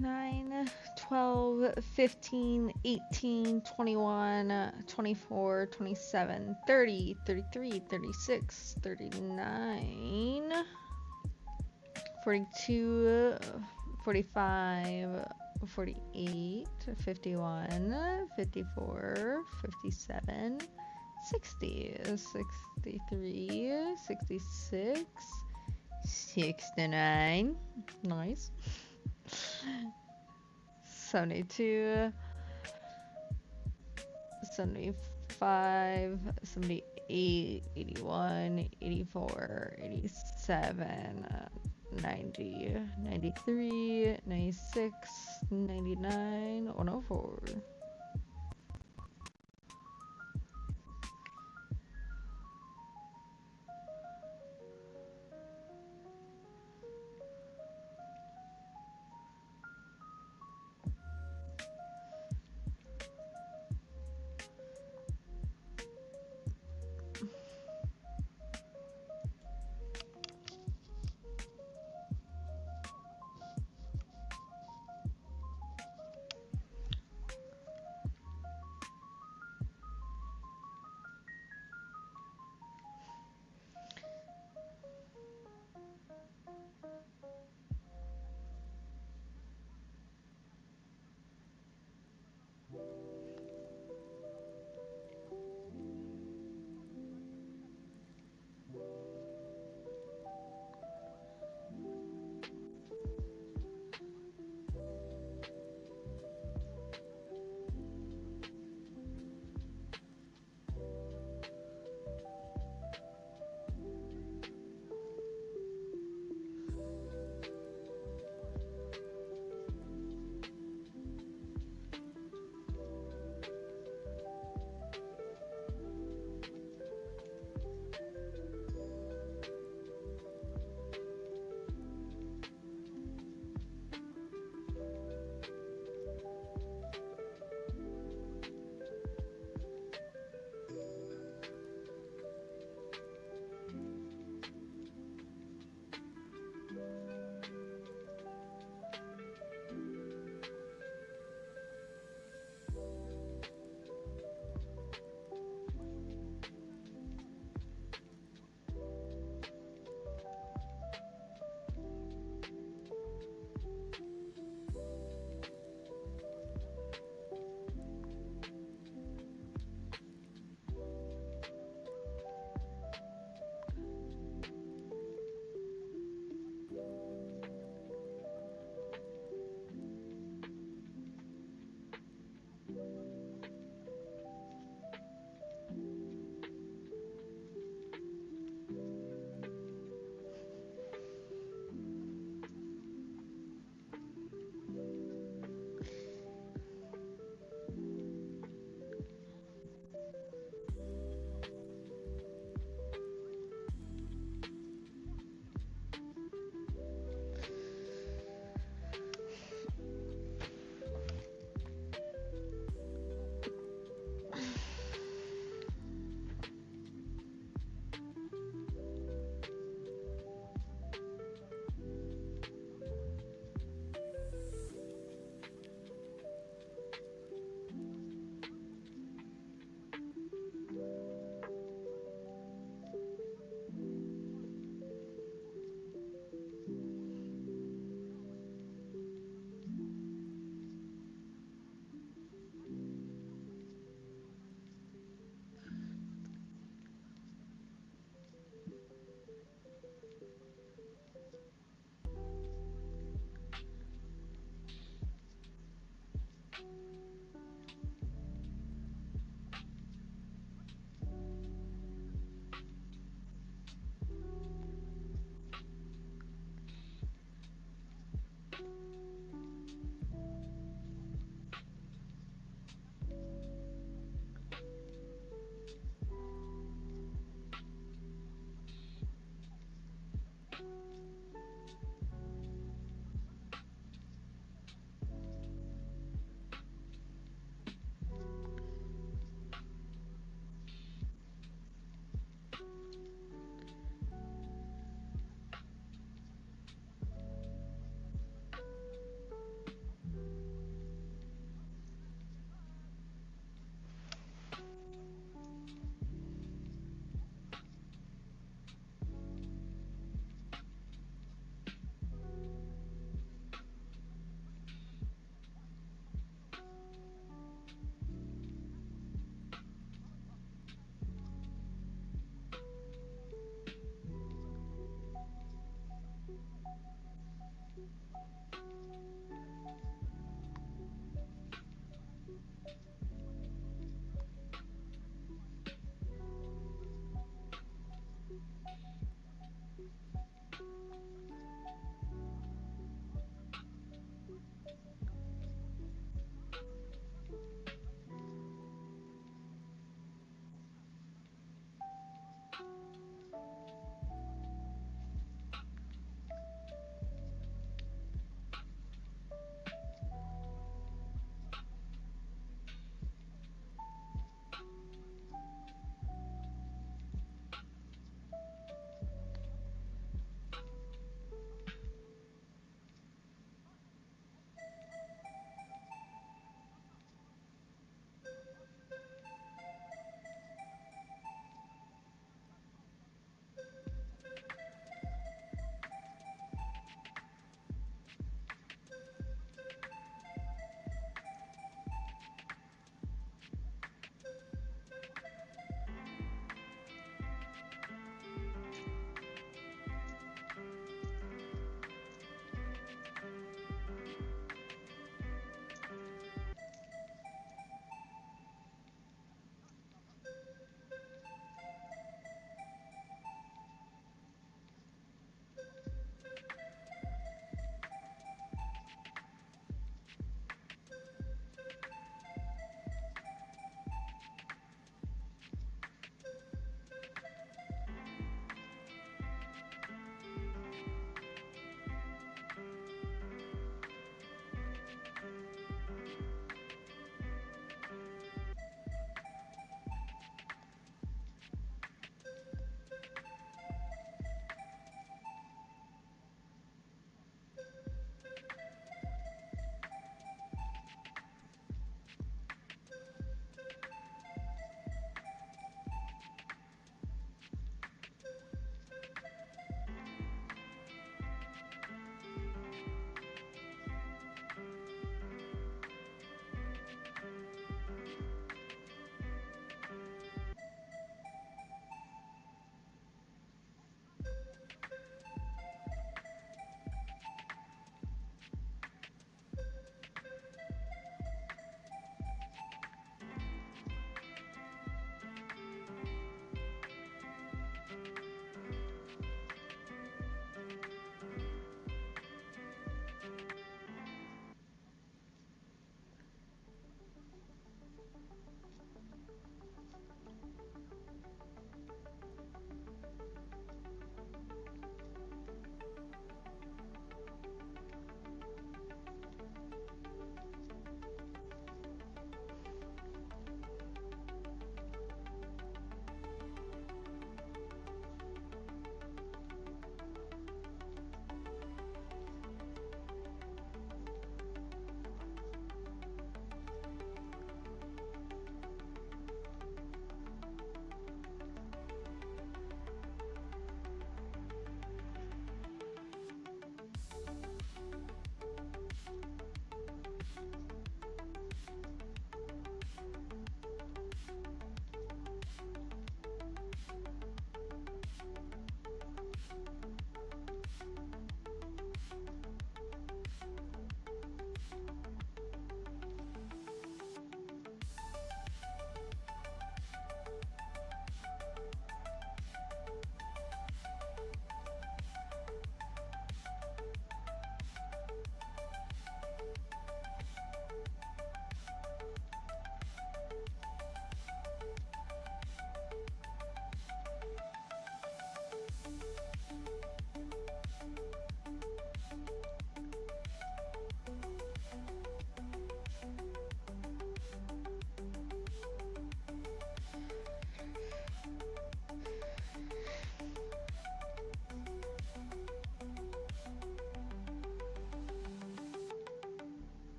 S1: 9, 12, 15, 18, 21, 24, 27, 30, 33, 36, 39, 42, 45, 48, 51, 54, 57, 60, 63, 66, 69. Nice. 72, 75, 78, 81, 84, 87, 90, 93, 96, 99, 104.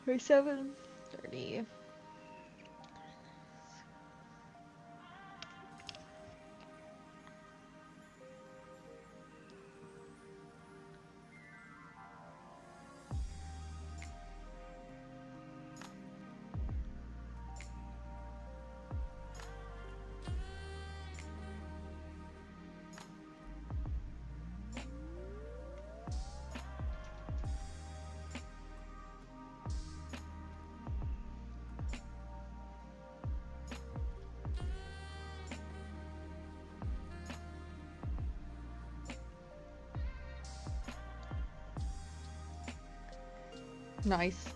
S1: Or 7:30. Nice.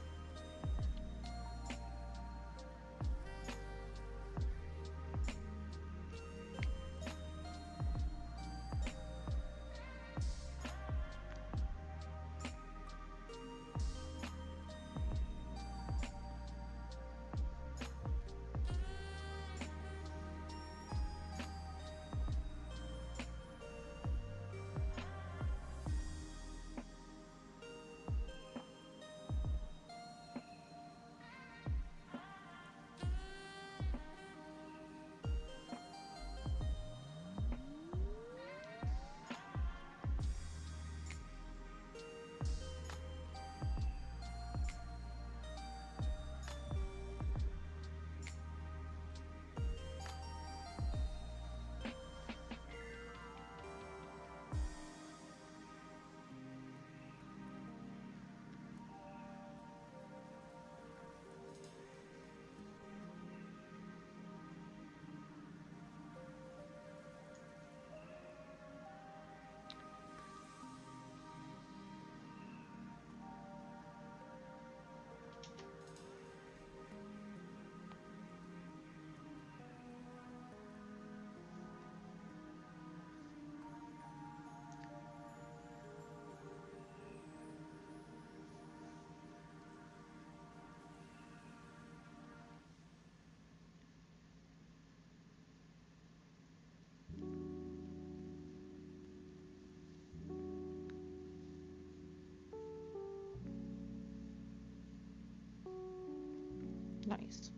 S1: Nice.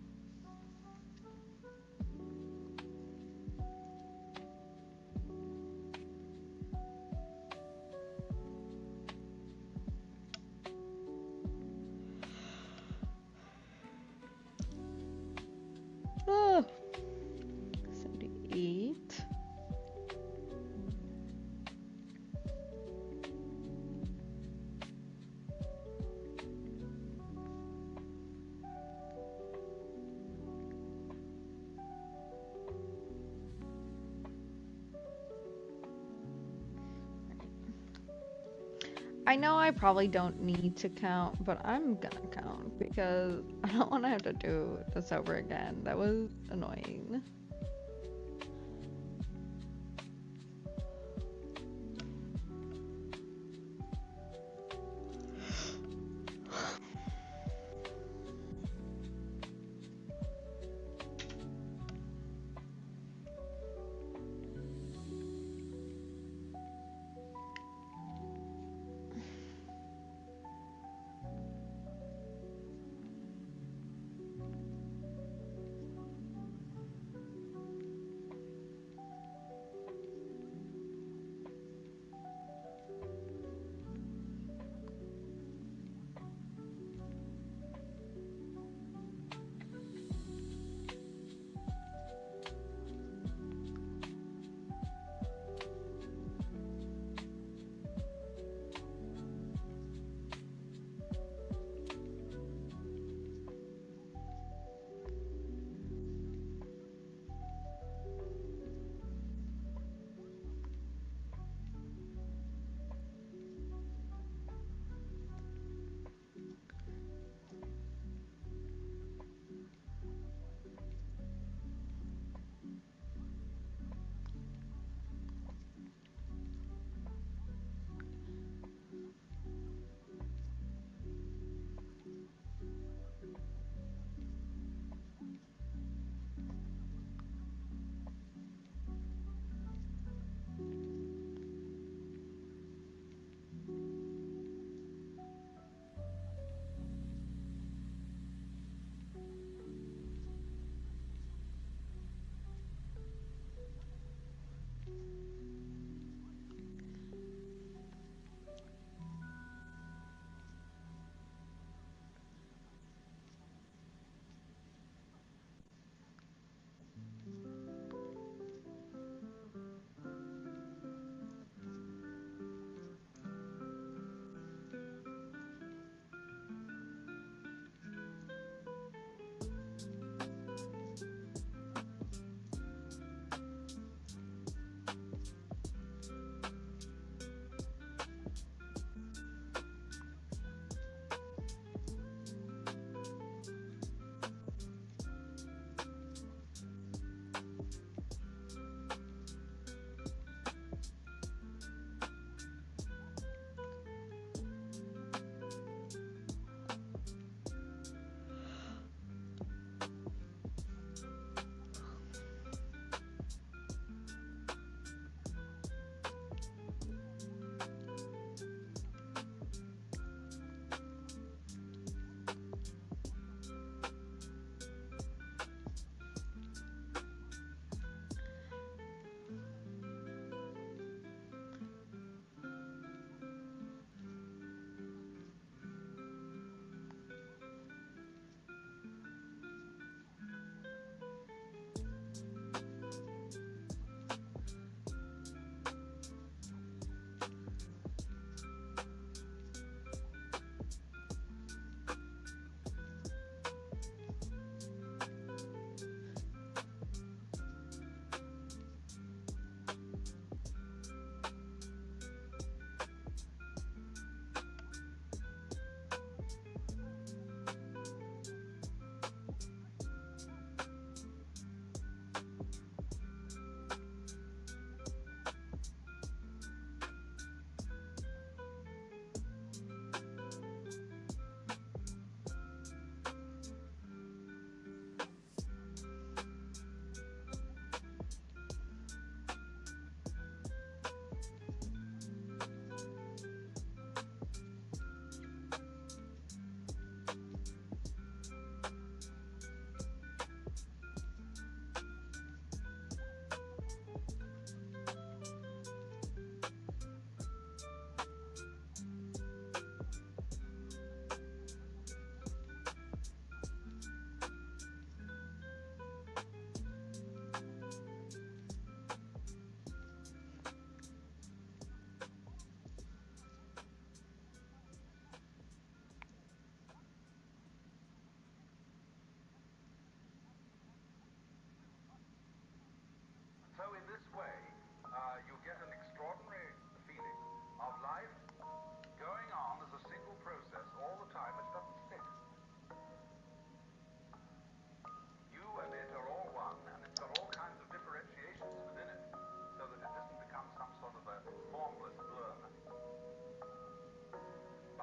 S1: Ah, 78. I know I probably don't need to count, but I'm gonna count because I don't want to have to do this over again. That was annoying.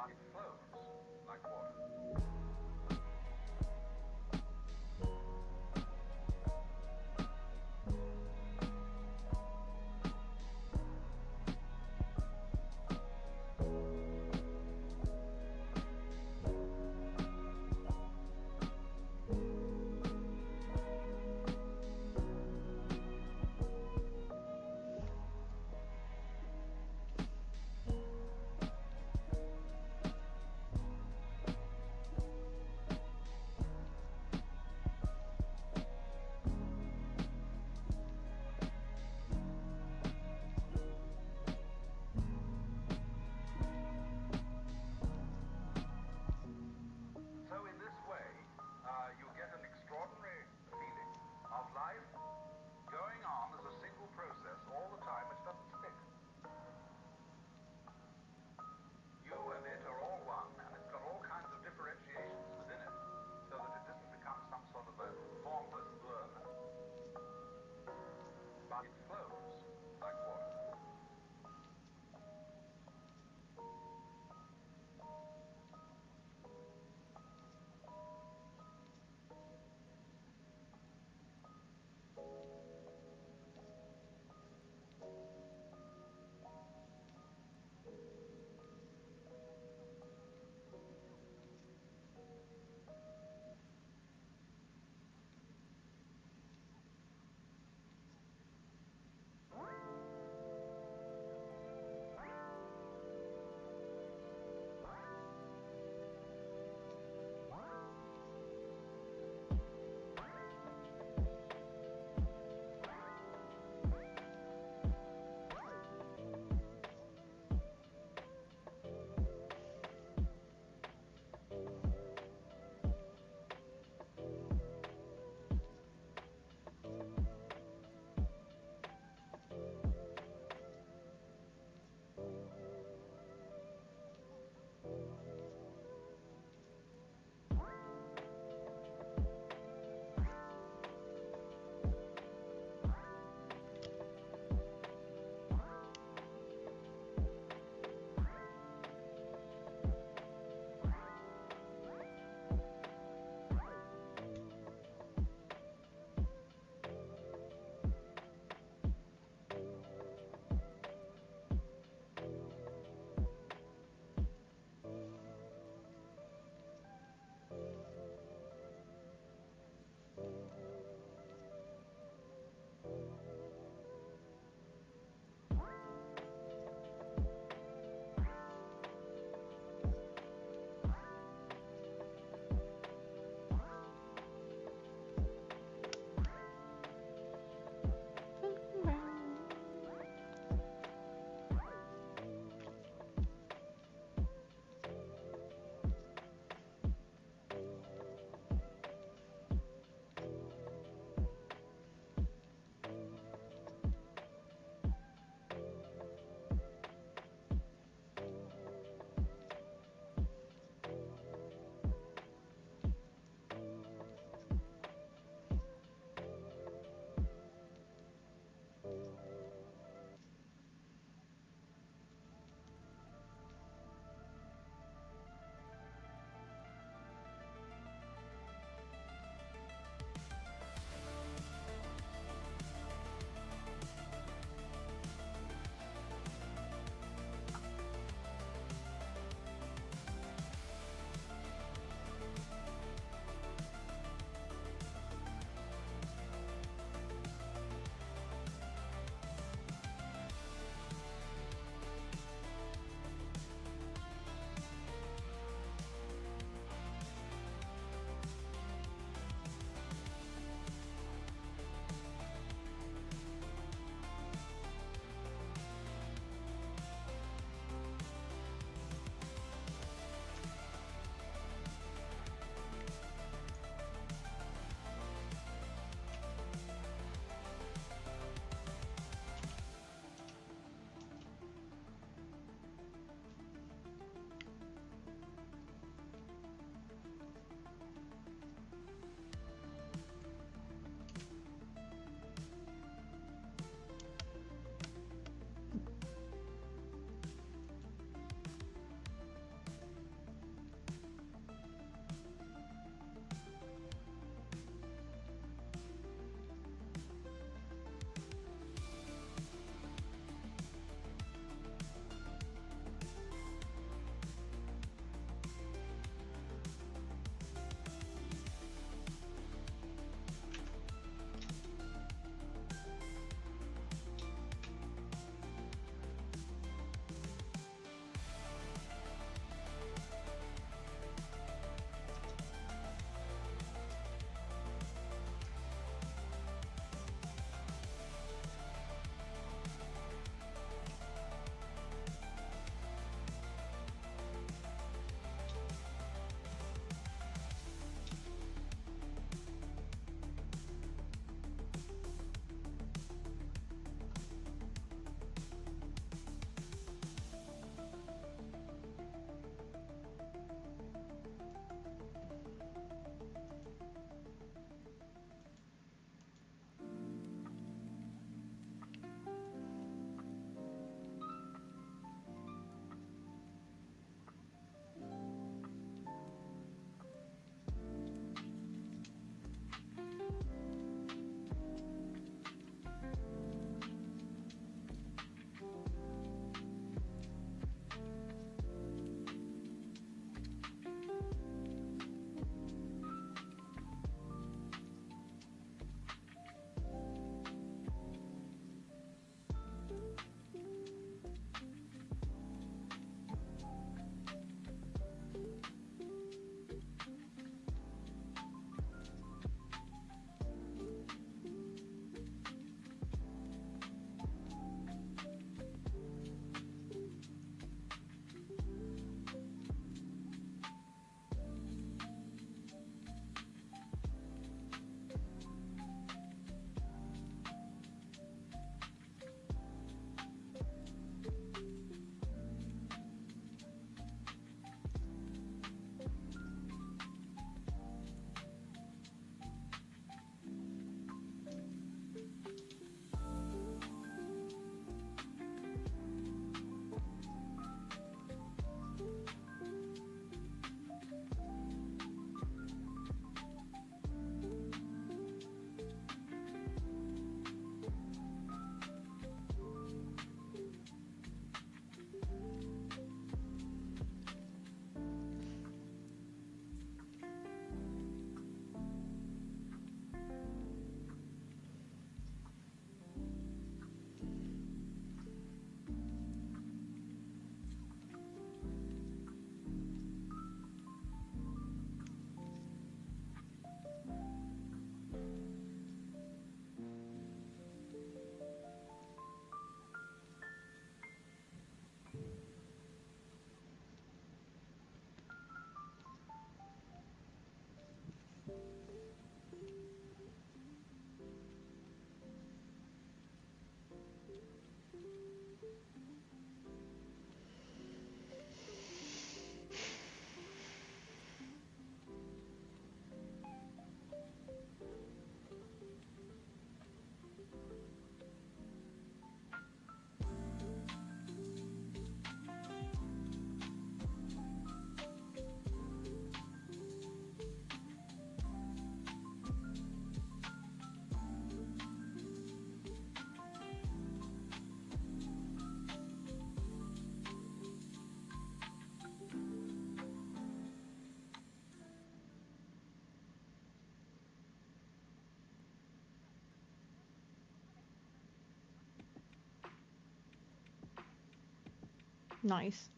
S2: It flows like water.
S1: Nice.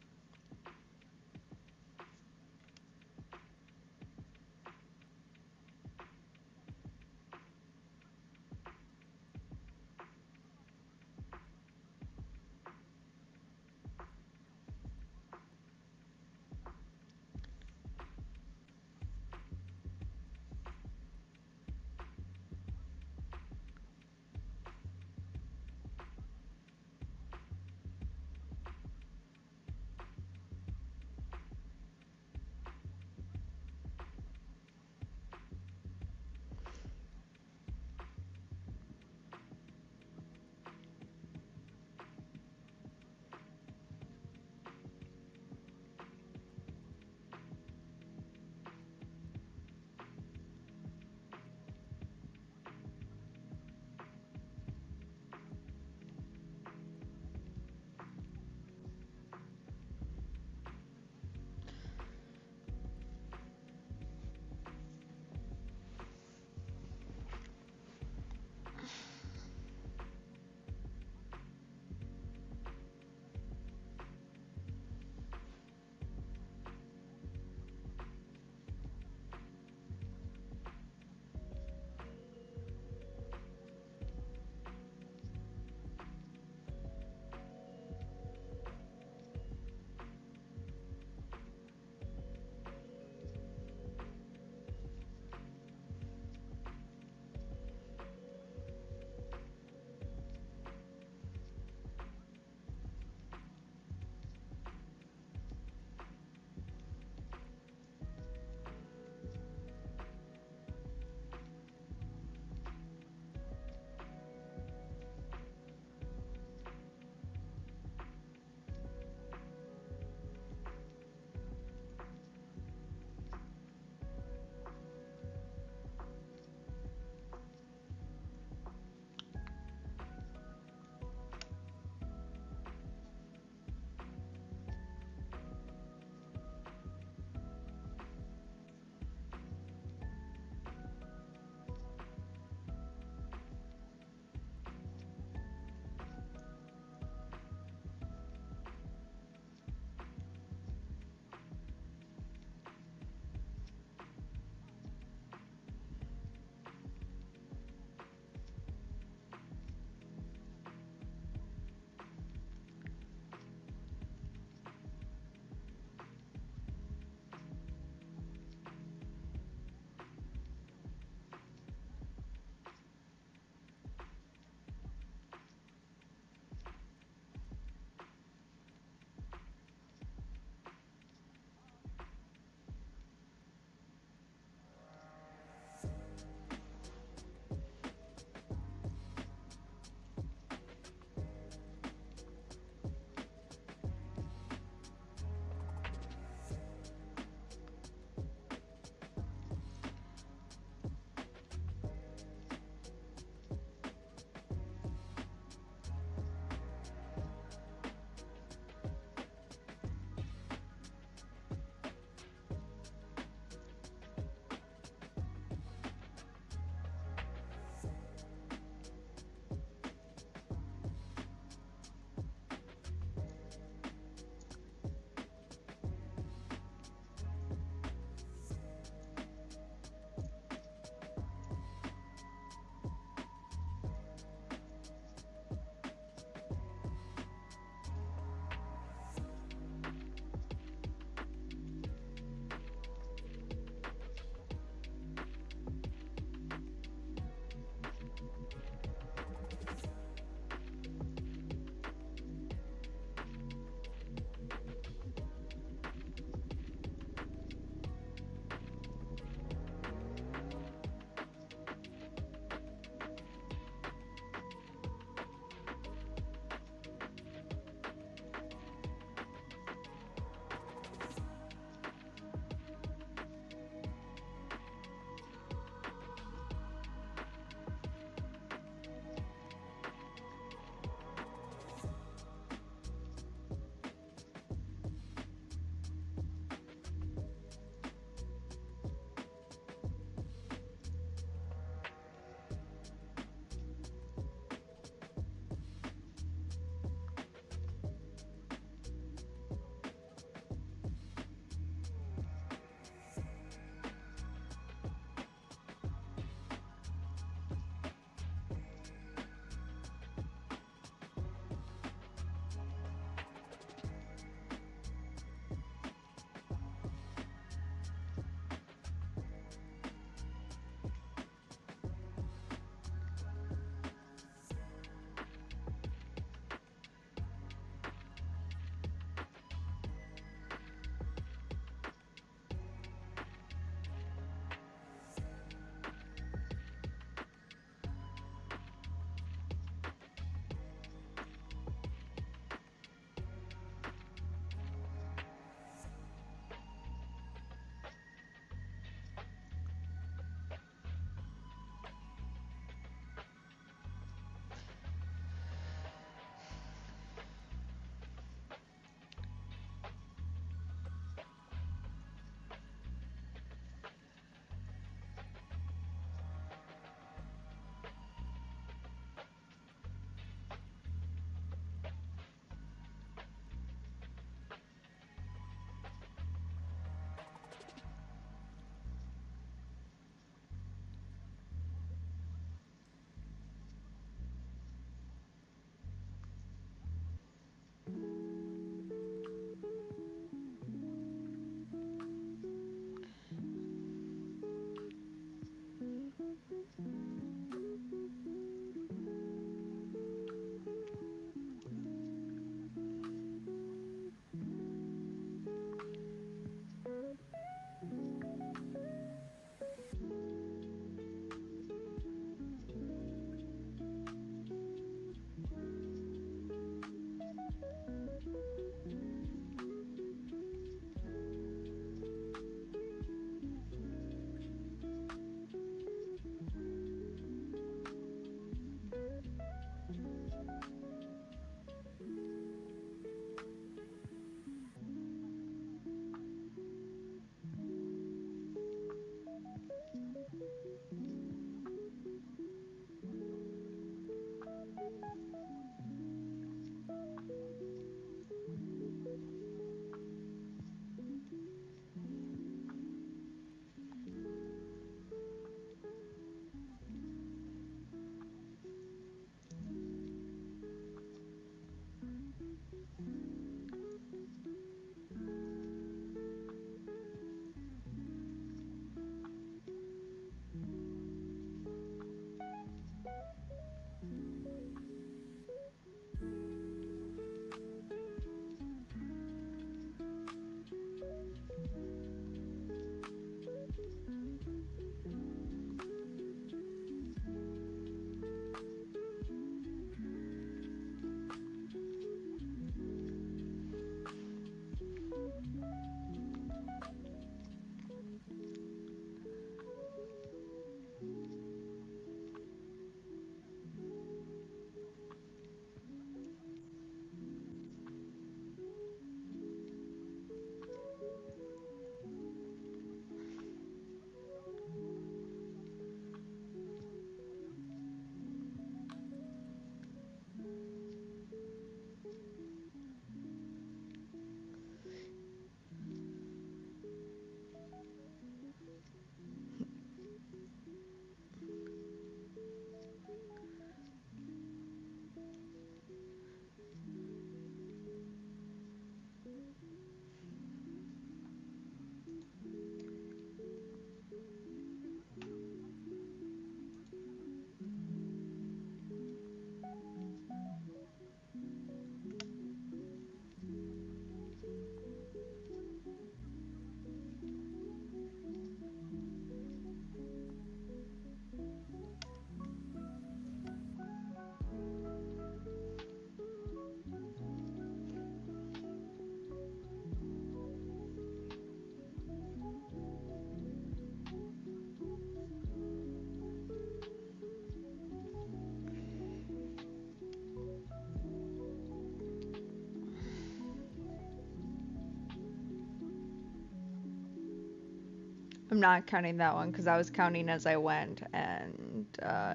S1: I'm not counting that one because I was counting as I went and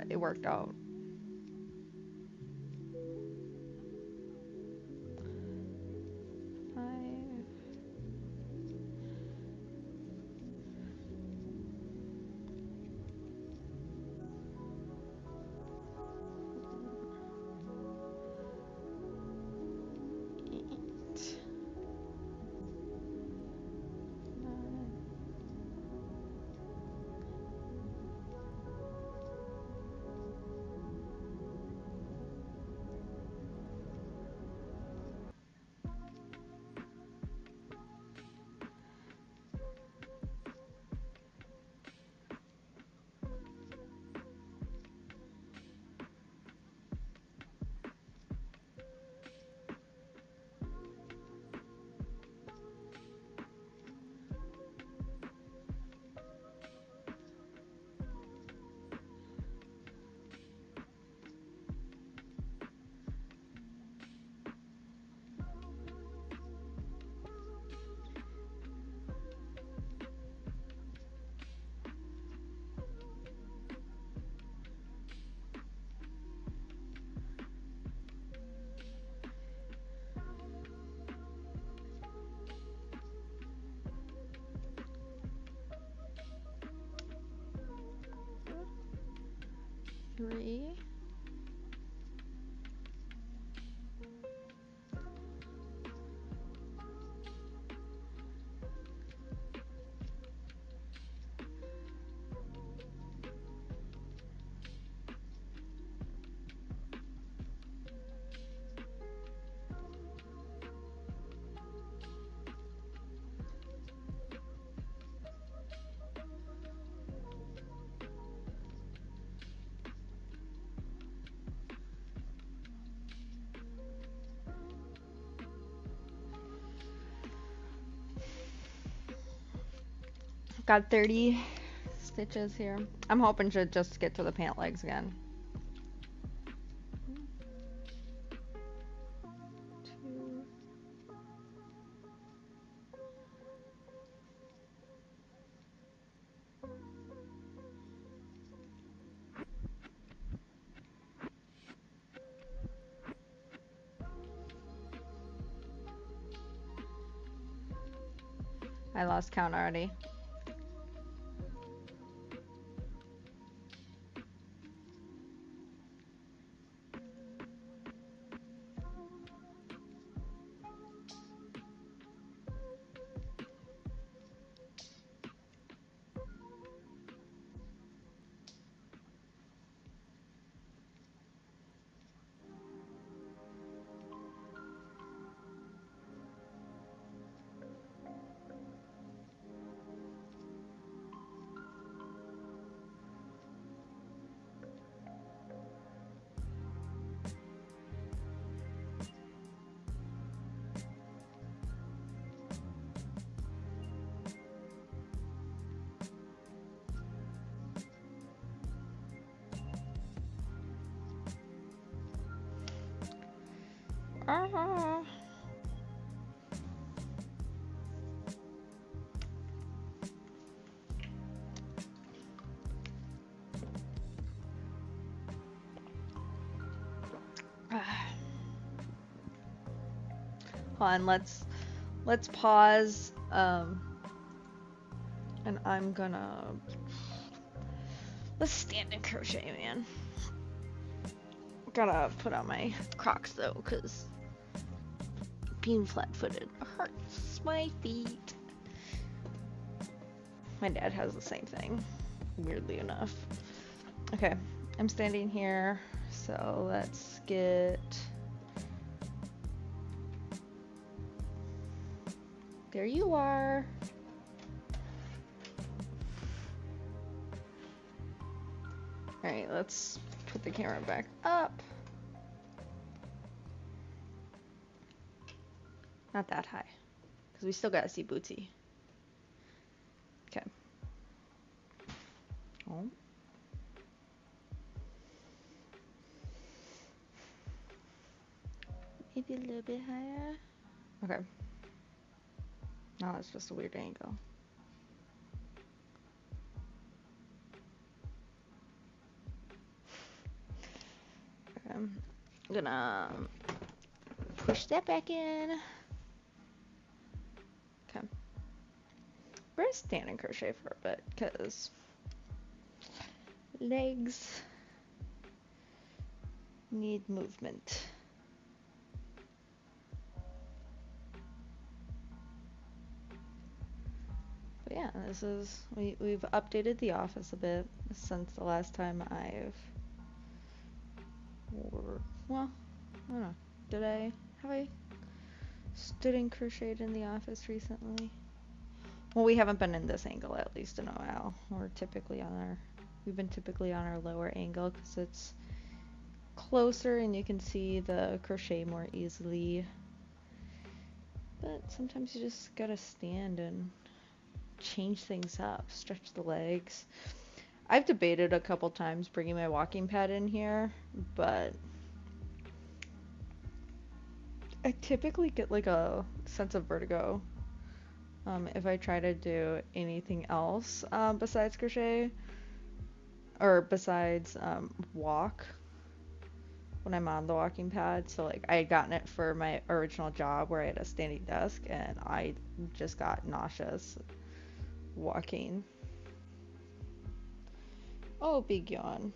S1: it worked out. Five. Eight. Nine. 3. Got 30 stitches here. I'm hoping to just get to the pant legs again. 2. I lost count already. Uh-huh. Hold on, let's pause. And I'm gonna let's stand and crochet, man. Gotta put on my Crocs though, cause being flat-footed hurts my feet. My dad has the same thing, weirdly enough. Okay, I'm standing here, so let's get. There you are. Alright, let's put the camera back up. Not that high, because we still gotta see Bootsy. Okay. Oh. Maybe a little bit higher. Okay. Now it's just a weird angle. Okay. I'm gonna push that back in. Okay. We're gonna stand and crochet for a bit because legs need movement. But yeah, this is we've updated the office a bit since the last time I've well, I don't know. Have I stood and crocheted in the office recently? Well, we haven't been in this angle at least in a while. We've been typically on our lower angle because it's closer and you can see the crochet more easily. But sometimes you just gotta stand and change things up, stretch the legs. I've debated a couple times bringing my walking pad in here, but I typically get like a sense of vertigo if I try to do anything else besides crochet or besides walk when I'm on the walking pad. So like I had gotten it for my original job where I had a standing desk and I just got nauseous walking. Oh, big yawn.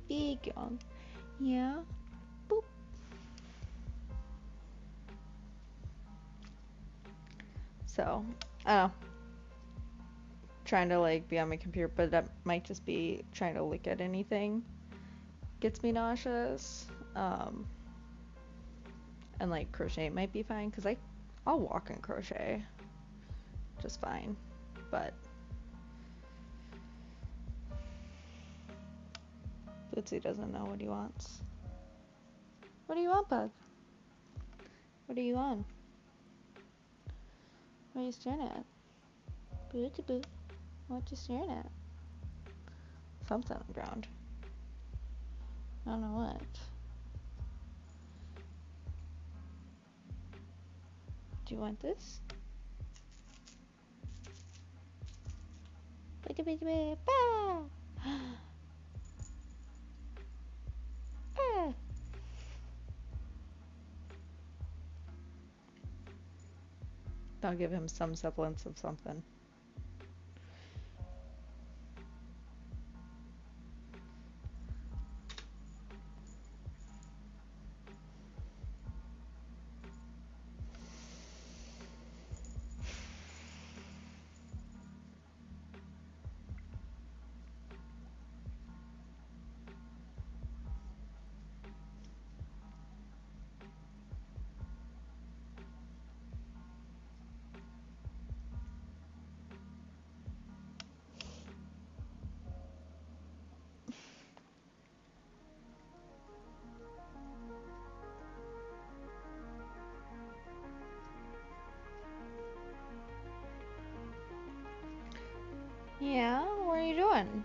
S1: Big yawn. Yeah. Boop. So, I don't know. Trying to like be on my computer, but that might just be trying to look at anything gets me nauseous. And like crochet might be fine because I'll walk and crochet just fine. But Bootsy doesn't know what he wants. What do you want, bug? What are you on? What are you staring at? Bootsy boo. What you staring at? Something on the ground. I don't know what. Do you want this? Bootsy bootsy boo. Bah! Ah! I'll give him some semblance of something. Yeah, what are you doing?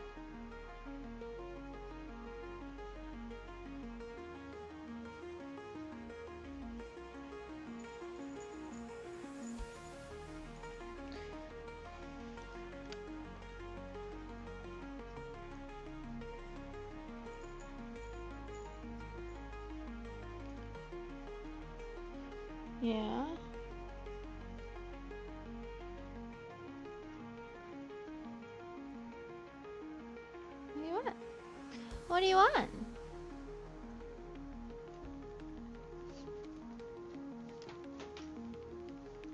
S1: Yeah. What do you want? What do you want?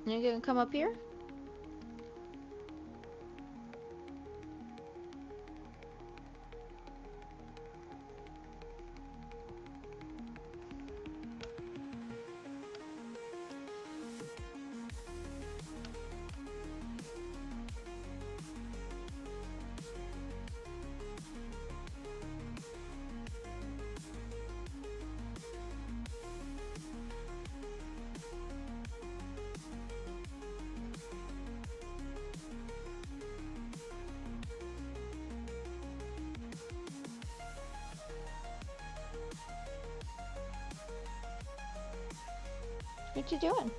S1: You gonna come up here? What you doing?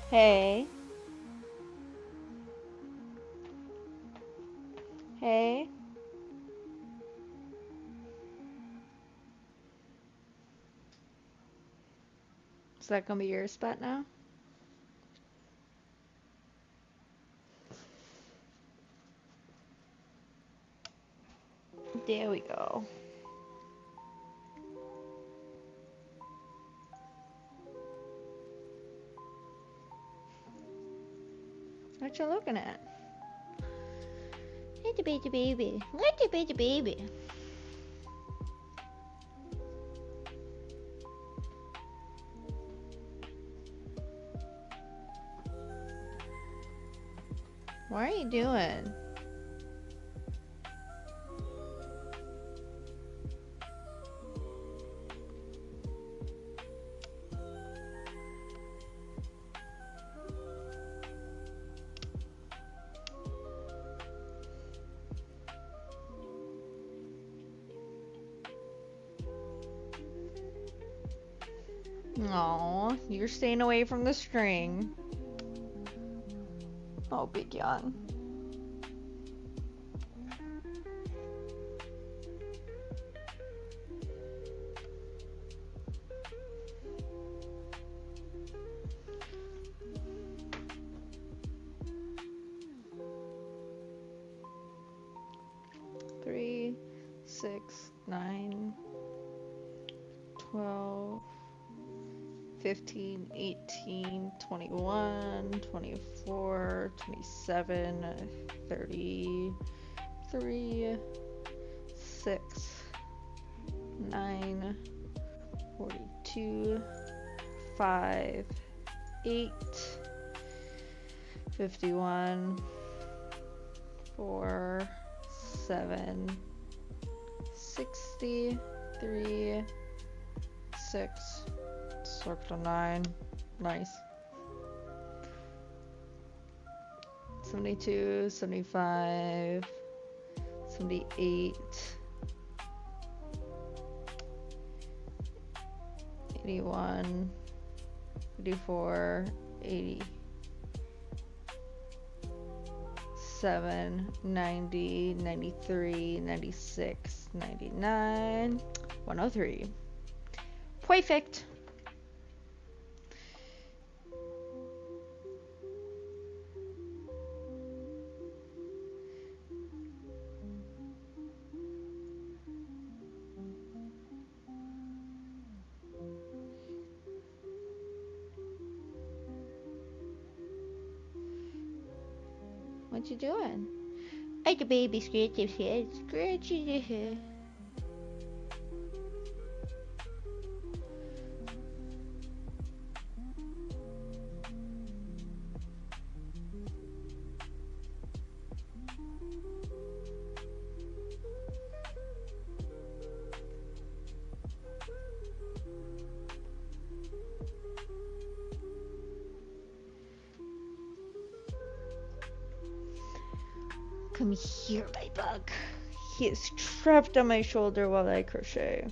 S1: Hey. Hey. Is that gonna be your spot now? There we go. What you looking at? Little baby baby. Little baby baby. What are you doing? Aw, you're staying away from the string. Oh, big yawn. Three, 6, 9, 12, 15, 18, 21, 24, 27, 33, 6, 9, 42, 5, 8, 51, 4, 7, 63, 6, circle 9, nice. 72, 75, 78, 81, 84, 87, 90, 93, 96, 99, 103. Perfect. What you doing? Like a baby scratch his head, scratching his head. Come here, my bug. He is trapped on my shoulder while I crochet.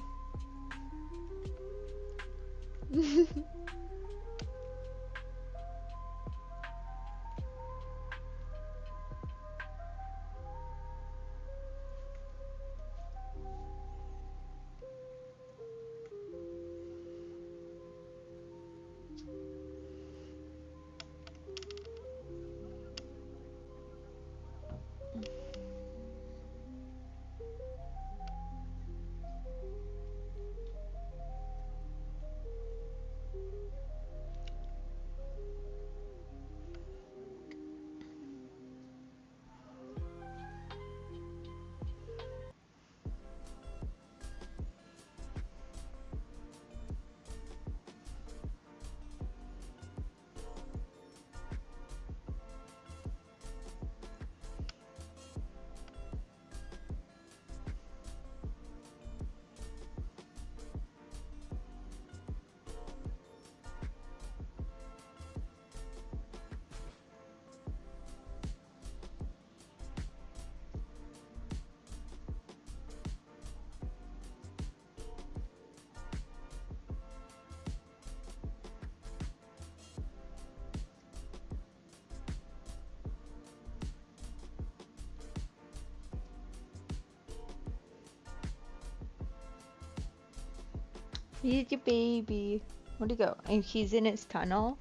S1: He's your baby. Where'd he go? And he's in his tunnel?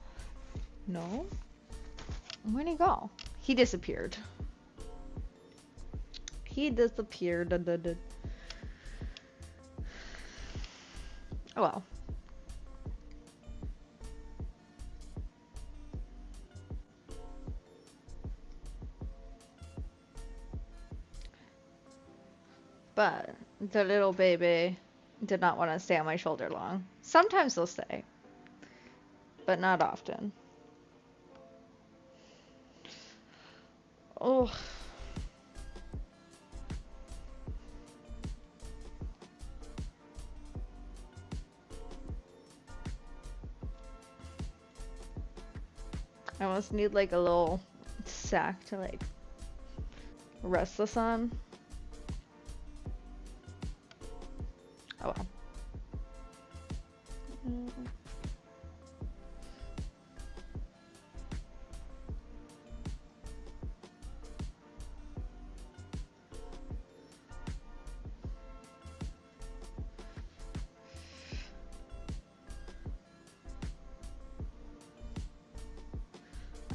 S1: No? Where'd he go? He disappeared. He disappeared. Oh well. But the little baby did not want to stay on my shoulder long. Sometimes they'll stay, but not often. Oh. I almost need like a little sack to like rest this on. Oh well.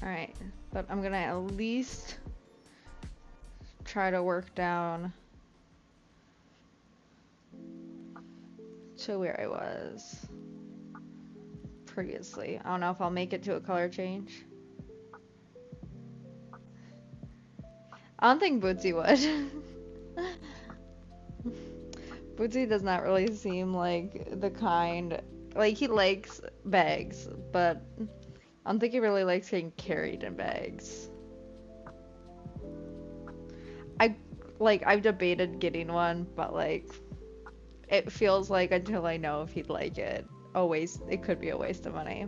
S1: Alright, but I'm gonna at least try to work down to where I was previously. I don't know if I'll make it to a color change. I don't think Bootsy would. Bootsy does not really seem like the kind, like he likes bags, but I don't think he really likes getting carried in bags. I've debated getting one, but like it feels like until I know if he'd like it, it could be a waste of money.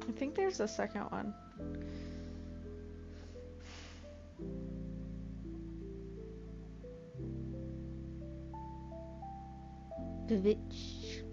S1: I think there's a second one. Bitch.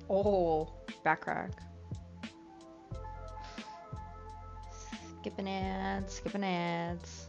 S1: Oh, back crack. Skipping ads, skipping ads.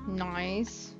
S1: Nice.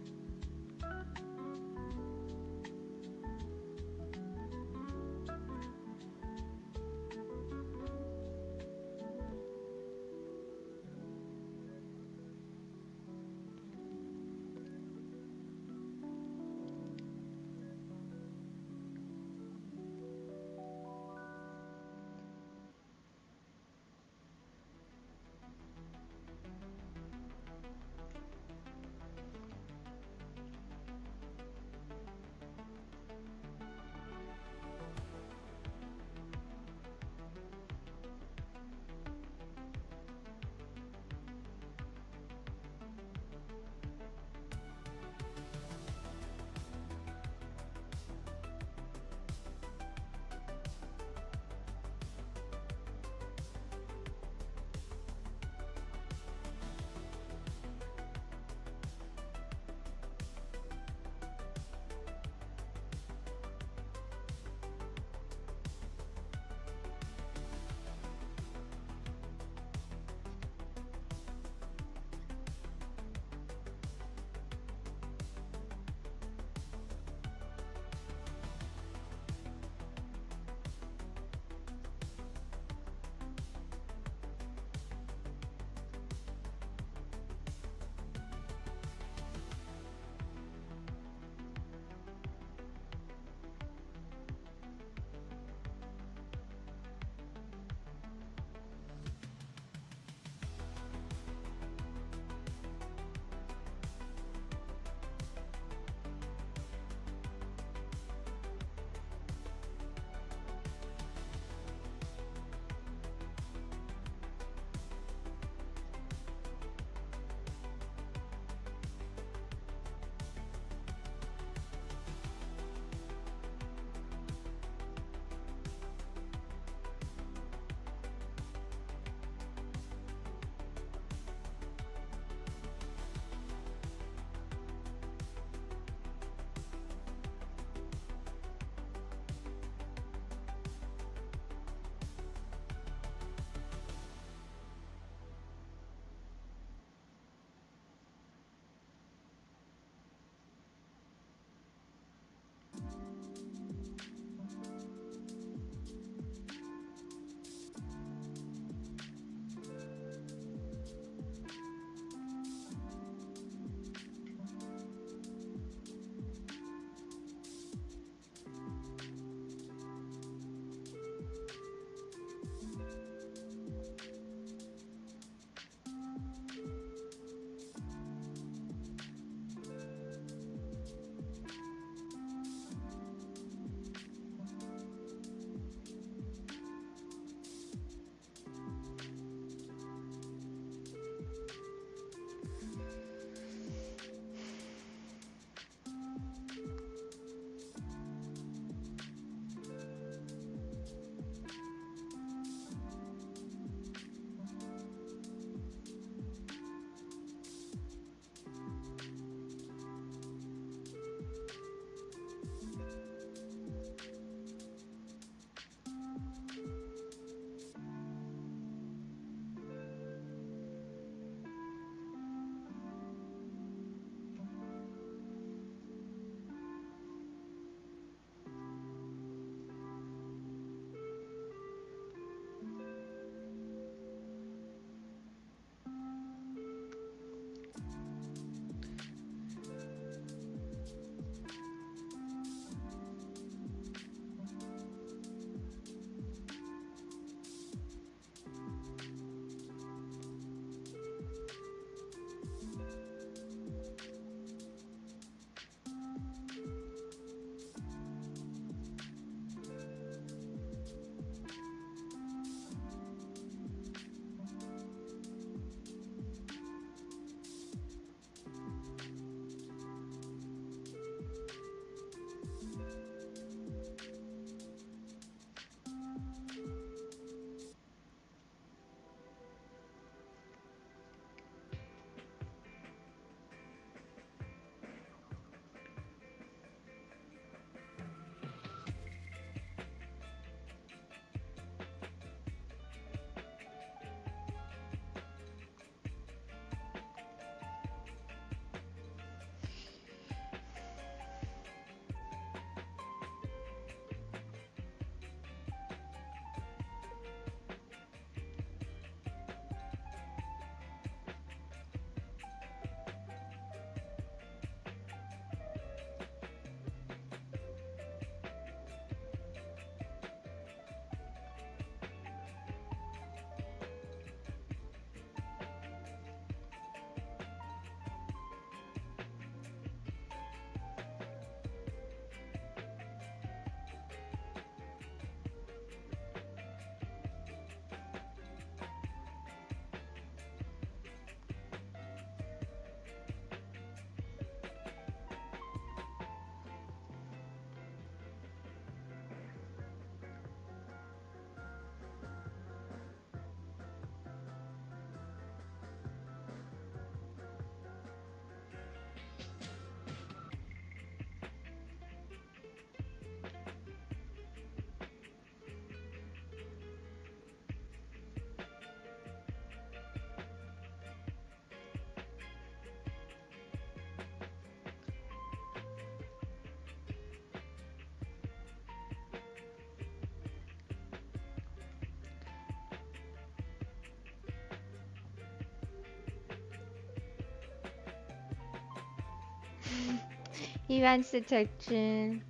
S1: He wants attention.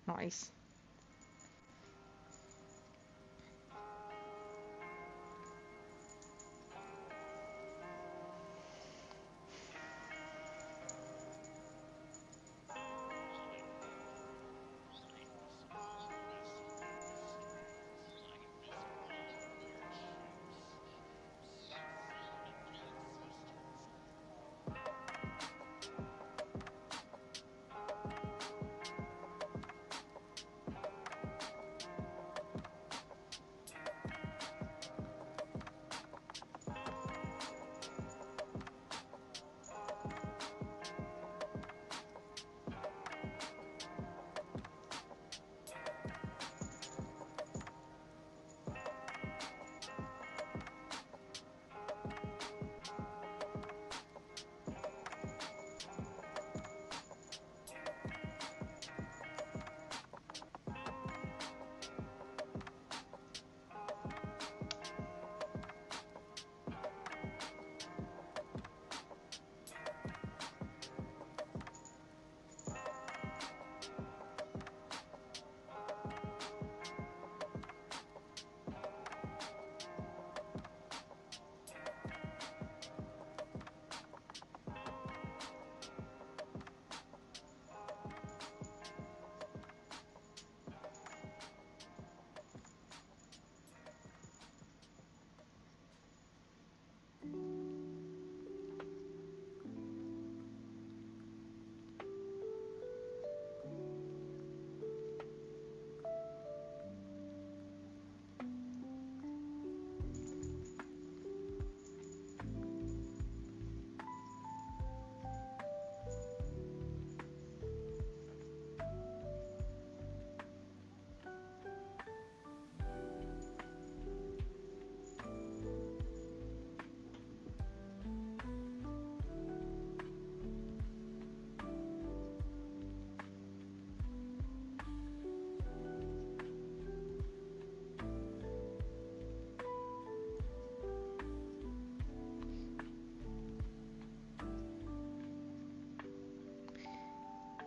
S1: Nice.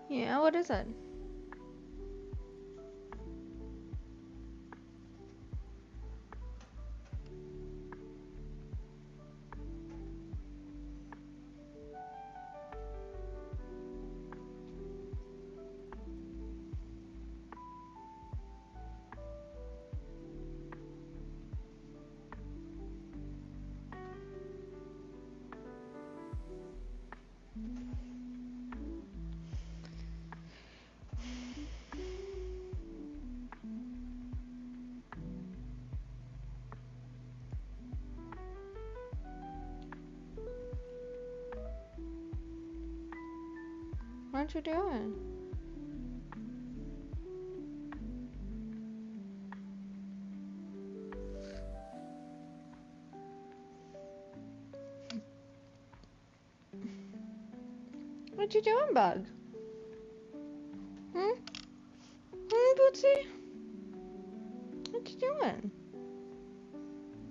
S1: Yeah, what is it? What you doing? What you doing, Bug? Hmm? Bootsy? What you doing?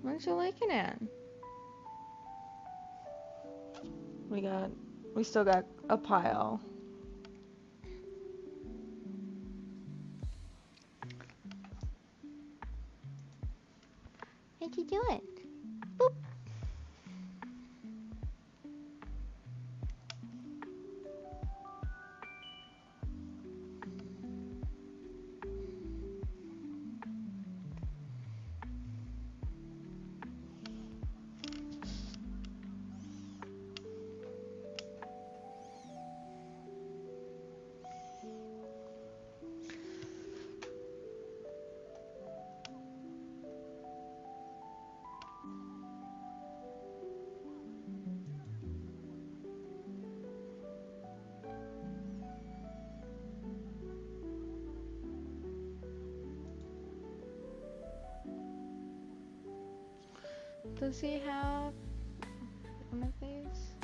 S1: What you looking at? We still got a pile. What you doing? Boop. Does he have one of these?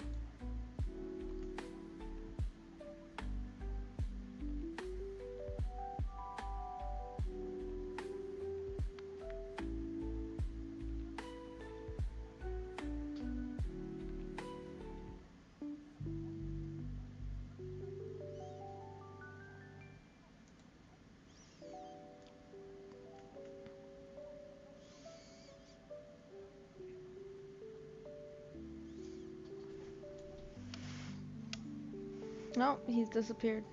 S1: No, he's disappeared.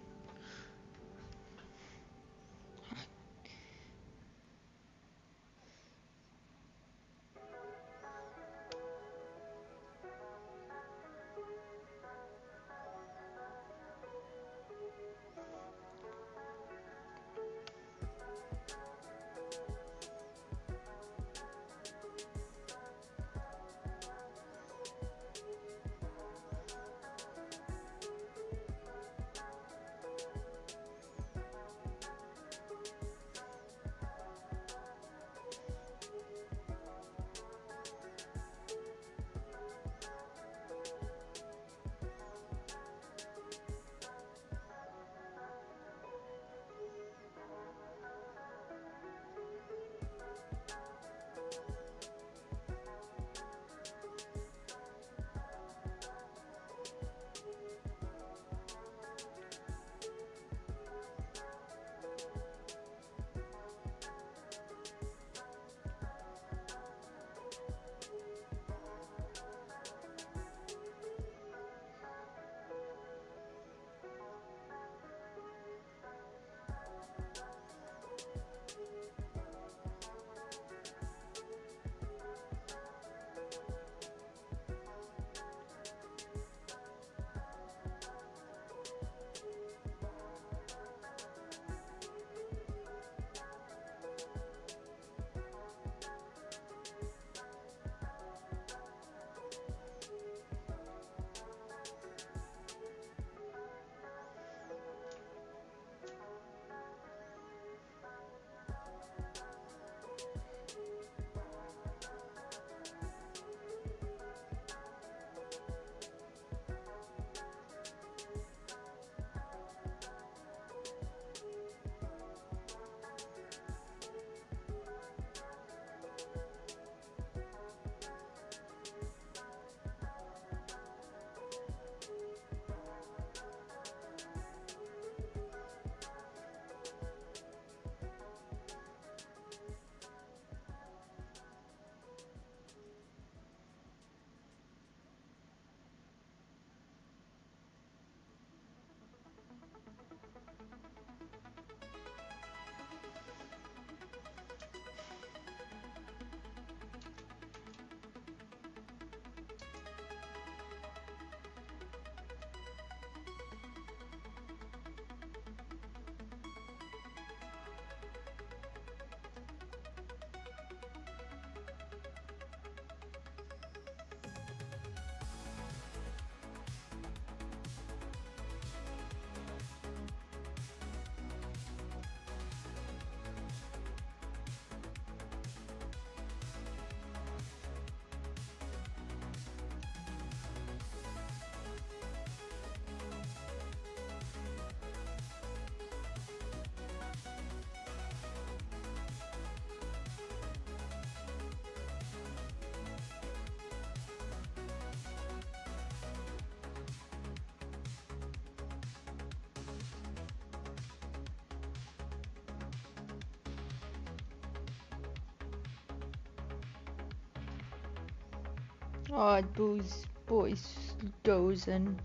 S1: Oh, those boys dozing.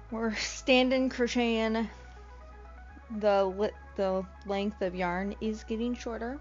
S1: We're standing crocheting. The length of yarn is getting shorter.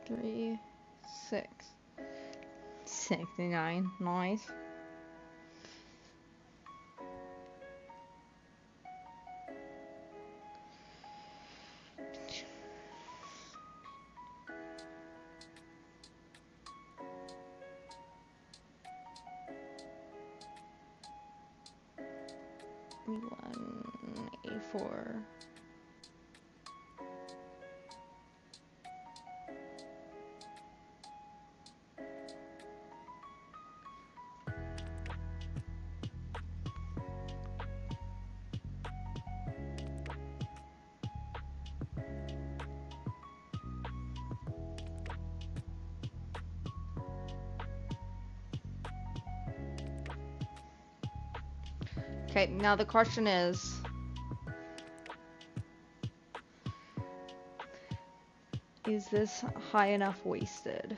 S1: Three, 6, 69. Nice. One, 84. Okay, now the question is this high enough waisted?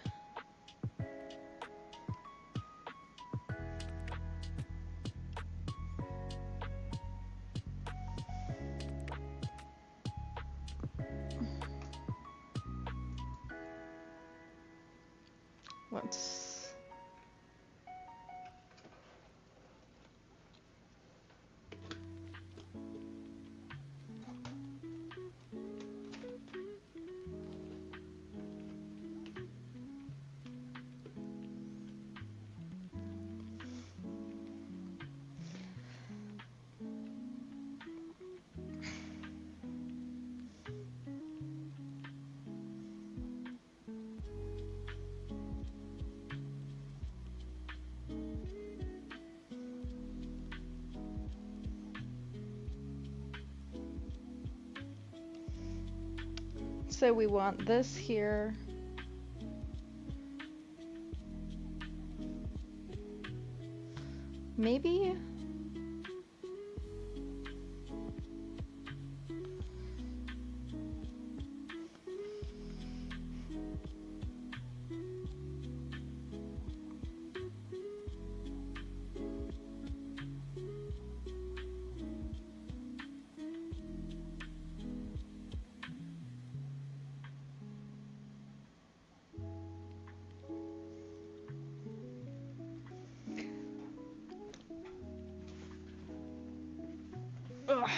S1: Let's So we want this here. Maybe. Ugh.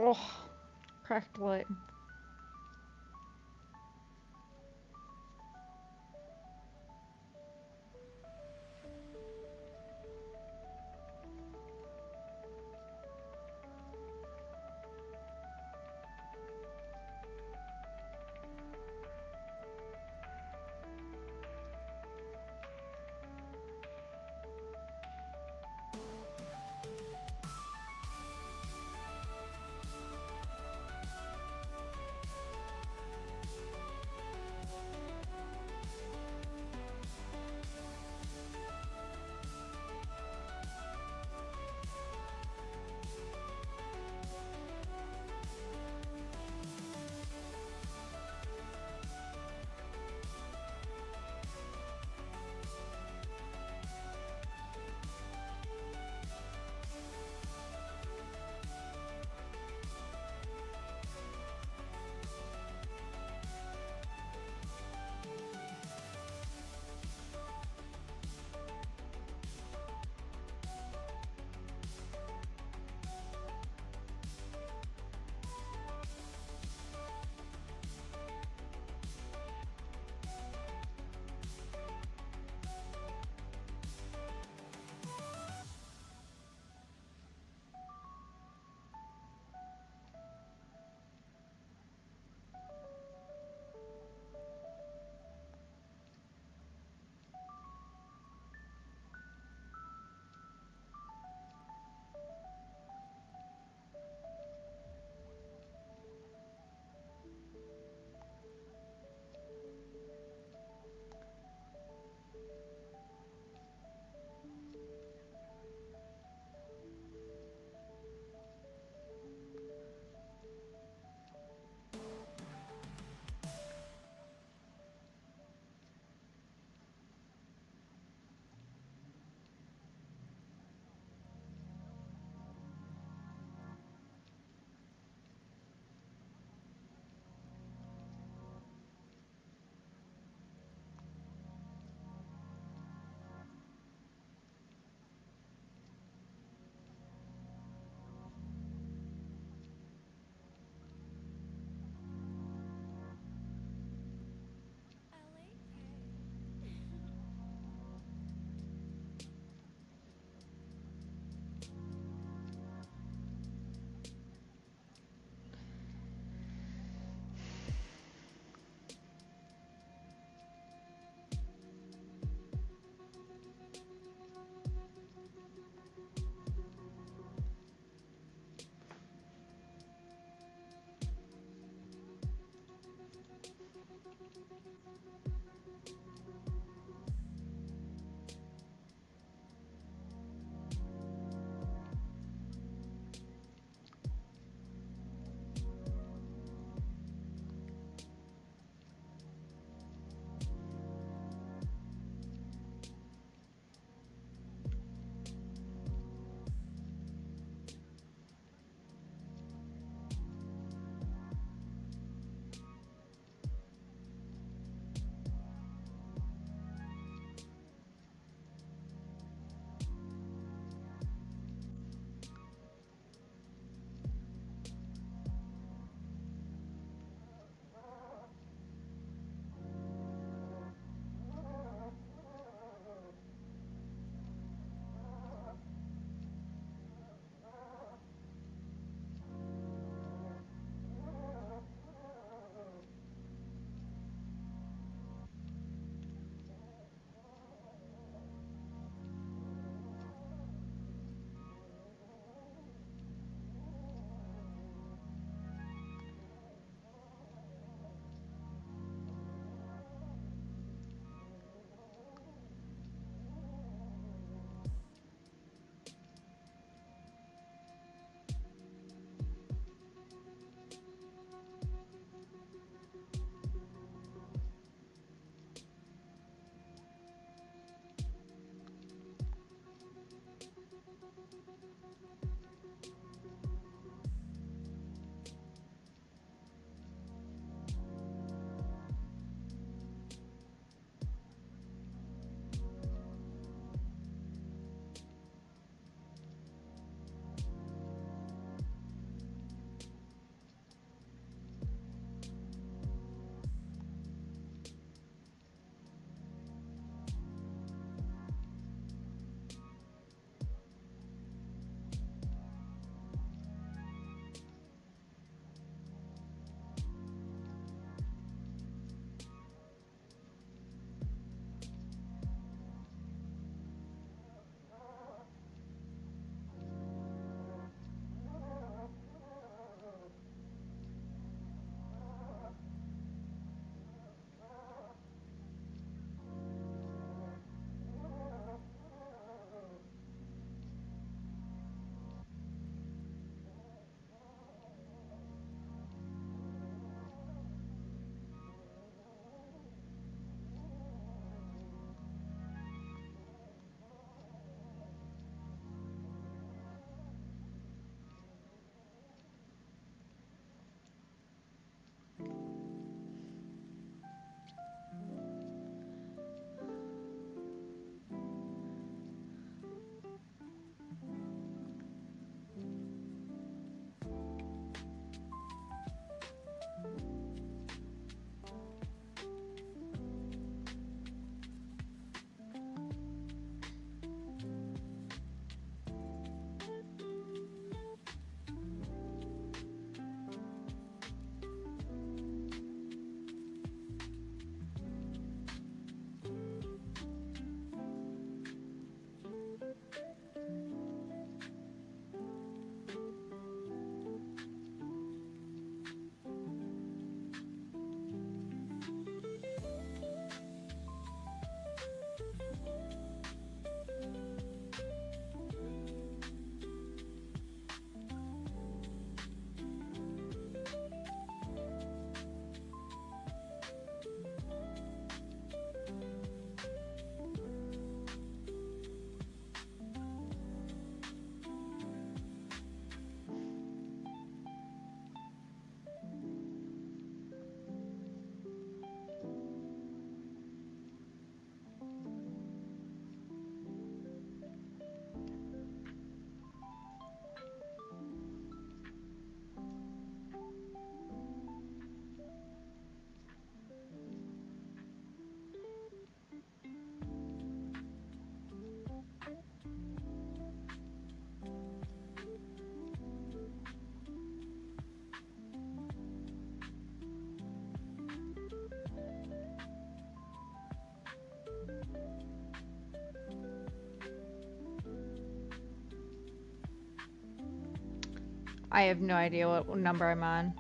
S1: Oh, cracked light. I have no idea what number I'm on.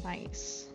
S1: Nice.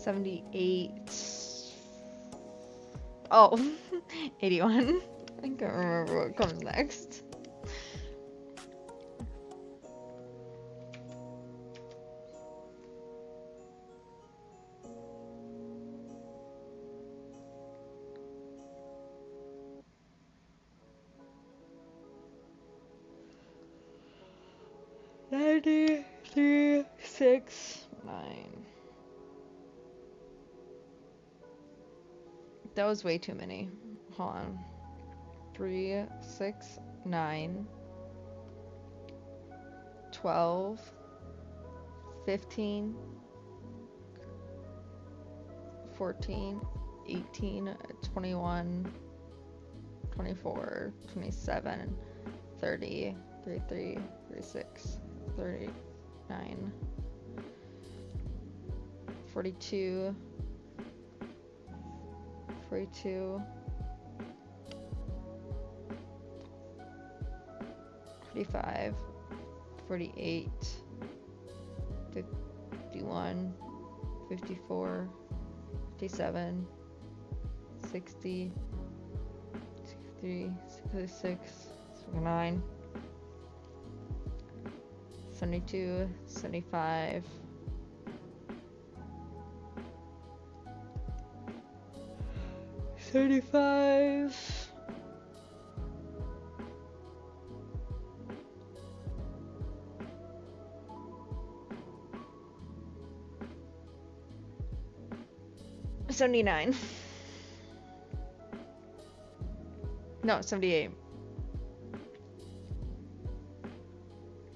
S1: $78. Oh, 81. I can't remember what comes next. $93, $6, $9. That was way too many. Hold on. 3, 6, 9, 12, 15, 14, 18, 21, 24, 27, 30, 33, 36, 39, 42, 42, 45, 48, 51, 54, 57, 60, 63, 66, 69, 72, 75, 75, 79. No, 78.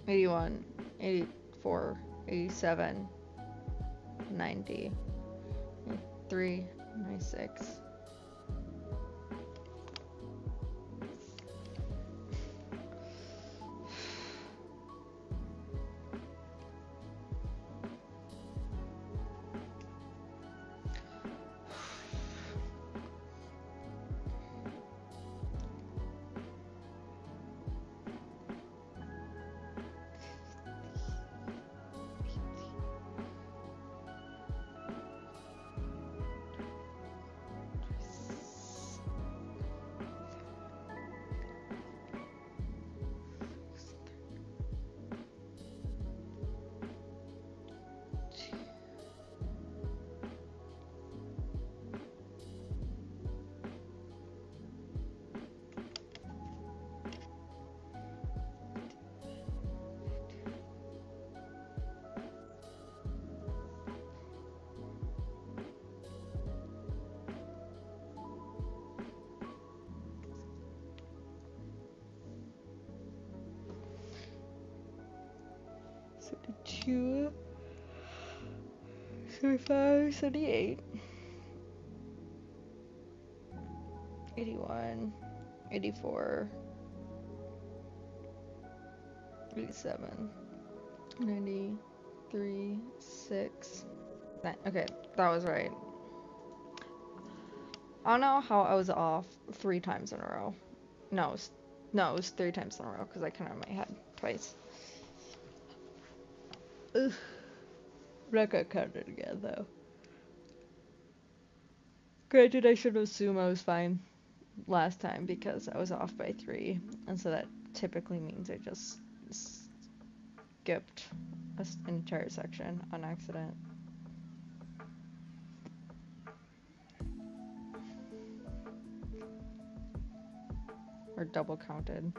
S1: 81, 84, 87, 90, 93, 96. 72, 75, 78, 81, 84, 87, 93, 6, 9. Okay, that was right. I don't know how I was off 3 times in a row. No, no, it was 3 times in a row because I counted in my head twice. Ugh. I'm not gonna count it again though. Granted, I should assume I was fine last time because I was off by 3, and so that typically means I just skipped an entire section on accident. Or double counted.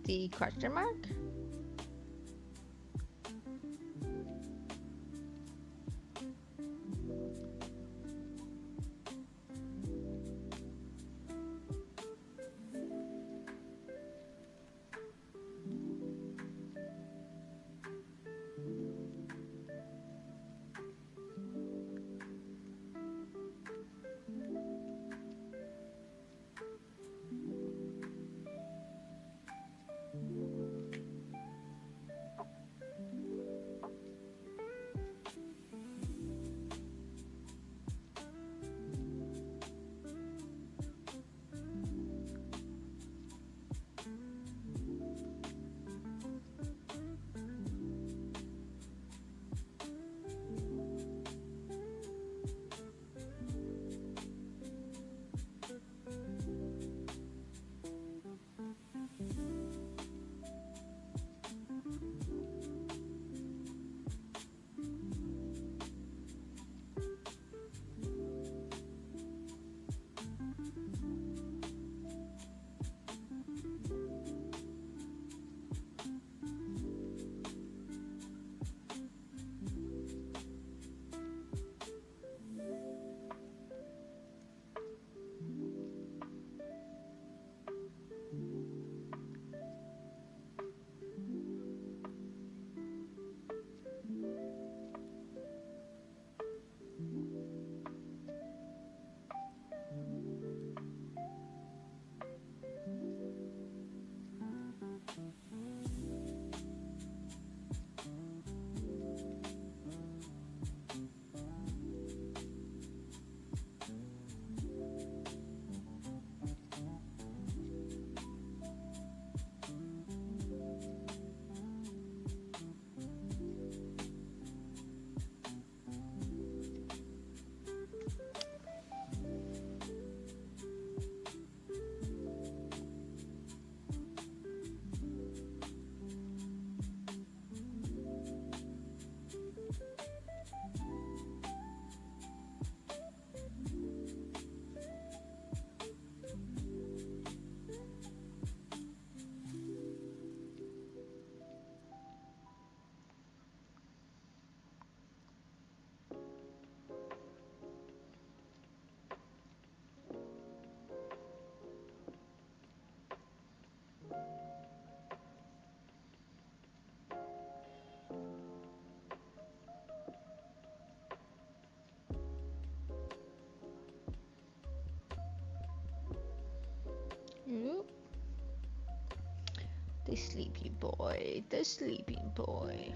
S1: the question mark? Oop. The sleepy boy, the sleeping boy.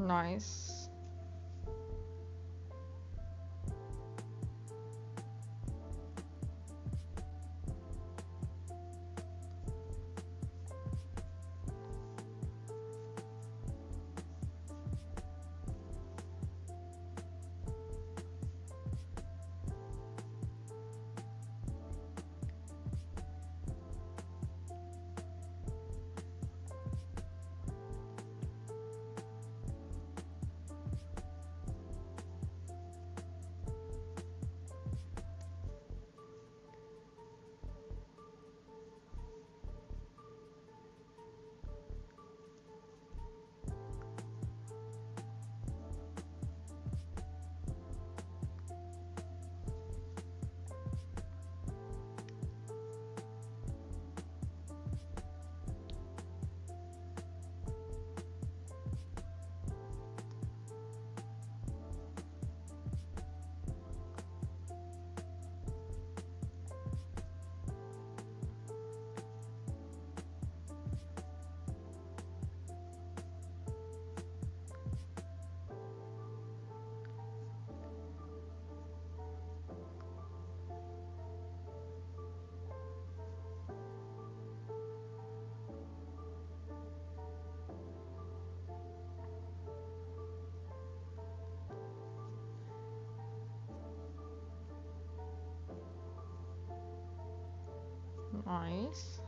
S1: Nice. Nice.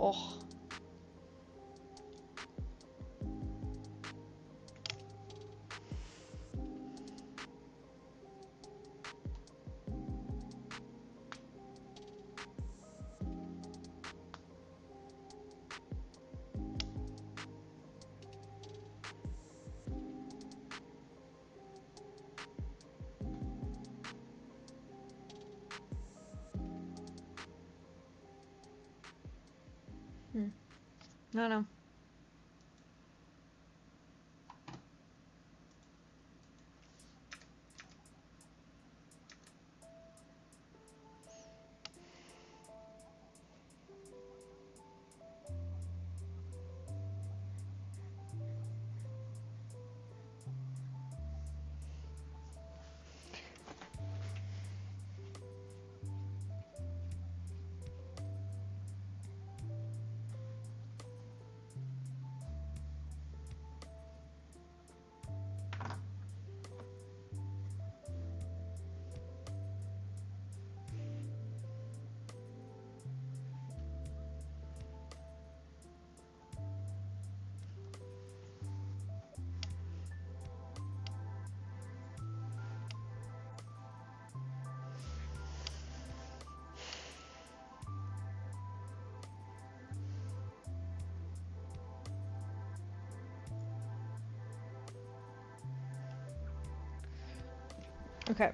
S1: Oh. No, no. Okay.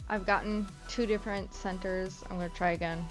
S1: I've gotten 2 different centers. I'm gonna try again.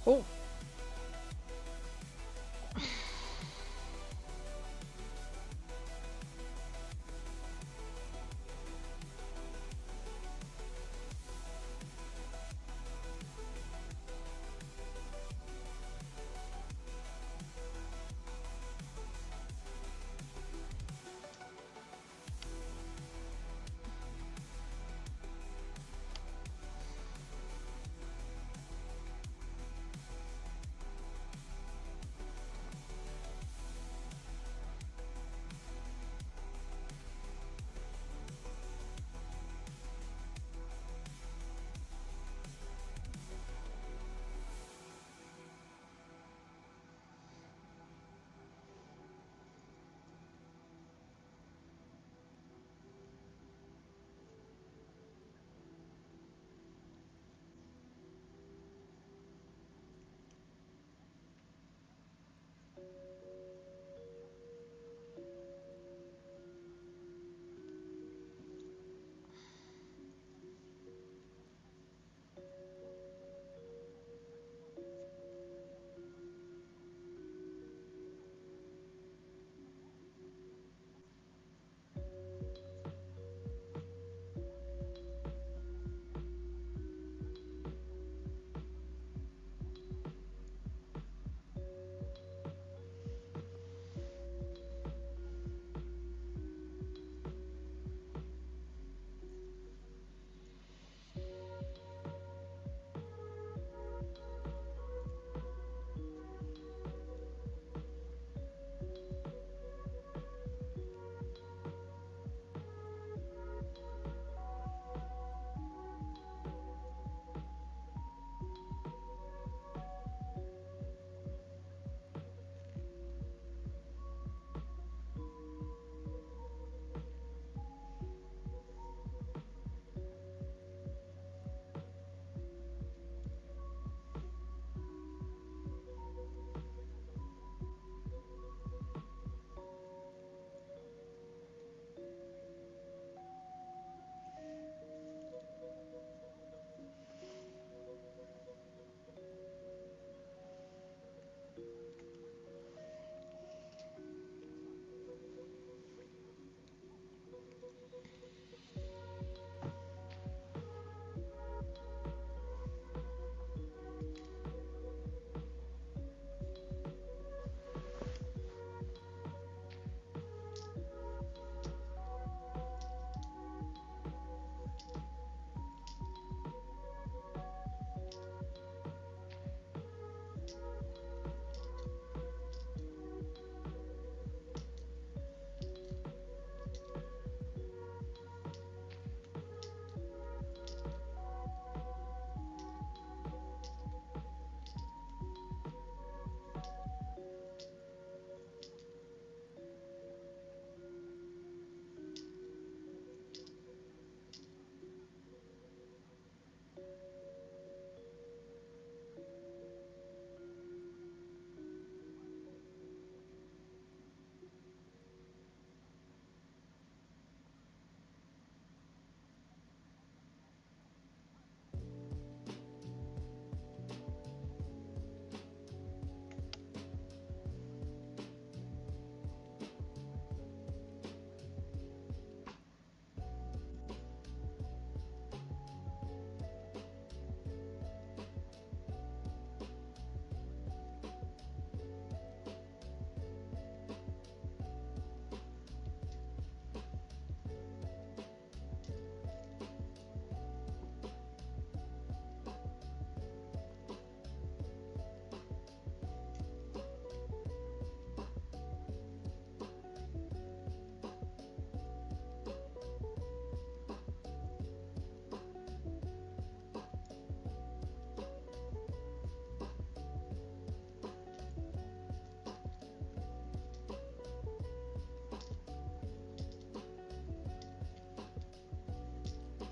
S1: Oh.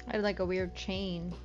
S1: I had like a weird chain.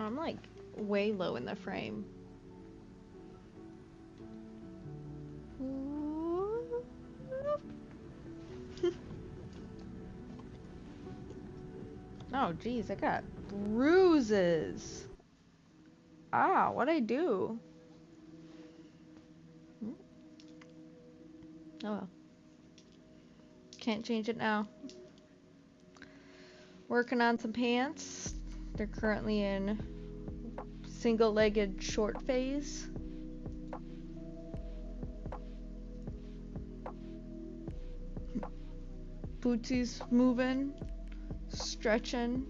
S1: I'm like way low in the frame. Oh, geez, I got bruises. Ah, what'd I do? Oh well. Can't change it now. Working on some pants. They're currently in single-legged short phase. Bootsy's moving, stretching.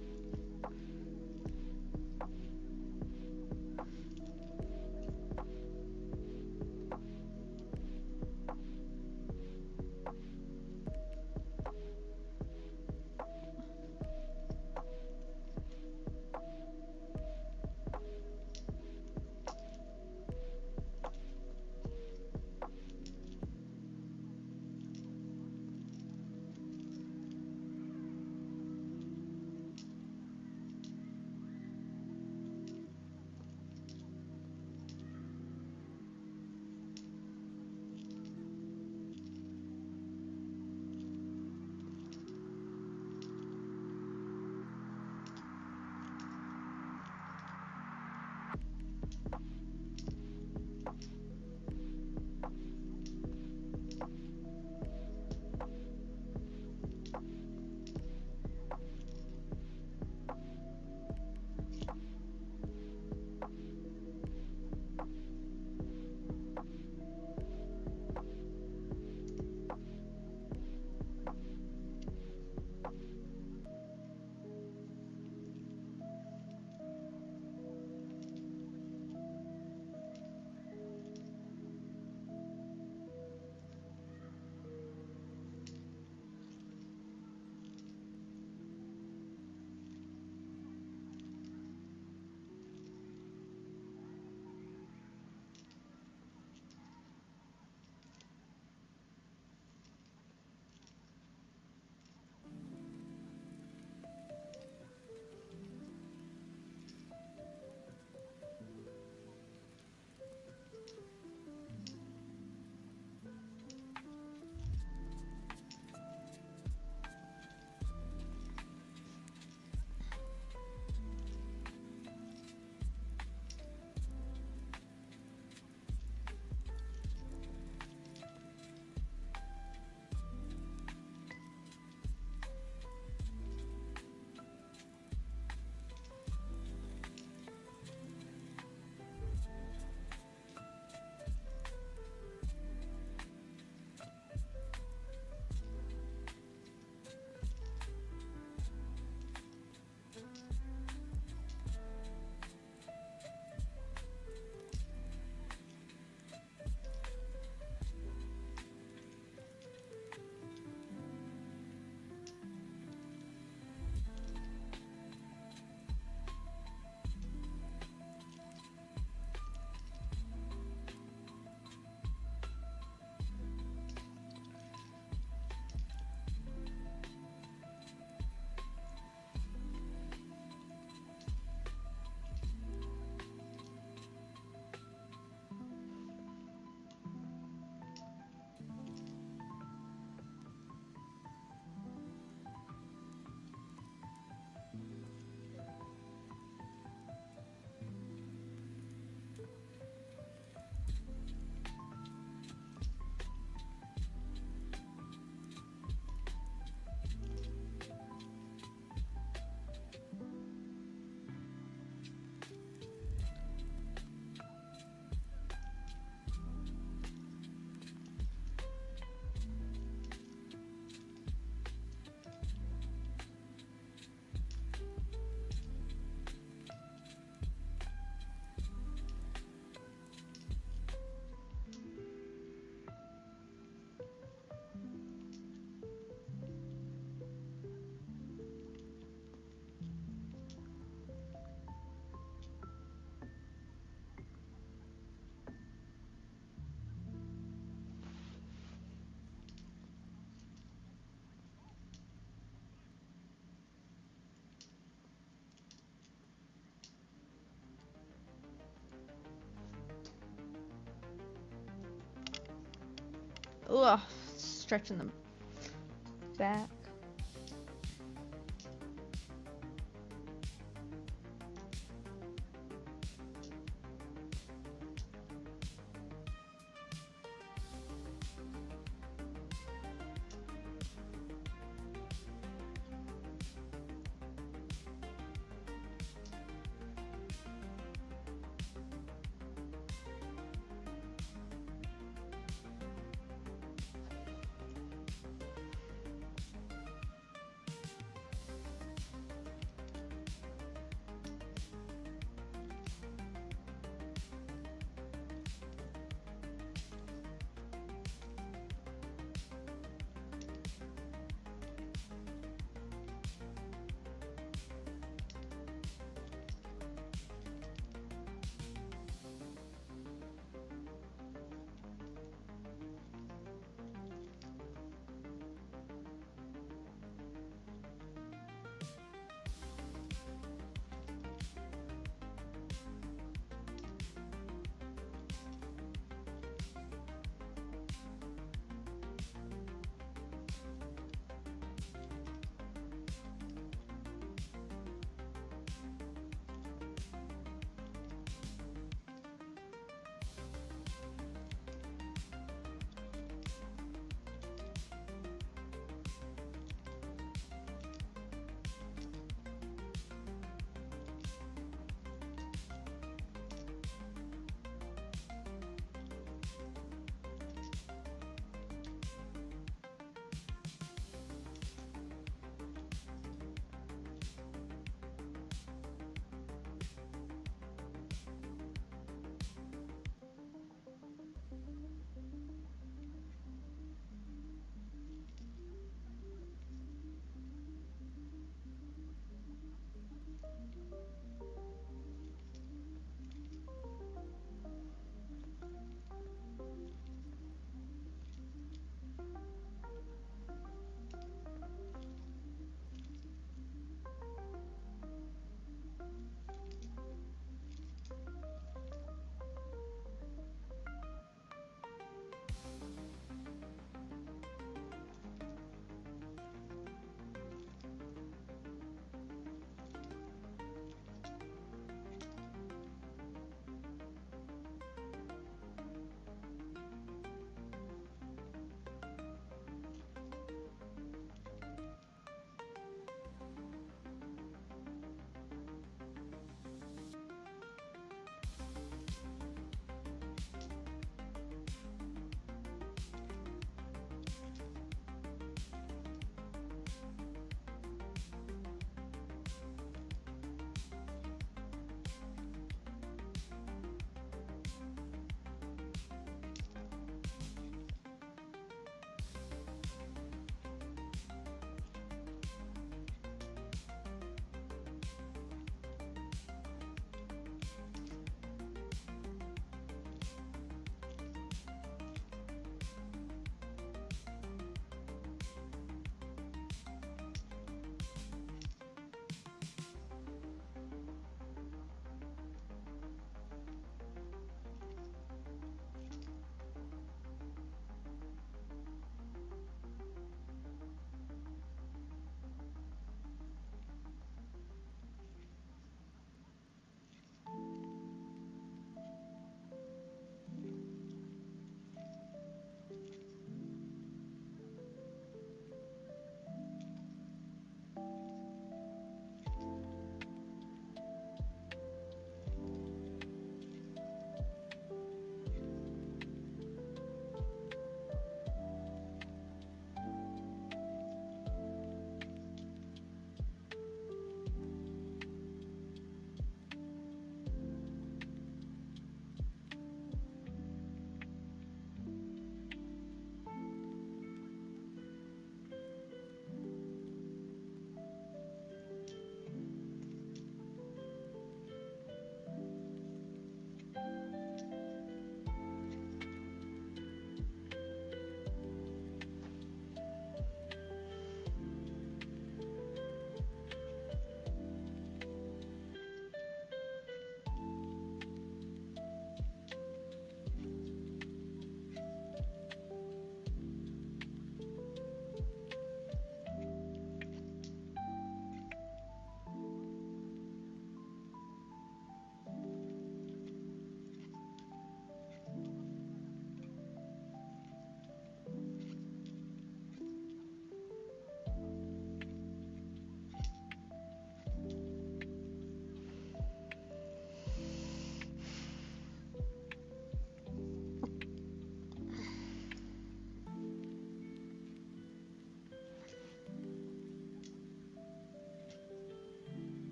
S1: Ugh, stretching them back.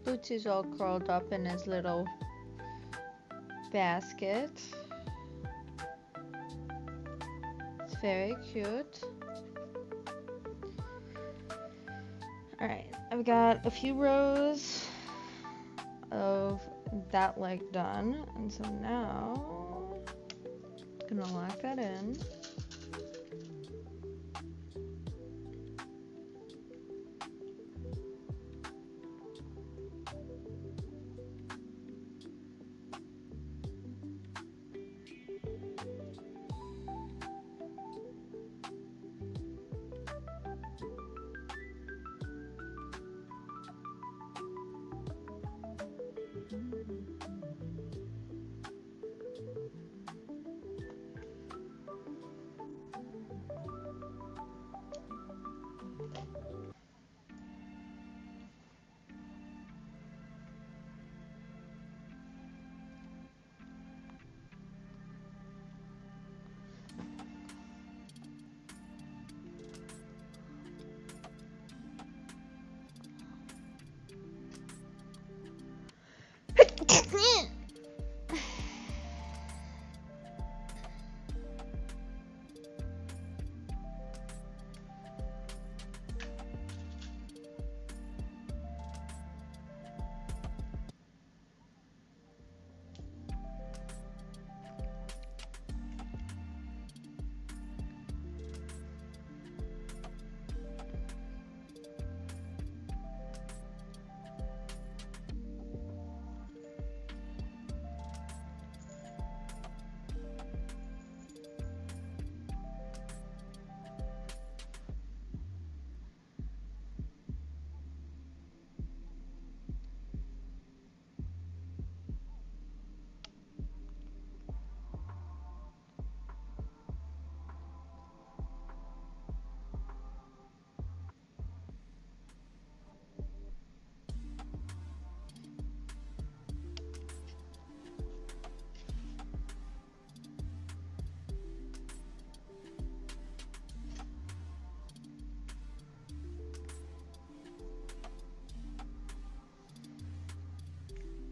S1: Bootsy's all curled up in his little basket. It's very cute. Alright, I've got a few rows of that leg done, and so now I'm gonna lock that in.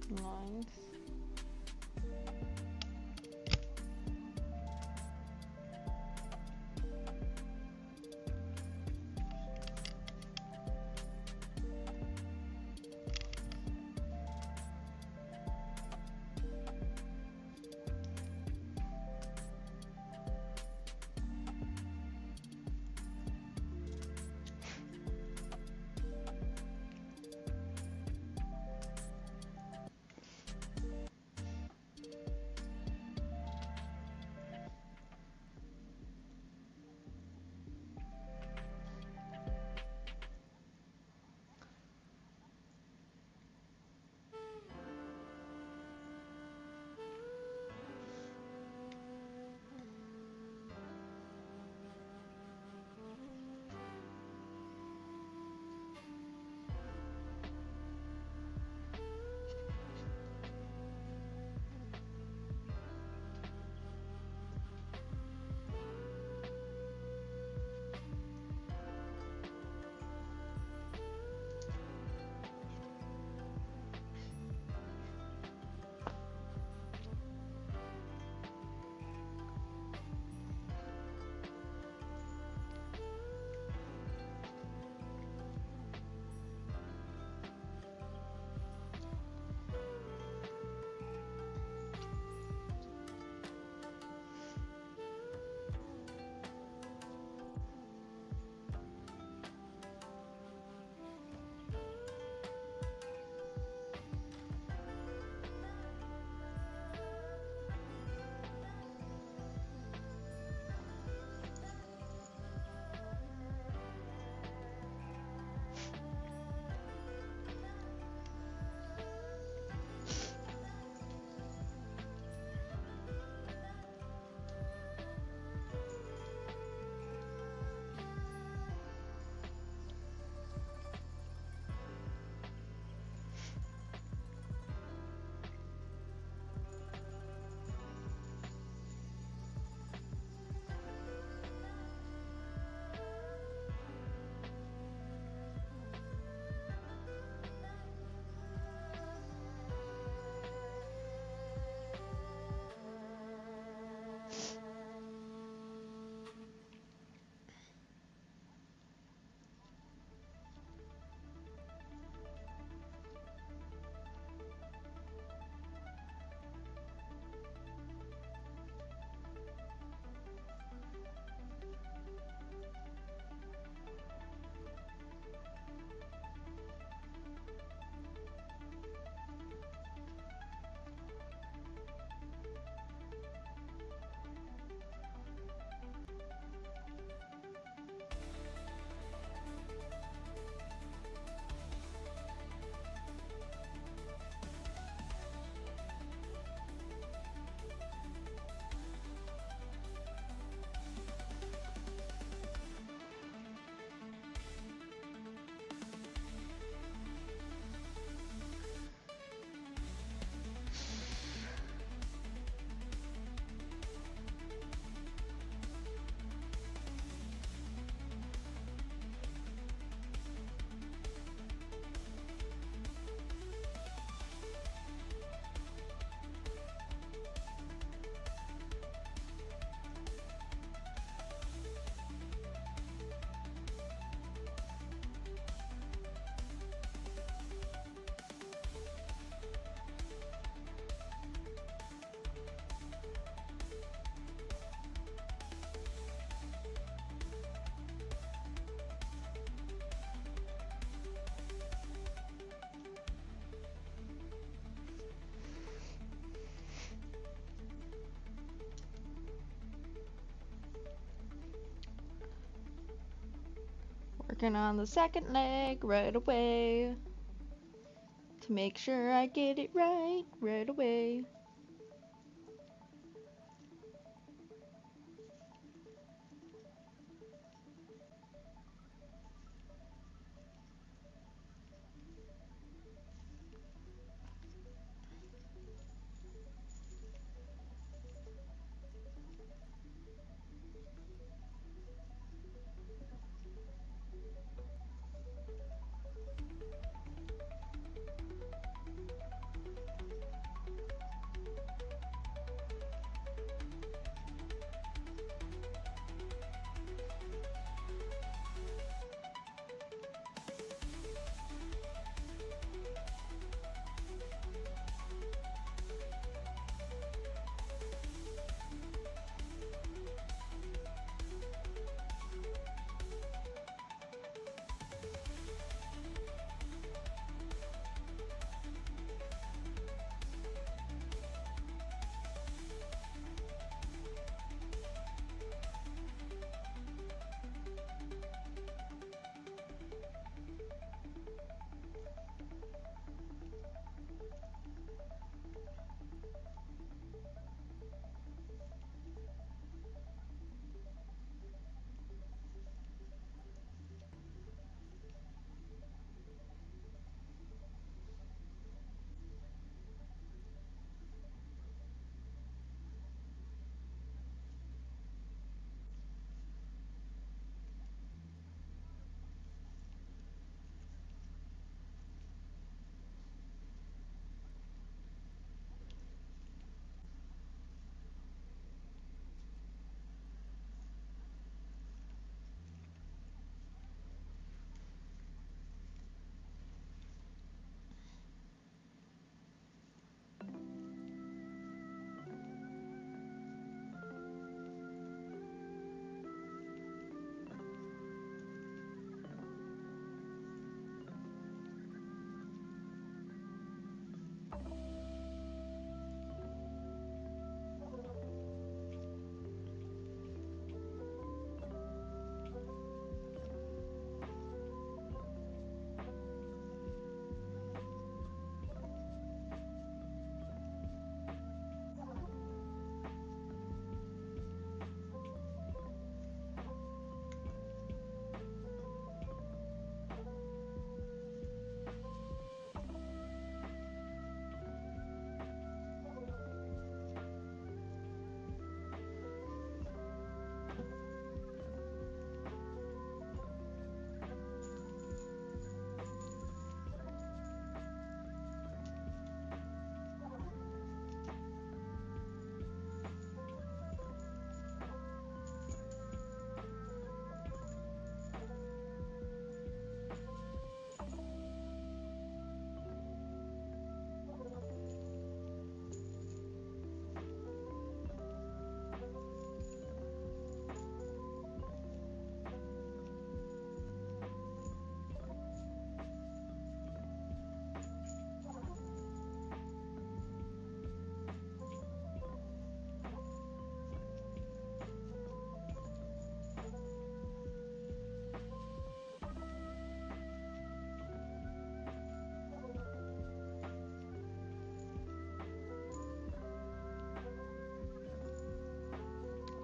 S1: Nice. working on the second leg right away to make sure I get it right away.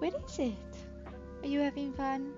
S1: What is it? Are you having fun?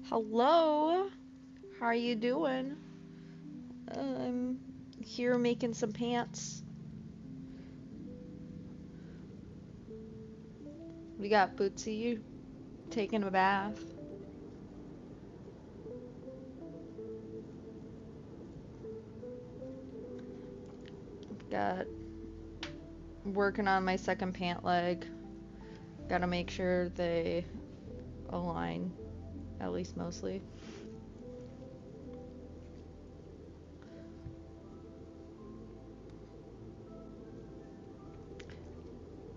S1: Hello, how are you doing? I'm here making some pants. We got Bootsy taking a bath. Got working on my second pant leg. Gotta make sure they align, at least mostly.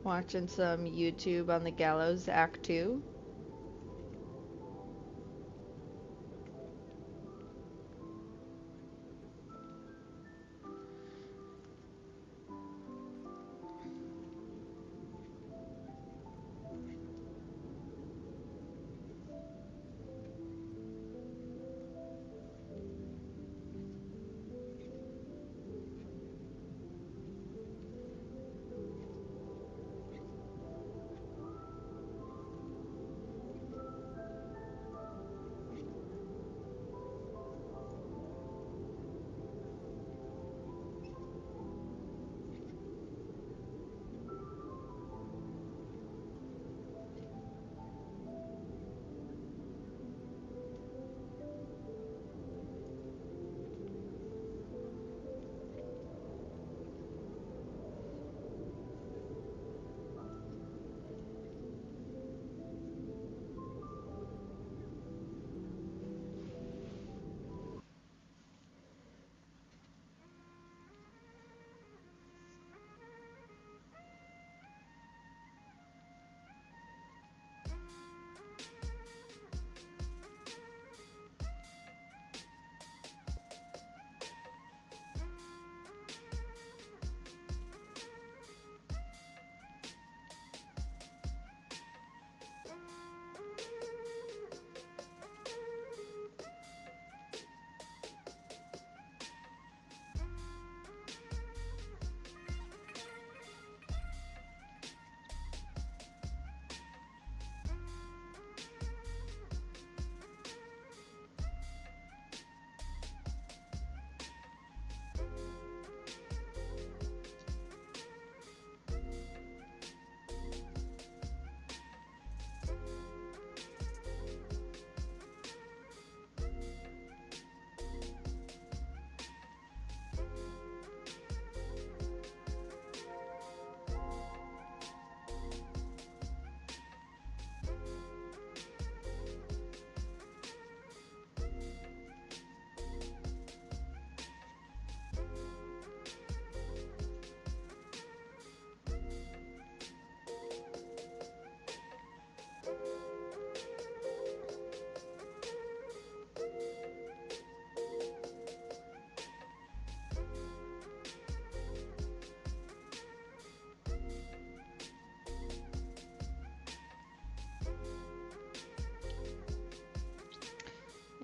S1: Watching some YouTube on the Gallows Act 2.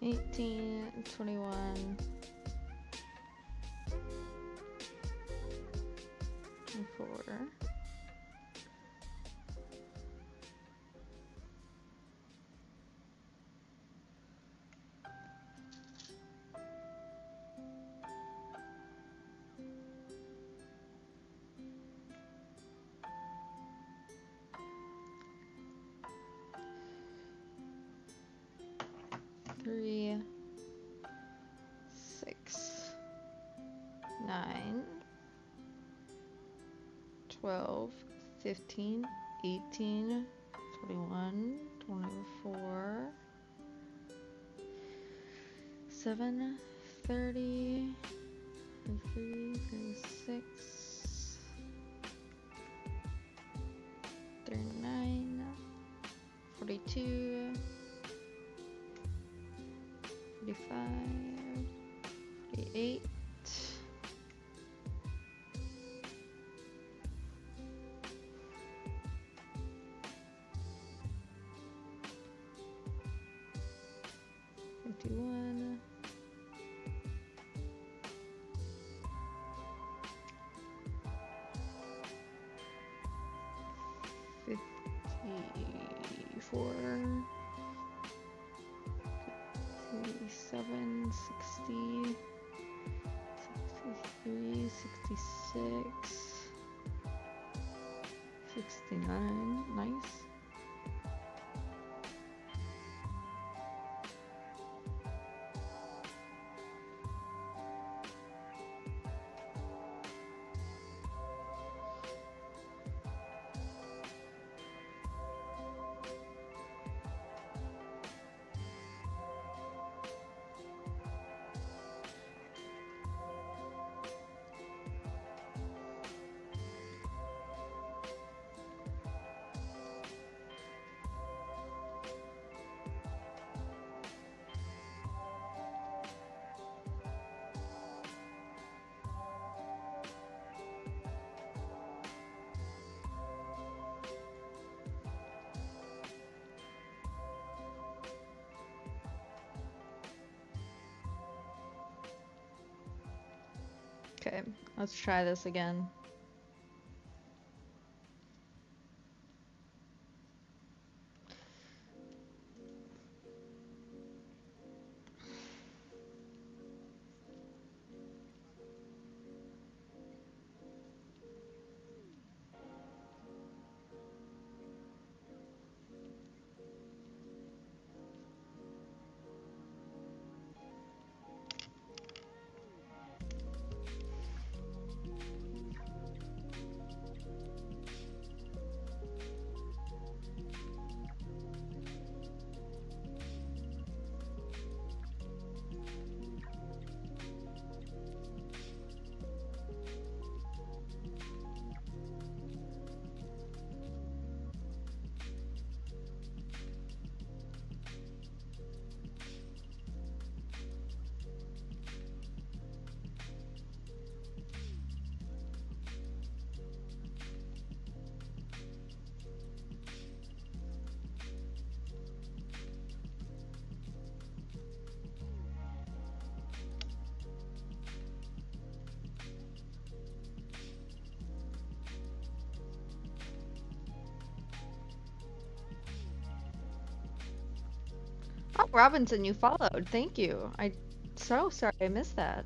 S1: $18, $21, $24. Three, 6, 9, 12, 15, 18, 21, 24, 7, 30, 33, 36, 39, 42, 45, 48, 51, 54, 60, 63, 66, 69. Nice. Okay, let's try this again. Oh, Robinson, you followed. Thank you. I so sorry I missed that.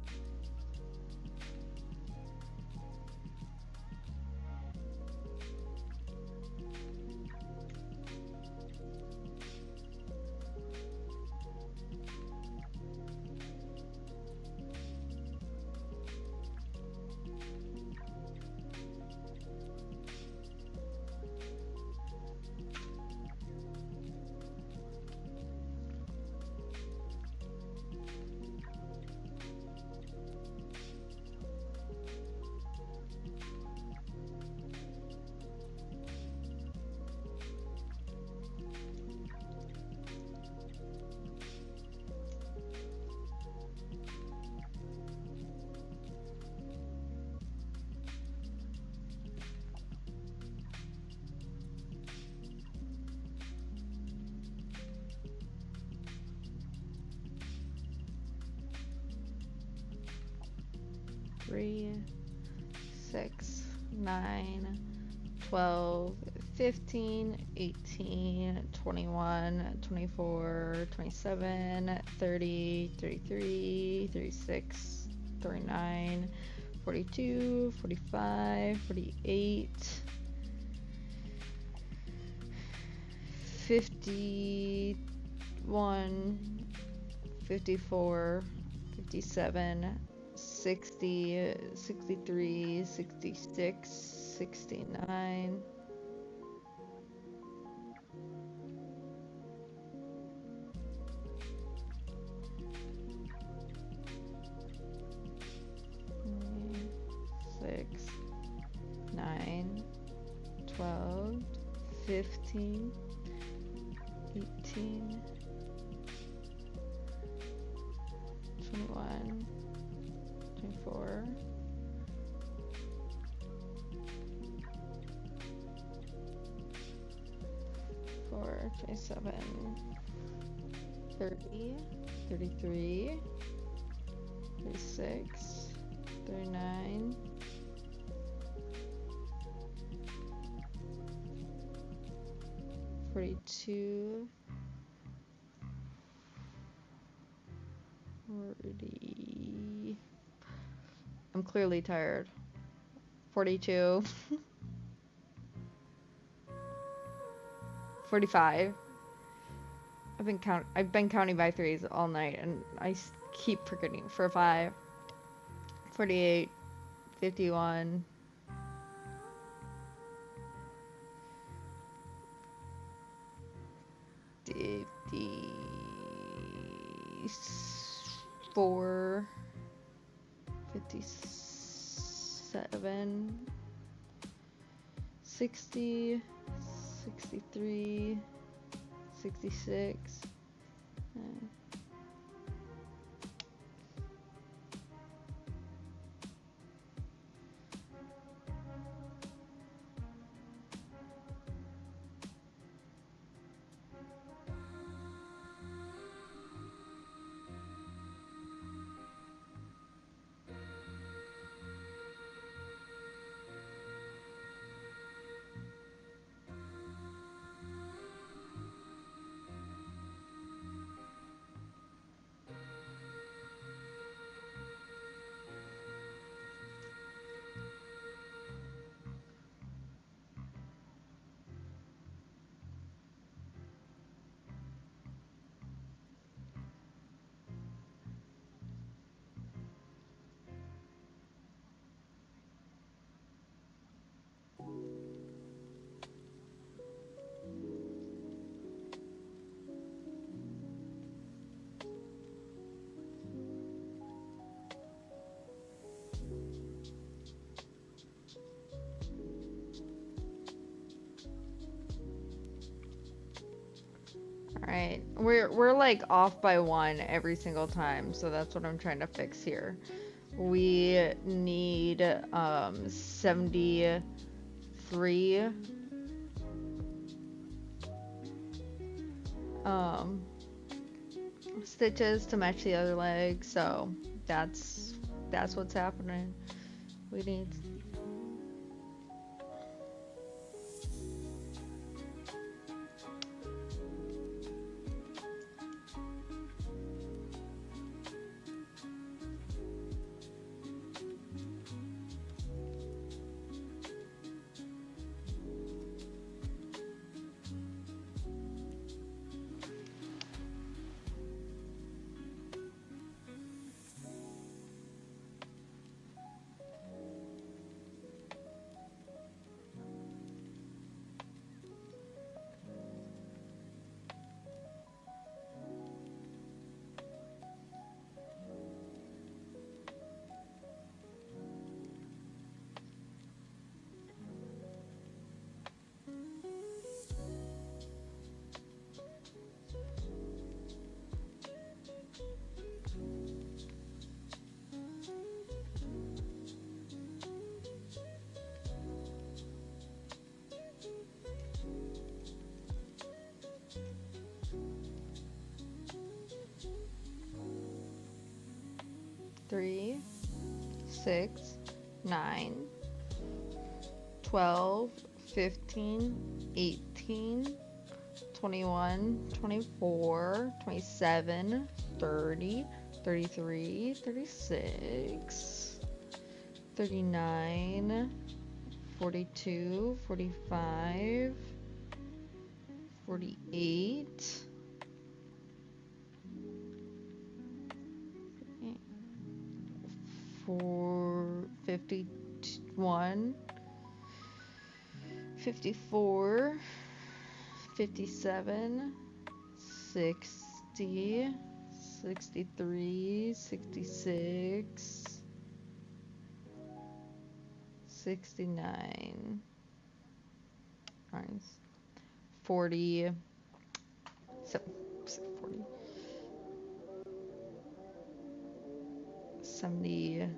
S1: Three, 6, 9, 12, 15, 18, 21, 24, 27, 30, 33, 36, 39, 42, 45, 48, 51, 54, 57, 60, 63, 66, 69. Six, 9, 12, 15, 18, 21, 24, 27, 30, 33, 36, 39, 42, 40. I'm clearly tired. 42. 45. I've been counting by threes all night and keep forgetting. For 5. 48. 51. 54. 57. 60. 63. 66. Alright, we're like off by 1 every single time, so that's what I'm trying to fix here. We need 73 um stitches to match the other leg, so that's what's happening. We need 3, 6, 9, 12, 15, 18, 21, 24, 27, 30, 33, 36, 39, 42, 45, 48, 51, 54, 57, 60, 63, 66, 69, 40, 40, 73.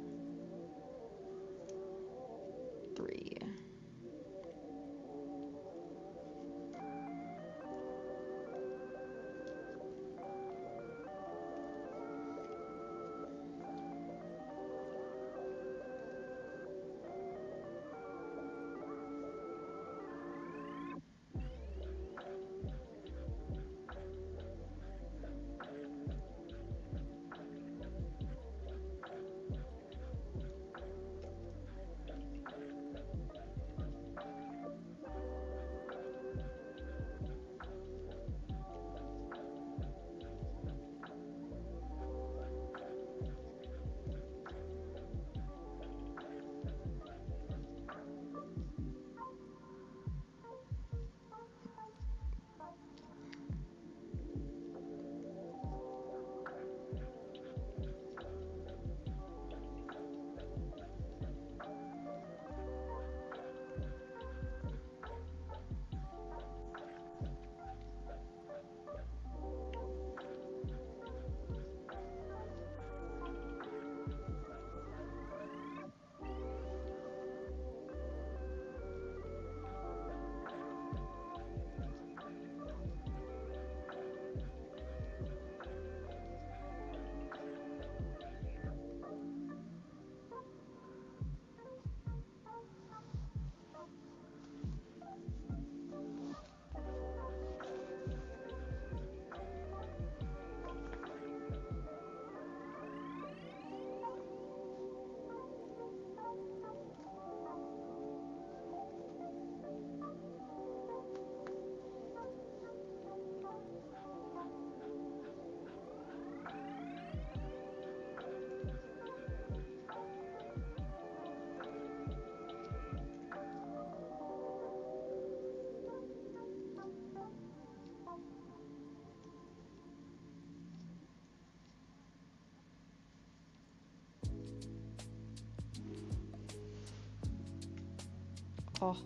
S1: Oh.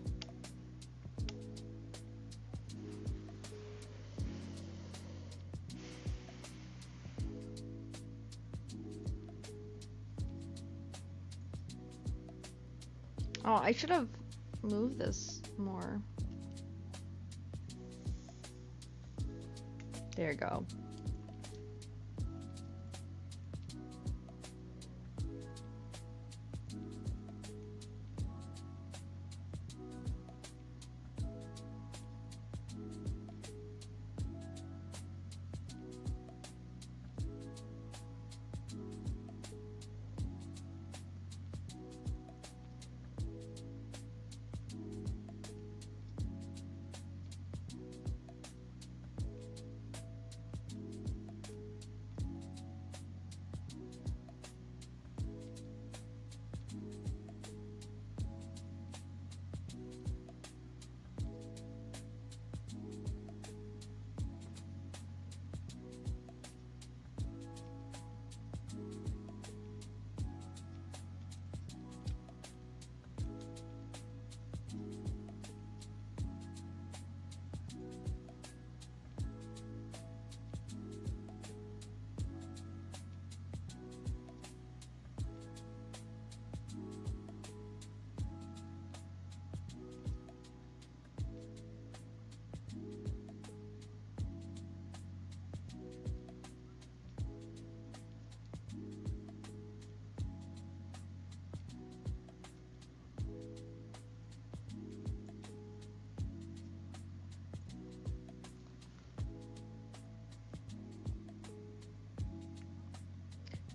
S1: Oh, I should have moved this more. There you go.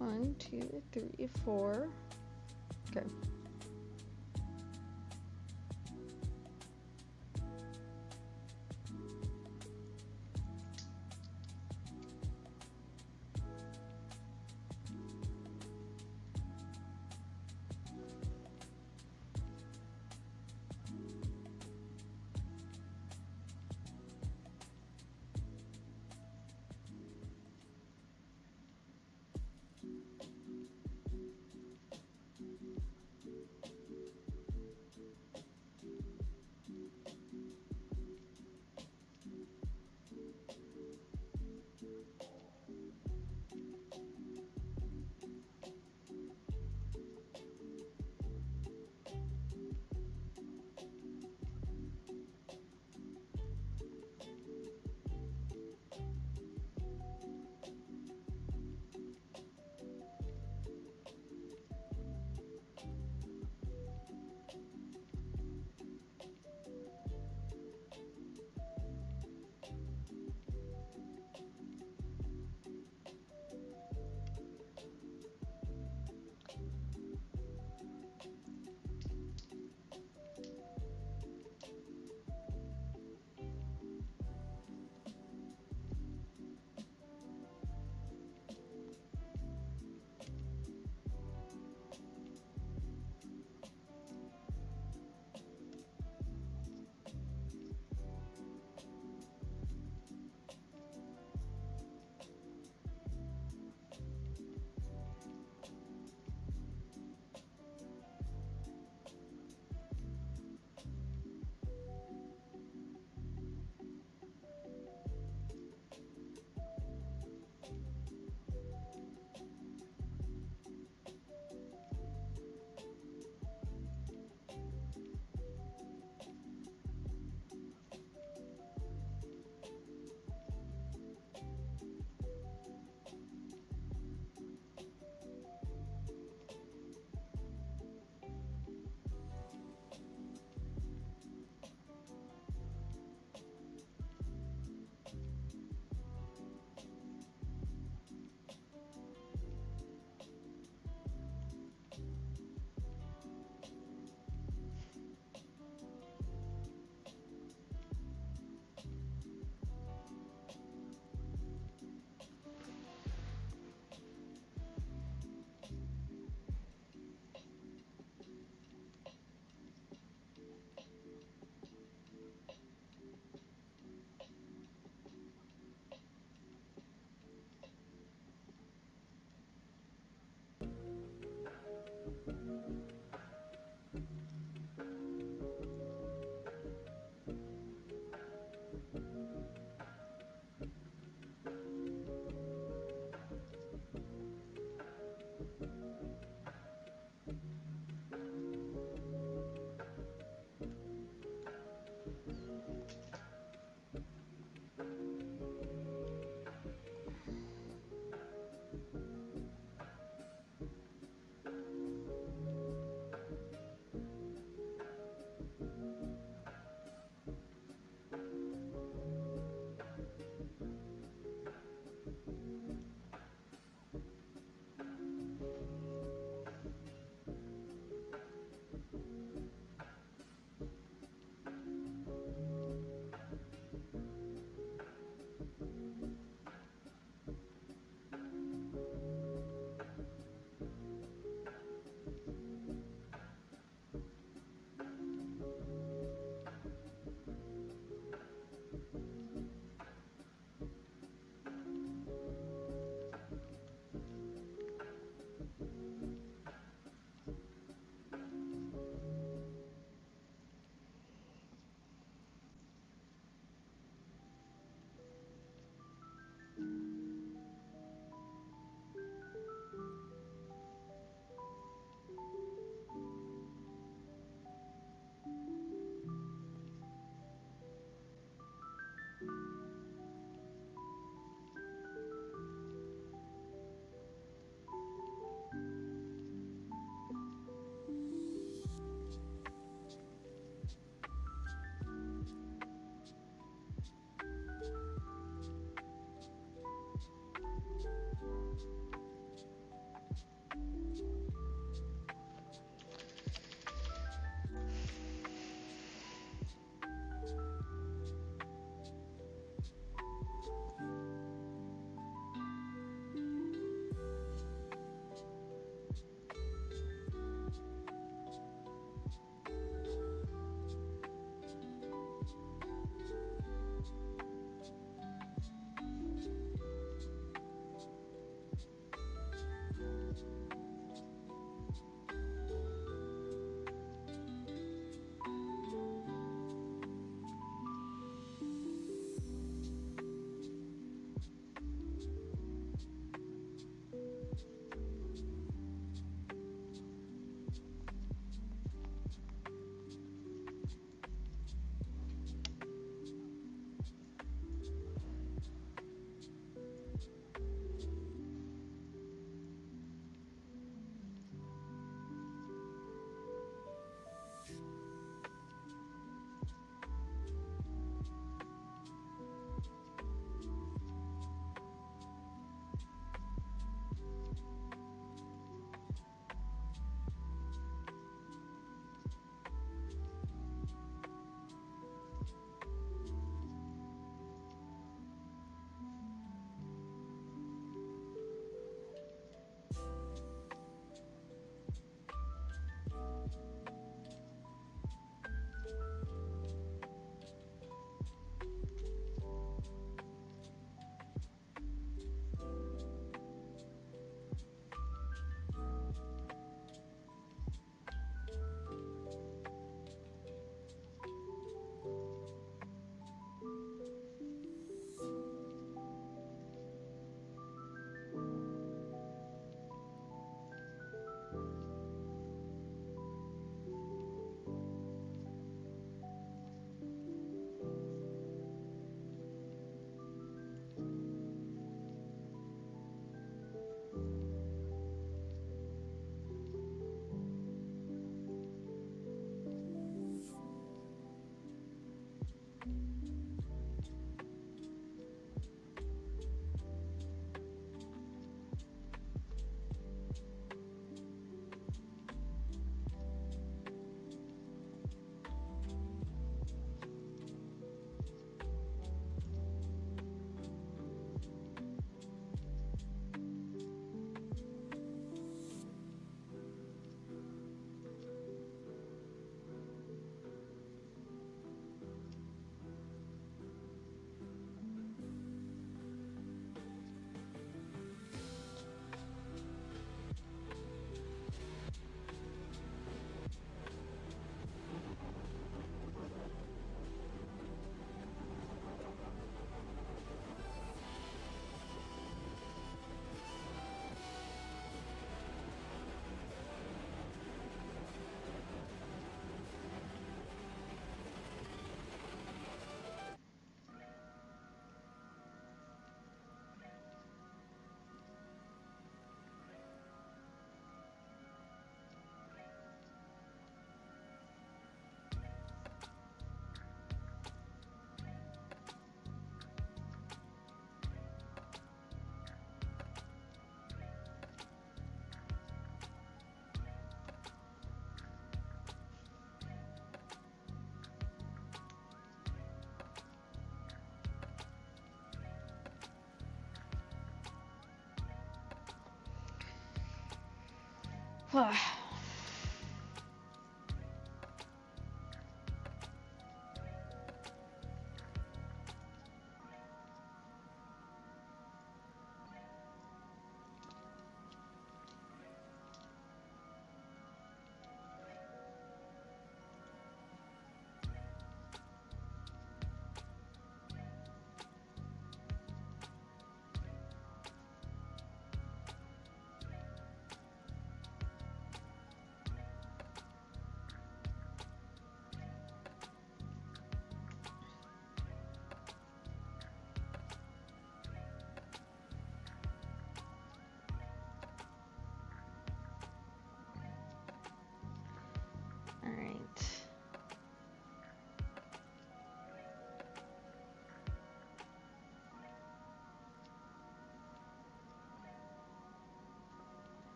S1: One, two, three, four. Okay.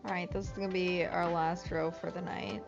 S1: Alright, this is gonna be our last row for the night.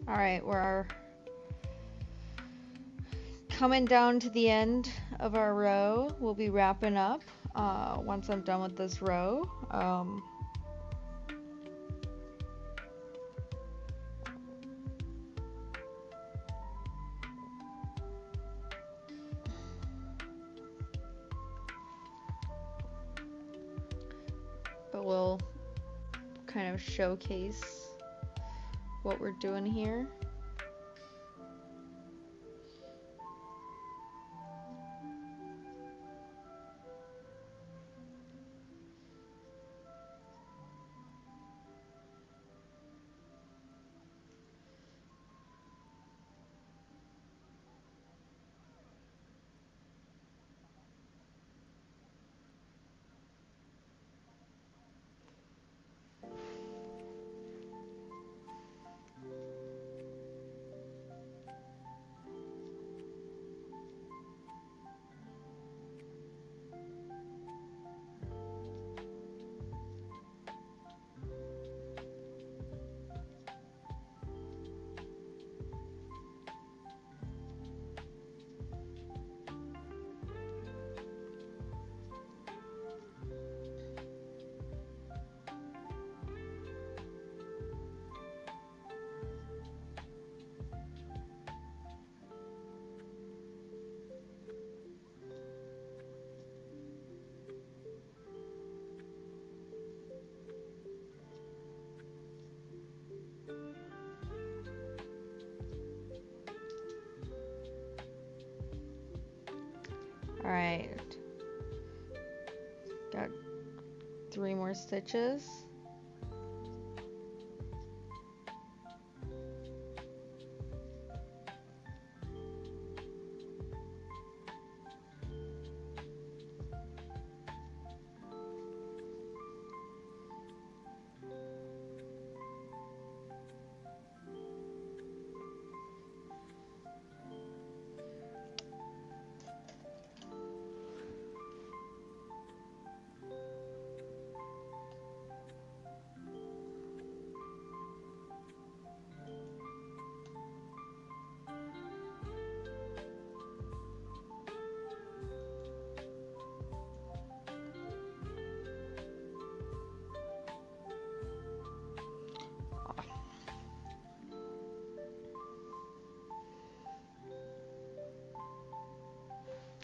S1: Alright, we're coming down to the end of our row. We'll be wrapping up once I'm done with this row. But we'll kind of showcase what we're doing here. 3 more stitches.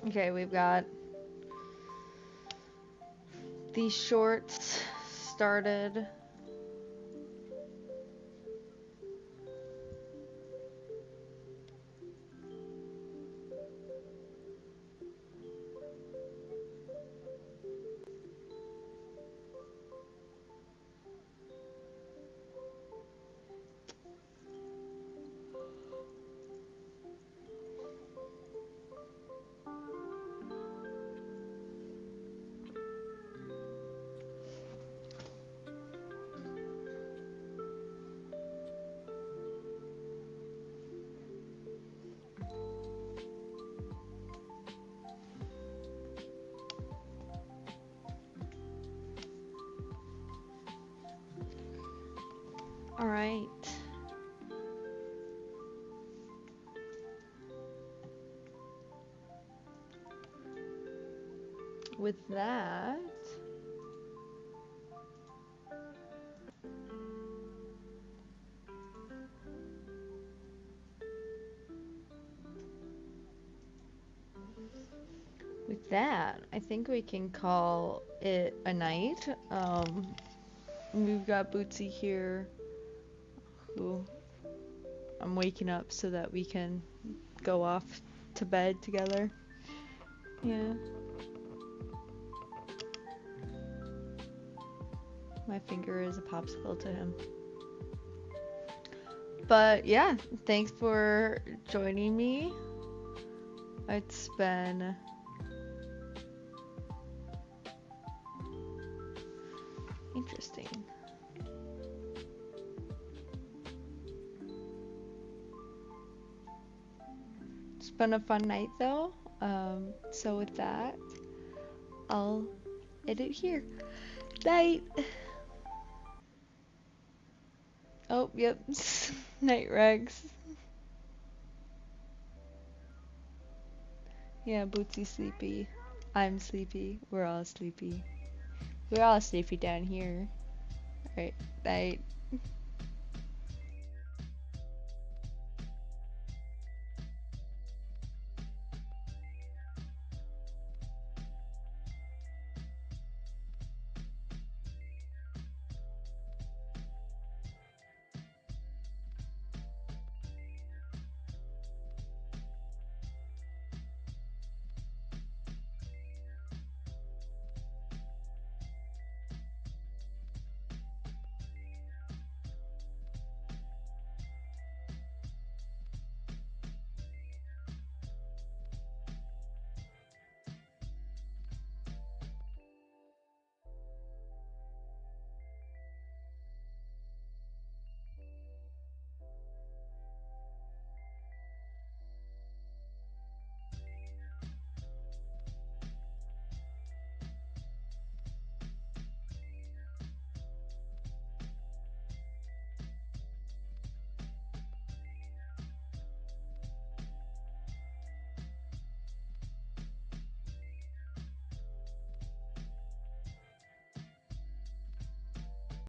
S1: Okay, we've got these shorts started. All right. With that, I think we can call it a night. We've got Bootsy here, who I'm waking up so that we can go off to bed together. Yeah. My finger is a popsicle to him. But yeah, thanks for joining me. It's been interesting. It's been a fun night though. So with that, I'll end it here. Night. Oh, yep. Night, Regs. Yeah, Bootsy's sleepy. I'm sleepy. We're all sleepy. We're all sleepy down here. Alright, night.